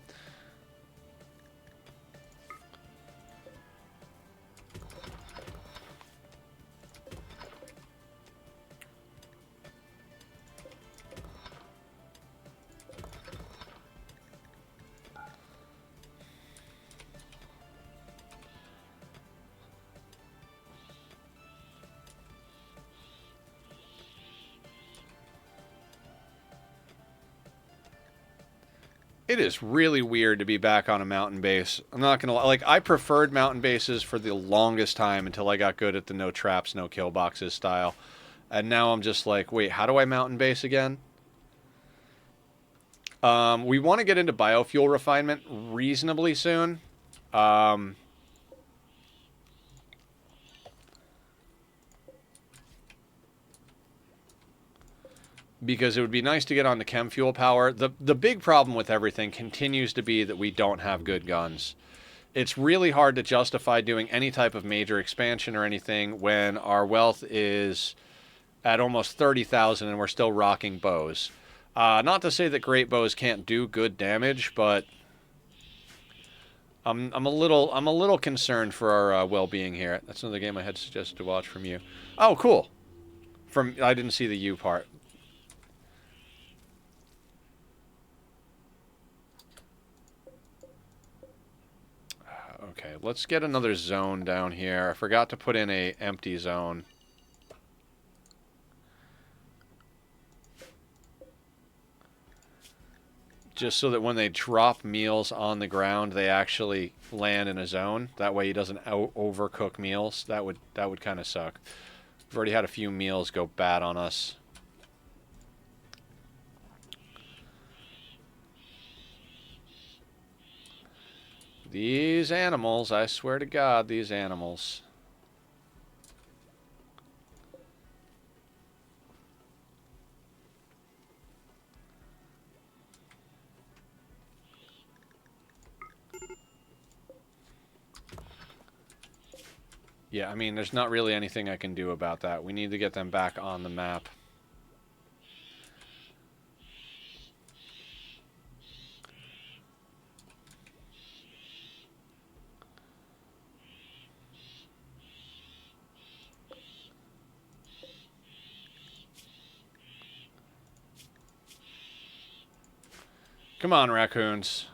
It is really weird to be back on a mountain base. I'm not gonna lie. Like, I preferred mountain bases for the longest time until I got good at the no traps, no kill boxes style. And now I'm just like, wait, how do I mountain base again? We want to get into biofuel refinement reasonably soon. Because it would be nice to get on the chem fuel power. The big problem with everything continues to be that we don't have good guns. It's really hard to justify doing any type of major expansion or anything when our wealth is at almost 30,000 and we're still rocking bows. Not to say that great bows can't do good damage, but I'm a little concerned for our well-being here. That's another game I had suggested to watch from you. Oh, cool. I didn't see the U part. Okay, let's get another zone down here. I forgot to put in a empty zone. Just so that when they drop meals on the ground, they actually land in a zone. That way he doesn't overcook meals. That would kind of suck. We've already had a few meals go bad on us. These animals, I swear to God, these animals. Yeah, I mean, there's not really anything I can do about that. We need to get them back on the map. Come on, raccoons.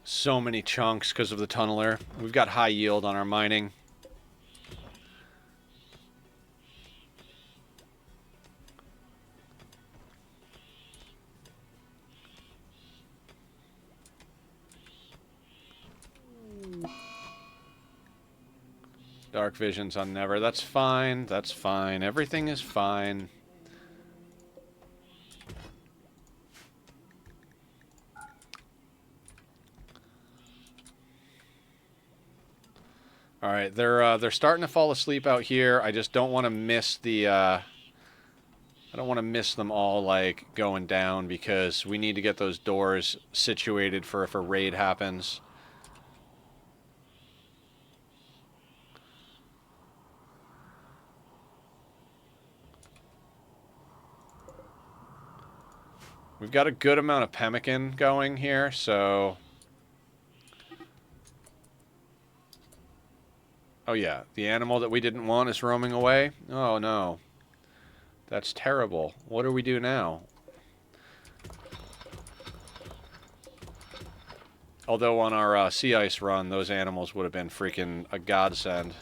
So many chunks because of the tunneler. We've got high yield on our mining. Dark visions on never. That's fine. That's fine. Everything is fine. All right, they're starting to fall asleep out here. I just don't want to miss the. I don't want to miss them all like going down because we need to get those doors situated for if a raid happens. We've got a good amount of pemmican going here, so. Oh yeah, the animal that we didn't want is roaming away? Oh no. That's terrible. What do we do now? Although on our sea ice run, those animals would have been freaking a godsend.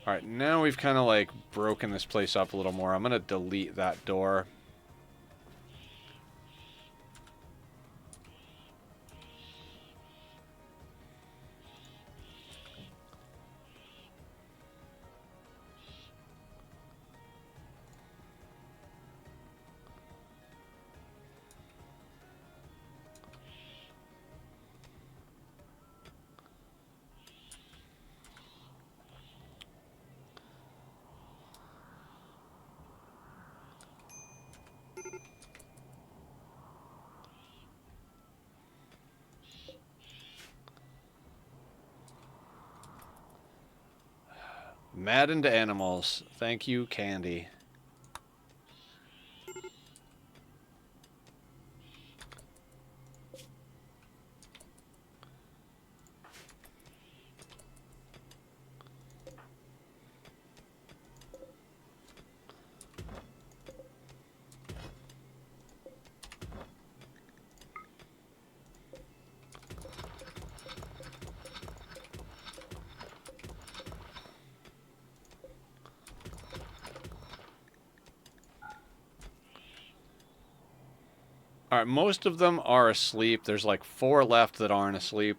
Alright, now we've kind of like broken this place up a little more. I'm going to delete that door. Maddened animals. Thank you, Candy. All right, most of them are asleep. There's like 4 left that aren't asleep.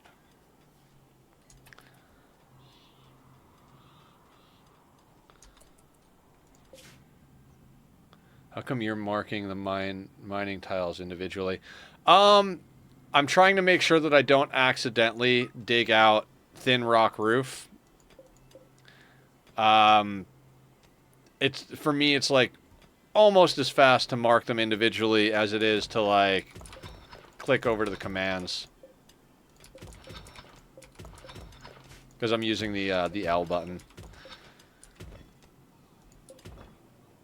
How come you're marking the mining tiles individually? I'm trying to make sure that I don't accidentally dig out thin rock roof. It's for me, it's like almost as fast to mark them individually as it is to like click over to the commands, because I'm using the L button.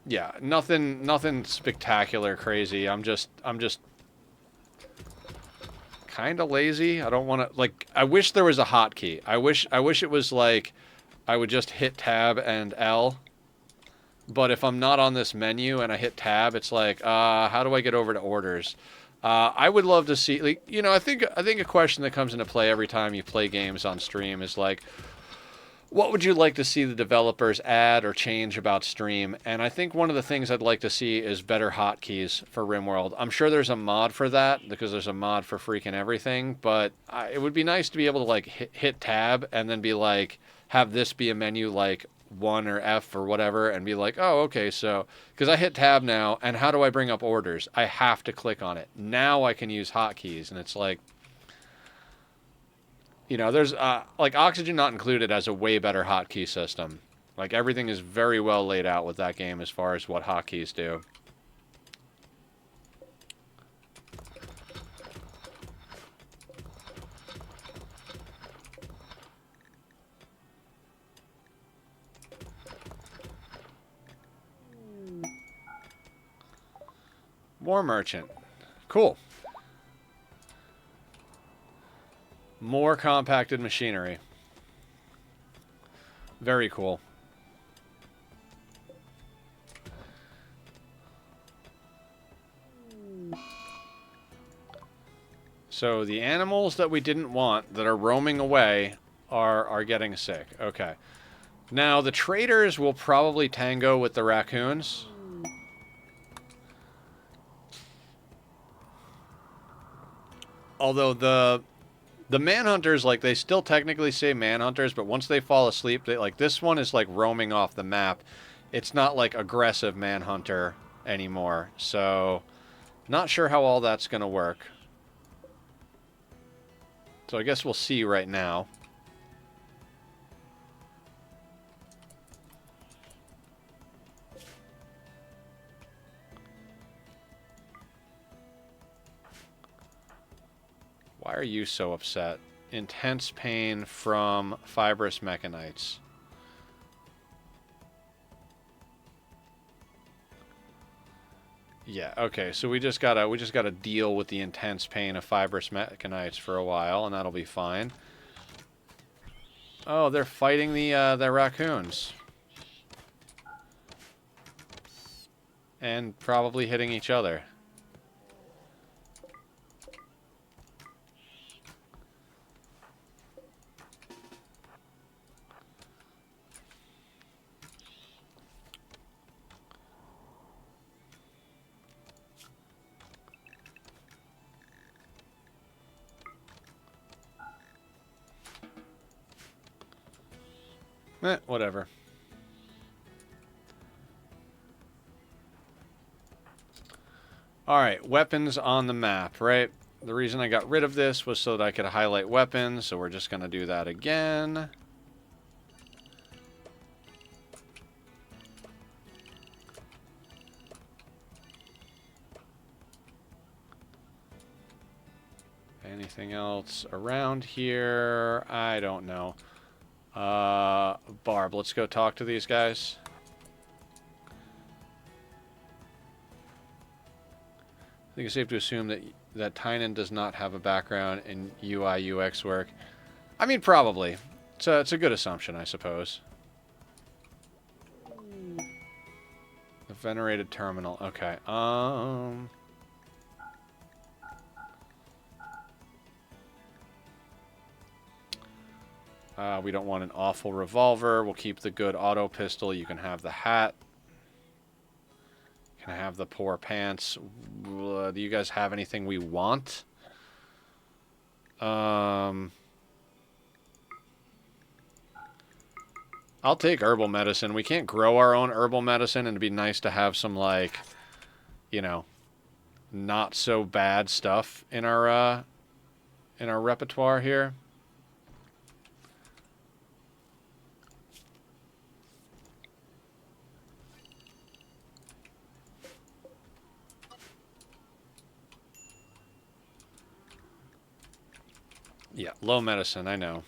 Yeah, nothing spectacular, crazy. I'm just kind of lazy. I don't want to like. I wish there was a hotkey. I wish it was like I would just hit tab and L. But if I'm not on this menu and I hit tab, it's like, how do I get over to orders? I would love to see, like, you know, I think a question that comes into play every time you play games on stream is like, what would you like to see the developers add or change about stream? And I think one of the things I'd like to see is better hotkeys for Rimworld. I'm sure there's a mod for that, because there's a mod for freaking everything, but it would be nice to be able to like hit tab and then be like, have this be a menu like 1 or F or whatever, and be like, oh, okay, so, because I hit tab now, and how do I bring up orders? I have to click on it. Now I can use hotkeys, and it's like, you know, there's, like, Oxygen Not Included has a way better hotkey system. Like, everything is very well laid out with that game as far as what hotkeys do. War Merchant. Cool. More compacted machinery. Very cool. So the animals that we didn't want that are roaming away are getting sick. Okay. Now the traders will probably tango with the raccoons. Although the manhunters, like, they still technically say manhunters, but once they fall asleep, they, like, this one is like roaming off the map. It's not like aggressive manhunter anymore. So not sure how all that's gonna work. So I guess we'll see right now. Why are you so upset? Intense pain from fibrous mechanites. Yeah, okay, so we just gotta deal with the intense pain of fibrous mechanites for a while, and that'll be fine. Oh, they're fighting the raccoons. And probably hitting each other. Whatever. Alright, weapons on the map, right? The reason I got rid of this was so that I could highlight weapons, so we're just going to do that again. Anything else around here? I don't know. Barb, let's go talk to these guys. I think it's safe to assume that Tynan does not have a background in UI UX work. I mean, probably. It's a good assumption, I suppose. The venerated terminal. Okay. We don't want an awful revolver. We'll keep the good auto pistol. You can have the hat. You can have the poor pants. Do you guys have anything we want? I'll take herbal medicine. We can't grow our own herbal medicine, and it'd be nice to have some, like, you know, not so bad stuff in our repertoire here. Yeah, low medicine, I know.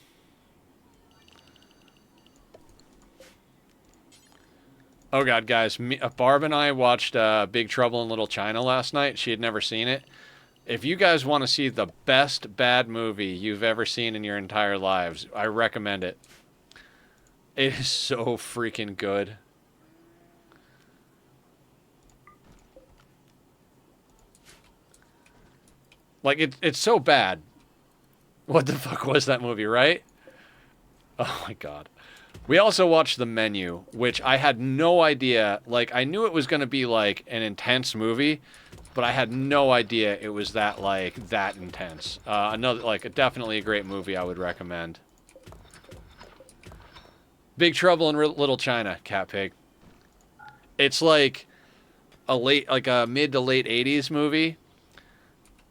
Oh god, guys, Barb and I watched Big Trouble in Little China last night. She had never seen it. If you guys want to see the best bad movie you've ever seen in your entire lives, I recommend it. It is so freaking good. Like, it's so bad. What the fuck was that movie, right? Oh my god. We also watched The Menu, which I had no idea. Like, I knew it was going to be, like, an intense movie, but I had no idea it was that, like, that intense. Another, like, definitely a great movie I would recommend. Big Trouble in Little China, Cat Pig. It's like a mid to late 80s movie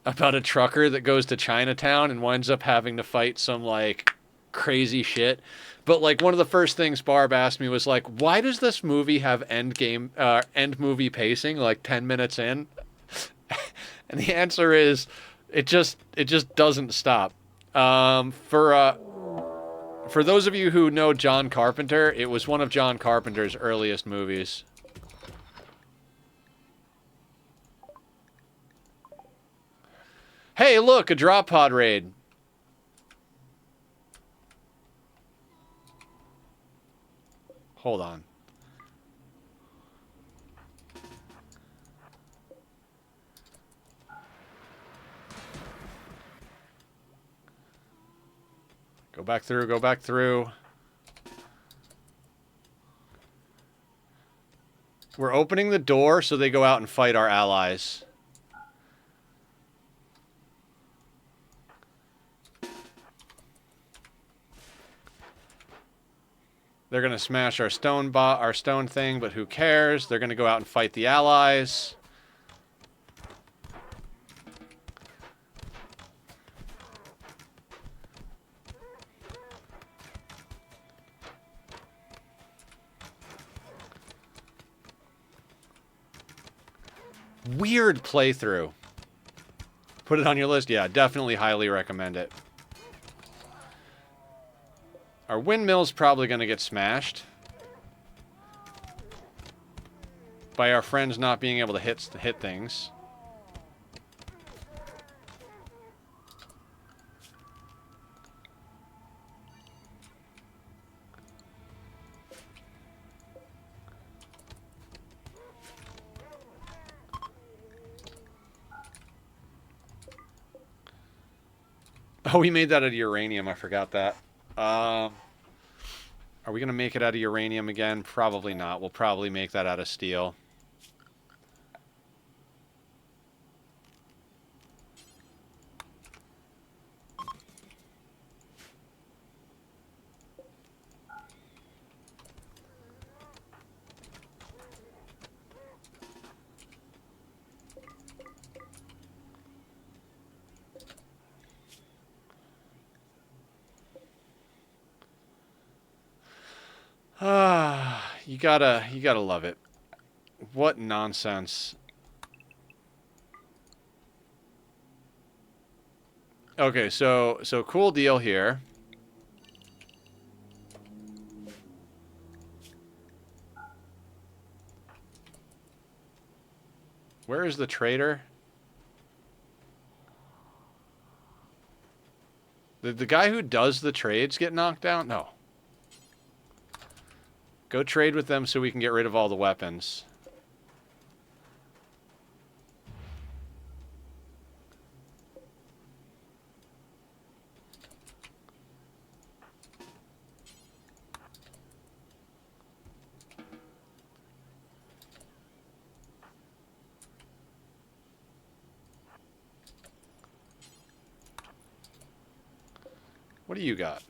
about a trucker that goes to Chinatown and winds up having to fight some, like, crazy shit. But, like, one of the first things Barb asked me was, like, why does this movie have end movie pacing, like, 10 minutes in? And the answer is, it just doesn't stop. For those of you who know John Carpenter, it was one of John Carpenter's earliest movies. Hey, look, a drop pod raid. Hold on. Go back through, go back through. We're opening the door so they go out and fight our allies. They're going to smash our stone thing, but who cares? They're going to go out and fight the allies. Weird playthrough. Put it on your list? Yeah, definitely highly recommend it. Our windmill's probably going to get smashed by our friends not being able to hit things. Oh, we made that out of uranium. I forgot that. Are we going to make it out of uranium again? Probably not. We'll probably make that out of steel. You gotta love it. What nonsense. Okay, so cool deal here. Where is the trader? Did the guy who does the trades get knocked out? No. Go trade with them so we can get rid of all the weapons. What do you got?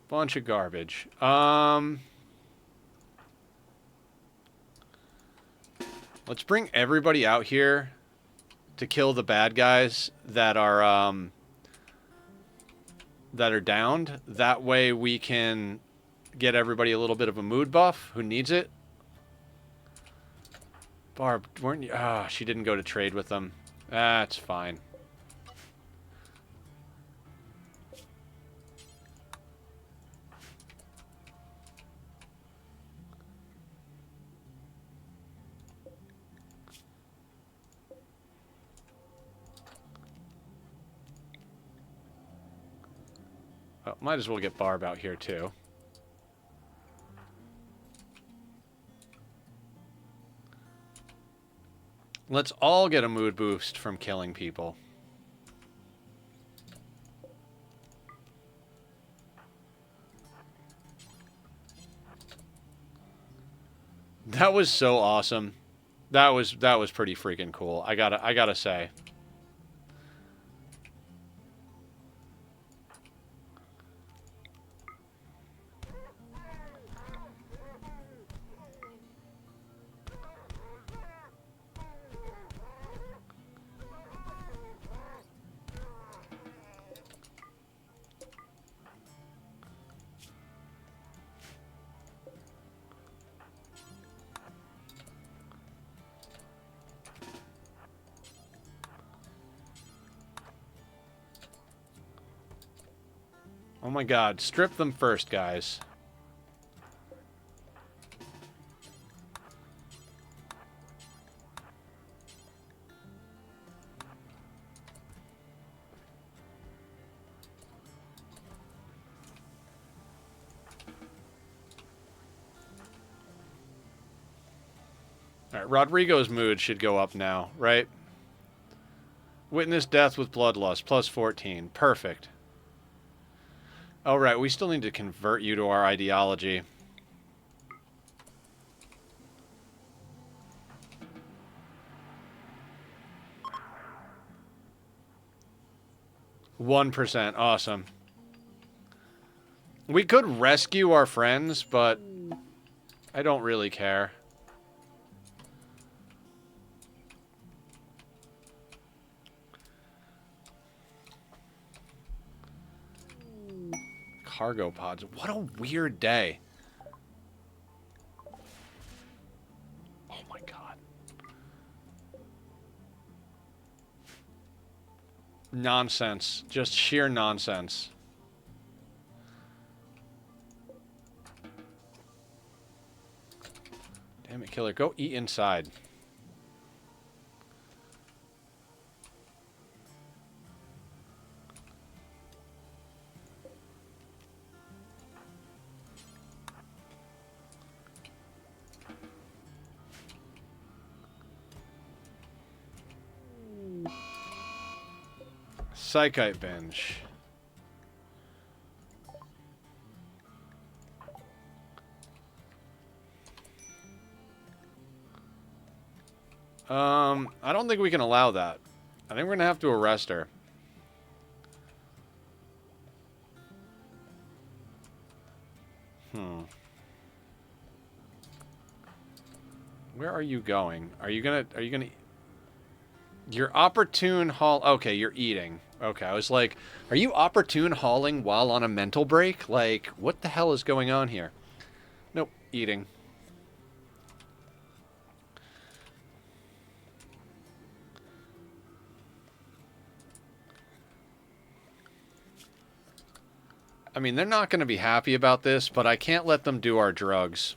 Bunch of garbage. Let's bring everybody out here to kill the bad guys that are downed. That way we can get everybody a little bit of a mood buff who needs it. Barb, weren't you? Ah, she didn't go to trade with them. That's fine. Oh, might as well get Barb out here too. Let's all get a mood boost from killing people. That was so awesome. That was pretty freaking cool. I gotta say. Oh my god, strip them first, guys. Alright, Rodrigo's mood should go up now, right? Witness death with bloodlust, plus 14. Perfect. Oh, right, we still need to convert you to our ideology. %, awesome. We could rescue our friends, but I don't really care. Cargo pods. What a weird day. Oh my god. Nonsense. Just sheer nonsense. Damn it, killer. Go eat inside. Psychite binge. I don't think we can allow that. I think we're gonna have to arrest her. Where are you going? Are you gonna... You're opportune haul... Okay, you're eating. Okay, I was like, are you opportune hauling while on a mental break? Like, what the hell is going on here? Nope, eating. I mean, they're not going to be happy about this, but I can't let them do our drugs.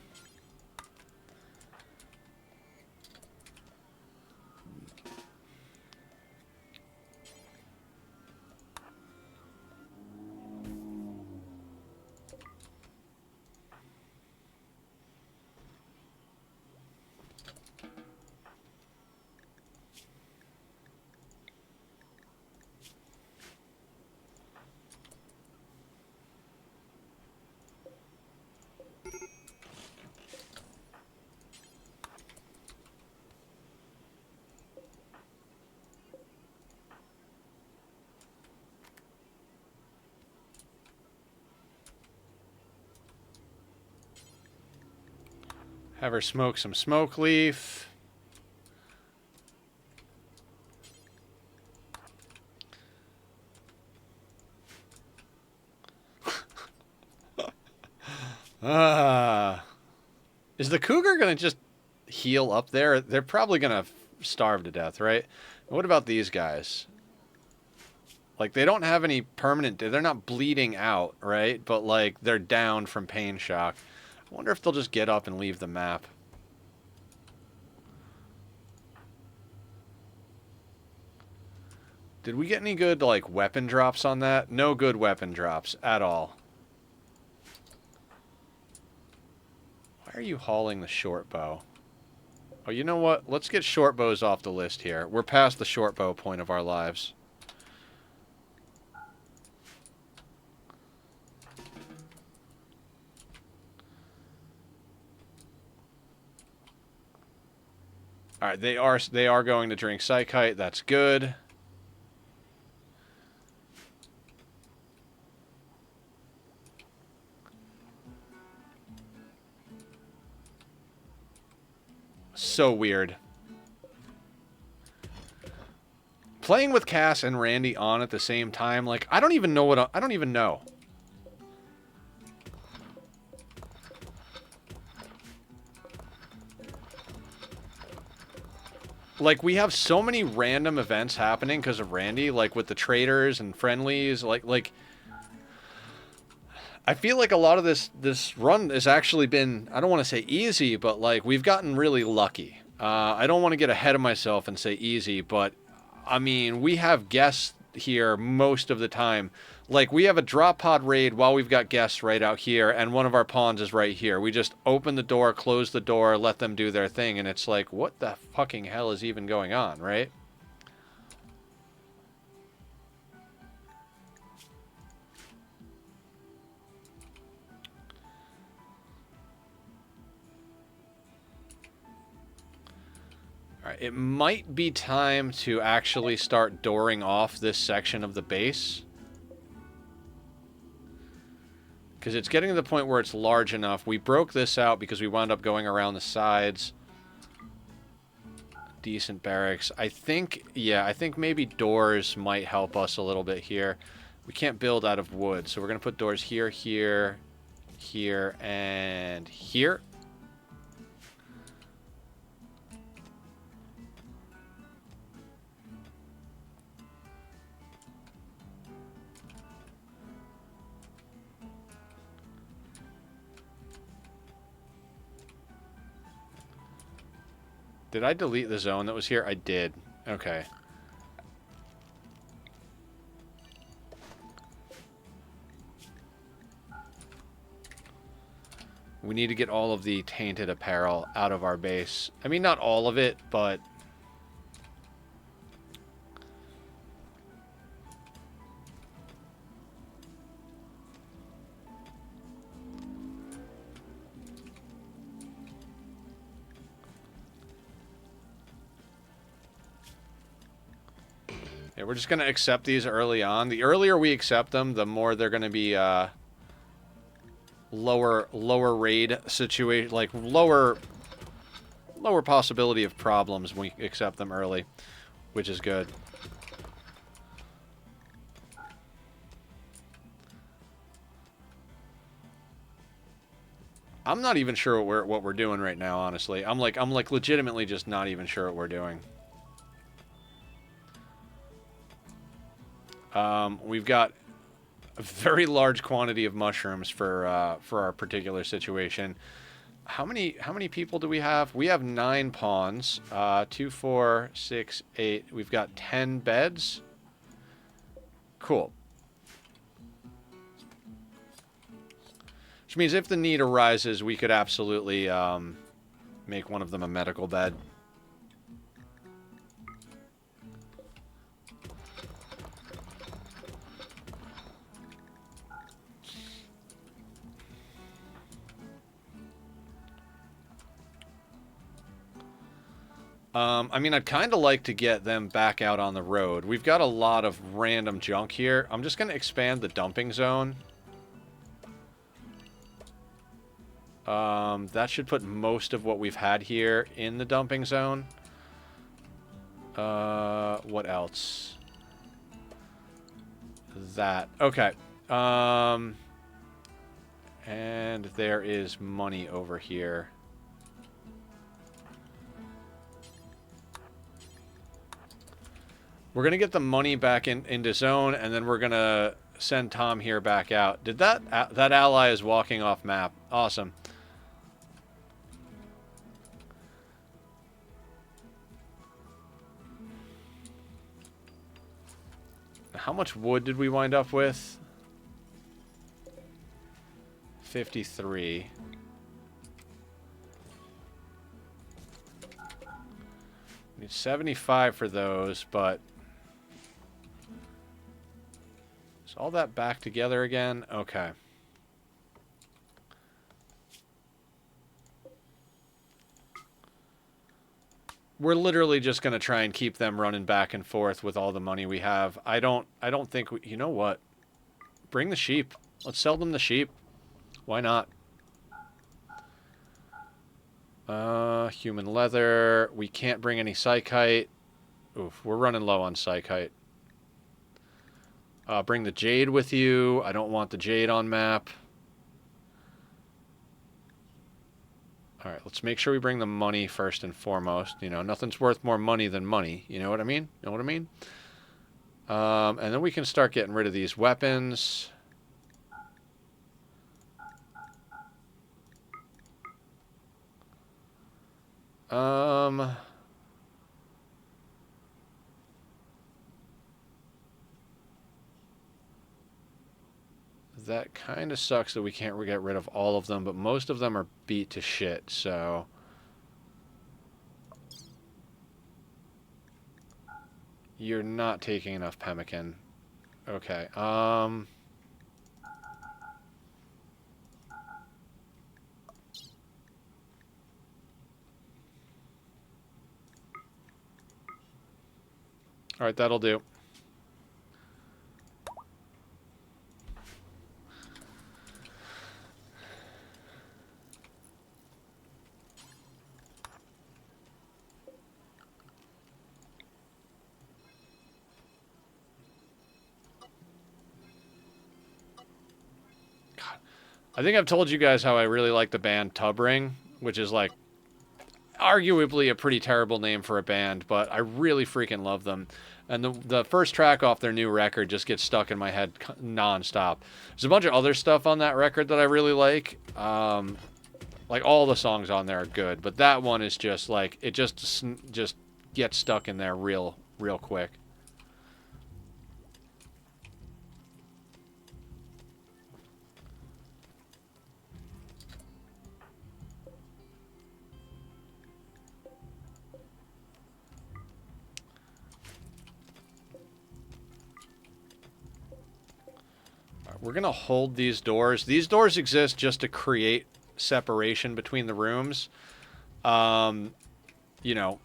Have her smoke some smoke leaf. Is the cougar going to just heal up there? They're probably going to starve to death, right? What about these guys? Like, they don't have any permanent... They're not bleeding out, right? But, like, they're down from pain shock. I wonder if they'll just get up and leave the map. Did we get any good, like, weapon drops on that? No good weapon drops at all. Why are you hauling the short bow? Oh, you know what? Let's get short bows off the list here. We're past the short bow point of our lives. All right, they are going to drink Psychite. That's good. So weird. Playing with Cass and Randy on at the same time, like, I don't even know what I don't even know. Like, we have so many random events happening because of Randy, like with the traders and friendlies, like I feel like a lot of this run has actually been, I don't want to say easy, but like we've gotten really lucky. I don't want to get ahead of myself and say easy, but I mean, we have guests here most of the time. Like, we have a drop pod raid while we've got guests right out here, and one of our pawns is right here. We just open the door, close the door, let them do their thing, and it's like, what the fucking hell is even going on, right? Alright, it might be time to actually start dooring off this section of the base. Because it's getting to the point where it's large enough. We broke this out because we wound up going around the sides. Decent barracks. I think, yeah, I think maybe doors might help us a little bit here. We can't build out of wood, so we're going to put doors here, here, here, and here. Did I delete the zone that was here? I did. Okay. We need to get all of the tainted apparel out of our base. I mean, not all of it, but... yeah, we're just going to accept these early on. The earlier we accept them, the more they're going to be lower raid situation, like lower possibility of problems when we accept them early, which is good. I'm not even sure what we're doing right now, honestly. I'm like legitimately just not even sure what we're doing. We've got a very large quantity of mushrooms for our particular situation. How many people do we have? We have 9 pawns. 2, 4, 6, 8. We've got 10 beds. Cool. Which means if the need arises, we could absolutely make one of them a medical bed. I mean, I'd kind of like to get them back out on the road. We've got a lot of random junk here. I'm just going to expand the dumping zone. That should put most of what we've had here in the dumping zone. What else? That. Okay. And there is money over here. We're going to get the money back into zone, and then we're going to send Tom here back out. Did that ally is walking off map. Awesome. How much wood did we wind up with? 53. Need 75 for those, but is all that back together again? Okay. We're literally just going to try and keep them running back and forth with all the money we have. I don't think you know what? Bring the sheep. Let's sell them the sheep. Why not? Human leather. We can't bring any psychite. Oof, we're running low on psychite. Bring the jade with you. I don't want the jade on map. Alright, let's make sure we bring the money first and foremost. You know, nothing's worth more money than money. You know what I mean? You know what I mean? And then we can start getting rid of these weapons. That kind of sucks that we can't get rid of all of them, but most of them are beat to shit, so... You're not taking enough pemmican. Okay, Alright, that'll do. I think I've told you guys how I really like the band Tub Ring, which is like arguably a pretty terrible name for a band, but I really freaking love them. And the first track off their new record just gets stuck in my head nonstop. There's a bunch of other stuff on that record that I really like. Like all the songs on there are good, but that one is just like it just gets stuck in there real quick. We're going to hold these doors. These doors exist just to create separation between the rooms. You know,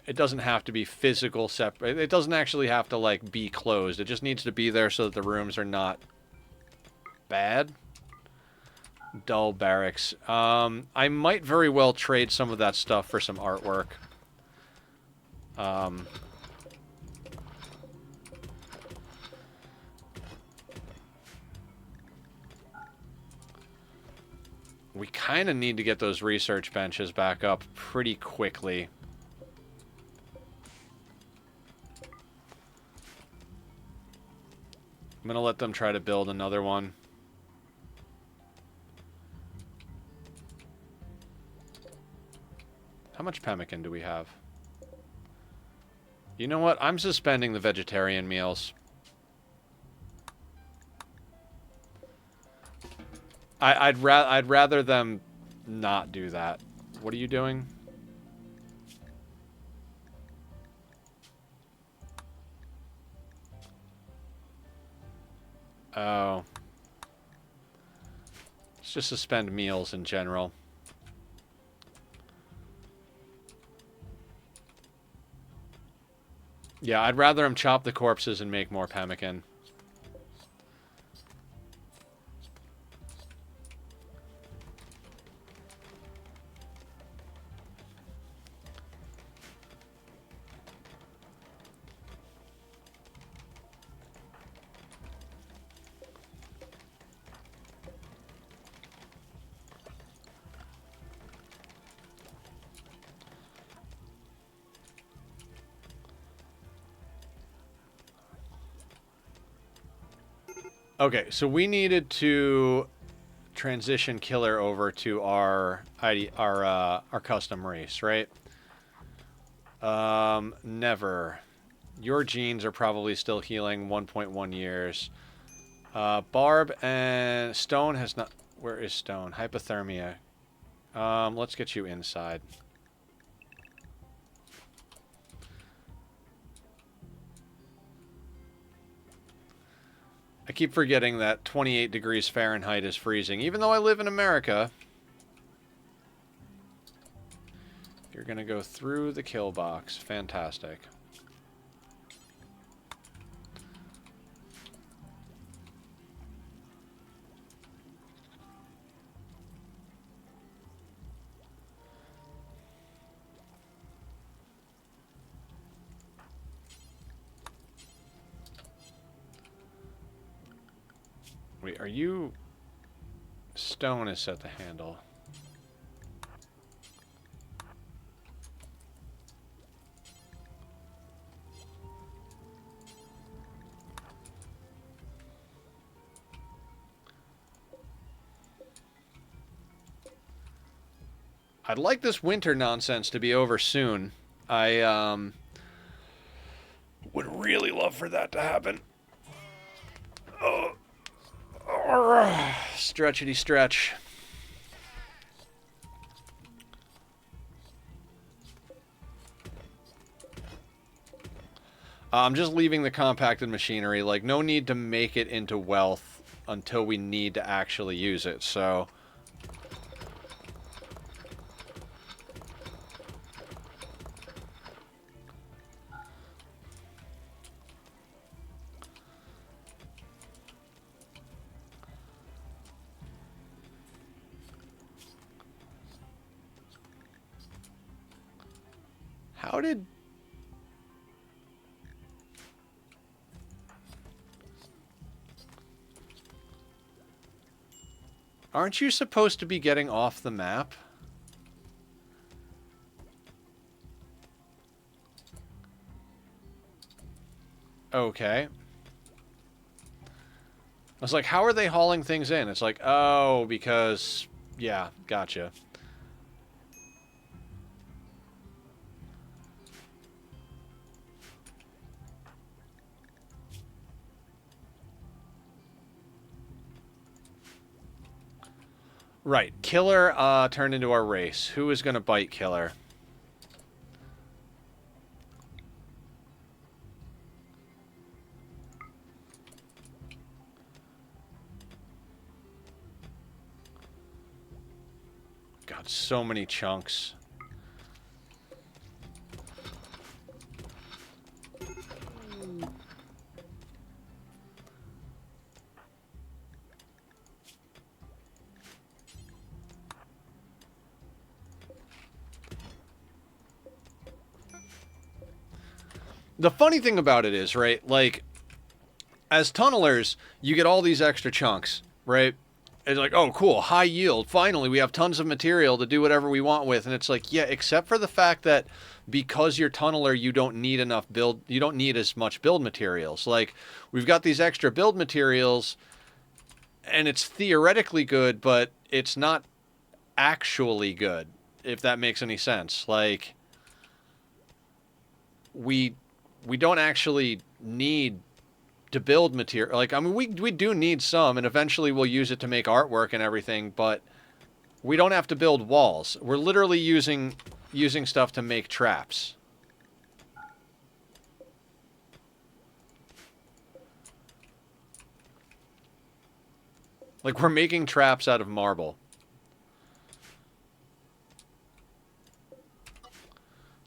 it doesn't have to be physical separate. It doesn't actually have to, like, be closed. It just needs to be there so that the rooms are not bad. Dull barracks. I might very well trade some of that stuff for some artwork. We kind of need to get those research benches back up pretty quickly. I'm going to let them try to build another one. How much pemmican do we have? You know what? I'm suspending the vegetarian meals. I'd rather them not do that. What are you doing? Oh. Let's just suspend meals in general. Yeah, I'd rather them chop the corpses and make more pemmican. Okay, so we needed to transition Killer over to our custom race, right? Never. Your genes are probably still healing 1.1 years. Barb and Stone has not... Where is Stone? Hypothermia. Let's get you inside. I keep forgetting that 28 degrees Fahrenheit is freezing. Even though I live in America, you're going to go through the kill box. Fantastic. Wait, are you... Stone is set to handle. I'd like this winter nonsense to be over soon. I would really love for that to happen. Oh. Stretchity stretch. I'm just leaving the compacted machinery. Like, no need to make it into wealth until we need to actually use it, so... How did... Aren't you supposed to be getting off the map? Okay. I was like, how are they hauling things in? It's like, oh, because... Yeah, gotcha. Right. Killer turned into our race. Who is going to bite Killer? God, so many chunks. The funny thing about it is, right, like, as tunnelers, you get all these extra chunks, right? It's like, oh, cool, high yield. Finally, we have tons of material to do whatever we want with. And it's like, yeah, except for the fact that because you're tunneler, you don't need enough build, you don't need as much build materials. Like, we've got these extra build materials, and it's theoretically good, but it's not actually good, if that makes any sense. Like, we don't actually need to build material. Like, I mean, we do need some, and eventually we'll use it to make artwork and everything, but we don't have to build walls. We're literally using stuff to make traps. Like, we're making traps out of marble.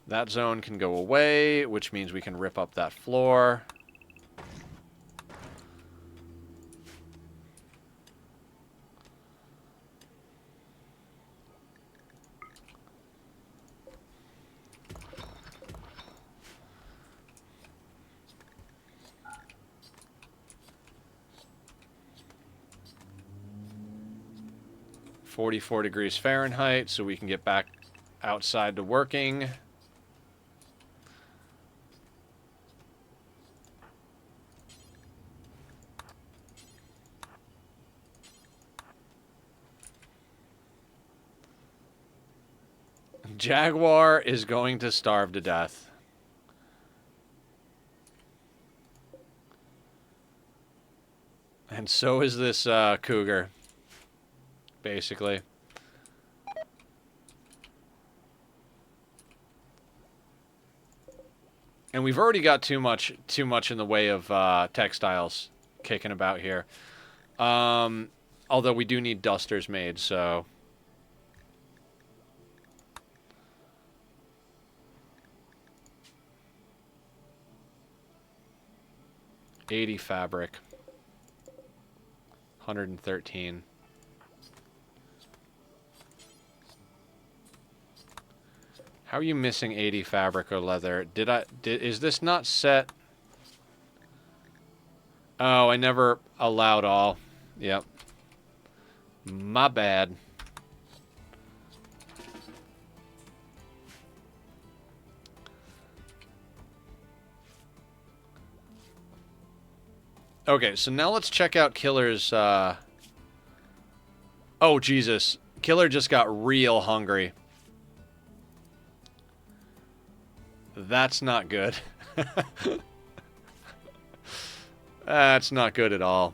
That zone can go away, which means we can rip up that floor. .44 degrees Fahrenheit, so we can get back outside to working. Jaguar is going to starve to death. And so is this cougar, basically. And we've already got too much in the way of textiles kicking about here. Although we do need dusters made, so... $80 fabric. 113. How are you missing 80 fabric or leather? Is this not set? Oh, I never allowed all. Yep. My bad. Okay, so now let's check out Killer's, Oh, Jesus. Killer just got real hungry. That's not good. That's not good at all.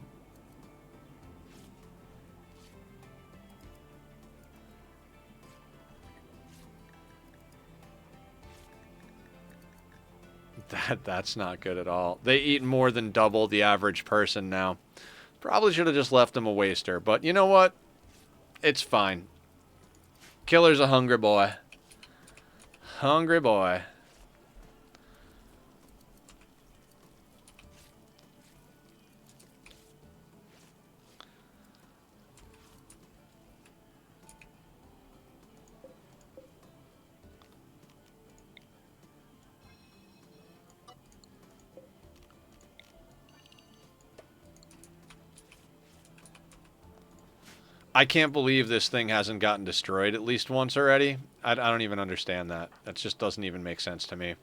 That's not good at all. They eat more than double the average person now. Probably should have just left him a waster, but you know what? It's fine. Killer's a hungry boy. Hungry boy. I can't believe this thing hasn't gotten destroyed at least once already. I don't even understand that. That just doesn't even make sense to me.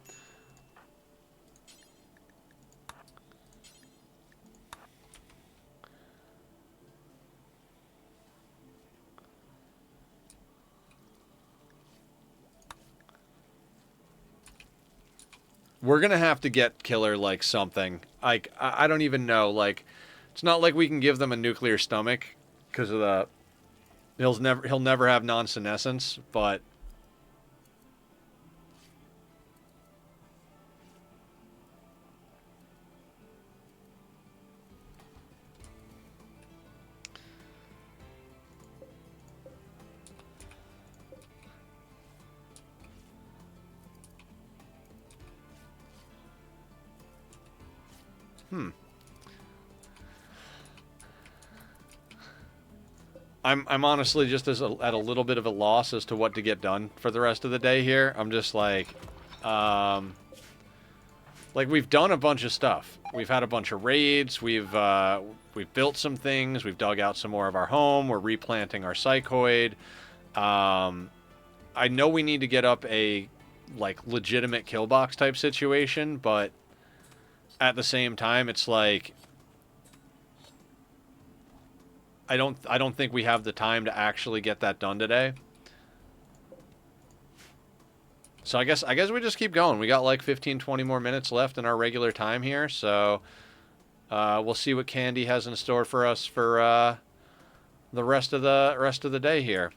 We're gonna have to get Killer, like, something. Like, I don't even know. Like, it's not like we can give them a nuclear stomach because of the... He'll never have non-senescence, but... I'm honestly just at a little bit of a loss as to what to get done for the rest of the day here. I'm just like we've done a bunch of stuff. We've had a bunch of raids. We've built some things. We've dug out some more of our home. We're replanting our psychoid. I know we need to get up a like legitimate kill box type situation, but at the same time, it's like I don't think we have the time to actually get that done today. So I guess we just keep going. We got like 15, 20 more minutes left in our regular time here, so we'll see what Candy has in store for us for the rest of the day here.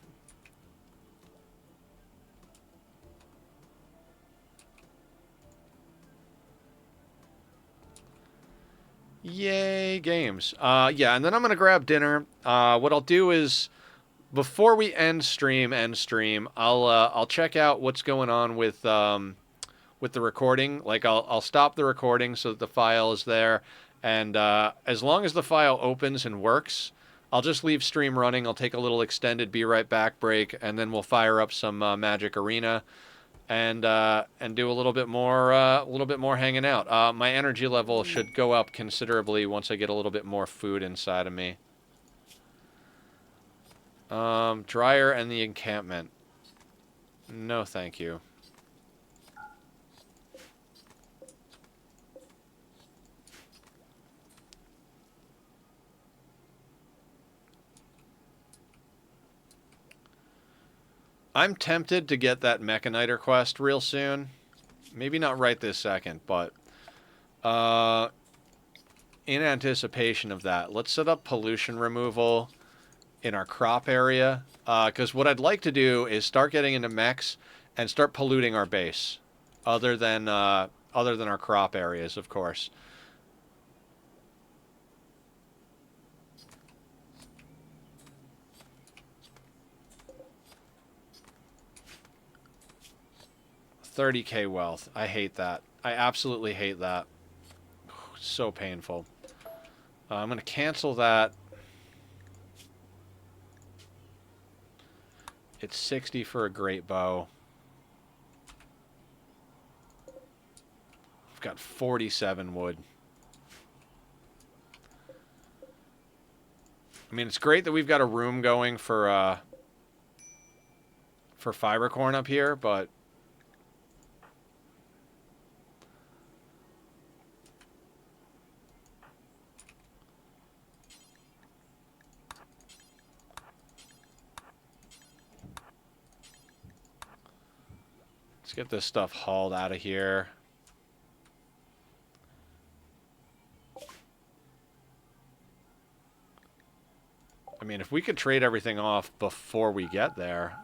Yay, games. Yeah, and then I'm going to grab dinner. What I'll do is, before we end stream, I'll check out what's going on with the recording. Like, I'll stop the recording so that the file is there. And as long as the file opens and works, I'll just leave stream running. I'll take a little extended be right back break, and then we'll fire up some Magic Arena. And do a little bit more hanging out. My energy level should go up considerably once I get a little bit more food inside of me. Dryer and the encampment. No, thank you. I'm tempted to get that Mechaniter quest real soon. Maybe not right this second, but in anticipation of that, let's set up pollution removal in our crop area. Because what I'd like to do is start getting into mechs and start polluting our base, other than our crop areas, of course. $30K wealth. I hate that. I absolutely hate that. So painful. I'm going to cancel that. It's 60 for a great bow. I've got 47 wood. I mean, it's great that we've got a room going for fiber corn up here, but let's get this stuff hauled out of here. I mean, if we could trade everything off before we get there.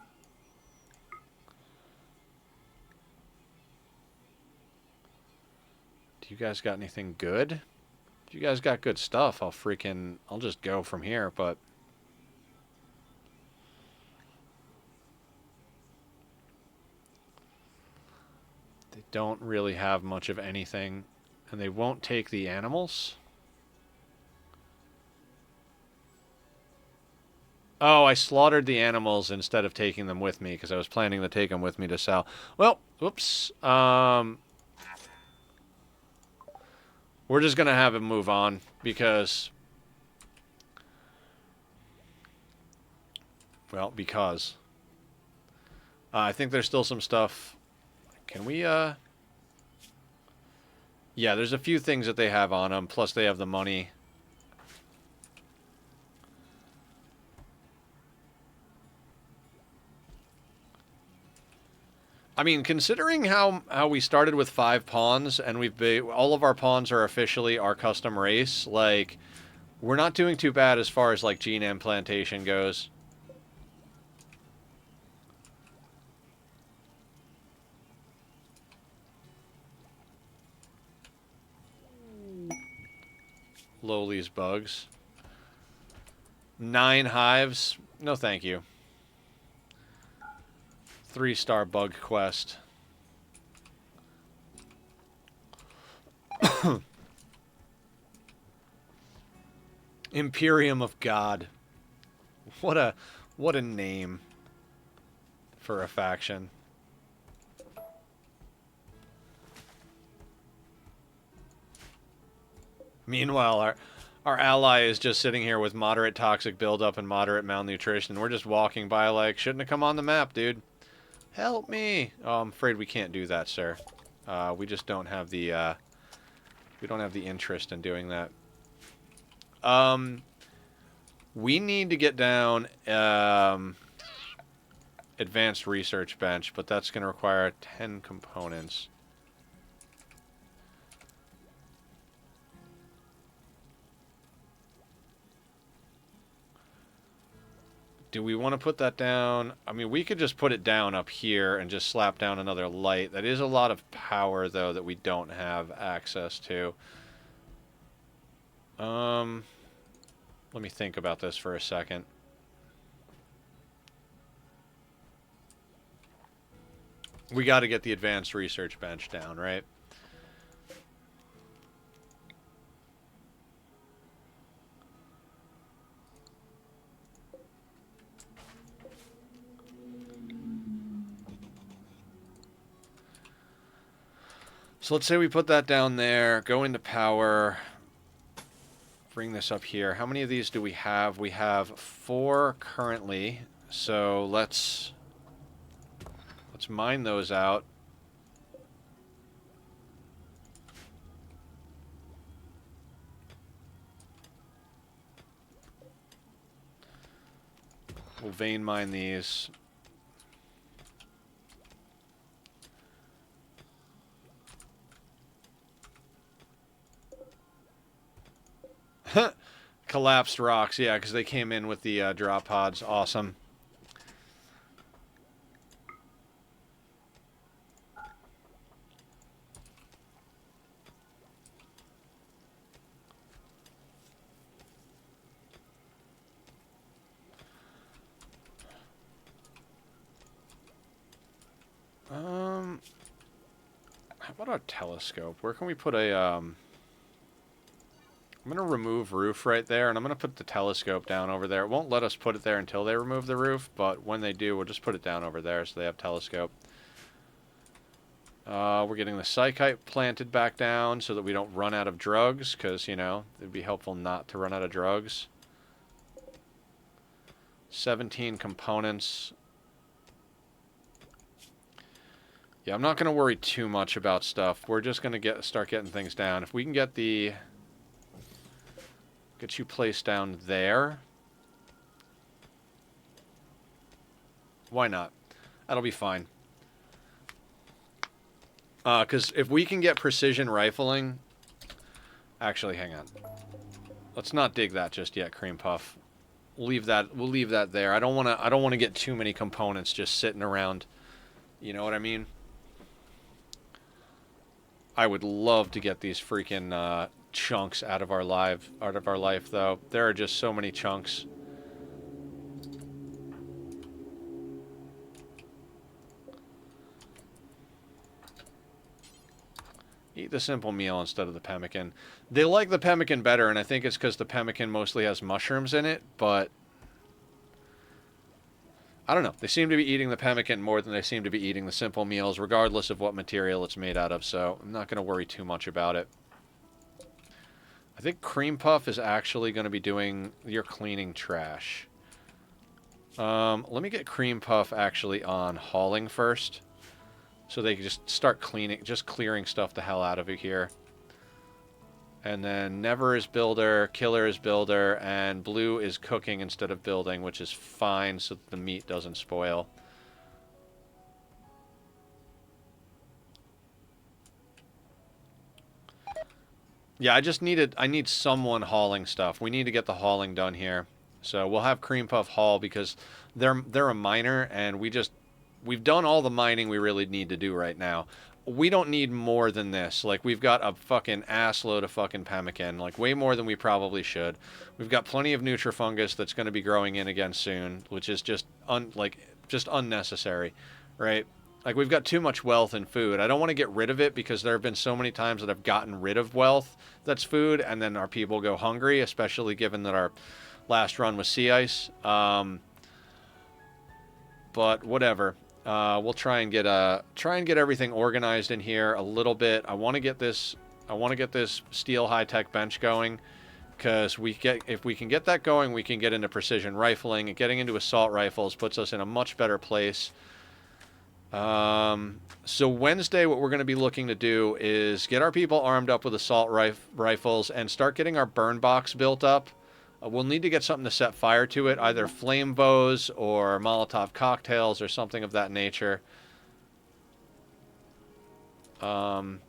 Do you guys got anything good? If you guys got good stuff, I'll just go from here, but they don't really have much of anything, and they won't take the animals. Oh, I slaughtered the animals instead of taking them with me because I was planning to take them with me to sell. Well, whoops. We're just going to have him move on because... Well, because... I think there's still some stuff... Can we, Yeah, there's a few things that they have on them, plus they have the money. I mean, considering how we started with 5 pawns, and all of our pawns are officially our custom race, like, we're not doing too bad as far as, like, gene implantation goes. Lowly's bugs. 9 hives? No, thank you. 3-star bug quest. Imperium of God. What a name for a faction. Meanwhile, our ally is just sitting here with moderate toxic buildup and moderate malnutrition. We're just walking by like, shouldn't have come on the map, dude. Help me! Oh, I'm afraid we can't do that, sir. We just don't have the, we don't have the interest in doing that. We need to get down, advanced research bench, but that's going to require 10 components. Do we want to put that down? I mean, we could just put it down up here and just slap down another light. That is a lot of power, though, that we don't have access to. Let me think about this for a second. We got to get the advanced research bench down, right? So let's say we put that down there, go into power, bring this up here. How many of these do we have? We have 4 currently, so let's mine those out. We'll vein mine these. Collapsed rocks, yeah, because they came in with the drop pods. Awesome. How about a telescope? Where can we put a, I'm going to remove roof right there, and I'm going to put the telescope down over there. It won't let us put it there until they remove the roof, but when they do, we'll just put it down over there so they have telescope. We're getting the psychite planted back down so that we don't run out of drugs, because, you know, it'd be helpful not to run out of drugs. 17 components. Yeah, I'm not going to worry too much about stuff. We're just going to start getting things down. If we can get you placed down there. Why not? That'll be fine. Because if we can get precision rifling... Actually, hang on. Let's not dig that just yet, Cream Puff. We'll leave that there. I don't want to get too many components just sitting around. You know what I mean? I would love to get these freaking chunks out of our life, though. There are just so many chunks. Eat the simple meal instead of the pemmican. They like the pemmican better, and I think it's because the pemmican mostly has mushrooms in it, but... I don't know. They seem to be eating the pemmican more than they seem to be eating the simple meals, regardless of what material it's made out of, so I'm not going to worry too much about it. I think Cream Puff is actually going to be doing your cleaning trash. Let me get Cream Puff actually on hauling first, so they can just start clearing stuff the hell out of it here. And then Never is builder, Killer is builder, and Blue is cooking instead of building, which is fine so that the meat doesn't spoil. Yeah, I need someone hauling stuff. We need to get the hauling done here. So we'll have Cream Puff haul because they're a miner, and we've done all the mining we really need to do right now. We don't need more than this. Like, we've got a fucking assload of fucking pemmican. Like, way more than we probably should. We've got plenty of nutrifungus that's going to be growing in again soon, which is just unnecessary, right? Like, we've got too much wealth in food. I don't want to get rid of it because there have been so many times that I've gotten rid of wealth that's food, and then our people go hungry, especially given that our last run was sea ice. But whatever. We'll try and get everything organized in here a little bit. I want to get this steel high-tech bench going, because if we can get that going, we can get into precision rifling, and getting into assault rifles puts us in a much better place. So Wednesday, what we're going to be looking to do is get our people armed up with assault rifles and start getting our burn box built up. We'll need to get something to set fire to it, either flame bows or Molotov cocktails or something of that nature. I'm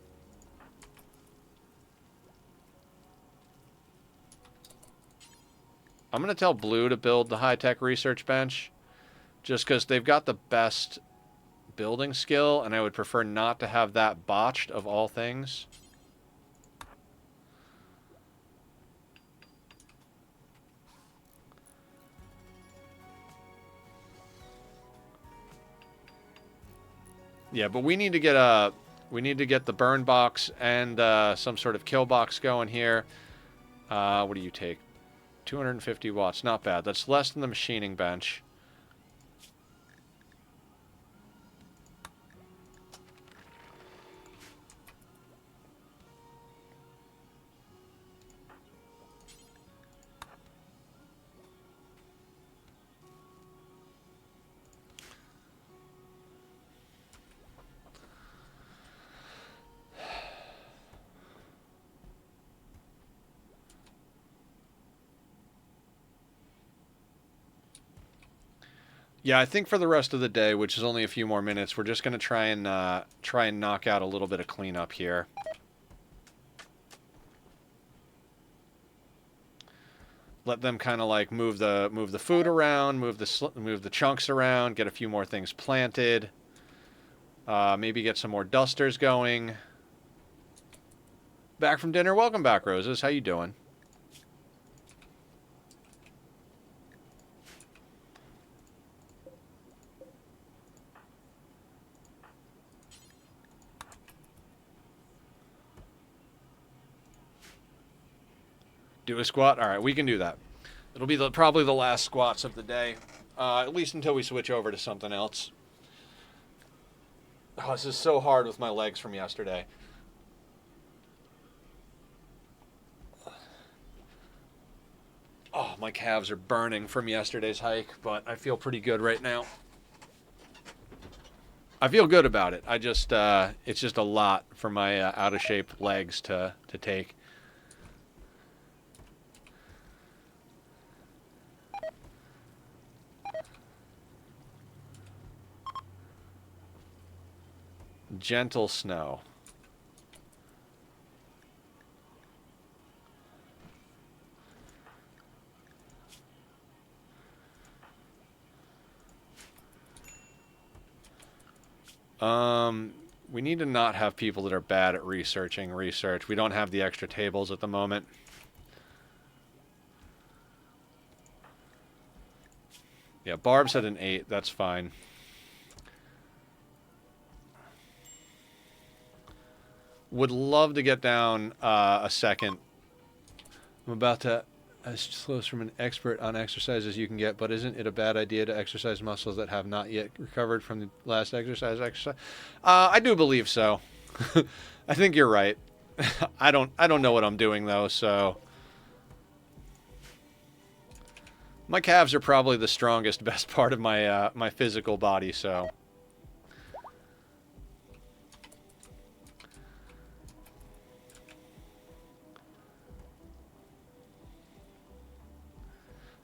going to tell Blue to build the high-tech research bench, just because they've got the best building skill, and I would prefer not to have that botched of all things. Yeah, but we need to get the burn box and some sort of kill box going here. What do you take? 250 watts, not bad. That's less than the machining bench. Yeah, I think for the rest of the day, which is only a few more minutes, we're just going to try and knock out a little bit of cleanup here. let them kind of like move the food around, move the chunks around, get a few more things planted. Maybe get some more dusters going. Back from dinner. Welcome back, Roses. How you doing? Do a squat? All right, we can do that. It'll be probably the last squats of the day, at least until we switch over to something else. Oh, this is so hard with my legs from yesterday. Oh, my calves are burning from yesterday's hike, but I feel pretty good right now. I feel good about it. I just, it's just a lot for my out of shape legs to take. Gentle snow. We need to not have people that are bad at researching research. We don't have the extra tables at the moment. Yeah, Barb said an 8. That's fine. Would love to get down a second. I'm about to, as close from an expert on exercise as you can get, but isn't it a bad idea to exercise muscles that have not yet recovered from the last exercise? I do believe so. I think you're right. I don't know what I'm doing though, so my calves are probably the strongest, best part of my my physical body, so.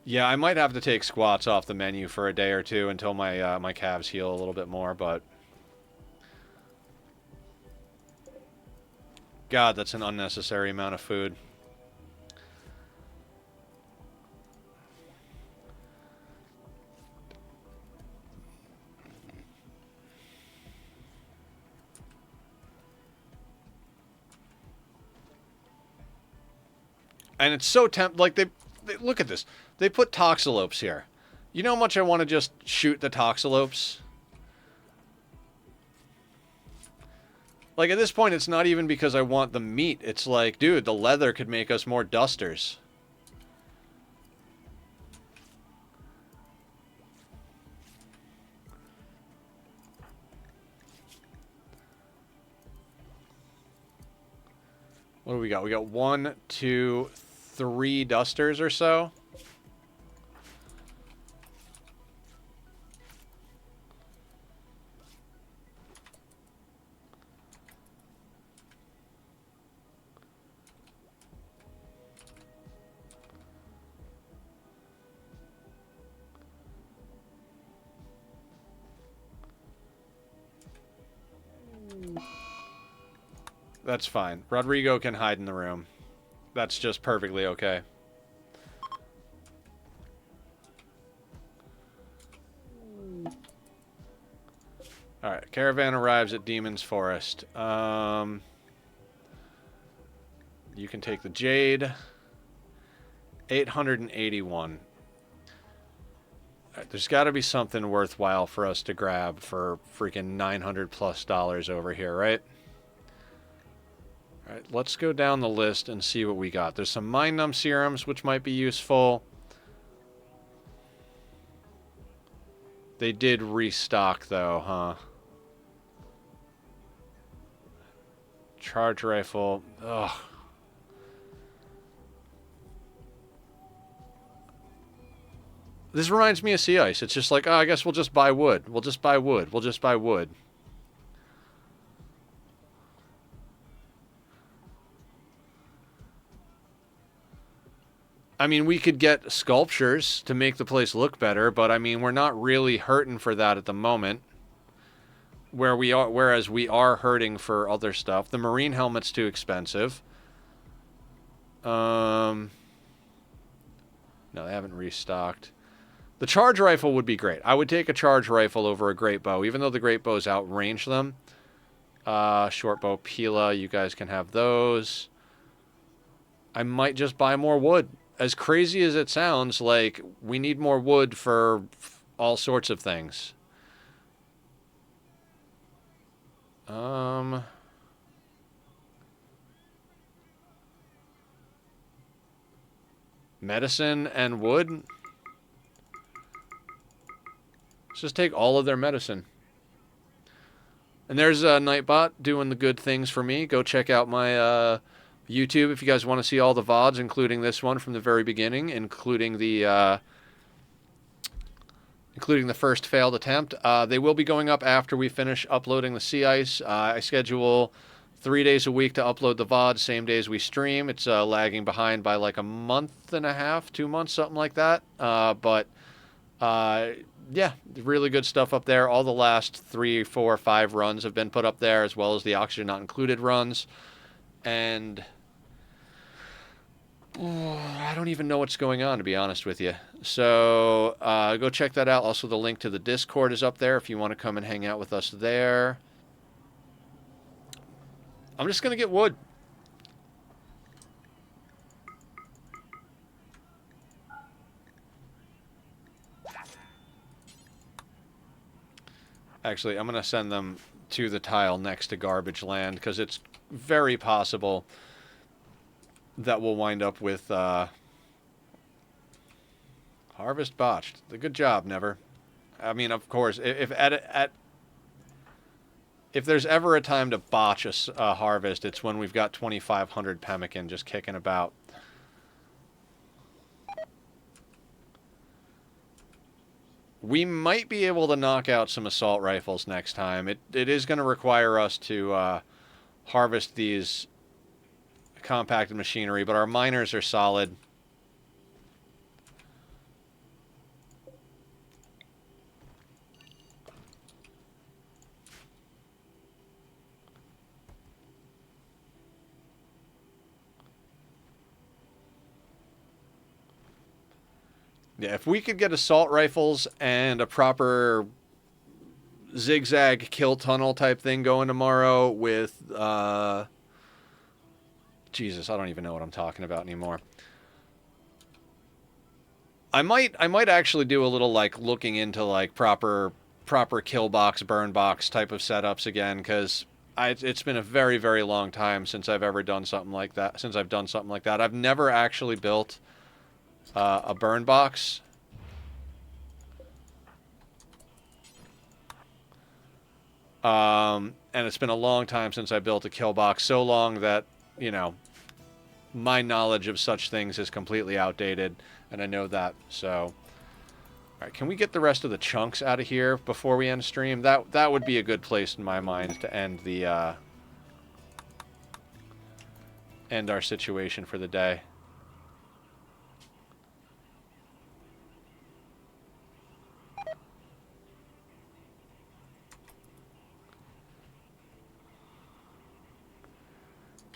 Yeah, I might have to take squats off the menu for a day or two until my my calves heal a little bit more, but God, that's an unnecessary amount of food. And it's so like they look at this. They put toxalopes here. You know how much I want to just shoot the toxalopes? Like, at this point, it's not even because I want the meat. It's like, dude, the leather could make us more dusters. What do we got? We got 1, 2, 3 dusters or so. That's fine. Rodrigo can hide in the room. That's just perfectly okay. Alright, caravan arrives at Demon's Forest. You can take the Jade. 881. Right, there's got to be something worthwhile for us to grab for freaking $900+ over here, right? Alright, let's go down the list and see what we got. There's some Mind Numb serums, which might be useful. They did restock, though, huh? Charge rifle. Ugh. This reminds me of Sea Ice. It's just like, oh, I guess we'll just buy wood. We'll just buy wood. We'll just buy wood. I mean, we could get sculptures to make the place look better, but I mean, we're not really hurting for that at the moment. Whereas we are hurting for other stuff. The marine helmet's too expensive. No, they haven't restocked. The charge rifle would be great. I would take a charge rifle over a great bow, even though the great bows outrange them. Short bow Pila, you guys can have those. I might just buy more wood. As crazy as it sounds, like, we need more wood for all sorts of things. Medicine and wood? Let's just take all of their medicine. And there's Nightbot doing the good things for me. Go check out my YouTube if you guys want to see all the VODs, including this one from the very beginning, including the first failed attempt. They will be going up after we finish uploading the Sea Ice. I schedule 3 days a week to upload the VOD, same days we stream. It's lagging behind by like a month and a half, 2 months, something like that. Yeah, really good stuff up there. All the last 3, 4, 5 runs have been put up there, as well as the Oxygen Not Included runs. And I don't even know what's going on, to be honest with you. So go check that out. Also, the link to the Discord is up there if you want to come and hang out with us there. I'm just going to get wood. Actually, I'm going to send them to the tile next to Garbage Land, because it's very possible that we'll wind up with harvest botched. Good job, Never. I mean, of course, if there's ever a time to botch a harvest, it's when we've got 2,500 pemmican just kicking about. We might be able to knock out some assault rifles next time. It is going to require us to harvest these compacted machinery, but our miners are solid. Yeah, if we could get assault rifles and a proper zigzag kill tunnel type thing going tomorrow with, Jesus, I don't even know what I'm talking about anymore. I might actually do a little, like, looking into, like, proper kill box, burn box type of setups again, because it's been a very, very long time since I've ever done something like that. I've never actually built a burn box. And it's been a long time since I built a kill box, so long that, you know, my knowledge of such things is completely outdated, and I know that. So, all right, can we get the rest of the chunks out of here before we end stream? That would be a good place in my mind to end the end our situation for the day.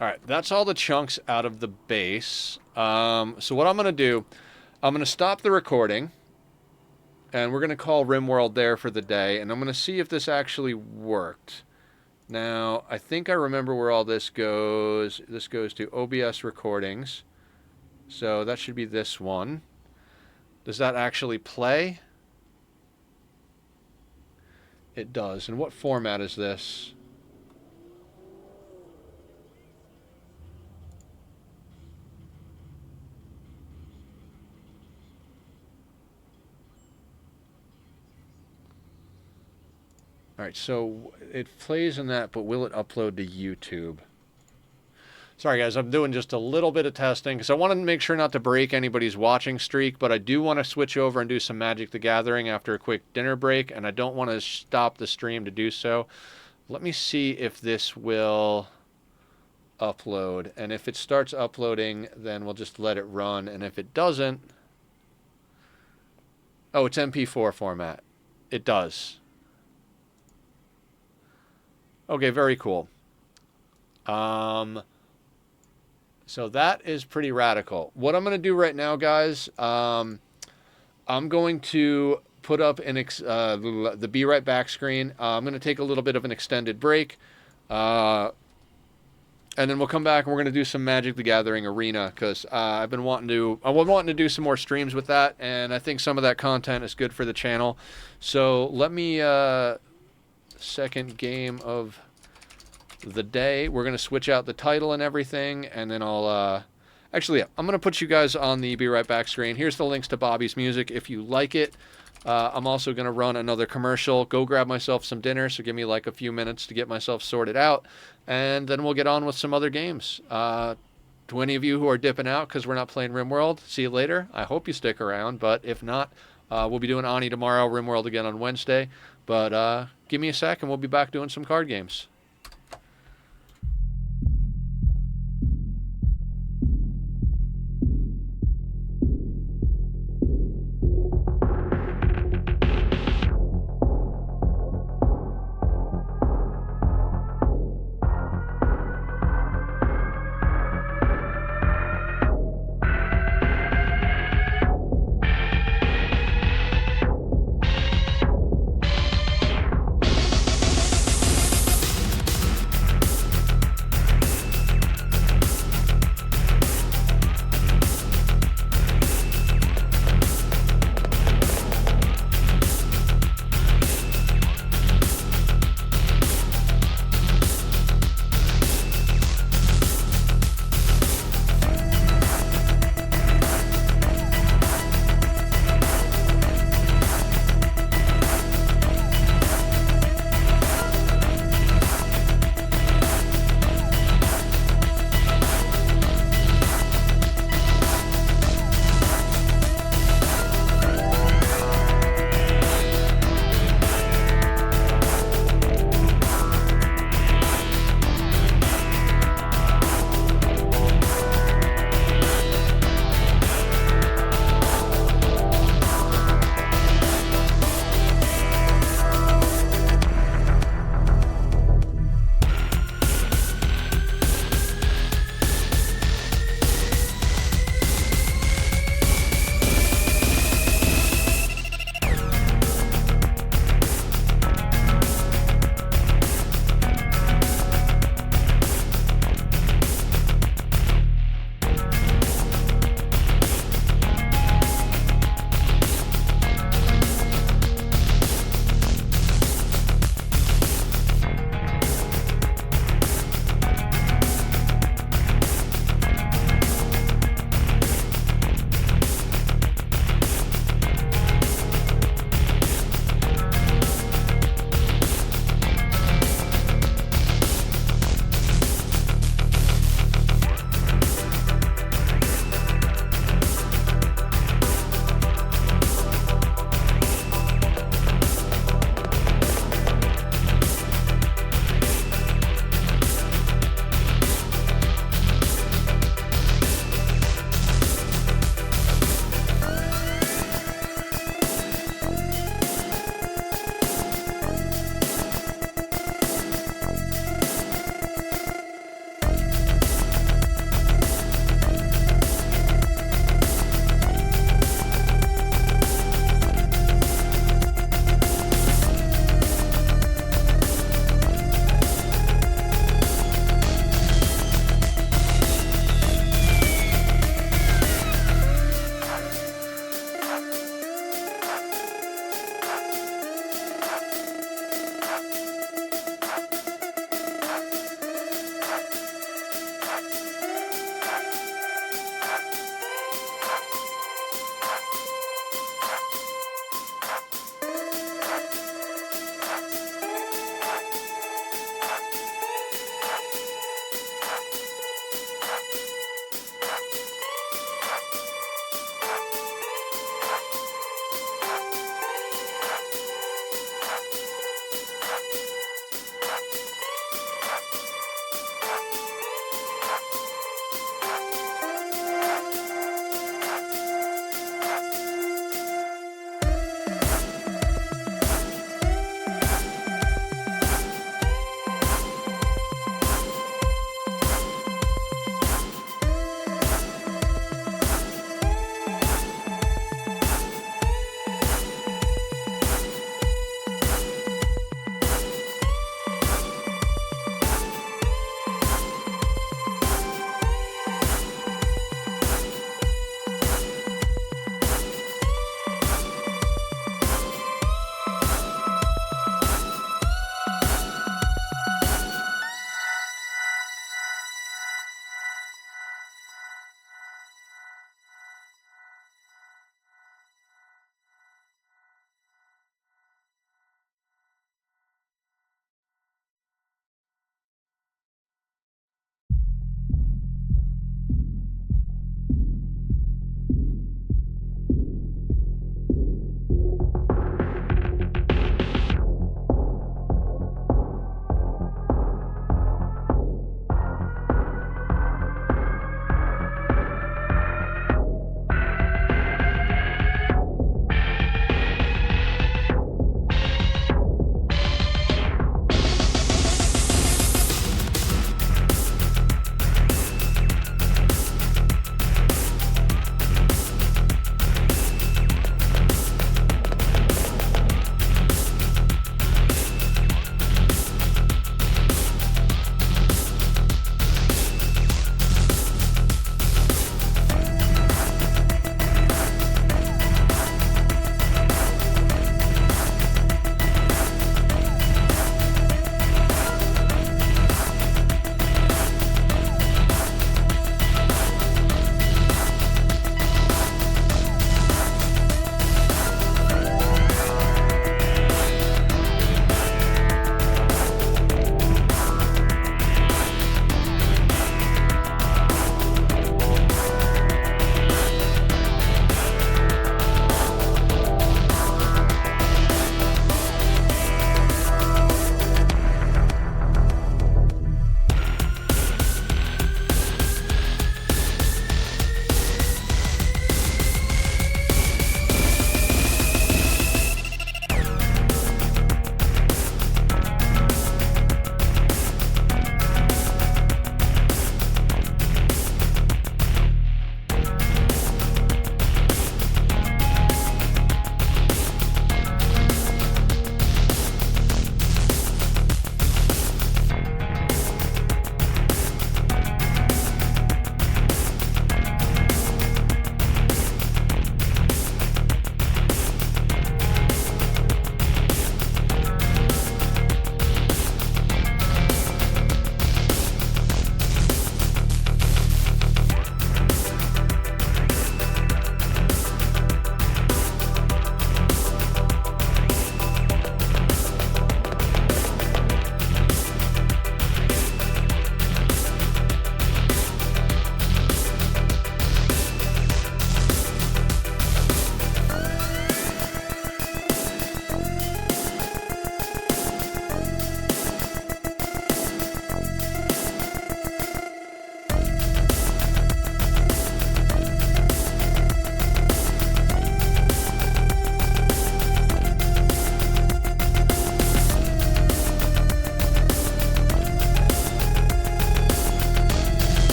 All right, that's all the chunks out of the base. So what I'm going to do, I'm going to stop the recording, and we're going to call Rimworld there for the day, and I'm going to see if this actually worked. Now, I think I remember where all this goes. This goes to OBS recordings. So that should be this one. Does that actually play? It does. And what format is this? All right, so it plays in that, but will it upload to YouTube? Sorry, guys, I'm doing just a little bit of testing because I wanted to make sure not to break anybody's watching streak, but I do want to switch over and do some Magic the Gathering after a quick dinner break, and I don't want to stop the stream to do so. Let me see if this will upload, and if it starts uploading, then we'll just let it run, and if it doesn't... Oh, it's MP4 format. It does. Okay, very cool. So that is pretty radical. What I'm going to do right now, guys, I'm going to put up the Be Right Back screen. I'm going to take a little bit of an extended break. And then we'll come back and we're going to do some Magic the Gathering Arena because I've been wanting to do some more streams with that, and I think some of that content is good for the channel. So let me second game of the day. We're going to switch out the title and everything, and then I'll actually, yeah, I'm going to put you guys on the Be Right Back screen. Here's the links to Bobby's music if you like it. I'm also going to run another commercial. Go grab myself some dinner, so give me like a few minutes to get myself sorted out, and then we'll get on with some other games. To any of you who are dipping out because we're not playing Rimworld, see you later. I hope you stick around, but if not, we'll be doing Ani tomorrow, Rimworld again on Wednesday. But give me a sec, and we'll be back doing some card games.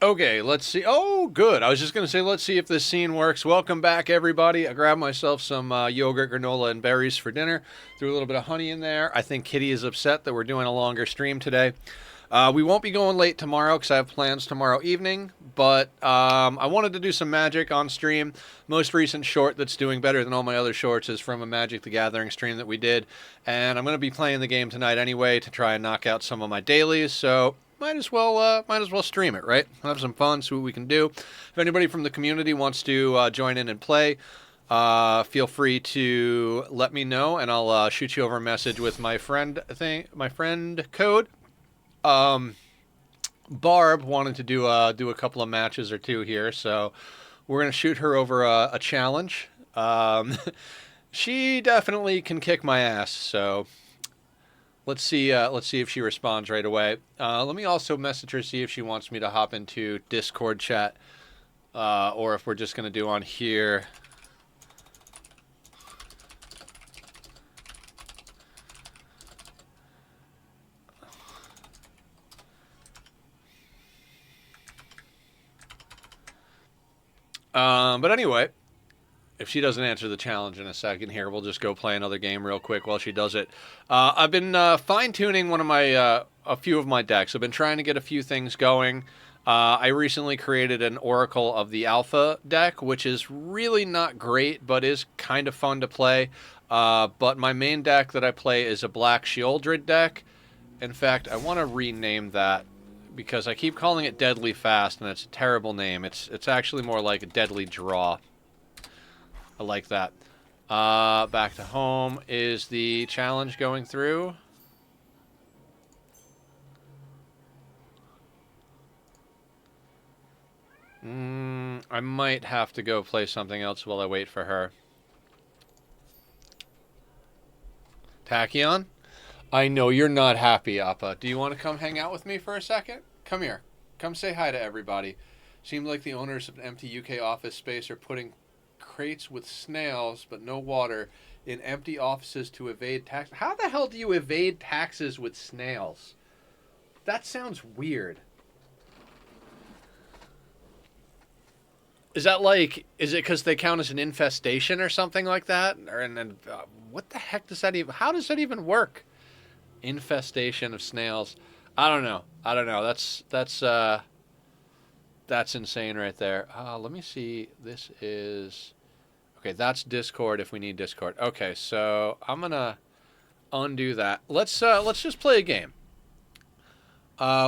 Okay, let's see. Oh, good. I was just going to say, let's see if this scene works. Welcome back, everybody. I grabbed myself some yogurt, granola, and berries for dinner. Threw a little bit of honey in there. I think Kitty is upset that we're doing a longer stream today. We won't be going late tomorrow because I have plans tomorrow evening, but I wanted to do some Magic on stream. Most recent short that's doing better than all my other shorts is from a Magic the Gathering stream that we did, and I'm going to be playing the game tonight anyway to try and knock out some of my dailies, so might as well stream it, right? Have some fun, see what we can do. If anybody from the community wants to join in and play, feel free to let me know, and I'll shoot you over a message with my friend code. Barb wanted to do a couple of matches or two here, so we're gonna shoot her over a challenge. She definitely can kick my ass, so let's see if she responds right away. Let me also message her, see if she wants me to hop into Discord chat, or if we're just gonna do on here. But anyway, if she doesn't answer the challenge in a second here, we'll just go play another game real quick while she does it. I've been fine-tuning a few of my decks. I've been trying to get a few things going. I recently created an Oracle of the Alpha deck, which is really not great, but is kind of fun to play. But my main deck that I play is a Black Shieldred deck. In fact, I want to rename that, because I keep calling it Deadly Fast, and it's a terrible name. It's actually more like a Deadly Draw. I like that. Back to home. Is the challenge going through? I might have to go play something else while I wait for her. Tachyon? I know you're not happy, Appa. Do you want to come hang out with me for a second? Come here. Come say hi to everybody. Seems like the owners of an empty UK office space are putting crates with snails, but no water, in empty offices to evade tax. How the hell do you evade taxes with snails? That sounds weird. Is that like, is it because they count as an infestation or something like that? Or what the heck does that even, how does that even work? Infestation of snails. I don't know. That's insane right there. Let me see. This is okay. That's Discord if we need Discord. Okay, so I'm gonna undo that. Let's just play a game.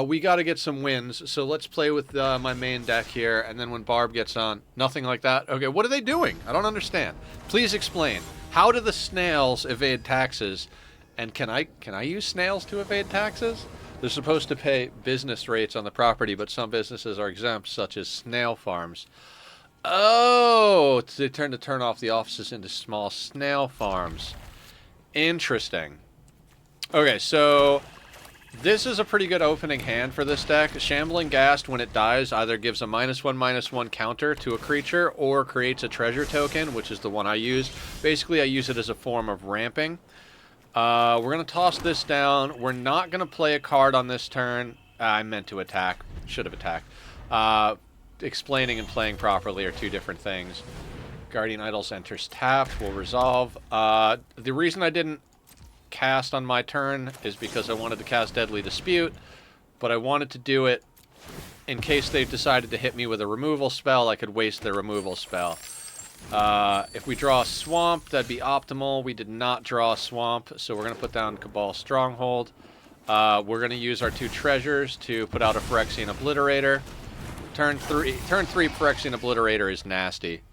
We got to get some wins, so let's play with my main deck here, and then when Barb gets on, nothing like that. Okay, what are they doing? I don't understand. Please explain. How do the snails evade taxes? And can I use snails to evade taxes? They're supposed to pay business rates on the property, but some businesses are exempt, such as snail farms. Oh, they turn off the offices into small snail farms. Interesting. Okay, so this is a pretty good opening hand for this deck. Shambling Ghast, when it dies, either gives a -1/-1 counter to a creature or creates a treasure token, which is the one I use. Basically, I use it as a form of ramping. We're going to toss this down. We're not going to play a card on this turn. I meant to attack. Should have attacked. Explaining and playing properly are two different things. Guardian Idols enters tapped. We'll resolve. The reason I didn't cast on my turn is because I wanted to cast Deadly Dispute, but I wanted to do it in case they decided to hit me with a removal spell. I could waste their removal spell. If we draw a Swamp, that'd be optimal. We did not draw a Swamp, so we're going to put down Cabal Stronghold. We're going to use our two treasures to put out a Phyrexian Obliterator. Turn 3 Phyrexian Obliterator is nasty.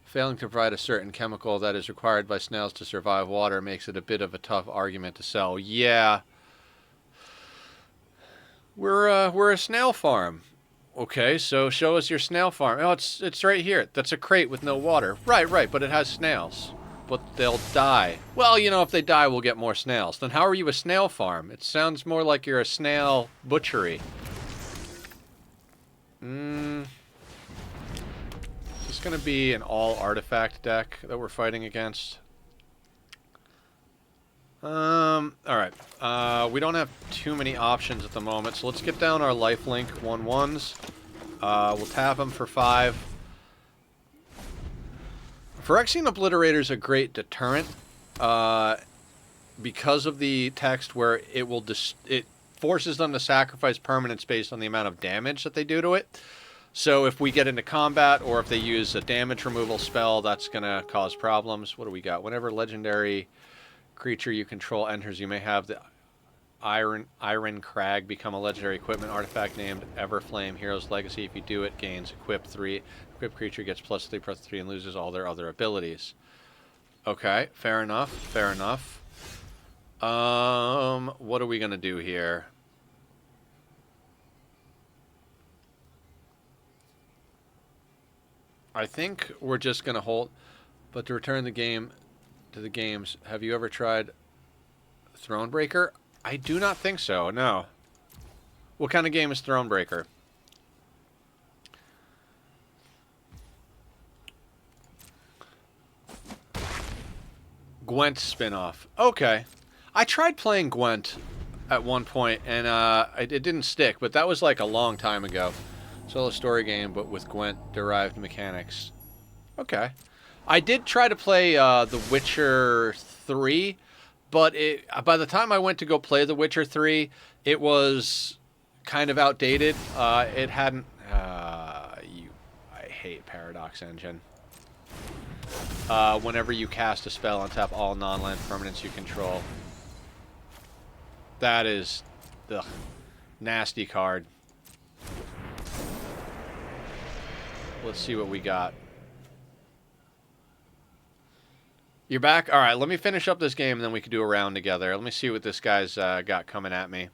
Failing to provide a certain chemical that is required by snails to survive water makes it a bit of a tough argument to sell. Yeah. We're a snail farm. Okay, so show us your snail farm. Oh, it's right here. That's a crate with no water. Right, but it has snails. But they'll die. Well, you know, if they die, we'll get more snails. Then how are you a snail farm? It sounds more like you're a snail butchery. Is this going to be an all-artifact deck that we're fighting against? Alright. We don't have too many options at the moment, so let's get down our lifelink 1/1s. We'll tap him for 5. Phyrexian Obliterator is a great deterrent because of the text where it forces them to sacrifice permanents based on the amount of damage that they do to it. So if we get into combat or if they use a damage removal spell, that's going to cause problems. What do we got? Whenever legendary creature you control enters, you may have the Iron Crag become a legendary equipment artifact named Everflame Hero's Legacy. If you do it, gains Equip 3. Equipped creature gets +3/+3 and loses all their other abilities. Okay, fair enough. Fair enough. What are we going to do here? I think we're just going to hold. But to return the game to the games, have you ever tried Thronebreaker? I do not think so, no. What kind of game is Thronebreaker? Gwent spin-off. Okay. I tried playing Gwent at one point, and it didn't stick, but that was like a long time ago. Solo story game, but with Gwent-derived mechanics. Okay. I did try to play The Witcher 3, but by the time I went to go play The Witcher 3, it was kind of outdated. It hadn't... I hate Paradox Engine. Whenever you cast a spell, untap all non-land permanents you control. That is... Ugh, nasty card. Let's see what we got. You're back? Alright, let me finish up this game and then we can do a round together. Let me see what this guy's got coming at me.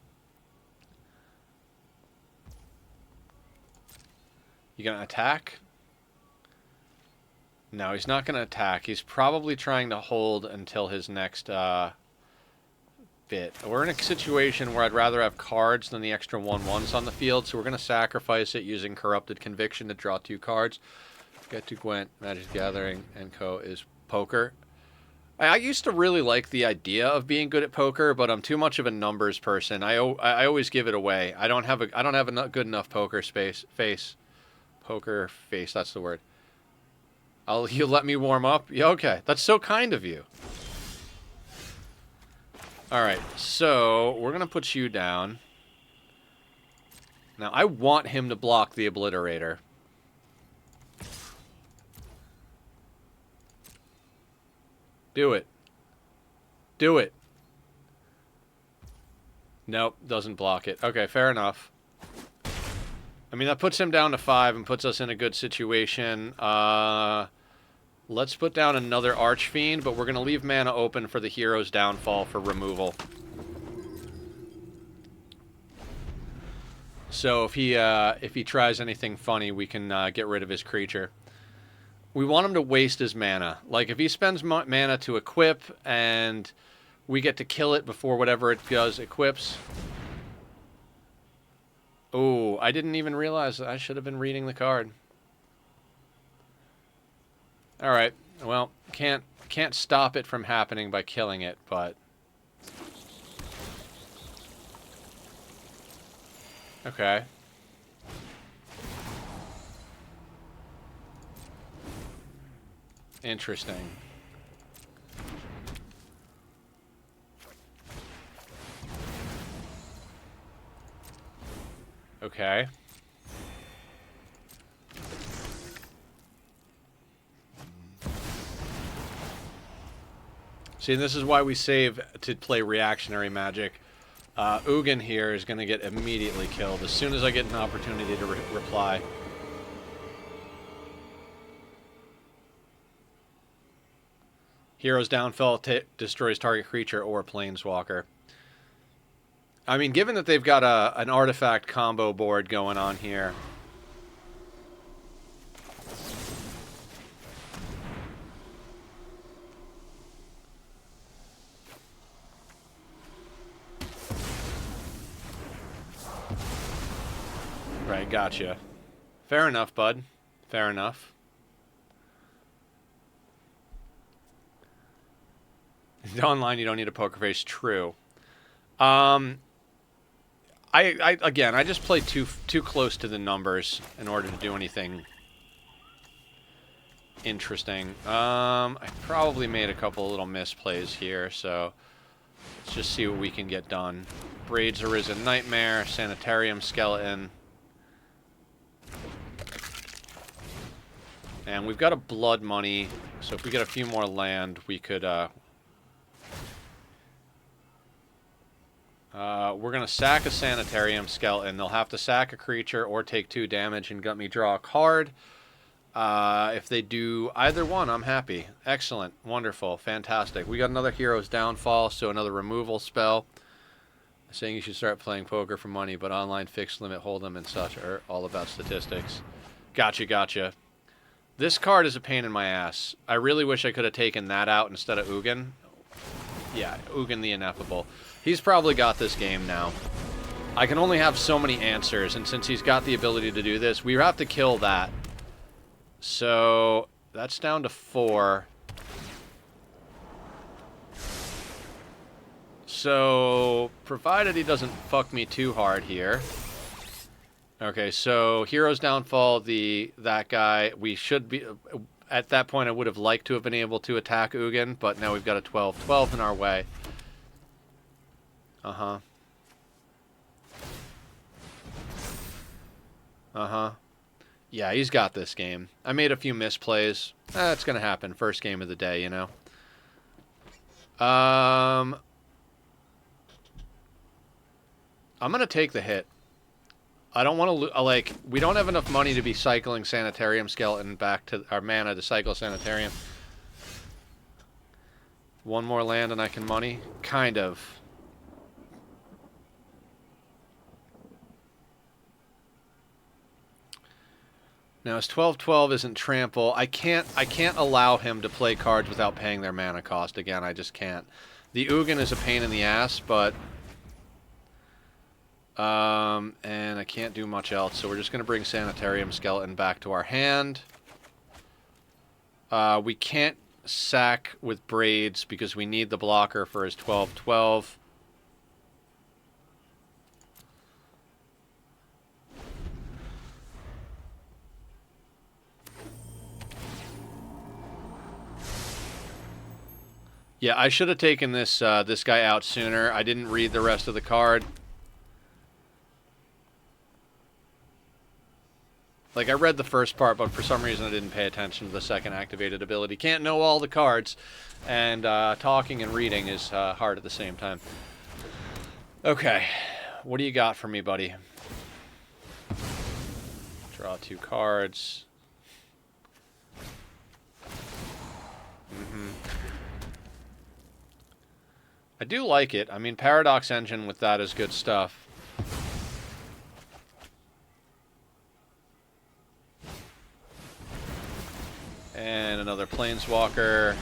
You gonna attack? No, he's not gonna attack. He's probably trying to hold until his next bit. We're in a situation where I'd rather have cards than the extra 1/1s on the field, so we're gonna sacrifice it using Corrupted Conviction to draw 2 cards. Get to Gwent, Magic the Gathering, and Co. is poker. I used to really like the idea of being good at poker, but I'm too much of a numbers person. I always give it away. I don't have a good enough poker face. Poker face, that's the word. You let me warm up? Yeah, okay. That's so kind of you. Alright, so we're gonna put you down. Now I want him to block the Obliterator. Do it. Do it. Nope, doesn't block it. Okay, fair enough. I mean, that puts him down to 5 and puts us in a good situation. Let's put down another Archfiend, but we're going to leave mana open for the Hero's Downfall for removal. So if he tries anything funny, we can get rid of his creature. We want him to waste his mana. Like, if he spends mana to equip, and we get to kill it before whatever it does equips. Oh, I didn't even realize that I should have been reading the card. Alright, well, can't stop it from happening by killing it, but... Okay. Interesting. Okay. See, this is why we save to play reactionary magic. Ugin here is going to get immediately killed as soon as I get an opportunity to reply. Hero's Downfall destroys target creature or planeswalker. I mean, given that they've got an artifact combo board going on here... Right, gotcha. Fair enough, bud. Fair enough. Online, you don't need a poker face. True. I Again, I just play too close to the numbers in order to do anything interesting. I probably made a couple little misplays here, so let's just see what we can get done. Braid's Arisen Nightmare, Sanitarium Skeleton. And we've got a blood money, so if we get a few more land, we could, we're going to sack a Sanitarium Skeleton. They'll have to sack a creature or take 2 damage and let me draw a card. If they do either one, I'm happy. Excellent. Wonderful. Fantastic. We got another Hero's Downfall, so another removal spell. Saying you should start playing poker for money, but online fixed limit hold'em and such are all about statistics. Gotcha, gotcha. This card is a pain in my ass. I really wish I could have taken that out instead of Ugin. Yeah, Ugin the Ineffable. He's probably got this game now. I can only have so many answers, and since he's got the ability to do this, we have to kill that. So, that's down to 4. So, provided he doesn't fuck me too hard here. Okay, so Hero's Downfall, that guy, we should be... At that point, I would have liked to have been able to attack Ugin, but now we've got a 12-12 in our way. Uh-huh. Uh-huh. Yeah, he's got this game. I made a few misplays. It's gonna happen. First game of the day, you know. I'm gonna take the hit. I don't want to, like, we don't have enough money to be cycling Sanitarium Skeleton back to our mana to cycle Sanitarium. One more land and I can money? Kind of. Now, his 12-12 isn't trample. I can't allow him to play cards without paying their mana cost. Again, I just can't. The Ugin is a pain in the ass, but... and I can't do much else, so we're just going to bring Sanitarium Skeleton back to our hand. We can't sack with Braids because we need the blocker for his 12-12. Yeah, I should have taken this this guy out sooner. I didn't read the rest of the card. Like, I read the first part, but for some reason I didn't pay attention to the second activated ability. Can't know all the cards, and talking and reading is hard at the same time. Okay, what do you got for me, buddy? Draw 2 cards. I do like it. I mean, Paradox Engine with that is good stuff. And another Planeswalker.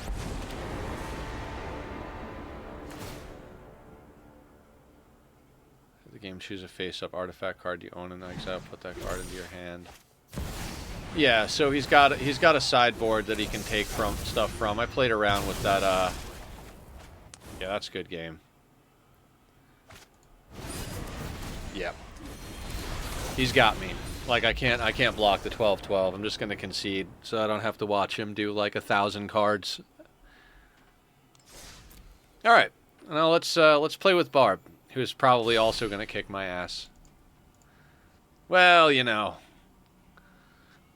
The game, choose a face-up artifact card you own and exile. Put that card into your hand. Yeah, so he's got a sideboard that he can take stuff from. I played around with that. Yeah, that's a good game. Yep. He's got me. Like, I can't block the 12-12. I'm just going to concede, so I don't have to watch him do, like, 1,000 cards. Alright. Now let's play with Barb, who's probably also going to kick my ass. Well, you know.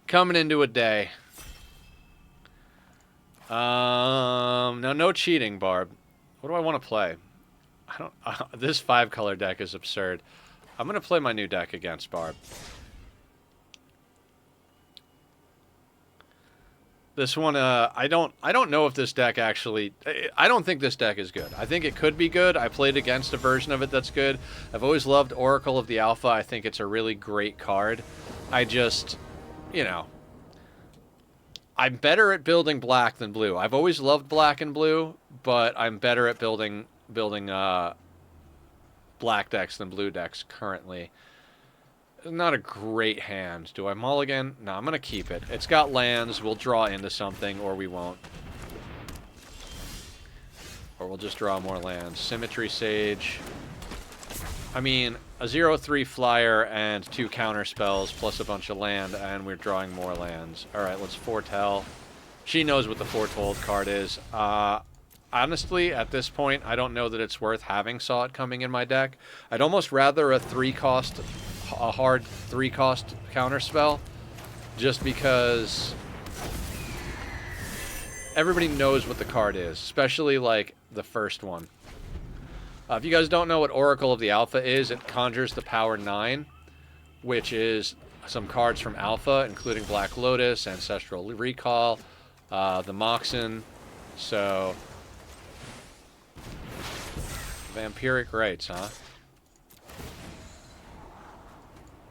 Coming into a day. Now, no cheating, Barb. What do I want to play? I don't... this 5-color deck is absurd. I'm going to play my new deck against Barb. This one, I don't know if this deck actually... I don't think this deck is good. I think it could be good. I played against a version of it that's good. I've always loved Oracle of the Alpha. I think it's a really great card. I just, you know... I'm better at building black than blue. I've always loved black and blue, but I'm better at building black decks than blue decks currently. Not a great hand. Do I mulligan? No, I'm going to keep it. It's got lands. We'll draw into something, or we won't. Or we'll just draw more lands. Symmetry Sage. I mean, a 0/3 flyer and 2 counter spells plus a bunch of land, and we're drawing more lands. Alright, let's foretell. She knows what the foretold card is. Honestly, at this point, I don't know that it's worth having Saw It coming in my deck. I'd almost rather a hard 3-cost counter spell, just because everybody knows what the card is, especially, like, the first one. If you guys don't know what Oracle of the Alpha is, it conjures the power 9, which is some cards from Alpha, including Black Lotus, Ancestral Recall, the Moxen, so... Vampiric Rites, huh?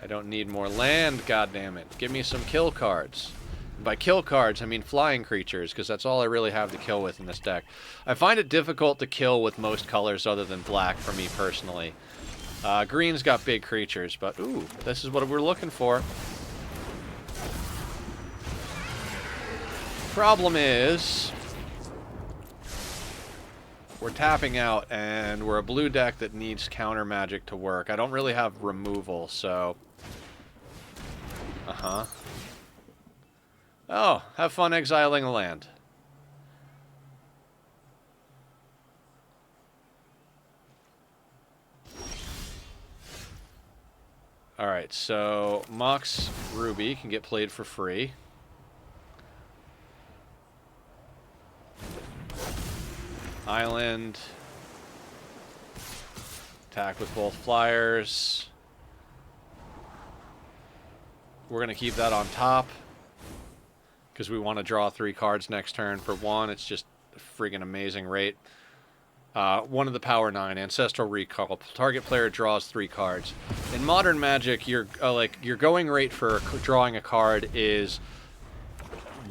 I don't need more land, goddammit. Give me some kill cards. By kill cards, I mean flying creatures, because that's all I really have to kill with in this deck. I find it difficult to kill with most colors other than black, for me personally. Green's got big creatures, but ooh, this is what we're looking for. Problem is, we're tapping out, and we're a blue deck that needs counter magic to work. I don't really have removal, so... Oh, have fun exiling a land. Alright, so Mox Ruby can get played for free. Island. Attack with both flyers. We're going to keep that on top, because we want to draw 3 cards next turn. For 1, it's just a friggin' amazing rate. 1 of the power 9, Ancestral Recall. Target player draws 3 cards. In Modern Magic, your going rate for drawing a card is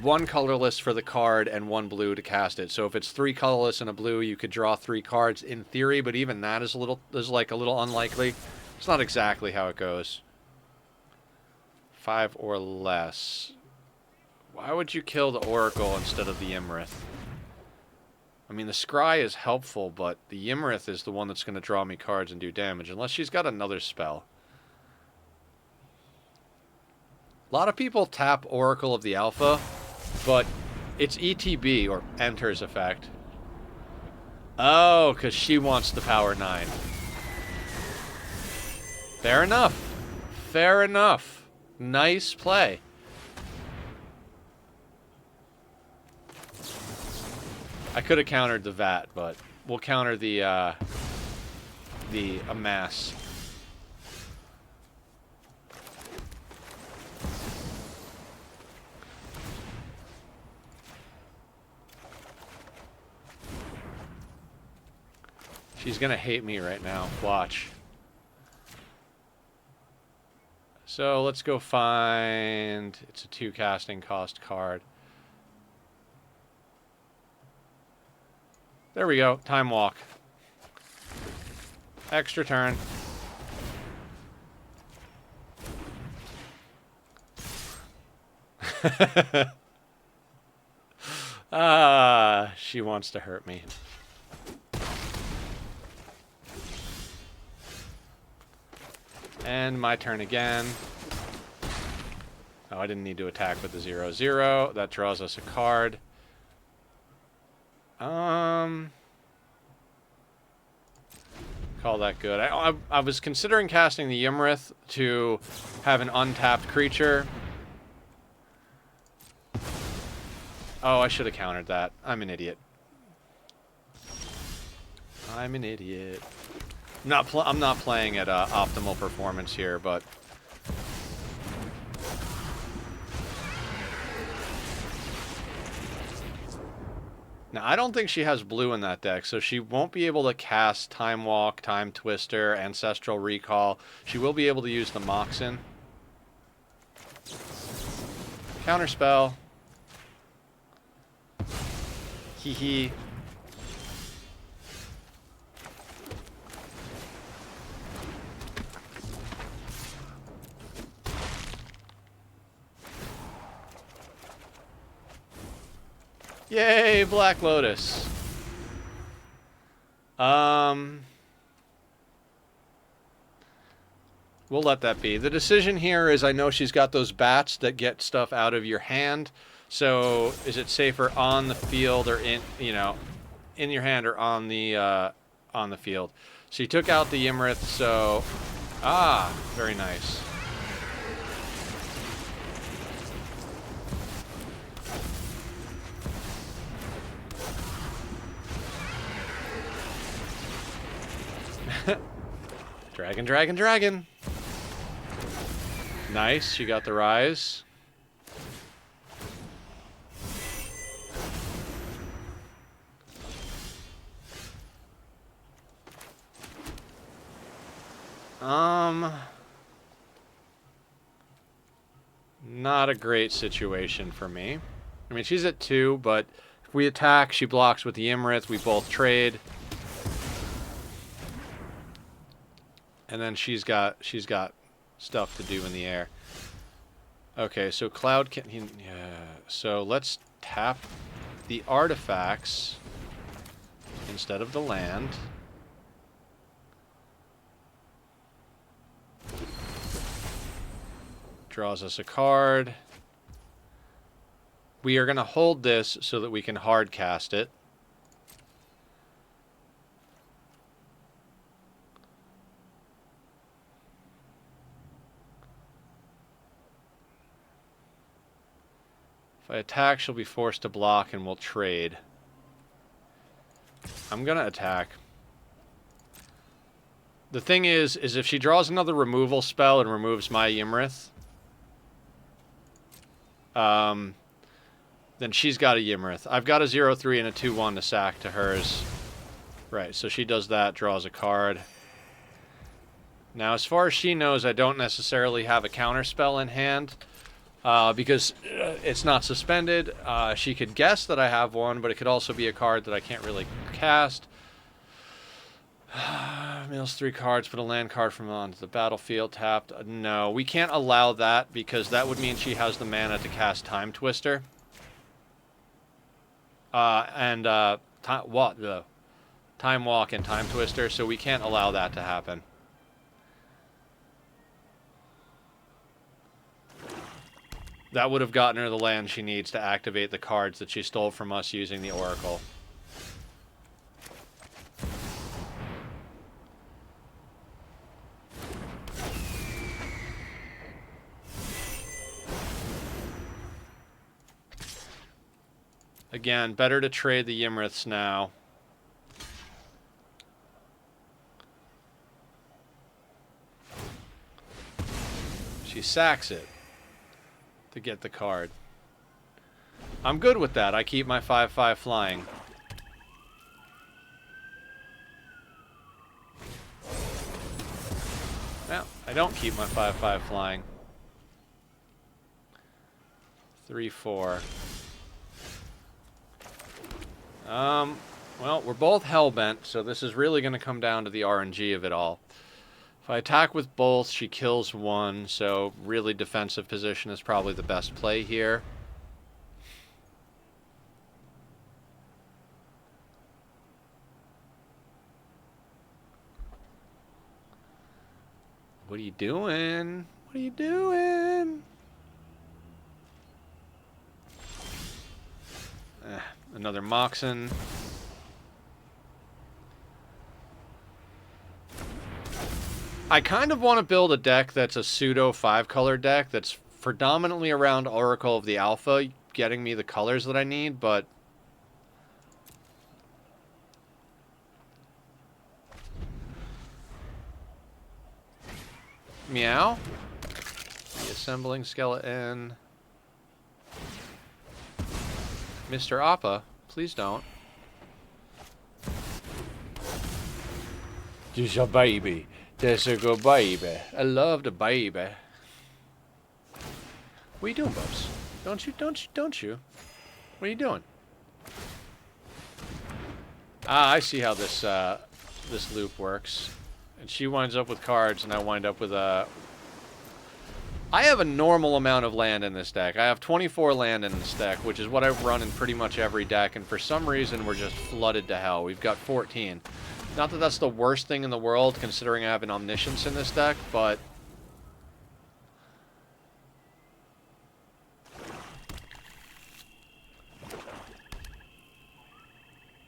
1 colorless for the card and 1 blue to cast it. So if it's 3 colorless and a blue, you could draw 3 cards in theory, but even that is a little unlikely. It's not exactly how it goes. 5 or less. Why would you kill the Oracle instead of the Imrith? I mean, the Scry is helpful, but the Imrith is the one that's going to draw me cards and do damage, unless she's got another spell. A lot of people tap Oracle of the Alpha, but it's ETB, or Enters effect. Oh, because she wants the power 9. Fair enough. Fair enough. Nice play. I could have countered the Vat, but we'll counter the Amass. She's gonna hate me right now. Watch. So let's go find... It's a 2 casting cost card. There we go. Time Walk. Extra turn. She wants to hurt me. And my turn again. Oh, I didn't need to attack with the 0/0. That draws us a card. Call that good. I was considering casting the Imrith to have an untapped creature. Oh, I should have countered that. I'm an idiot. I'm an idiot. I'm not playing at optimal performance here, but... Now, I don't think she has blue in that deck, so she won't be able to cast Time Walk, Time Twister, Ancestral Recall. She will be able to use the Moxen. Counterspell. Hee hee. Yay, Black Lotus. We'll let that be. The decision here is I know she's got those bats that get stuff out of your hand. So is it safer on the field or in, you know, in your hand or on the field? So you took out the Ymrith, so... Ah, very nice. Dragon, dragon, dragon. Nice, she got the rise. Not a great situation for me. I mean, she's at 2, but if we attack, she blocks with the Ymrith, we both trade. And then she's got stuff to do in the air. Okay, so Cloud can... so let's tap the artifacts instead of the land. Draws us a card. We are going to hold this so that we can hard cast it. If I attack, she'll be forced to block and we'll trade. I'm going to attack. The thing is if she draws another removal spell and removes my Ymrith, then she's got a Ymrith. I've got a 0/3 and a 2/1 to sack to hers. Right, so she does that, draws a card. Now, as far as she knows, I don't necessarily have a counter spell in hand. Because it's not suspended. She could guess that I have one, but it could also be a card that I can't really cast. Mills 3 cards, put a land card from onto the battlefield tapped. No, we can't allow that because that would mean she has the mana to cast Time Twister. Time Walk and Time Twister, so we can't allow that to happen. That would have gotten her the land she needs to activate the cards that she stole from us using the Oracle. Again, better to trade the Ymriths now. She sacks it to get the card. I'm good with that. I keep my 5/5 flying. Well, I don't keep my 5/5 flying. 3/4. Well, we're both hellbent, so this is really going to come down to the RNG of it all. If I attack with both, she kills one, so really defensive position is probably the best play here. What are you doing? What are you doing? Another Moxen. I kind of want to build a deck that's a pseudo 5-color deck that's predominantly around Oracle of the Alpha, getting me the colors that I need, but... Meow? The assembling skeleton. Mr. Appa, please don't. Just a baby. That's a good baby. I love the baby. What are you doing, Bubs? Don't you? What are you doing? Ah, I see how this this loop works. And she winds up with cards, and I wind up with a... I have a normal amount of land in this deck. I have 24 land in this deck, which is what I've run in pretty much every deck, and for some reason we're just flooded to hell. We've got 14. Not that that's the worst thing in the world, considering I have an Omniscience in this deck, but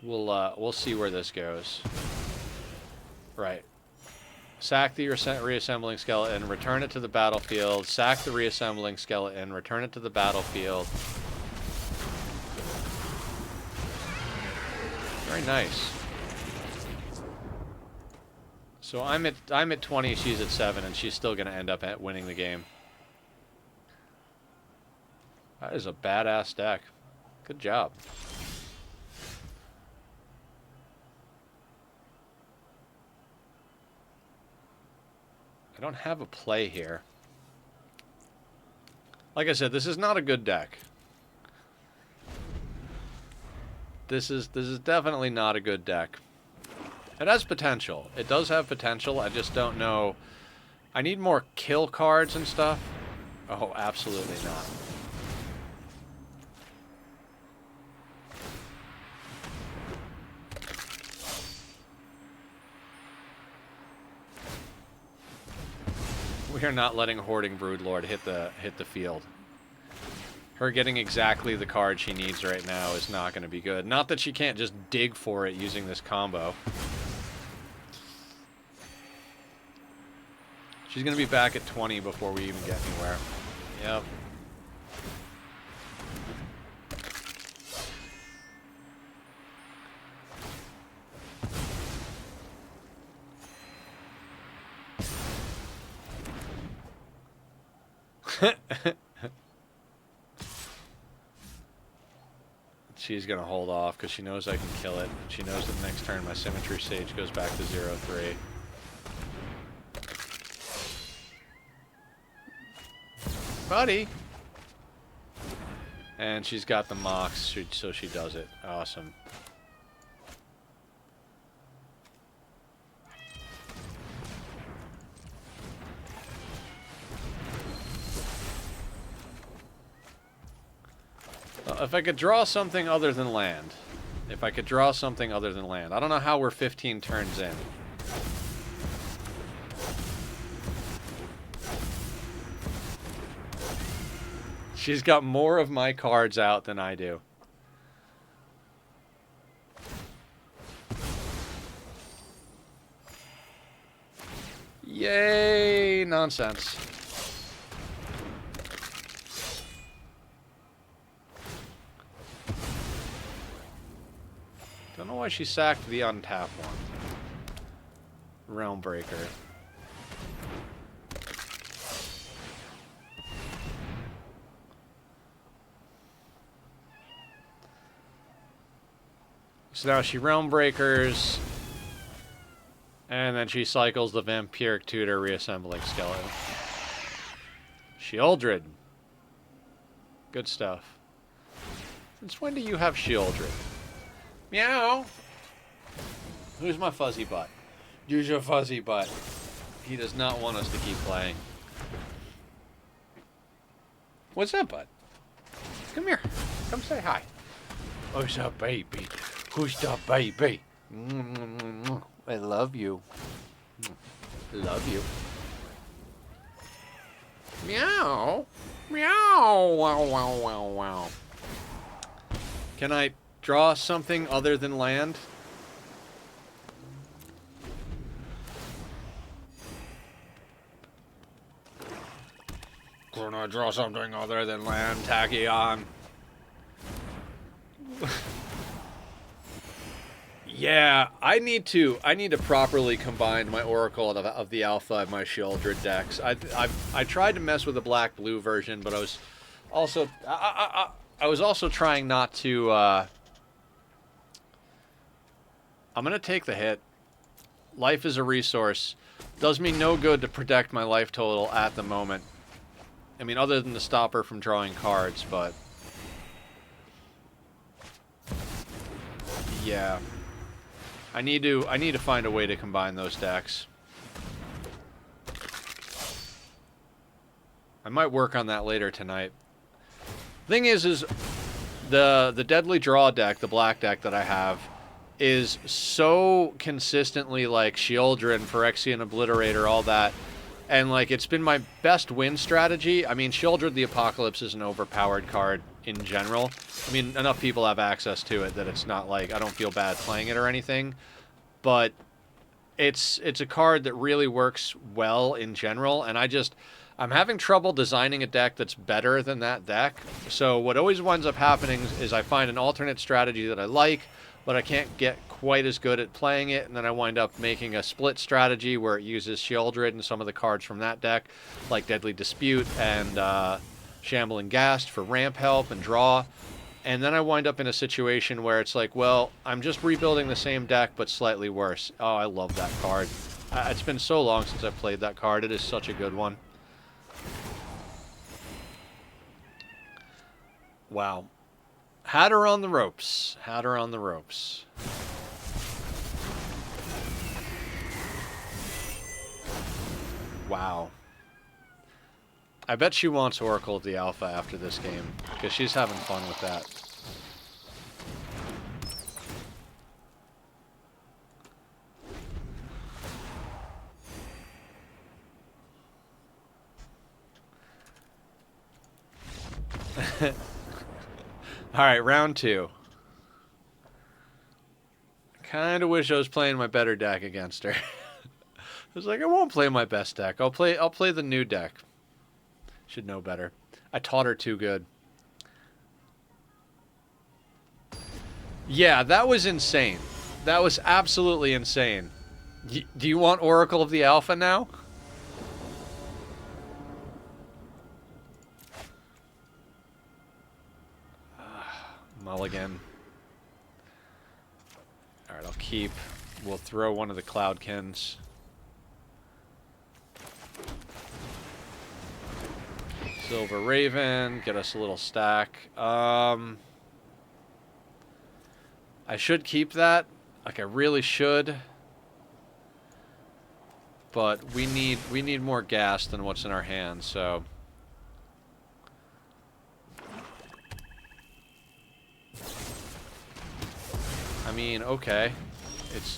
We'll see where this goes. Right. Sack the reassembling skeleton, return it to the battlefield. Sack the reassembling skeleton, return it to the battlefield. Very nice. So I'm at 20, she's at 7, and she's still gonna end up at winning the game. That is a badass deck. Good job. I don't have a play here. Like I said, this is not a good deck. This is definitely not a good deck. It has potential. It does have potential. I just don't know. I need more kill cards and stuff. Oh, absolutely not. We are not letting Hoarding Broodlord hit the field. Her getting exactly the card she needs right now is not going to be good. Not that she can't just dig for it using this combo. She's going to be back at 20 before we even get anywhere. Yep. She's going to hold off because she knows I can kill it. She knows that next turn my Symmetry Sage goes back to 0-3. Buddy! And she's got the Mox, so she does it. Awesome. If I could draw something other than land. If I could draw something other than land. I don't know how we're 15 turns in. She's got more of my cards out than I do. Yay! Nonsense. Don't know why she sacked the untapped one. Realm Breaker. So now she Realm Breakers, and then she cycles the Vampiric Tutor Reassembling Skeleton. Shieldred. Good stuff. Since when do you have Shieldred? Meow! Who's my fuzzy butt? Use your fuzzy butt. He does not want us to keep playing. What's up, bud? Come here. Come say hi. Who's up, baby? Who's up, baby? I love you. Love you. Meow. Meow. Wow, wow, wow, wow. Can I draw something other than land? Can I draw something other than land, Tachyon? Yeah, I need to properly combine my Oracle of the Alpha and my Shieldred decks. I tried to mess with the black-blue version, but I was also I was also trying not to. I'm gonna take the hit. Life is a resource. Does me no good to protect my life total at the moment. I mean, other than to stop her from drawing cards, but yeah. I need to find a way to combine those decks. I might work on that later tonight. Thing is the Deadly Draw deck, the black deck that I have, is so consistently like Shieldred, Phyrexian Obliterator, all that. And, like, it's been my best win strategy. I mean, Shieldred the Apocalypse is an overpowered card in general. I mean, enough people have access to it that it's not like I don't feel bad playing it or anything. But it's a card that really works well in general, and I'm having trouble designing a deck that's better than that deck. So what always winds up happening is I find an alternate strategy that I like, but I can't get quite as good at playing it, and then I wind up making a split strategy where it uses Shieldred and some of the cards from that deck, like Deadly Dispute and Shambling Ghast for ramp help and draw. And then I wind up in a situation where it's like, well, I'm just rebuilding the same deck, but slightly worse. Oh, I love that card. It's been so long since I've played that card. It is such a good one. Wow. Had her on the ropes. Had her on the ropes. Wow. I bet she wants Oracle of the Alpha after this game, because she's having fun with that. Alright, round 2. I kind of wish I was playing my better deck against her. I was like, I won't play my best deck. I'll play the new deck. Should know better. I taught her too good. Yeah, that was insane. That was absolutely insane. Do you want Oracle of the Alpha now? Mulligan. Alright, I'll keep. We'll throw one of the Cloudkins. Silver Raven, get us a little stack. I should keep that. Like, I really should. But we need more gas than what's in our hands, so... I mean, okay.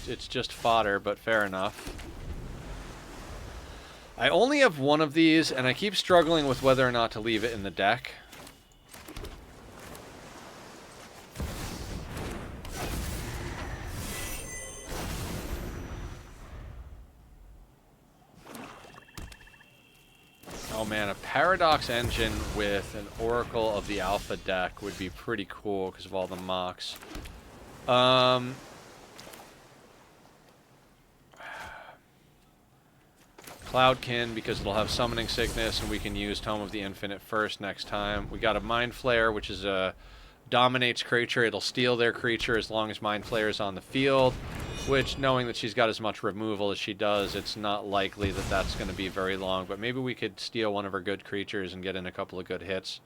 It's just fodder, but fair enough. I only have one of these, and I keep struggling with whether or not to leave it in the deck. Oh man, a Paradox Engine with an Oracle of the Alpha deck would be pretty cool because of all the mocks. Cloudkin, because it'll have Summoning Sickness, and we can use Tome of the Infinite first next time. We got a Mind Flayer, which is a dominates creature. It'll steal their creature as long as Mind Flayer is on the field, which, knowing that she's got as much removal as she does, it's not likely that that's going to be very long, but maybe we could steal one of her good creatures and get in a couple of good hits.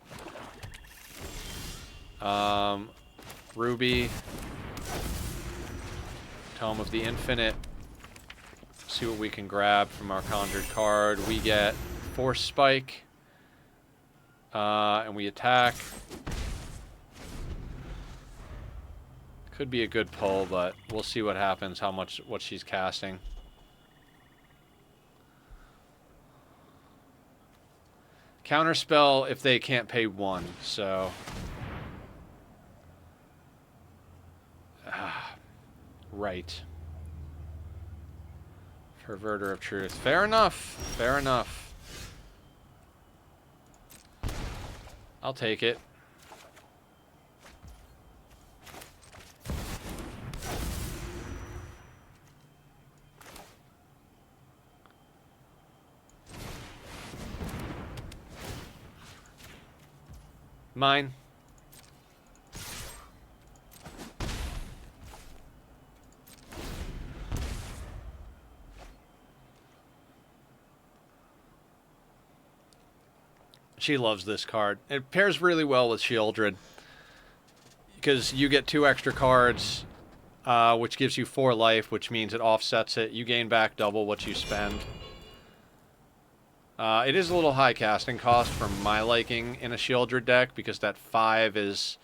Ruby. Tome of the Infinite. See what we can grab from our conjured card. We get Force Spike. And we attack. Could be a good pull, but we'll see what happens, what she's casting. Counterspell if they can't pay 1, so... Right. Perverter of Truth. Fair enough. Fair enough. I'll take it. Mine. She loves this card. It pairs really well with Shieldred, because you get 2 extra cards, which gives you 4 life, which means it offsets it. You gain back double what you spend. It is a little high casting cost for my liking in a Shieldred deck, because that 5 is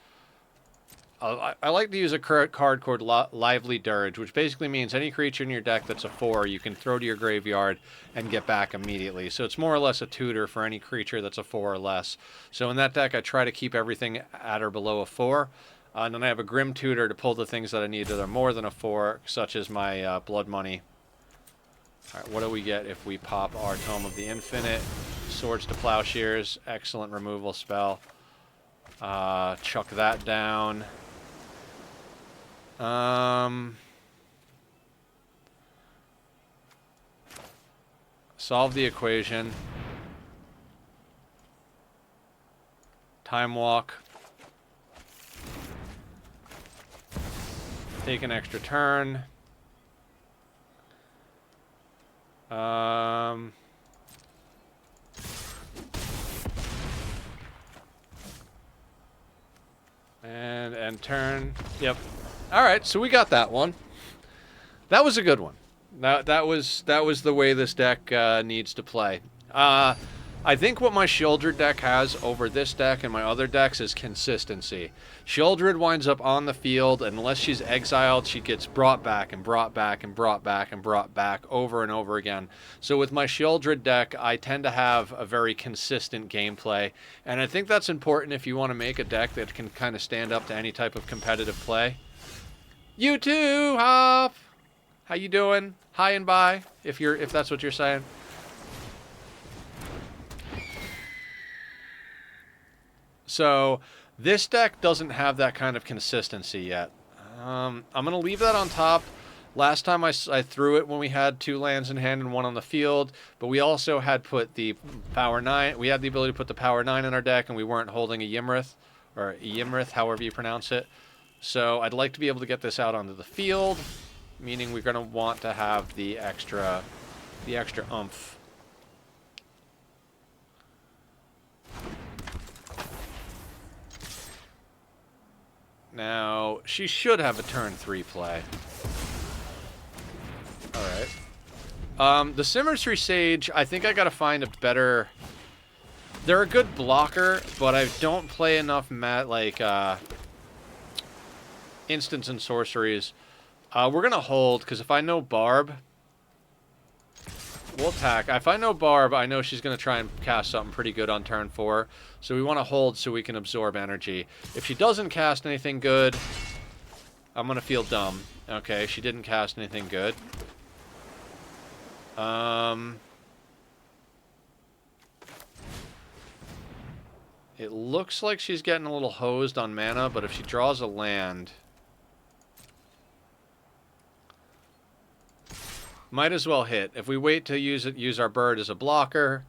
I like to use a card called Lively Dirge, which basically means any creature in your deck that's a 4 you can throw to your graveyard and get back immediately. So it's more or less a tutor for any creature that's a 4 or less. So in that deck, I try to keep everything at or below a 4. And then I have a Grim Tutor to pull the things that I need that are more than a 4, such as my Blood Money. All right, what do we get if we pop our Tome of the Infinite? Swords to Plowshares, excellent removal spell. Chuck that down. Solve the equation. Time Walk. Take an extra turn. And end turn. Yep. All right, so we got that one. That was a good one. That was the way this deck needs to play. I think what my Shieldred deck has over this deck and my other decks is consistency. Shieldred winds up on the field, and unless she's exiled, she gets brought back and brought back and brought back and brought back over and over again. So with my Shieldred deck, I tend to have a very consistent gameplay, and I think that's important if you want to make a deck that can kind of stand up to any type of competitive play. You too, Hop! How you doing? Hi and bye, if that's what you're saying. So this deck doesn't have that kind of consistency yet. I'm going to leave that on top. Last time I threw it when we had 2 lands in hand and 1 on the field, but we also had put the Power 9. We had the ability to put the Power 9 in our deck, and we weren't holding a Ymrith, or Ymrith, however you pronounce it. So I'd like to be able to get this out onto the field, meaning we're going to want to have the extra oomph. Now, she should have a turn 3 play. Alright. The Symmetry Sage, I think I gotta find a better... They're a good blocker, but I don't play enough instants and sorceries. We're gonna hold, because if I know Barb... We'll attack. If I know Barb, I know she's going to try and cast something pretty good on turn 4. So we want to hold so we can absorb energy. If she doesn't cast anything good, I'm going to feel dumb. Okay, she didn't cast anything good. It looks like she's getting a little hosed on mana, but if she draws a land... Might as well hit. If we wait to use our bird as a blocker.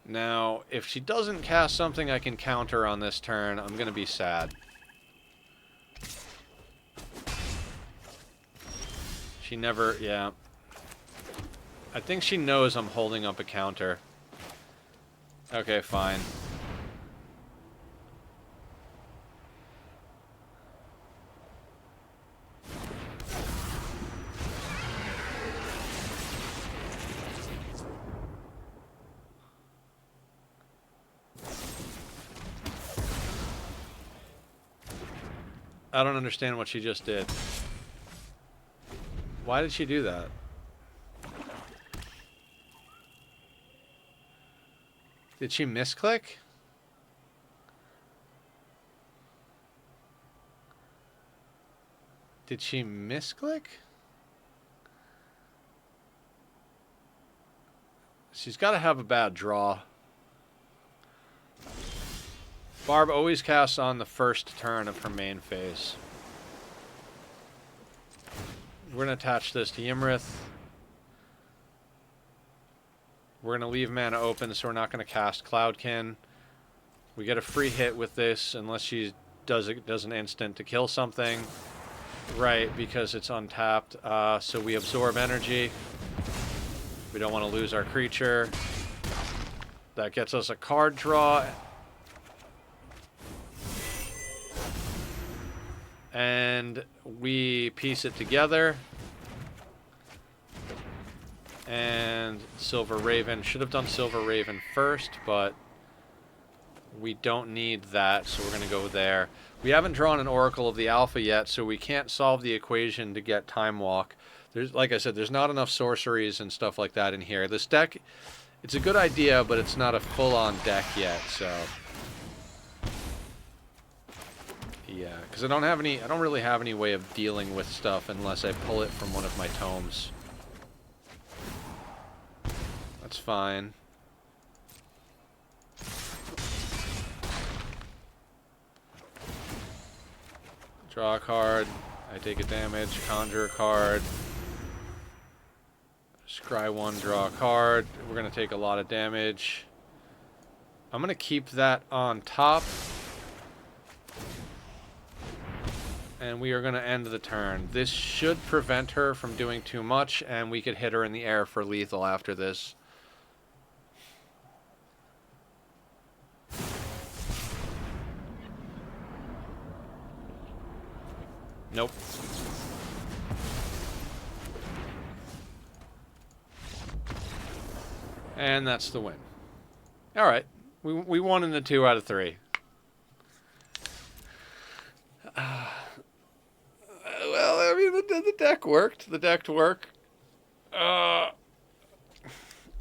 Now, if she doesn't cast something I can counter on this turn, I'm going to be sad. She never, yeah. I think she knows I'm holding up a counter. Okay, fine. I don't understand what she just did. Why did she do that? Did she misclick? Did she misclick? She's got to have a bad draw. Barb always casts on the first turn of her main phase. We're going to attach this to Ymrith. We're going to leave mana open, so we're not going to cast Cloudkin. We get a free hit with this, unless she does an instant to kill something. Right, because it's untapped. So we absorb energy. We don't want to lose our creature. That gets us a card draw. And we piece it together. and Silver Raven. Should have done Silver Raven first, but we don't need that, so we're going to go there. We haven't drawn an Oracle of the Alpha yet, so we can't solve the equation to get Time Walk. There's, like I said, there's not enough sorceries and stuff like that in here. This deck, it's a good idea, but it's not a full-on deck yet, so... Yeah, because I don't really have any way of dealing with stuff unless I pull it from one of my tomes. That's fine. Draw a card. I take a damage. Conjure a card. Scry 1, draw a card. We're going to take a lot of damage. I'm going to keep that on top. And we are going to end the turn. This should prevent her from doing too much, and we could hit her in the air for lethal after this. Nope. And that's the win. Alright. We won in the 2 out of 3. Well, I mean, the deck worked. The deck worked. Are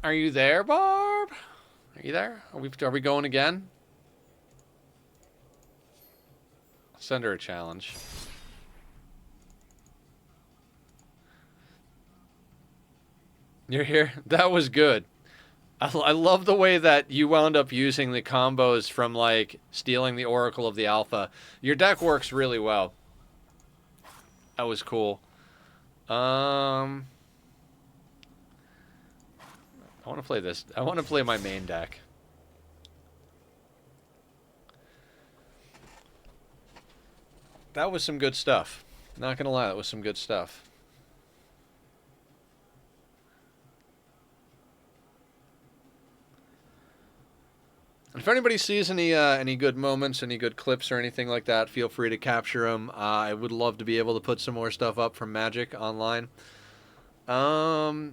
you there, Barb? Are you there? Are we going again? Send her a challenge. You're here? That was good. I love the way that you wound up using the combos from, like, stealing the Oracle of the Alpha. Your deck works really well. That was cool. I want to play this. I want to play my main deck. That was some good stuff. Not gonna lie, that was some good stuff. If anybody sees any good moments, any good clips or anything like that, feel free to capture them. I would love to be able to put some more stuff up from Magic online. I've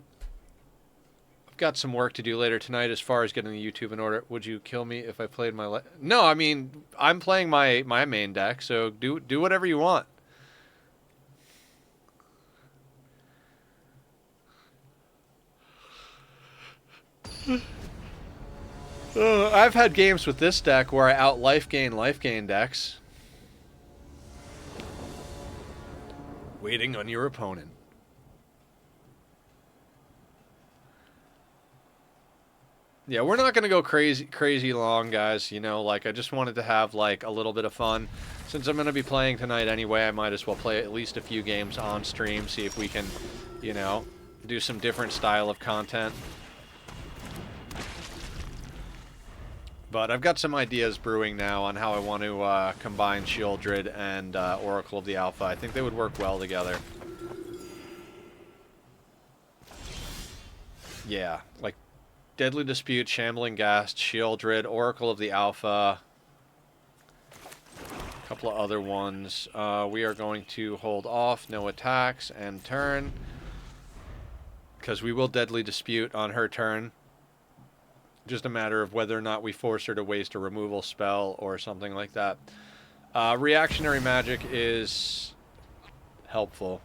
got some work to do later tonight as far as getting the YouTube in order. Would you kill me if I played my... No, I mean, I'm playing my main deck, so do whatever you want. I've had games with this deck where I out life gain decks. Waiting on your opponent. Yeah, we're not going to go crazy long, guys. You know, like, I just wanted to have, like, a little bit of fun. Since I'm going to be playing tonight anyway, I might as well play at least a few games on stream, see if we can, you know, do some different style of content. But I've got some ideas brewing now on how I want to combine Shieldred and Oracle of the Alpha. I think they would work well together. Yeah, like Deadly Dispute, Shambling Ghast, Shieldred, Oracle of the Alpha. A couple of other ones. We are going to hold off, no attacks, and turn. Because we will Deadly Dispute on her turn. Just a matter of whether or not we force her to waste a removal spell or something like that. Reactionary magic is helpful.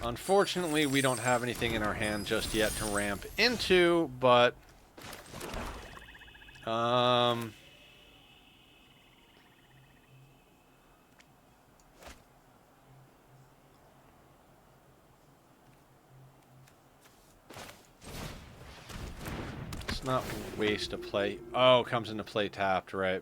Unfortunately, we don't have anything in our hand just yet to ramp into, but... It's not waste to play... Oh, it comes into play tapped, right.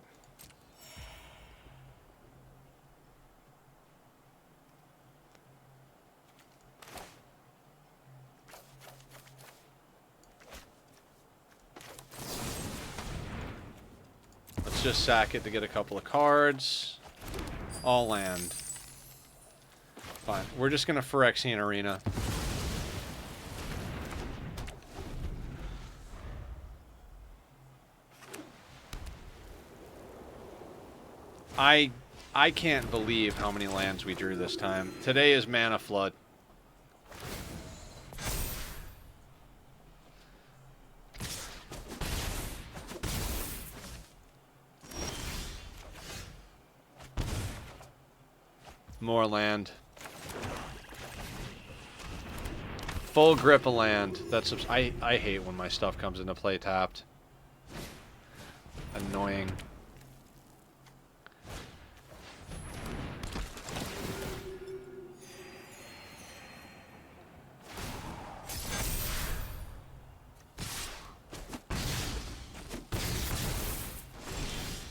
Just sack it to get a couple of cards. All land. Fine. We're just going to Phyrexian Arena. I can't believe how many lands we drew this time. Today is Mana Flood. More land. Full grip of land. That's I hate when my stuff comes into play tapped. Annoying.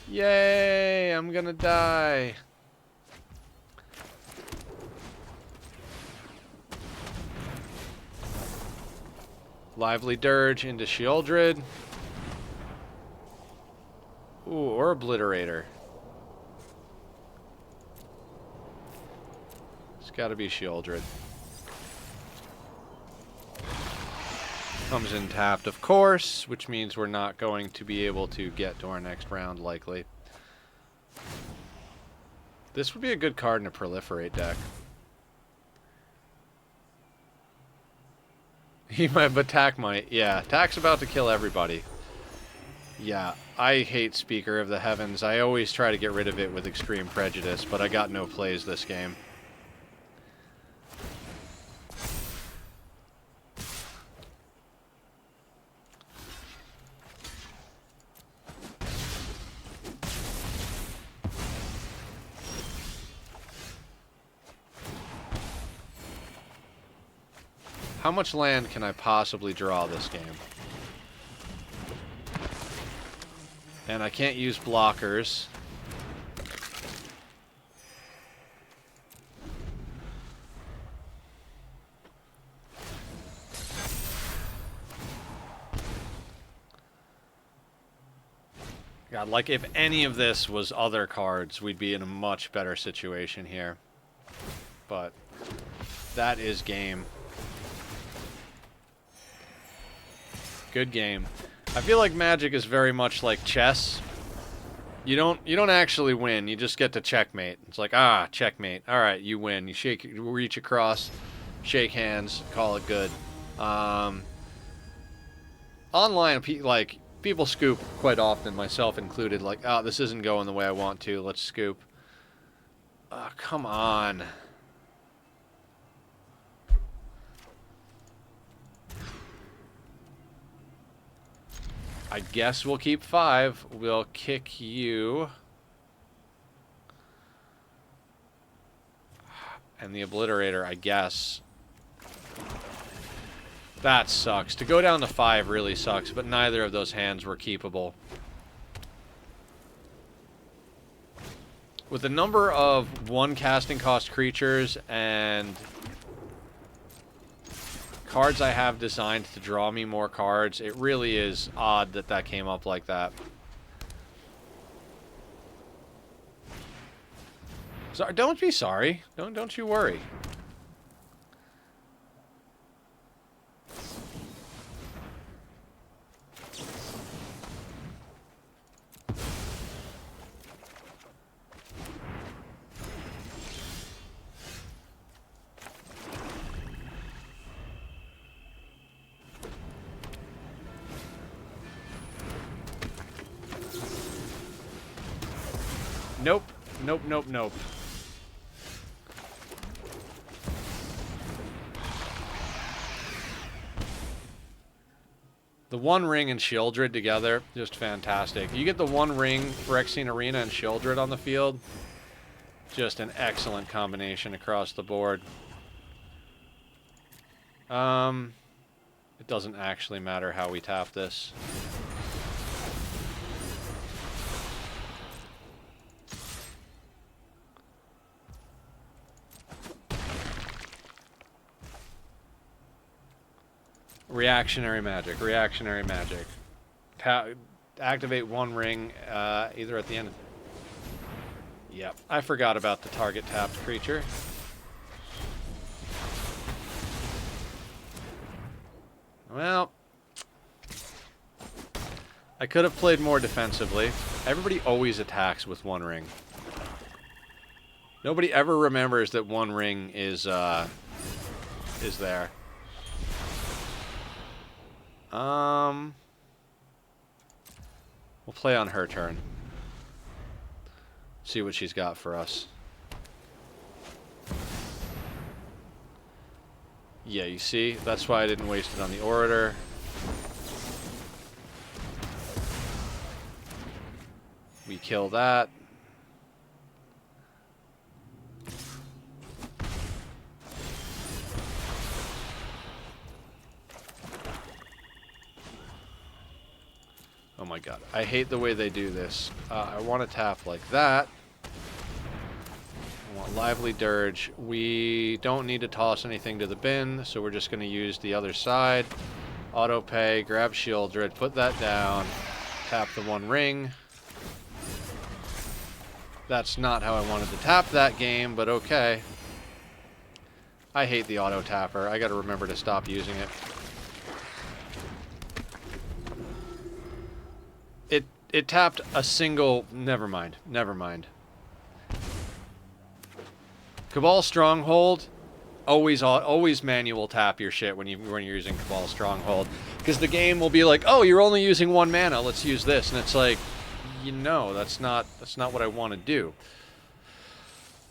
Yay! I'm gonna die. Lively Dirge into Sheoldred. Ooh, or Obliterator. It's gotta be Sheoldred. Comes in tapped, of course, which means we're not going to be able to get to our next round, likely. This would be a good card in a Proliferate deck. He might, but Tack might. Yeah, Tack's about to kill everybody. Yeah, I hate Speaker of the Heavens. I always try to get rid of it with Extreme Prejudice, but I got no plays this game. How much land can I possibly draw this game? And I can't use blockers. God, like if any of this was other cards, we'd be in a much better situation here. But that is game. Good game. I feel like Magic is very much like chess. You don't actually win. You just get to checkmate. It's like, ah, checkmate. All right, you win. You reach across, shake hands, call it good. Online, like people scoop quite often, myself included. Like, oh, this isn't going the way I want to. Let's scoop. Come on. I guess we'll keep 5. We'll kick you. And the Obliterator, I guess. That sucks. To go down to 5 really sucks, but neither of those hands were keepable. With the number of 1 casting cost creatures and cards I have designed to draw me more cards, it really is odd that that came up like that. So, don't be sorry. Don't you worry. Nope. Nope, nope, nope. The One Ring and Sheoldred together, just fantastic. You get the One Ring, Phyrexian Arena, and Sheoldred on the field, just an excellent combination across the board. It doesn't actually matter how we tap this. Reactionary magic, reactionary magic. Activate One Ring, either at the end. Yep, I forgot about the target tapped creature. Well, I could have played more defensively. Everybody always attacks with one ring. Nobody ever remembers that one ring is there. We'll play on her turn. See what she's got for us. Yeah, you see? That's why I didn't waste it on the Orator. We kill that. Oh my god. I hate the way they do this. I want to tap like that. I want Lively Dirge. We don't need to toss anything to the bin, so we're just going to use the other side. Auto pay, grab Shieldred, put that down, tap the one ring. That's not how I wanted to tap that game, but okay. I hate the auto tapper. I got to remember to stop using it. It tapped a single... Never mind. Never mind. Cabal Stronghold, always manual tap your shit when you're using Cabal Stronghold, because the game will be like, oh, you're only using 1 mana, let's use this, and it's like, you know, that's not what I want to do.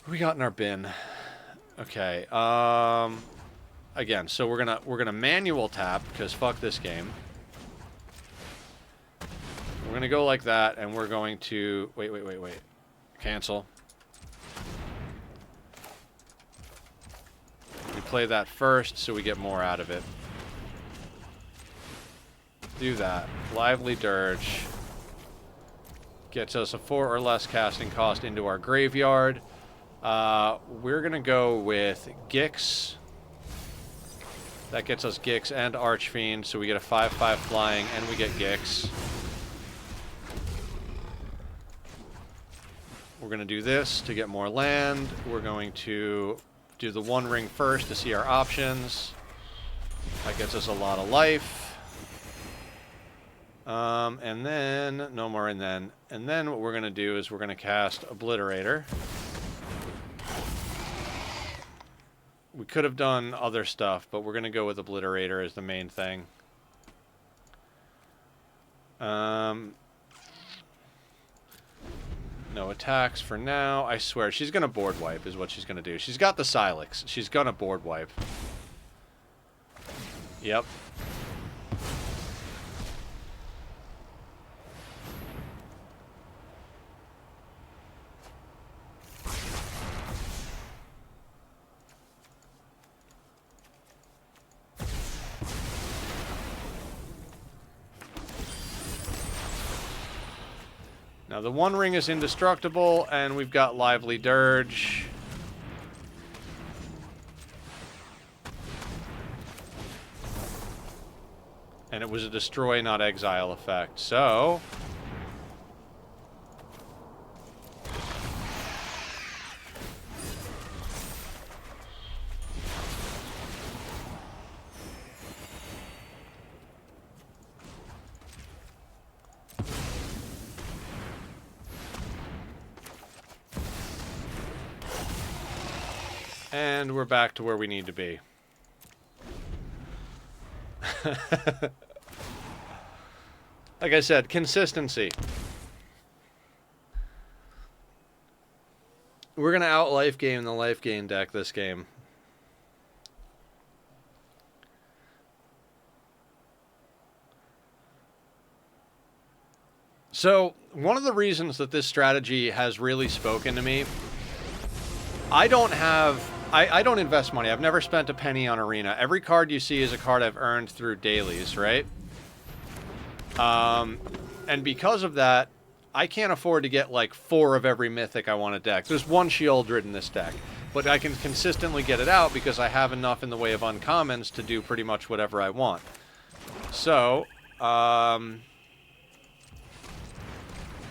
What we got in our bin? Okay, again, so we're gonna manual tap because fuck this game. We're gonna go like that, and we're going to wait. Cancel. We play that first so we get more out of it. Do that. Lively Dirge. Gets us a 4 or less casting cost into our graveyard. We're going to go with Gix. That gets us Gix and Archfiend, so we get a 5/5 flying and we get Gix. We're going to do this to get more land. We're going to do the one ring first to see our options. That gets us a lot of life. And then, no more and then. And then what we're going to do is we're going to cast Obliterator. We could have done other stuff, but we're going to go with Obliterator as the main thing. No attacks for now. I swear, she's going to board wipe is what she's going to do. She's got the Silex. She's going to board wipe. Yep. Now, the one ring is indestructible, and we've got Lively Dirge. And it was a destroy, not exile effect. So... and we're back to where we need to be. Like I said, consistency. We're going to out-life game the life gain deck this game. So, one of the reasons that this strategy has really spoken to me, I don't invest money. I've never spent a penny on Arena. Every card you see is a card I've earned through dailies, right? And because of that, I can't afford to get like 4 of every mythic I want to deck. There's 1 Shieldred in this deck, but I can consistently get it out because I have enough in the way of uncommons to do pretty much whatever I want. So,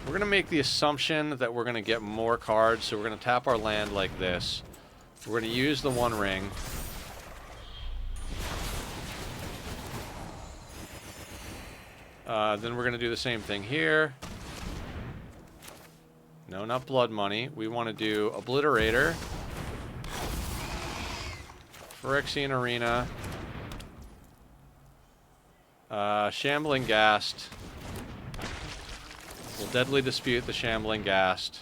We're going to make the assumption that we're going to get more cards, so we're going to tap our land like this. We're going to use the One Ring. Then we're going to do the same thing here. No, not Blood Money. We want to do Obliterator. Phyrexian Arena. Shambling Ghast. We'll Deadly Dispute the Shambling Ghast.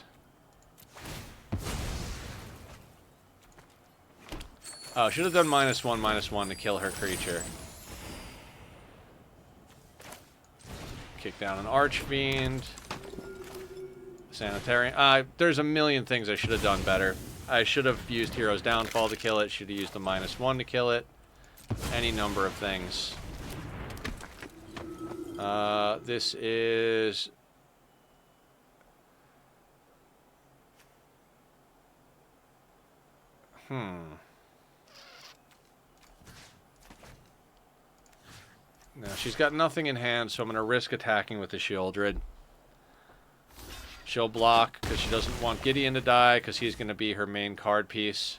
Oh, should have done -1/-1 to kill her creature. Kick down an Archfiend. Sanitarium. There's a million things I should have done better. I should have used Hero's Downfall to kill it. Should have used the -1 to kill it. Any number of things. This is... No, she's got nothing in hand, so I'm going to risk attacking with the Shieldred. She'll block because she doesn't want Gideon to die because he's going to be her main card piece.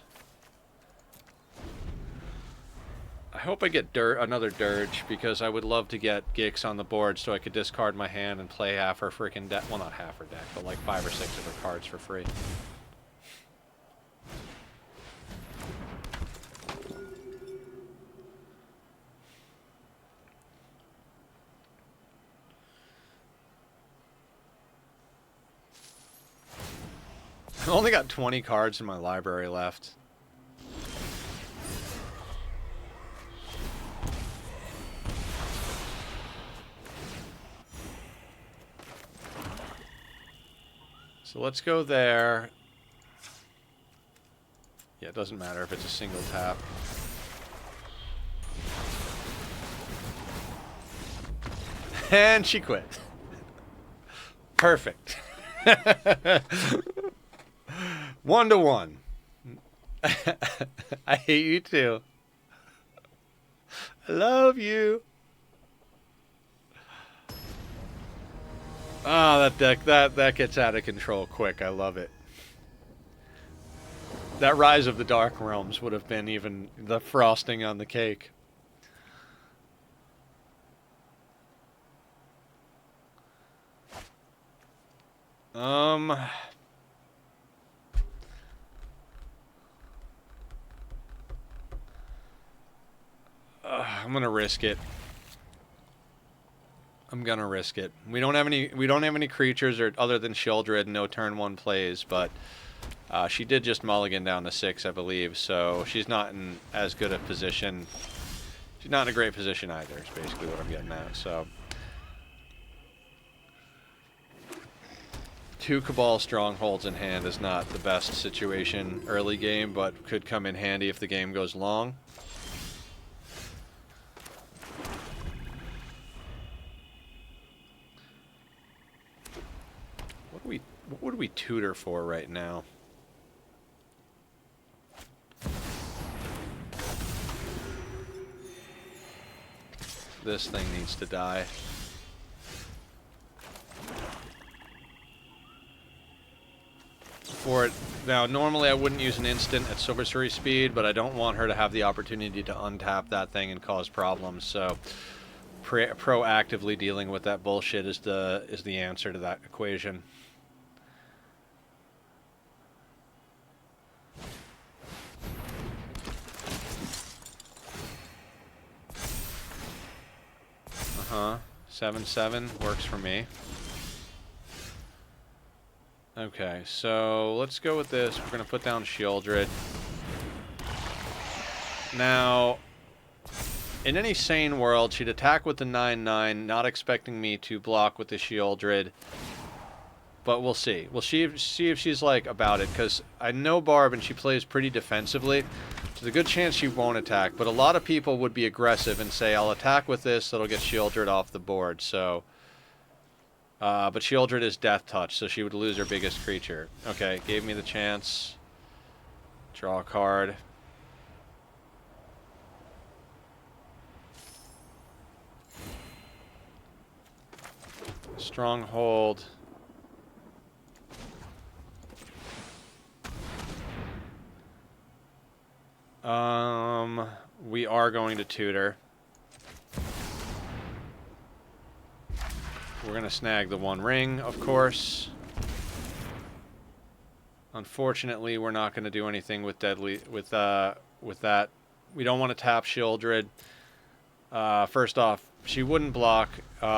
I hope I get another Dirge because I would love to get Gix on the board so I could discard my hand and play half her freaking deck. Well, not half her deck, but like 5 or 6 of her cards for free. I've only got 20 cards in my library left. So let's go there. Yeah, it doesn't matter if it's a single tap. And she quit. Perfect. 1-1. I hate you too. I love you. Oh, that deck, that gets out of control quick. I love it. That Rise of the Dark Realms would have been even the frosting on the cake. I'm gonna risk it. I'm gonna risk it. We don't have any creatures other than Shieldred, no turn 1 plays, but she did just mulligan down to 6, I believe, so she's not in as good a position. She's not in a great position either, is basically what I'm getting at, so. 2 Cabal Strongholds in hand is not the best situation early game, but could come in handy if the game goes long. What would we tutor for right now? This thing needs to die. For it now, normally I wouldn't use an instant at sorcery speed, but I don't want her to have the opportunity to untap that thing and cause problems. So proactively dealing with that bullshit is the answer to that equation. Uh-huh. 7/7 works for me. Okay, so let's go with this. We're going to put down Shieldred. Now, in any sane world, she'd attack with the 9/9, not expecting me to block with the Shieldred. But we'll see. We'll see if she's, like, about it, because I know Barb, and she plays pretty defensively. There's a good chance she won't attack, but a lot of people would be aggressive and say, I'll attack with this, that'll get Shieldred off the board, so... but Shieldred is Death Touch, so she would lose her biggest creature. Okay, gave me the chance. Draw a card. Stronghold. We are going to tutor. We're going to snag the one ring, of course. Unfortunately, we're not going to do anything with deadly with that. We don't want to tap Shieldred. First off, she wouldn't block.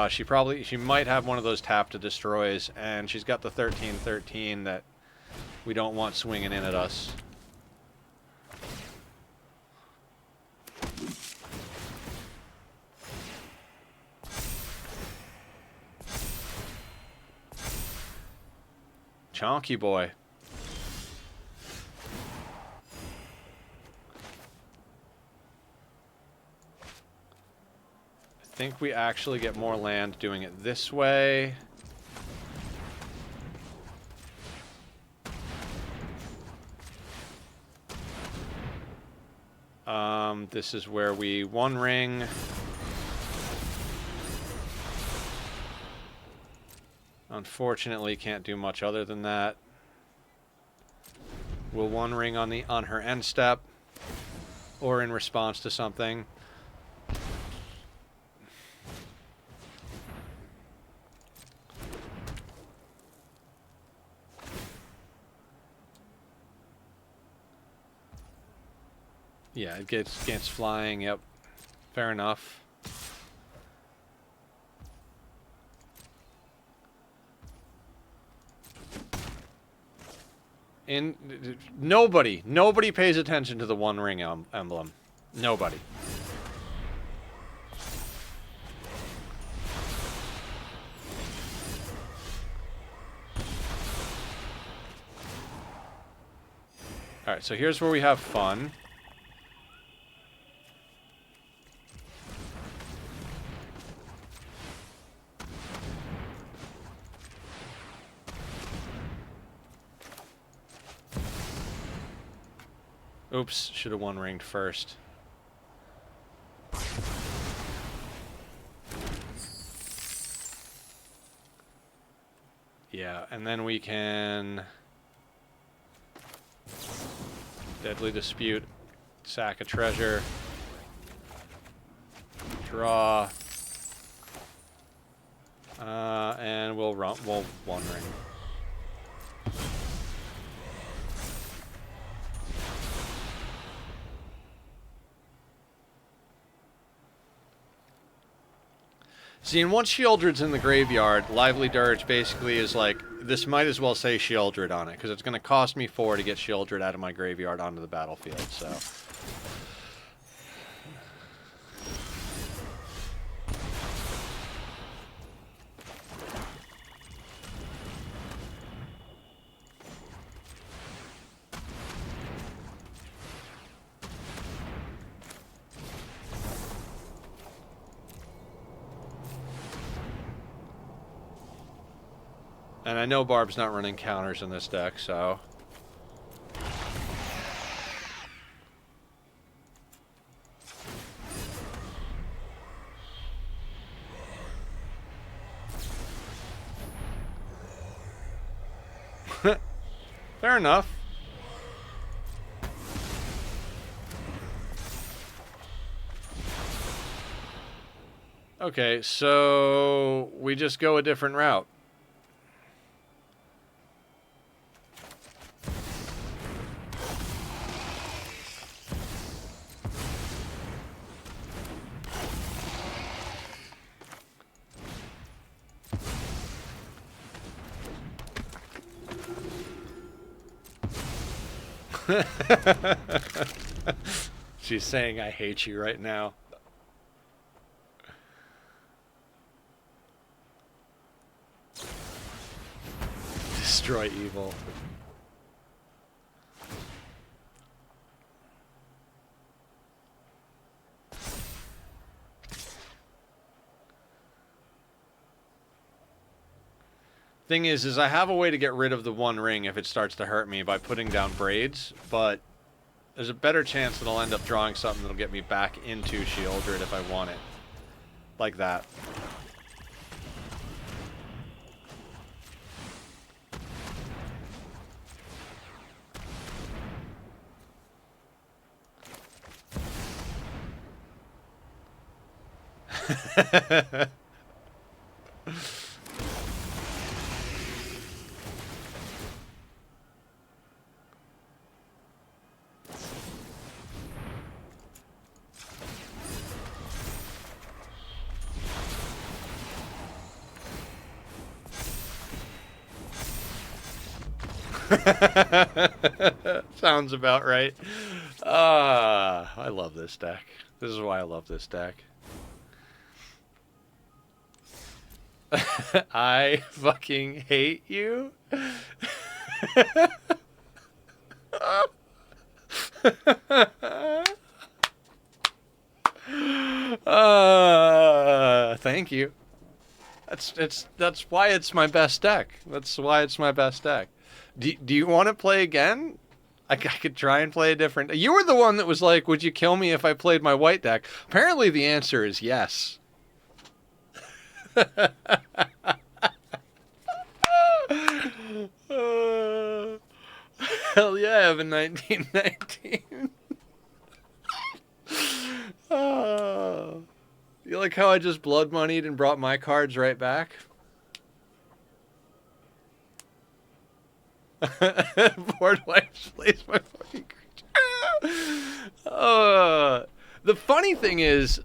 She might have one of those tap to destroys, and she's got the 13/13 that we don't want swinging in at us. Chonky boy. I think we actually get more land doing it this way. This is where we one ring. Unfortunately, can't do much other than that. We'll one ring on her end step, or in response to something. Yeah, it gets flying. Yep, fair enough. And nobody pays attention to the one ring emblem. Nobody. All right, so here's where we have fun. Oops, should have one ringed first. Yeah, and then we can deadly dispute, sack a treasure, draw, and we'll one ring. See, and once Shieldred's in the graveyard, Lively Dirge basically is like, this might as well say Shieldred on it, because it's going to cost me 4 to get Shieldred out of my graveyard onto the battlefield, so... And I know Barb's not running counters in this deck, so... Fair enough. Okay, so we just go a different route. She's saying I hate you right now. Destroy evil. Thing is I have a way to get rid of the one ring if it starts to hurt me by putting down braids, but there's a better chance that I'll end up drawing something that'll get me back into Shieldred if I want it. Like that. Sounds about right. I love this deck. This is why I love this deck. I fucking hate you. Thank you. That's why it's my best deck. That's why it's my best deck. Do you want to play again? I could try and play a different. You were the one that was like, "Would you kill me if I played my white deck?" Apparently, the answer is yes. Hell yeah, Evan 1919. You like how I just blood moneyed and brought my cards right back? Board wipes plays my fucking creature. The funny thing is,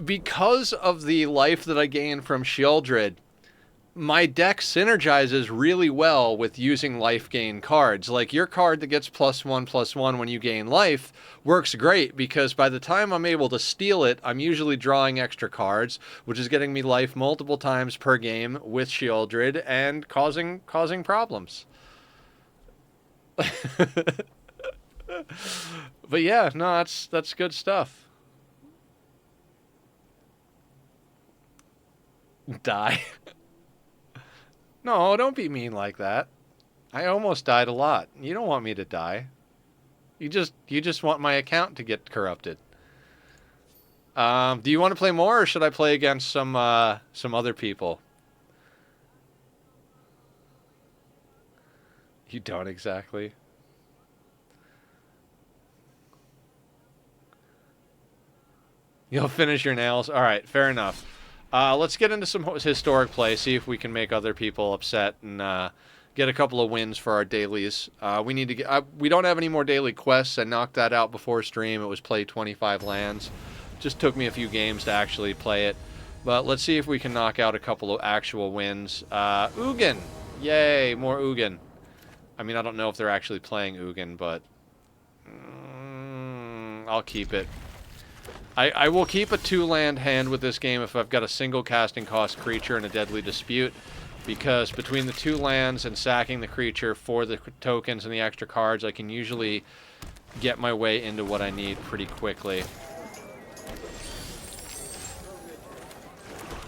because of the life that I gain from Sheoldred, my deck synergizes really well with using life gain cards. Like your card that gets +1/+1 when you gain life works great because by the time I'm able to steal it, I'm usually drawing extra cards, which is getting me life multiple times per game with Sheoldred and causing problems. But yeah, no, that's good stuff. Die. No, don't be mean like that. I almost died a lot. You don't want me to die. You just want my account to get corrupted. Do you want to play more, or should I play against some other people? You don't exactly. You'll finish your nails? Alright, fair enough. Let's get into some historic play, see if we can make other people upset and get a couple of wins for our dailies. We need to get. We don't have any more daily quests. I knocked that out before stream. It was play 25 lands. Just took me a few games to actually play it. But let's see if we can knock out a couple of actual wins. Ugin! Yay, more Ugin. I mean, I don't know if they're actually playing Ugin, but I'll keep it. I will keep a 2-land hand with this game if I've got a single casting cost creature and a deadly dispute, because between the 2 lands and sacking the creature for the tokens and the extra cards, I can usually get my way into what I need pretty quickly.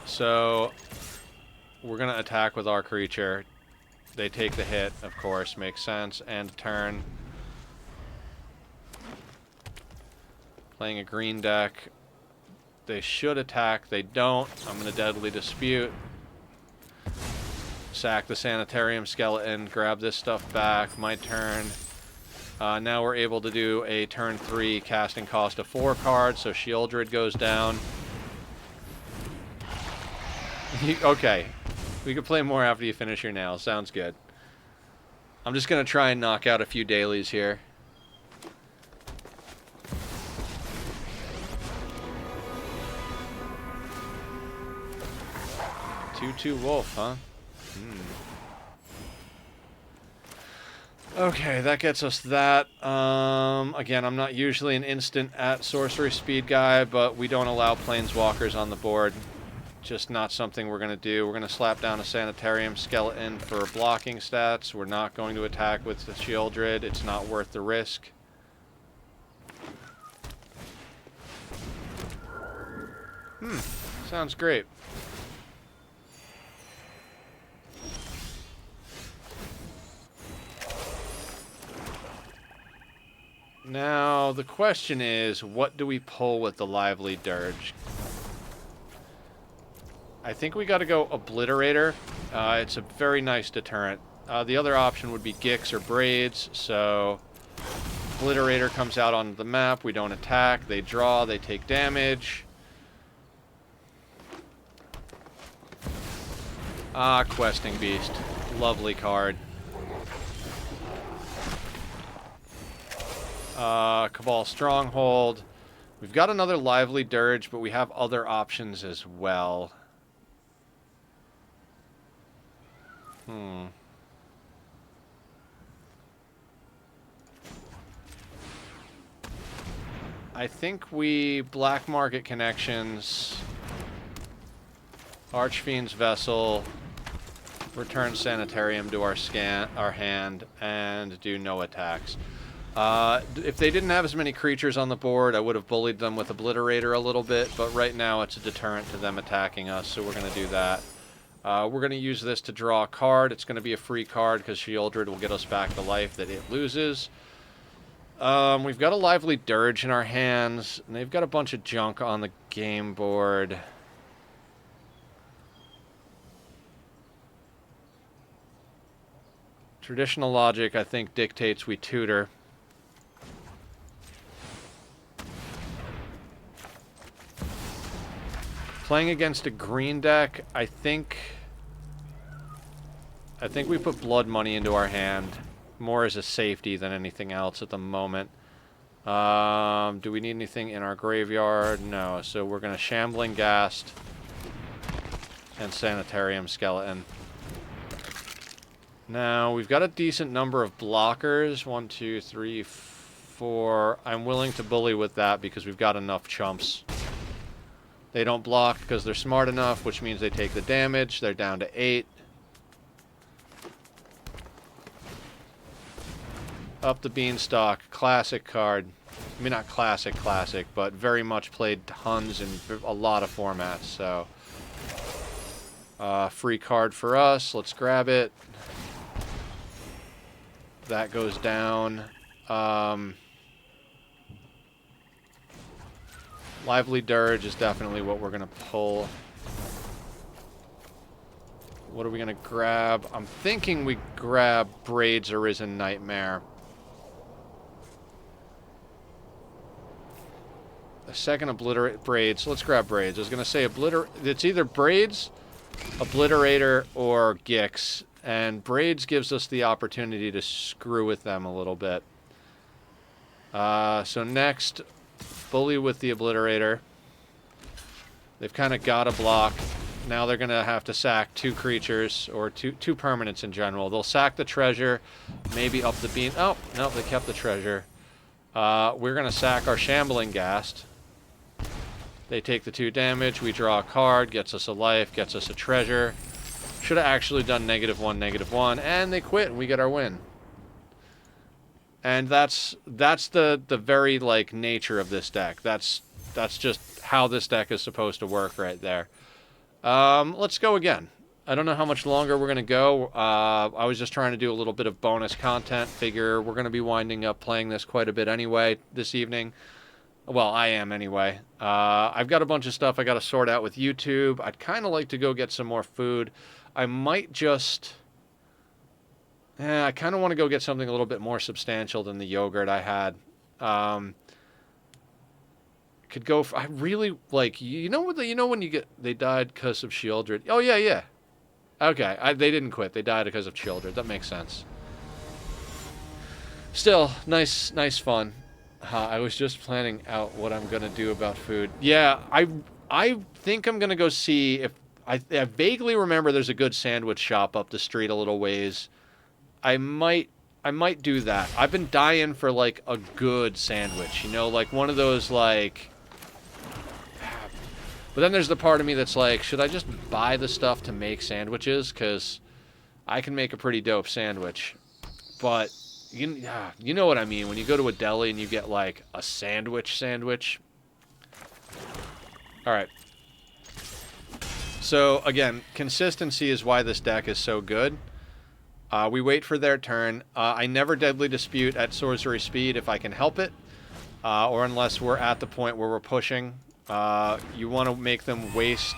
So we're going to attack with our creature. They take the hit, of course, makes sense, and turn. Playing a green deck. They should attack. They don't. I'm going to deadly dispute. Sack the sanitarium skeleton. Grab this stuff back. My turn. Now we're able to do a turn 3 casting cost of 4 cards, so Sheoldred goes down. Okay. We can play more after you finish your nails. Sounds good. I'm just going to try and knock out a few dailies here. 2/2 wolf, huh? Okay, that gets us that. Again, I'm not usually an instant at sorcery speed guy, but we don't allow planeswalkers on the board. Just not something we're going to do. We're going to slap down a sanitarium skeleton for blocking stats. We're not going to attack with the Sheoldred. It's not worth the risk. Sounds great. Now, the question is, what do we pull with the Lively Dirge? I think we got to go Obliterator. It's a very nice deterrent. The other option would be Gix or Braids, so Obliterator comes out on the map. We don't attack. They draw. They take damage. Ah, Questing Beast. Lovely card. Cabal Stronghold. We've got another Lively Dirge, but we have other options as well. I think we Black Market Connections, Archfiend's Vessel, return Sanitarium to our hand, and do no attacks. If they didn't have as many creatures on the board, I would have bullied them with Obliterator a little bit, but right now it's a deterrent to them attacking us, so we're going to do that. We're going to use this to draw a card. It's going to be a free card because Shieldred will get us back the life that it loses. We've got a Lively Dirge in our hands, and they've got a bunch of junk on the game board. Traditional logic, I think, dictates we tutor. Playing against a green deck, I think we put blood money into our hand, more as a safety than anything else at the moment. Do we need anything in our graveyard? No, so we're going to Shambling Ghast and Sanitarium Skeleton. Now, we've got a decent number of blockers. 1, 2, 3, 4. I'm willing to bully with that because we've got enough chumps. They don't block because they're smart enough, which means they take the damage. They're down to 8. Up the Beanstalk. Classic card. I mean, not classic, but very much played tons in a lot of formats, so... free card for us. Let's grab it. That goes down. Lively Dirge is definitely what we're going to pull. What are we going to grab? I'm thinking we grab Braid's Arisen Nightmare. A second Obliterate Braids. Let's grab Braids. I was going to say it's either Braids, Obliterator, or Gix. And Braids gives us the opportunity to screw with them a little bit. So next, bully with the Obliterator. They've kind of got a block. Now they're going to have to sack 2 creatures, or two permanents in general. They'll sack the treasure, maybe up the beam. Oh, no, they kept the treasure. We're going to sack our Shambling Ghast. They take the 2 damage. We draw a card, gets us a life, gets us a treasure. Should have actually done -1/-1, and they quit, and we get our win. And that's the very, like, nature of this deck. That's just how this deck is supposed to work right there. Let's go again. I don't know how much longer we're going to go. I was just trying to do a little bit of bonus content. Figure we're going to be winding up playing this quite a bit anyway this evening. Well, I am anyway. I've got a bunch of stuff I got to sort out with YouTube. I'd kind of like to go get some more food. I might just... I kind of want to go get something a little bit more substantial than the yogurt I had. Could go... I really, like... You know when you get... They died because of Shieldred? Oh, yeah. Okay, they didn't quit. They died because of Shieldred. That makes sense. Still, nice fun. I was just planning out what I'm going to do about food. Yeah, I think I'm going to go see if... I vaguely remember there's a good sandwich shop up the street a little ways. I might do that. I've been dying for, like, a good sandwich. You know, like one of those, like... But then there's the part of me that's like, should I just buy the stuff to make sandwiches? Because I can make a pretty dope sandwich. But... You know what I mean. When you go to a deli and you get, like, a sandwich. Alright. So, again, consistency is why this deck is so good. We wait for their turn. I never Deadly Dispute at Sorcery Speed if I can help it. Or unless we're at the point where we're pushing. You want to make them waste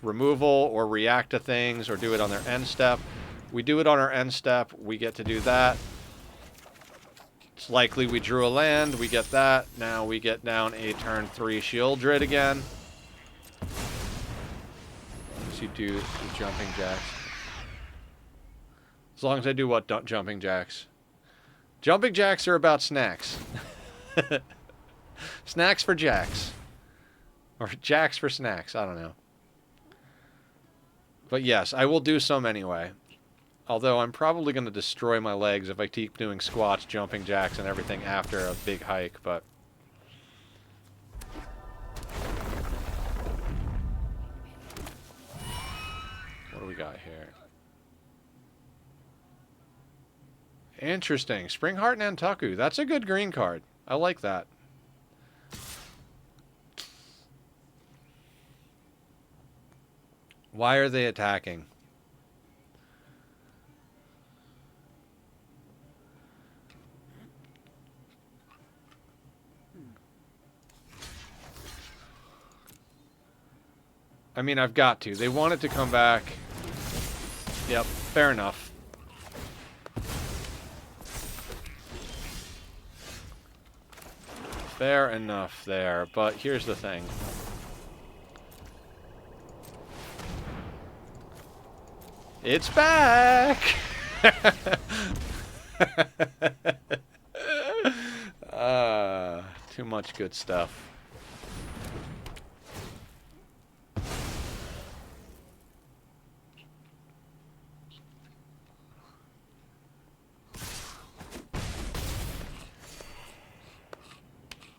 removal or react to things or do it on their end step. We do it on our end step. We get to do that. It's likely we drew a land. We get that. Now we get down a turn 3 Shieldred again. So you do jumping jacks. As long as I do what? Jumping jacks. Jumping jacks are about snacks. Snacks for jacks. Or jacks for snacks. I don't know. But yes, I will do some anyway. Although I'm probably going to destroy my legs if I keep doing squats, jumping jacks, and everything after a big hike, but... What do we got here? Interesting. Springheart Nantaku. That's a good green card. I like that. Why are they attacking? I mean, I've got to. They want it to come back. Yep, fair enough. Fair enough there, but here's the thing. It's back! Too much good stuff.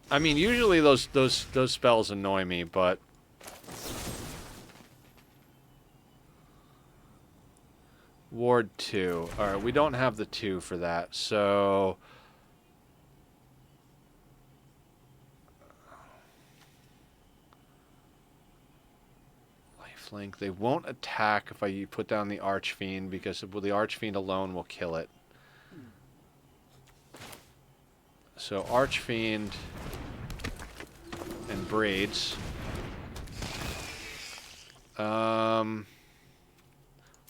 I mean, usually those spells annoy me, but Ward 2. Alright, we don't have the 2 for that, so Lifelink. They won't attack if I put down the Archfiend, because the Archfiend alone will kill it. So Archfiend and Braids.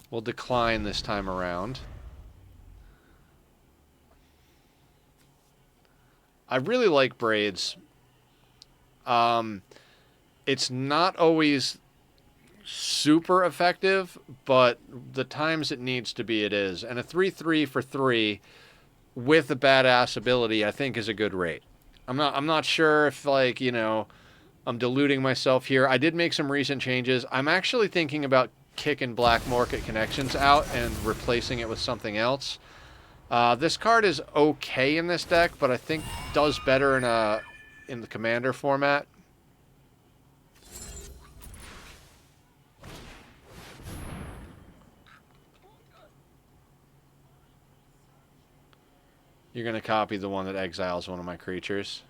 We'll decline this time around. I really like Braids. It's not always super effective, but the times it needs to be, it is. And a 3/3 for 3 with a badass ability, I think, is a good rate. I'm not sure if, like, you know, I'm deluding myself here. I did make some recent changes. I'm actually thinking about kicking Black Market Connections out and replacing it with something else. This card is okay in this deck, but I think does better in the Commander format. You're going to copy the one that exiles one of my creatures.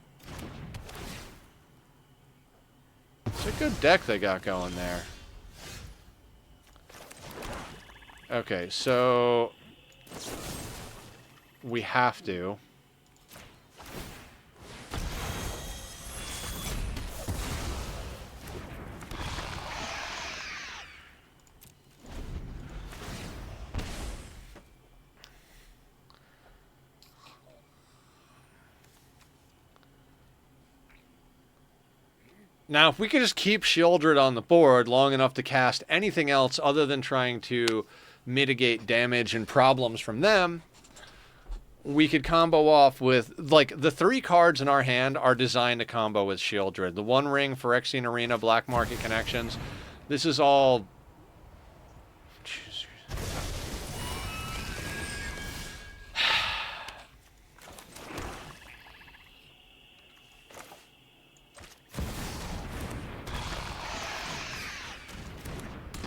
It's a good deck they got going there. Okay, so we have to. Now, if we could just keep Shieldred on the board long enough to cast anything else other than trying to mitigate damage and problems from them, we could combo off with, like, the 3 cards in our hand are designed to combo with Shieldred. The 1 ring, Phyrexian Arena, Black Market Connections. This is all...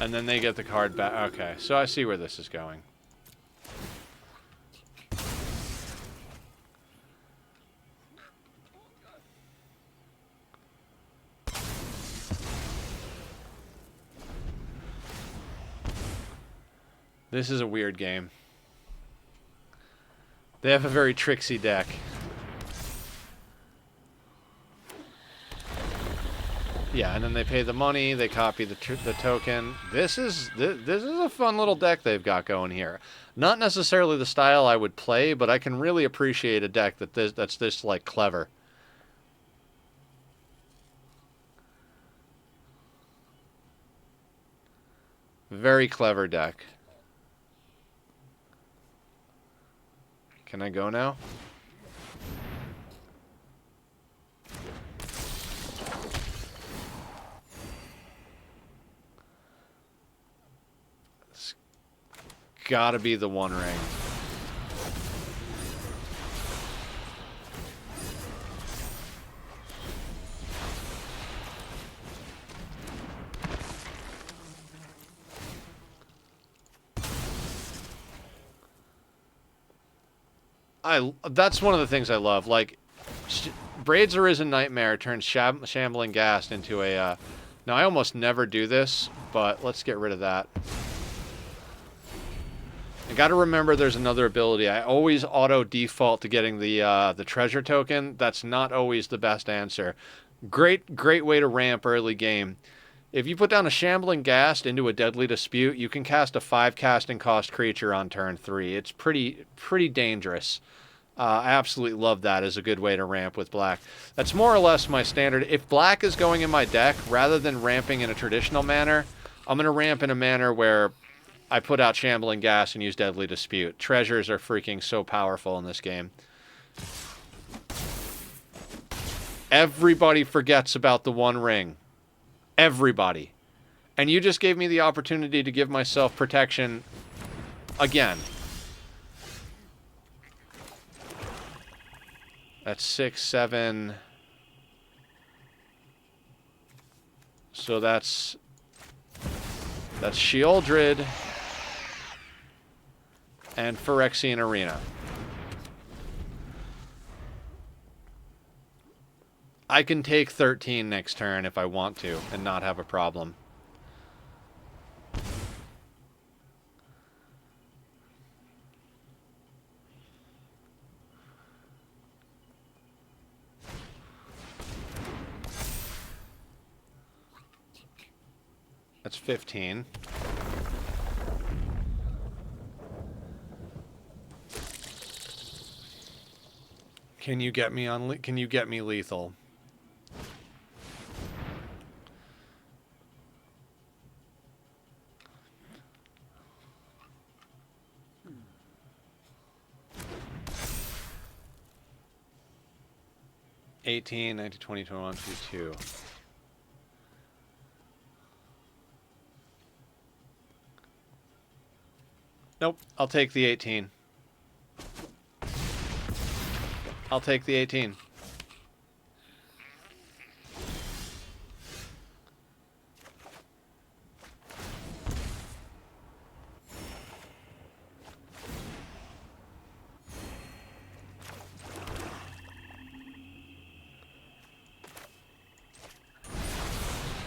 And then they get the card back. Okay, so I see where this is going. This is a weird game. They have a very tricksy deck. Yeah, and then they pay the money, they copy the token. This is a fun little deck they've got going here. Not necessarily the style I would play, but I can really appreciate a deck that's this, like, clever. Very clever deck. Can I go now? It's gotta be the One Ring. That's one of the things I love. Like, Braid's Arisen Nightmare turns Shambling Ghast into a... Now, I almost never do this, but let's get rid of that. I gotta remember there's another ability. I always auto-default to getting the treasure token. That's not always the best answer. Great way to ramp early game. If you put down a Shambling Ghast into a Deadly Dispute, you can cast a 5 casting cost creature on turn 3. It's pretty dangerous. I absolutely love that as a good way to ramp with black. That's more or less my standard. If black is going in my deck, rather than ramping in a traditional manner, I'm going to ramp in a manner where I put out Shambling Ghast and use Deadly Dispute. Treasures are freaking so powerful in this game. Everybody forgets about the One Ring. Everybody. And you just gave me the opportunity to give myself protection again. That's 6, 7. So that's Sheoldred and Phyrexian Arena. I can take 13 next turn if I want to and not have a problem. That's 15. Can you get me lethal? $18, $19, $20, $21, $22. Nope, I'll take the 18. I'll take the 18.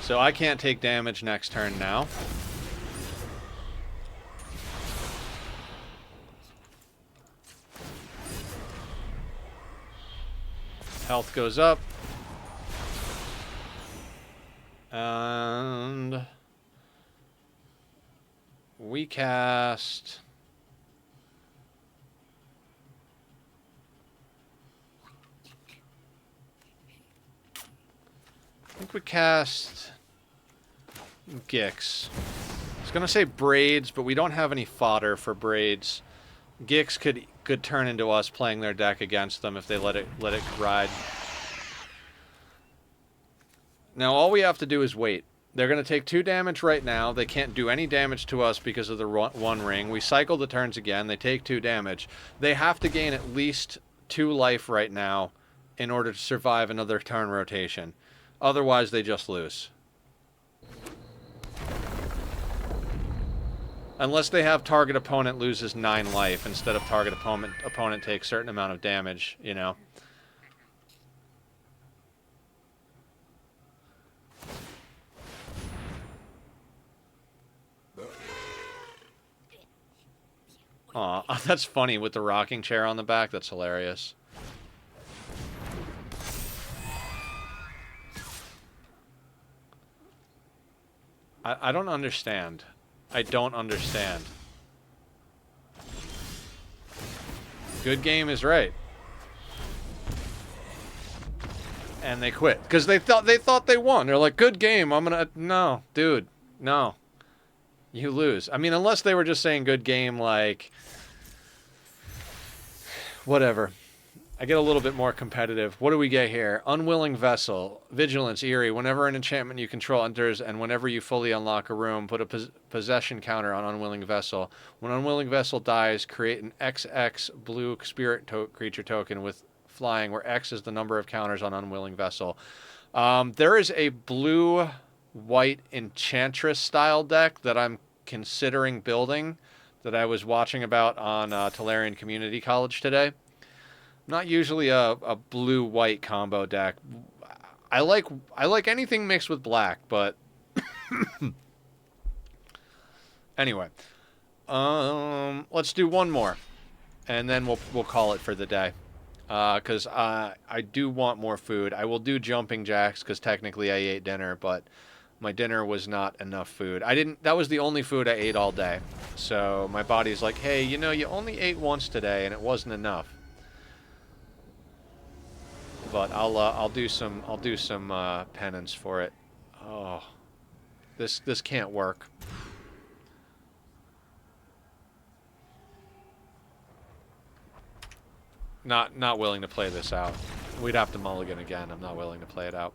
So I can't take damage next turn now. Health goes up. And we cast... I think we cast Gix. I was gonna say Braids, but we don't have any fodder for Braids. Gix could turn into us playing their deck against them if they let it ride. Now all we have to do is wait. They're gonna take 2 damage right now. They can't do any damage to us because of the One Ring. We cycle the turns again. They take 2 damage. They have to gain at least 2 life right now in order to survive another turn rotation. Otherwise, they just lose. Unless they have target opponent loses 9 life instead of target opponent takes a certain amount of damage, you know. Aw, that's funny with the rocking chair on the back. That's hilarious. I don't understand. I don't understand. Good game is right. And they quit because they thought they won. They're like, good game. I'm gonna... No, dude, no. You lose. I mean, unless they were just saying good game, like... Whatever. I get a little bit more competitive. What do we get here? Unwilling Vessel. Vigilance, Eerie. Whenever an enchantment you control enters, and whenever you fully unlock a room, put a possession counter on Unwilling Vessel. When Unwilling Vessel dies, create an XX blue spirit creature token with flying, where X is the number of counters on Unwilling Vessel. There is a blue-white Enchantress style deck that I'm considering building that I was watching about on Tolarian Community College today. Not usually a blue-white combo deck. I like anything mixed with black, but anyway. Let's do one more, and then we'll call it for the day. Because I do want more food. I will do jumping jacks because technically I ate dinner, but my dinner was not enough food. That was the only food I ate all day. So my body's like, hey, you know, you only ate once today and it wasn't enough. But I'll do some penance for it. Oh, this can't work. Not willing to play this out. We'd have to mulligan again. I'm not willing to play it out.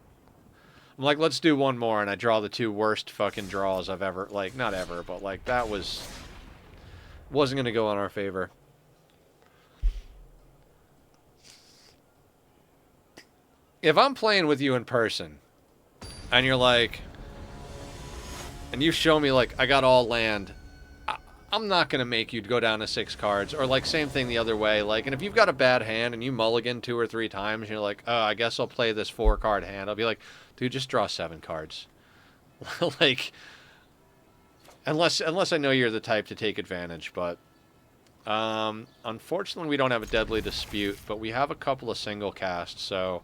I'm like, let's do one more, and I draw the two worst fucking draws I've ever, like, not ever, but like that wasn't gonna go in our favor. If I'm playing with you in person, and you're like, and you show me like I got all land, I'm not going to make you go down to 6 cards. Or, like, same thing the other way. Like, and if you've got a bad hand and you mulligan 2 or 3 times, and you're like, oh, I guess I'll play this 4-card hand. I'll be like, dude, just draw 7 cards. Like, unless I know you're the type to take advantage. But, unfortunately, we don't have a Deadly Dispute. But we have a couple of single casts, so...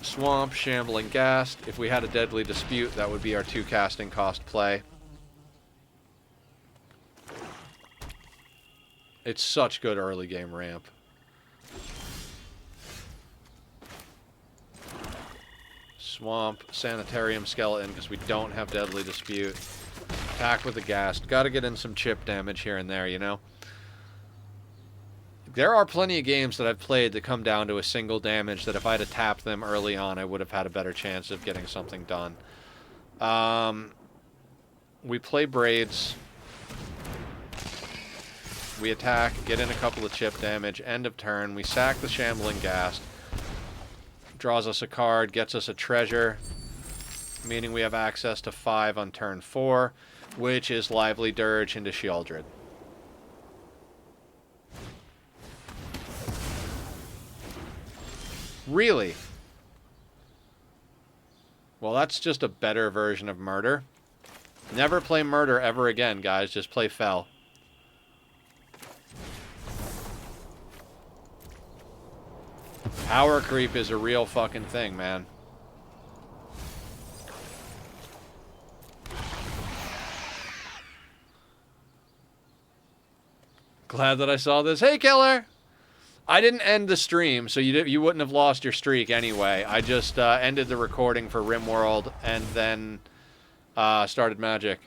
Swamp, Shambling Ghast. If we had a Deadly Dispute, that would be our 2 casting cost play. It's such good early game ramp. Swamp, Sanitarium, Skeleton, because we don't have Deadly Dispute. Attack with the Ghast. Gotta get in some chip damage here and there, you know? There are plenty of games that I've played that come down to a single damage that if I'd have tapped them early on, I would have had a better chance of getting something done. We play Braids. We attack, get in a couple of chip damage, end of turn. We sack the Shambling Ghast. Draws us a card, gets us a treasure, meaning we have access to 5 on turn 4, which is Lively Dirge into Sheoldred. Really? Well, that's just a better version of Murder. Never play Murder ever again, guys. Just play Fel. Power creep is a real fucking thing, man. Glad that I saw this. Hey, Killer! I didn't end the stream, so you wouldn't have lost your streak anyway. I just ended the recording for Rimworld and then started Magic.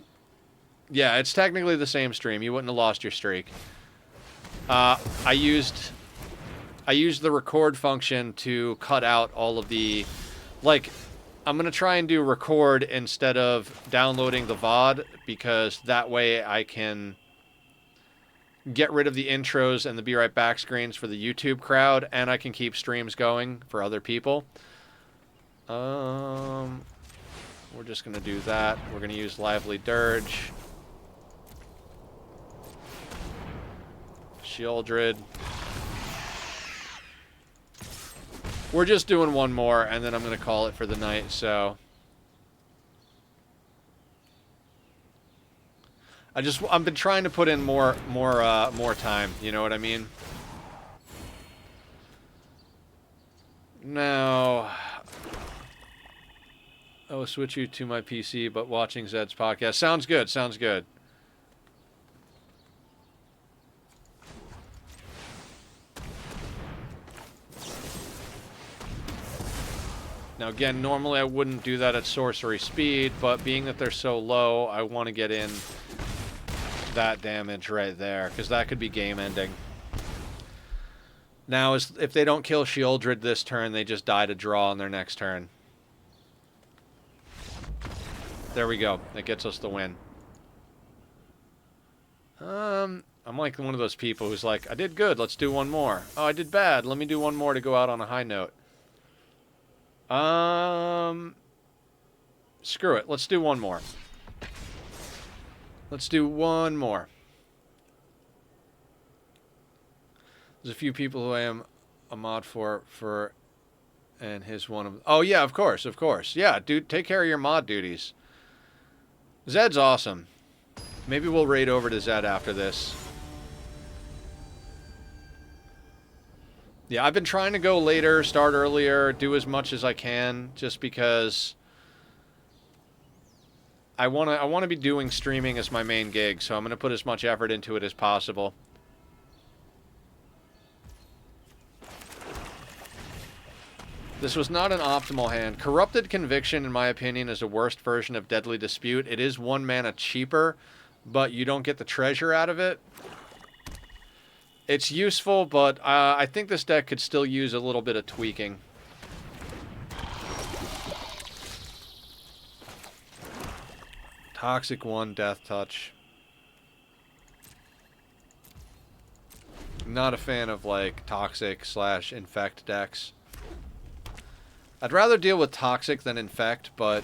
Yeah, it's technically the same stream. You wouldn't have lost your streak. I used the record function to cut out all of the... Like, I'm going to try and do record instead of downloading the VOD, because that way I can... get rid of the intros and the Be Right Back screens for the YouTube crowd, and I can keep streams going for other people. We're just going to do that. We're going to use Lively Dirge. Sheoldred. We're just doing one more, and then I'm going to call it for the night, so... I've been trying to put in more time, you know what I mean? Now, I will switch you to my PC, but watching Zed's podcast. Sounds good, sounds good. Now again, normally I wouldn't do that at sorcery speed, but being that they're so low, I want to get in that damage right there, because that could be game ending. Now, if they don't kill Shieldred this turn, they just die to draw on their next turn. There we go. That gets us the win. I'm like one of those people who's like, I did good, let's do one more. Oh, I did bad, let me do one more to go out on a high note. Screw it, let's do one more. Let's do one more. There's a few people who I am a mod for, and his one of... Oh, yeah, of course, of course. Yeah, dude, take care of your mod duties. Zed's awesome. Maybe we'll raid over to Zed after this. Yeah, I've been trying to go later, start earlier, do as much as I can, just because I want to be doing streaming as my main gig, so I'm going to put as much effort into it as possible. This was not an optimal hand. Corrupted Conviction, in my opinion, is a worst version of Deadly Dispute. It is 1 mana cheaper, but you don't get the treasure out of it. It's useful, but I think this deck could still use a little bit of tweaking. Toxic 1, Death Touch. Not a fan of, like, Toxic / Infect decks. I'd rather deal with Toxic than Infect, but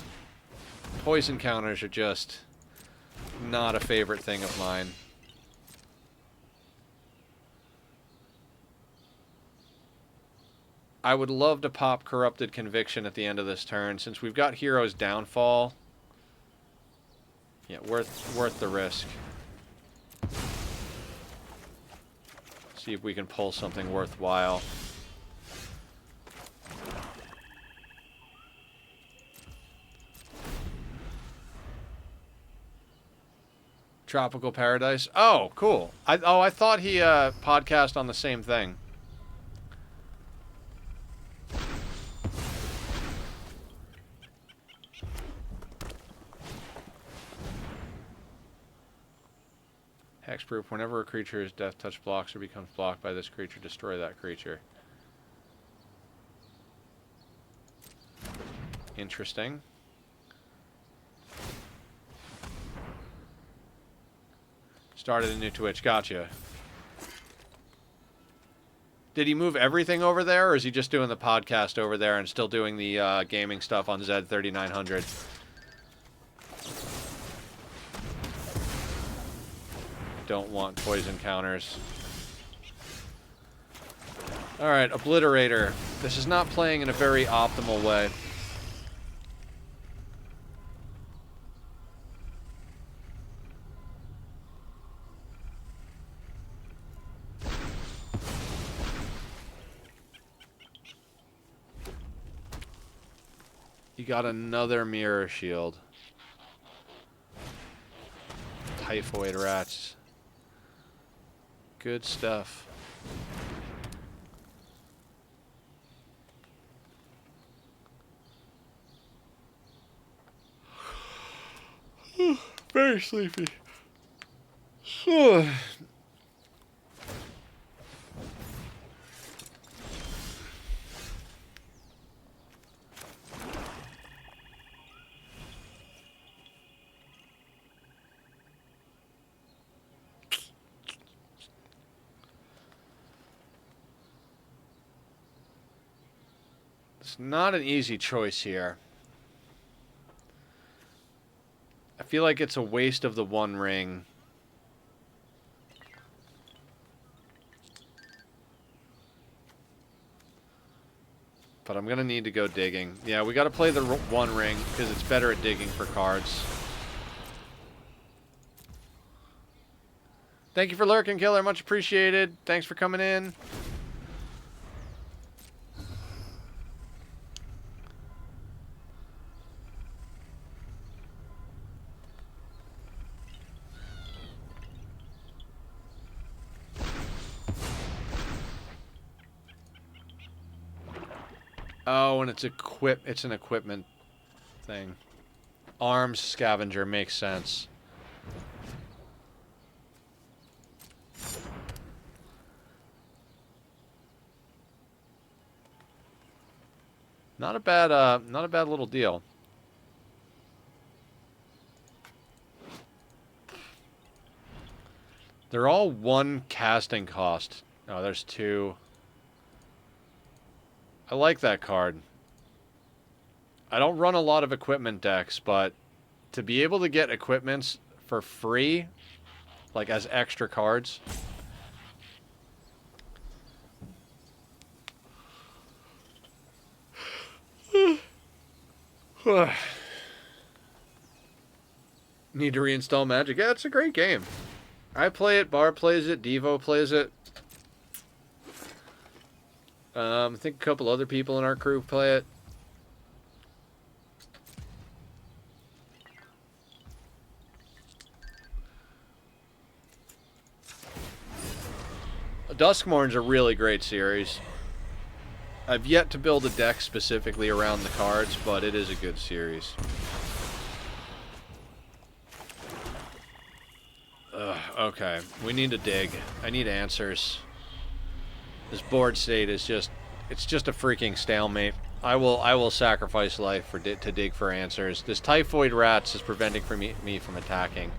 poison counters are just not a favorite thing of mine. I would love to pop Corrupted Conviction at the end of this turn. Since we've got Hero's Downfall, yeah, worth the risk. See if we can pull something worthwhile. Tropical Paradise. Oh, cool. I thought he podcast on the same thing. Hexproof. Whenever a creature's death touch blocks or becomes blocked by this creature, destroy that creature. Interesting. Started a new Twitch. Gotcha. Did he move everything over there, or is he just doing the podcast over there and still doing the gaming stuff on Z3900? Don't want poison counters. Alright, Obliterator. This is not playing in a very optimal way. You got another Mirror Shield. Typhoid Rats. Good stuff. Very sleepy. It's not an easy choice here. I feel like it's a waste of the one ring. But I'm going to need to go digging. Yeah, we got to play the one ring because it's better at digging for cards. Thank you for lurking, Killer. Much appreciated. Thanks for coming in. Oh, and it's an equipment thing. Arms scavenger makes sense. Not a bad little deal. They're all one casting cost. Oh, there's two. I like that card. I don't run a lot of equipment decks, but to be able to get equipments for free, like as extra cards. Need to reinstall Magic. Yeah, it's a great game. I play it, Barb plays it, Devo plays it. I think a couple other people in our crew play it. Duskmourn's a really great series. I've yet to build a deck specifically around the cards, but it is a good series. Okay, we need to dig. I need answers. This board state is it's just a freaking stalemate. I will sacrifice life to dig for answers. This typhoid rats is preventing me from attacking.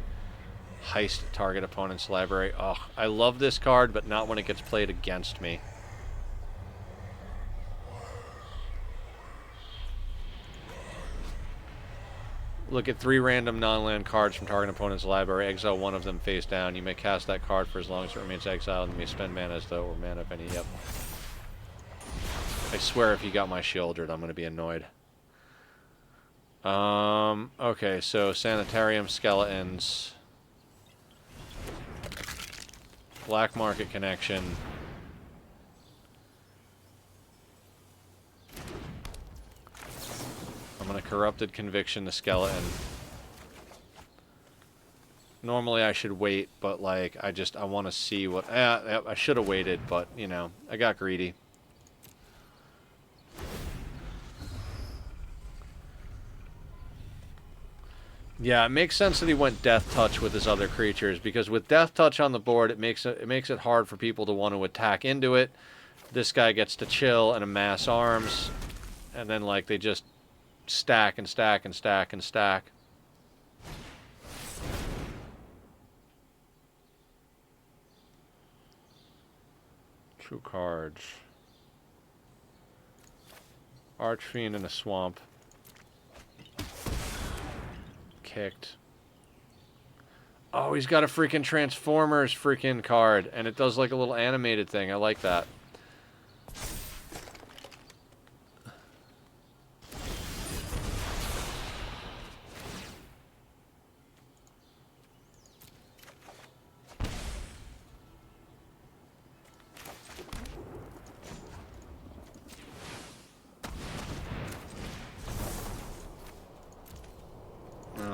Heist target opponent's library. Ugh, I love this card, but not when it gets played against me. Look at 3 random non-land cards from target opponent's library. Exile one of them face down. You may cast that card for as long as it remains exiled, and you may spend mana as though or mana if any. Yep. I swear if you got my Shieldred, I'm going to be annoyed. Okay, so Sanitarium Skeletons. Black Market Connection. I'm going to Corrupted Conviction the Skeleton. Normally I should wait, but like, I want to see what... I should have waited, but, you know, I got greedy. Yeah, it makes sense that he went Death Touch with his other creatures, because with Death Touch on the board, it makes it hard for people to want to attack into it. This guy gets to chill and amass arms, and then, like, they just stack and stack and stack and stack. True cards. Archfiend in a swamp. Kicked. Oh, he's got a freaking Transformers freaking card, and it does like a little animated thing. I like that.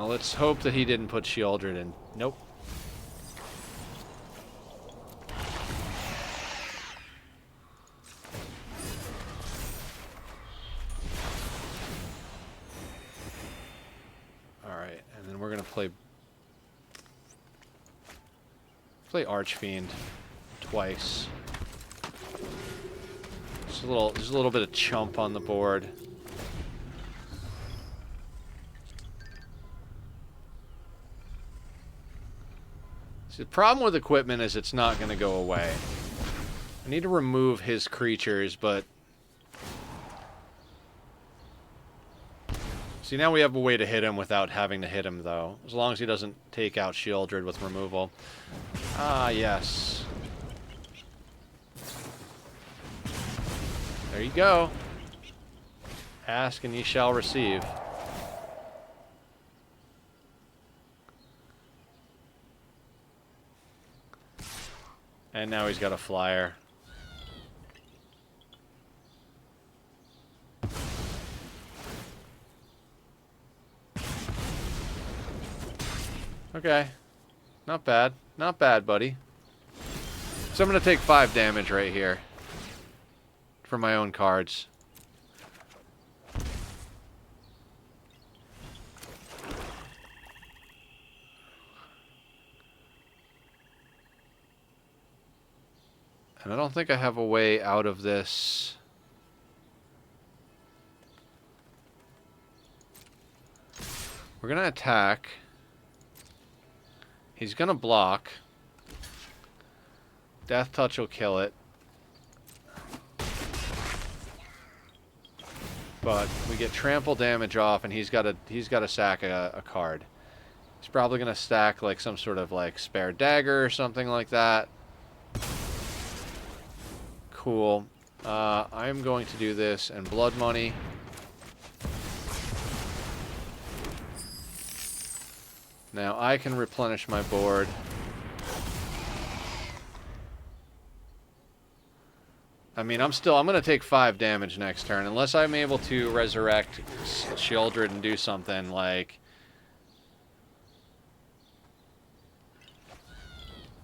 Let's hope that he didn't put Shieldred in. Nope. Alright, and then we're gonna play Archfiend twice. There's a little bit of chump on the board. The problem with equipment is it's not going to go away. I need to remove his creatures, but... See, now we have a way to hit him without having to hit him, though. As long as he doesn't take out Shieldred with removal. Ah, yes. There you go. Ask and ye shall receive. And now he's got a flyer. Okay. Not bad. Not bad, buddy. So I'm going to take 5 damage right here. For my own cards. And I don't think I have a way out of this. We're going to attack. He's going to block. Death Touch will kill it. But we get trample damage off, and he's got to sack a card. He's probably going to stack like some sort of like spare dagger or something like that. Cool. I'm going to do this and blood money. Now I can replenish my board. I mean, I'm going to take 5 damage next turn, unless I'm able to resurrect Shieldred and do something like...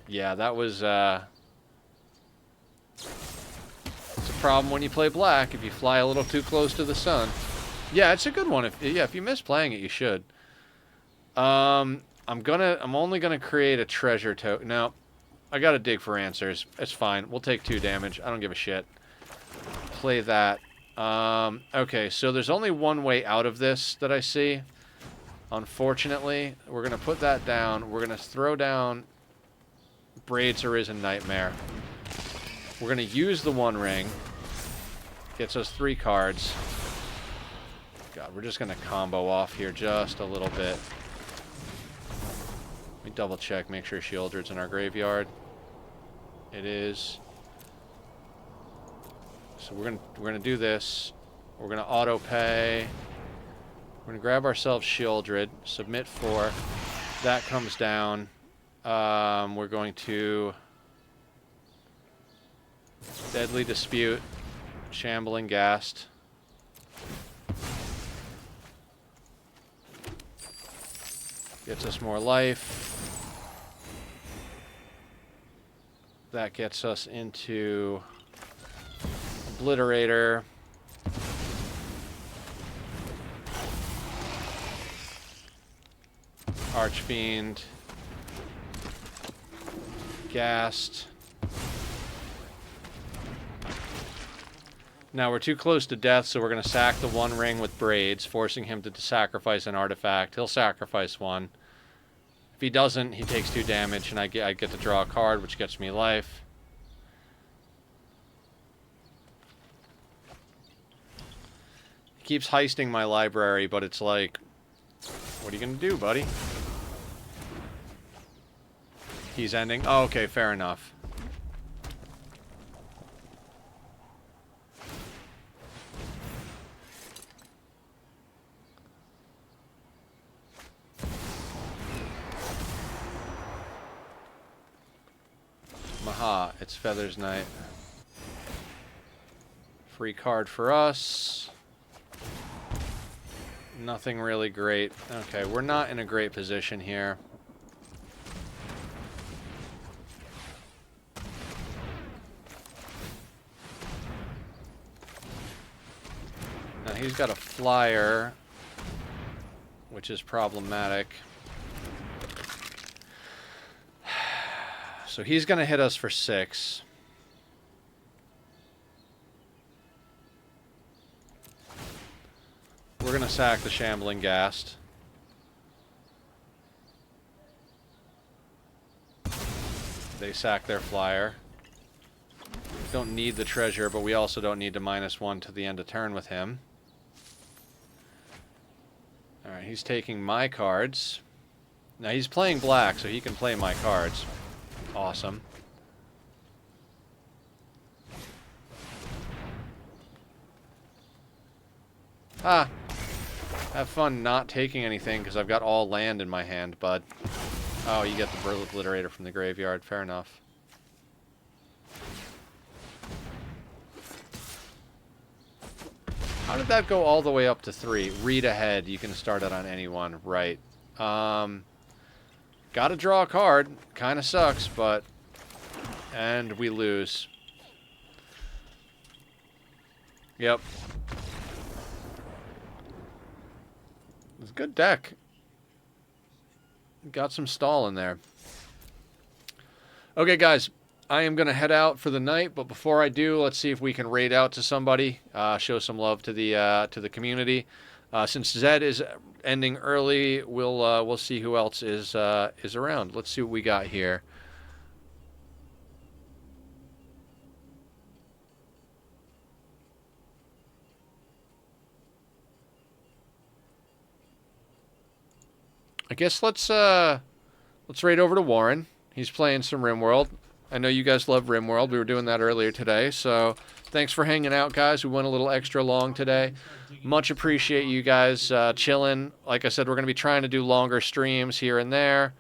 Yeah, that was, it's a problem when you play black, if you fly a little too close to the sun. Yeah, it's a good one. If you miss playing it, you should. I'm only gonna create a treasure token. No. I gotta dig for answers. It's fine. We'll take 2 damage. I don't give a shit. Play that. Okay, so there's only one way out of this that I see. Unfortunately, we're gonna put that down. We're gonna throw down Braids Arisen Nightmare. We're gonna use the One Ring. Gets us 3 cards. God, we're just gonna combo off here just a little bit. Let me double check, make sure Shieldred's in our graveyard. It is. So we're gonna do this. We're gonna auto pay. We're gonna grab ourselves Shieldred, submit 4. That comes down. We're going to Deadly Dispute, Shambling Ghast. Gets us more life. That gets us into Obliterator. Archfiend. Ghast. Now we're too close to death, so we're going to sack the One Ring with Braids, forcing him to sacrifice an artifact. He'll sacrifice 1. If he doesn't, he takes 2 damage, and I get to draw a card, which gets me life. He keeps heisting my library, but it's like, what are you going to do, buddy? He's ending. Oh, okay, fair enough. Maha, it's Feather's Night. Free card for us. Nothing really great. Okay, we're not in a great position here. Now he's got a flyer, which is problematic. So he's going to hit us for 6. We're going to sack the Shambling Ghast. They sack their flyer. Don't need the treasure, but we also don't need to -1 to the end of turn with him. Alright, he's taking my cards. Now he's playing black, so he can play my cards. Awesome. Ah! Have fun not taking anything, because I've got all land in my hand, bud. Oh, you get the Obliterator from the graveyard. Fair enough. How did that go all the way up to 3? Read ahead. You can start it on anyone. Right. Gotta draw a card. Kinda sucks, but... And we lose. Yep. It's a good deck. Got some stall in there. Okay, guys. I am going to head out for the night, but before I do, let's see if we can raid out to somebody, show some love to the community. Since Zed is ending early, we'll see who else is around. Let's see what we got here. I guess let's raid over to Warren. He's playing some Rimworld. I know you guys love Rimworld. We were doing that earlier today, so thanks for hanging out, guys. We went a little extra long today. Much appreciate you guys chilling. Like I said, we're going to be trying to do longer streams here and there.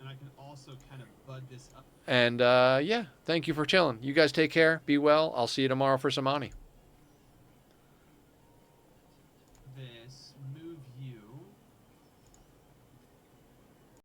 And I can also kind of bud this up. And yeah, thank you for chilling. You guys take care. Be well. I'll see you tomorrow for some Ani. This move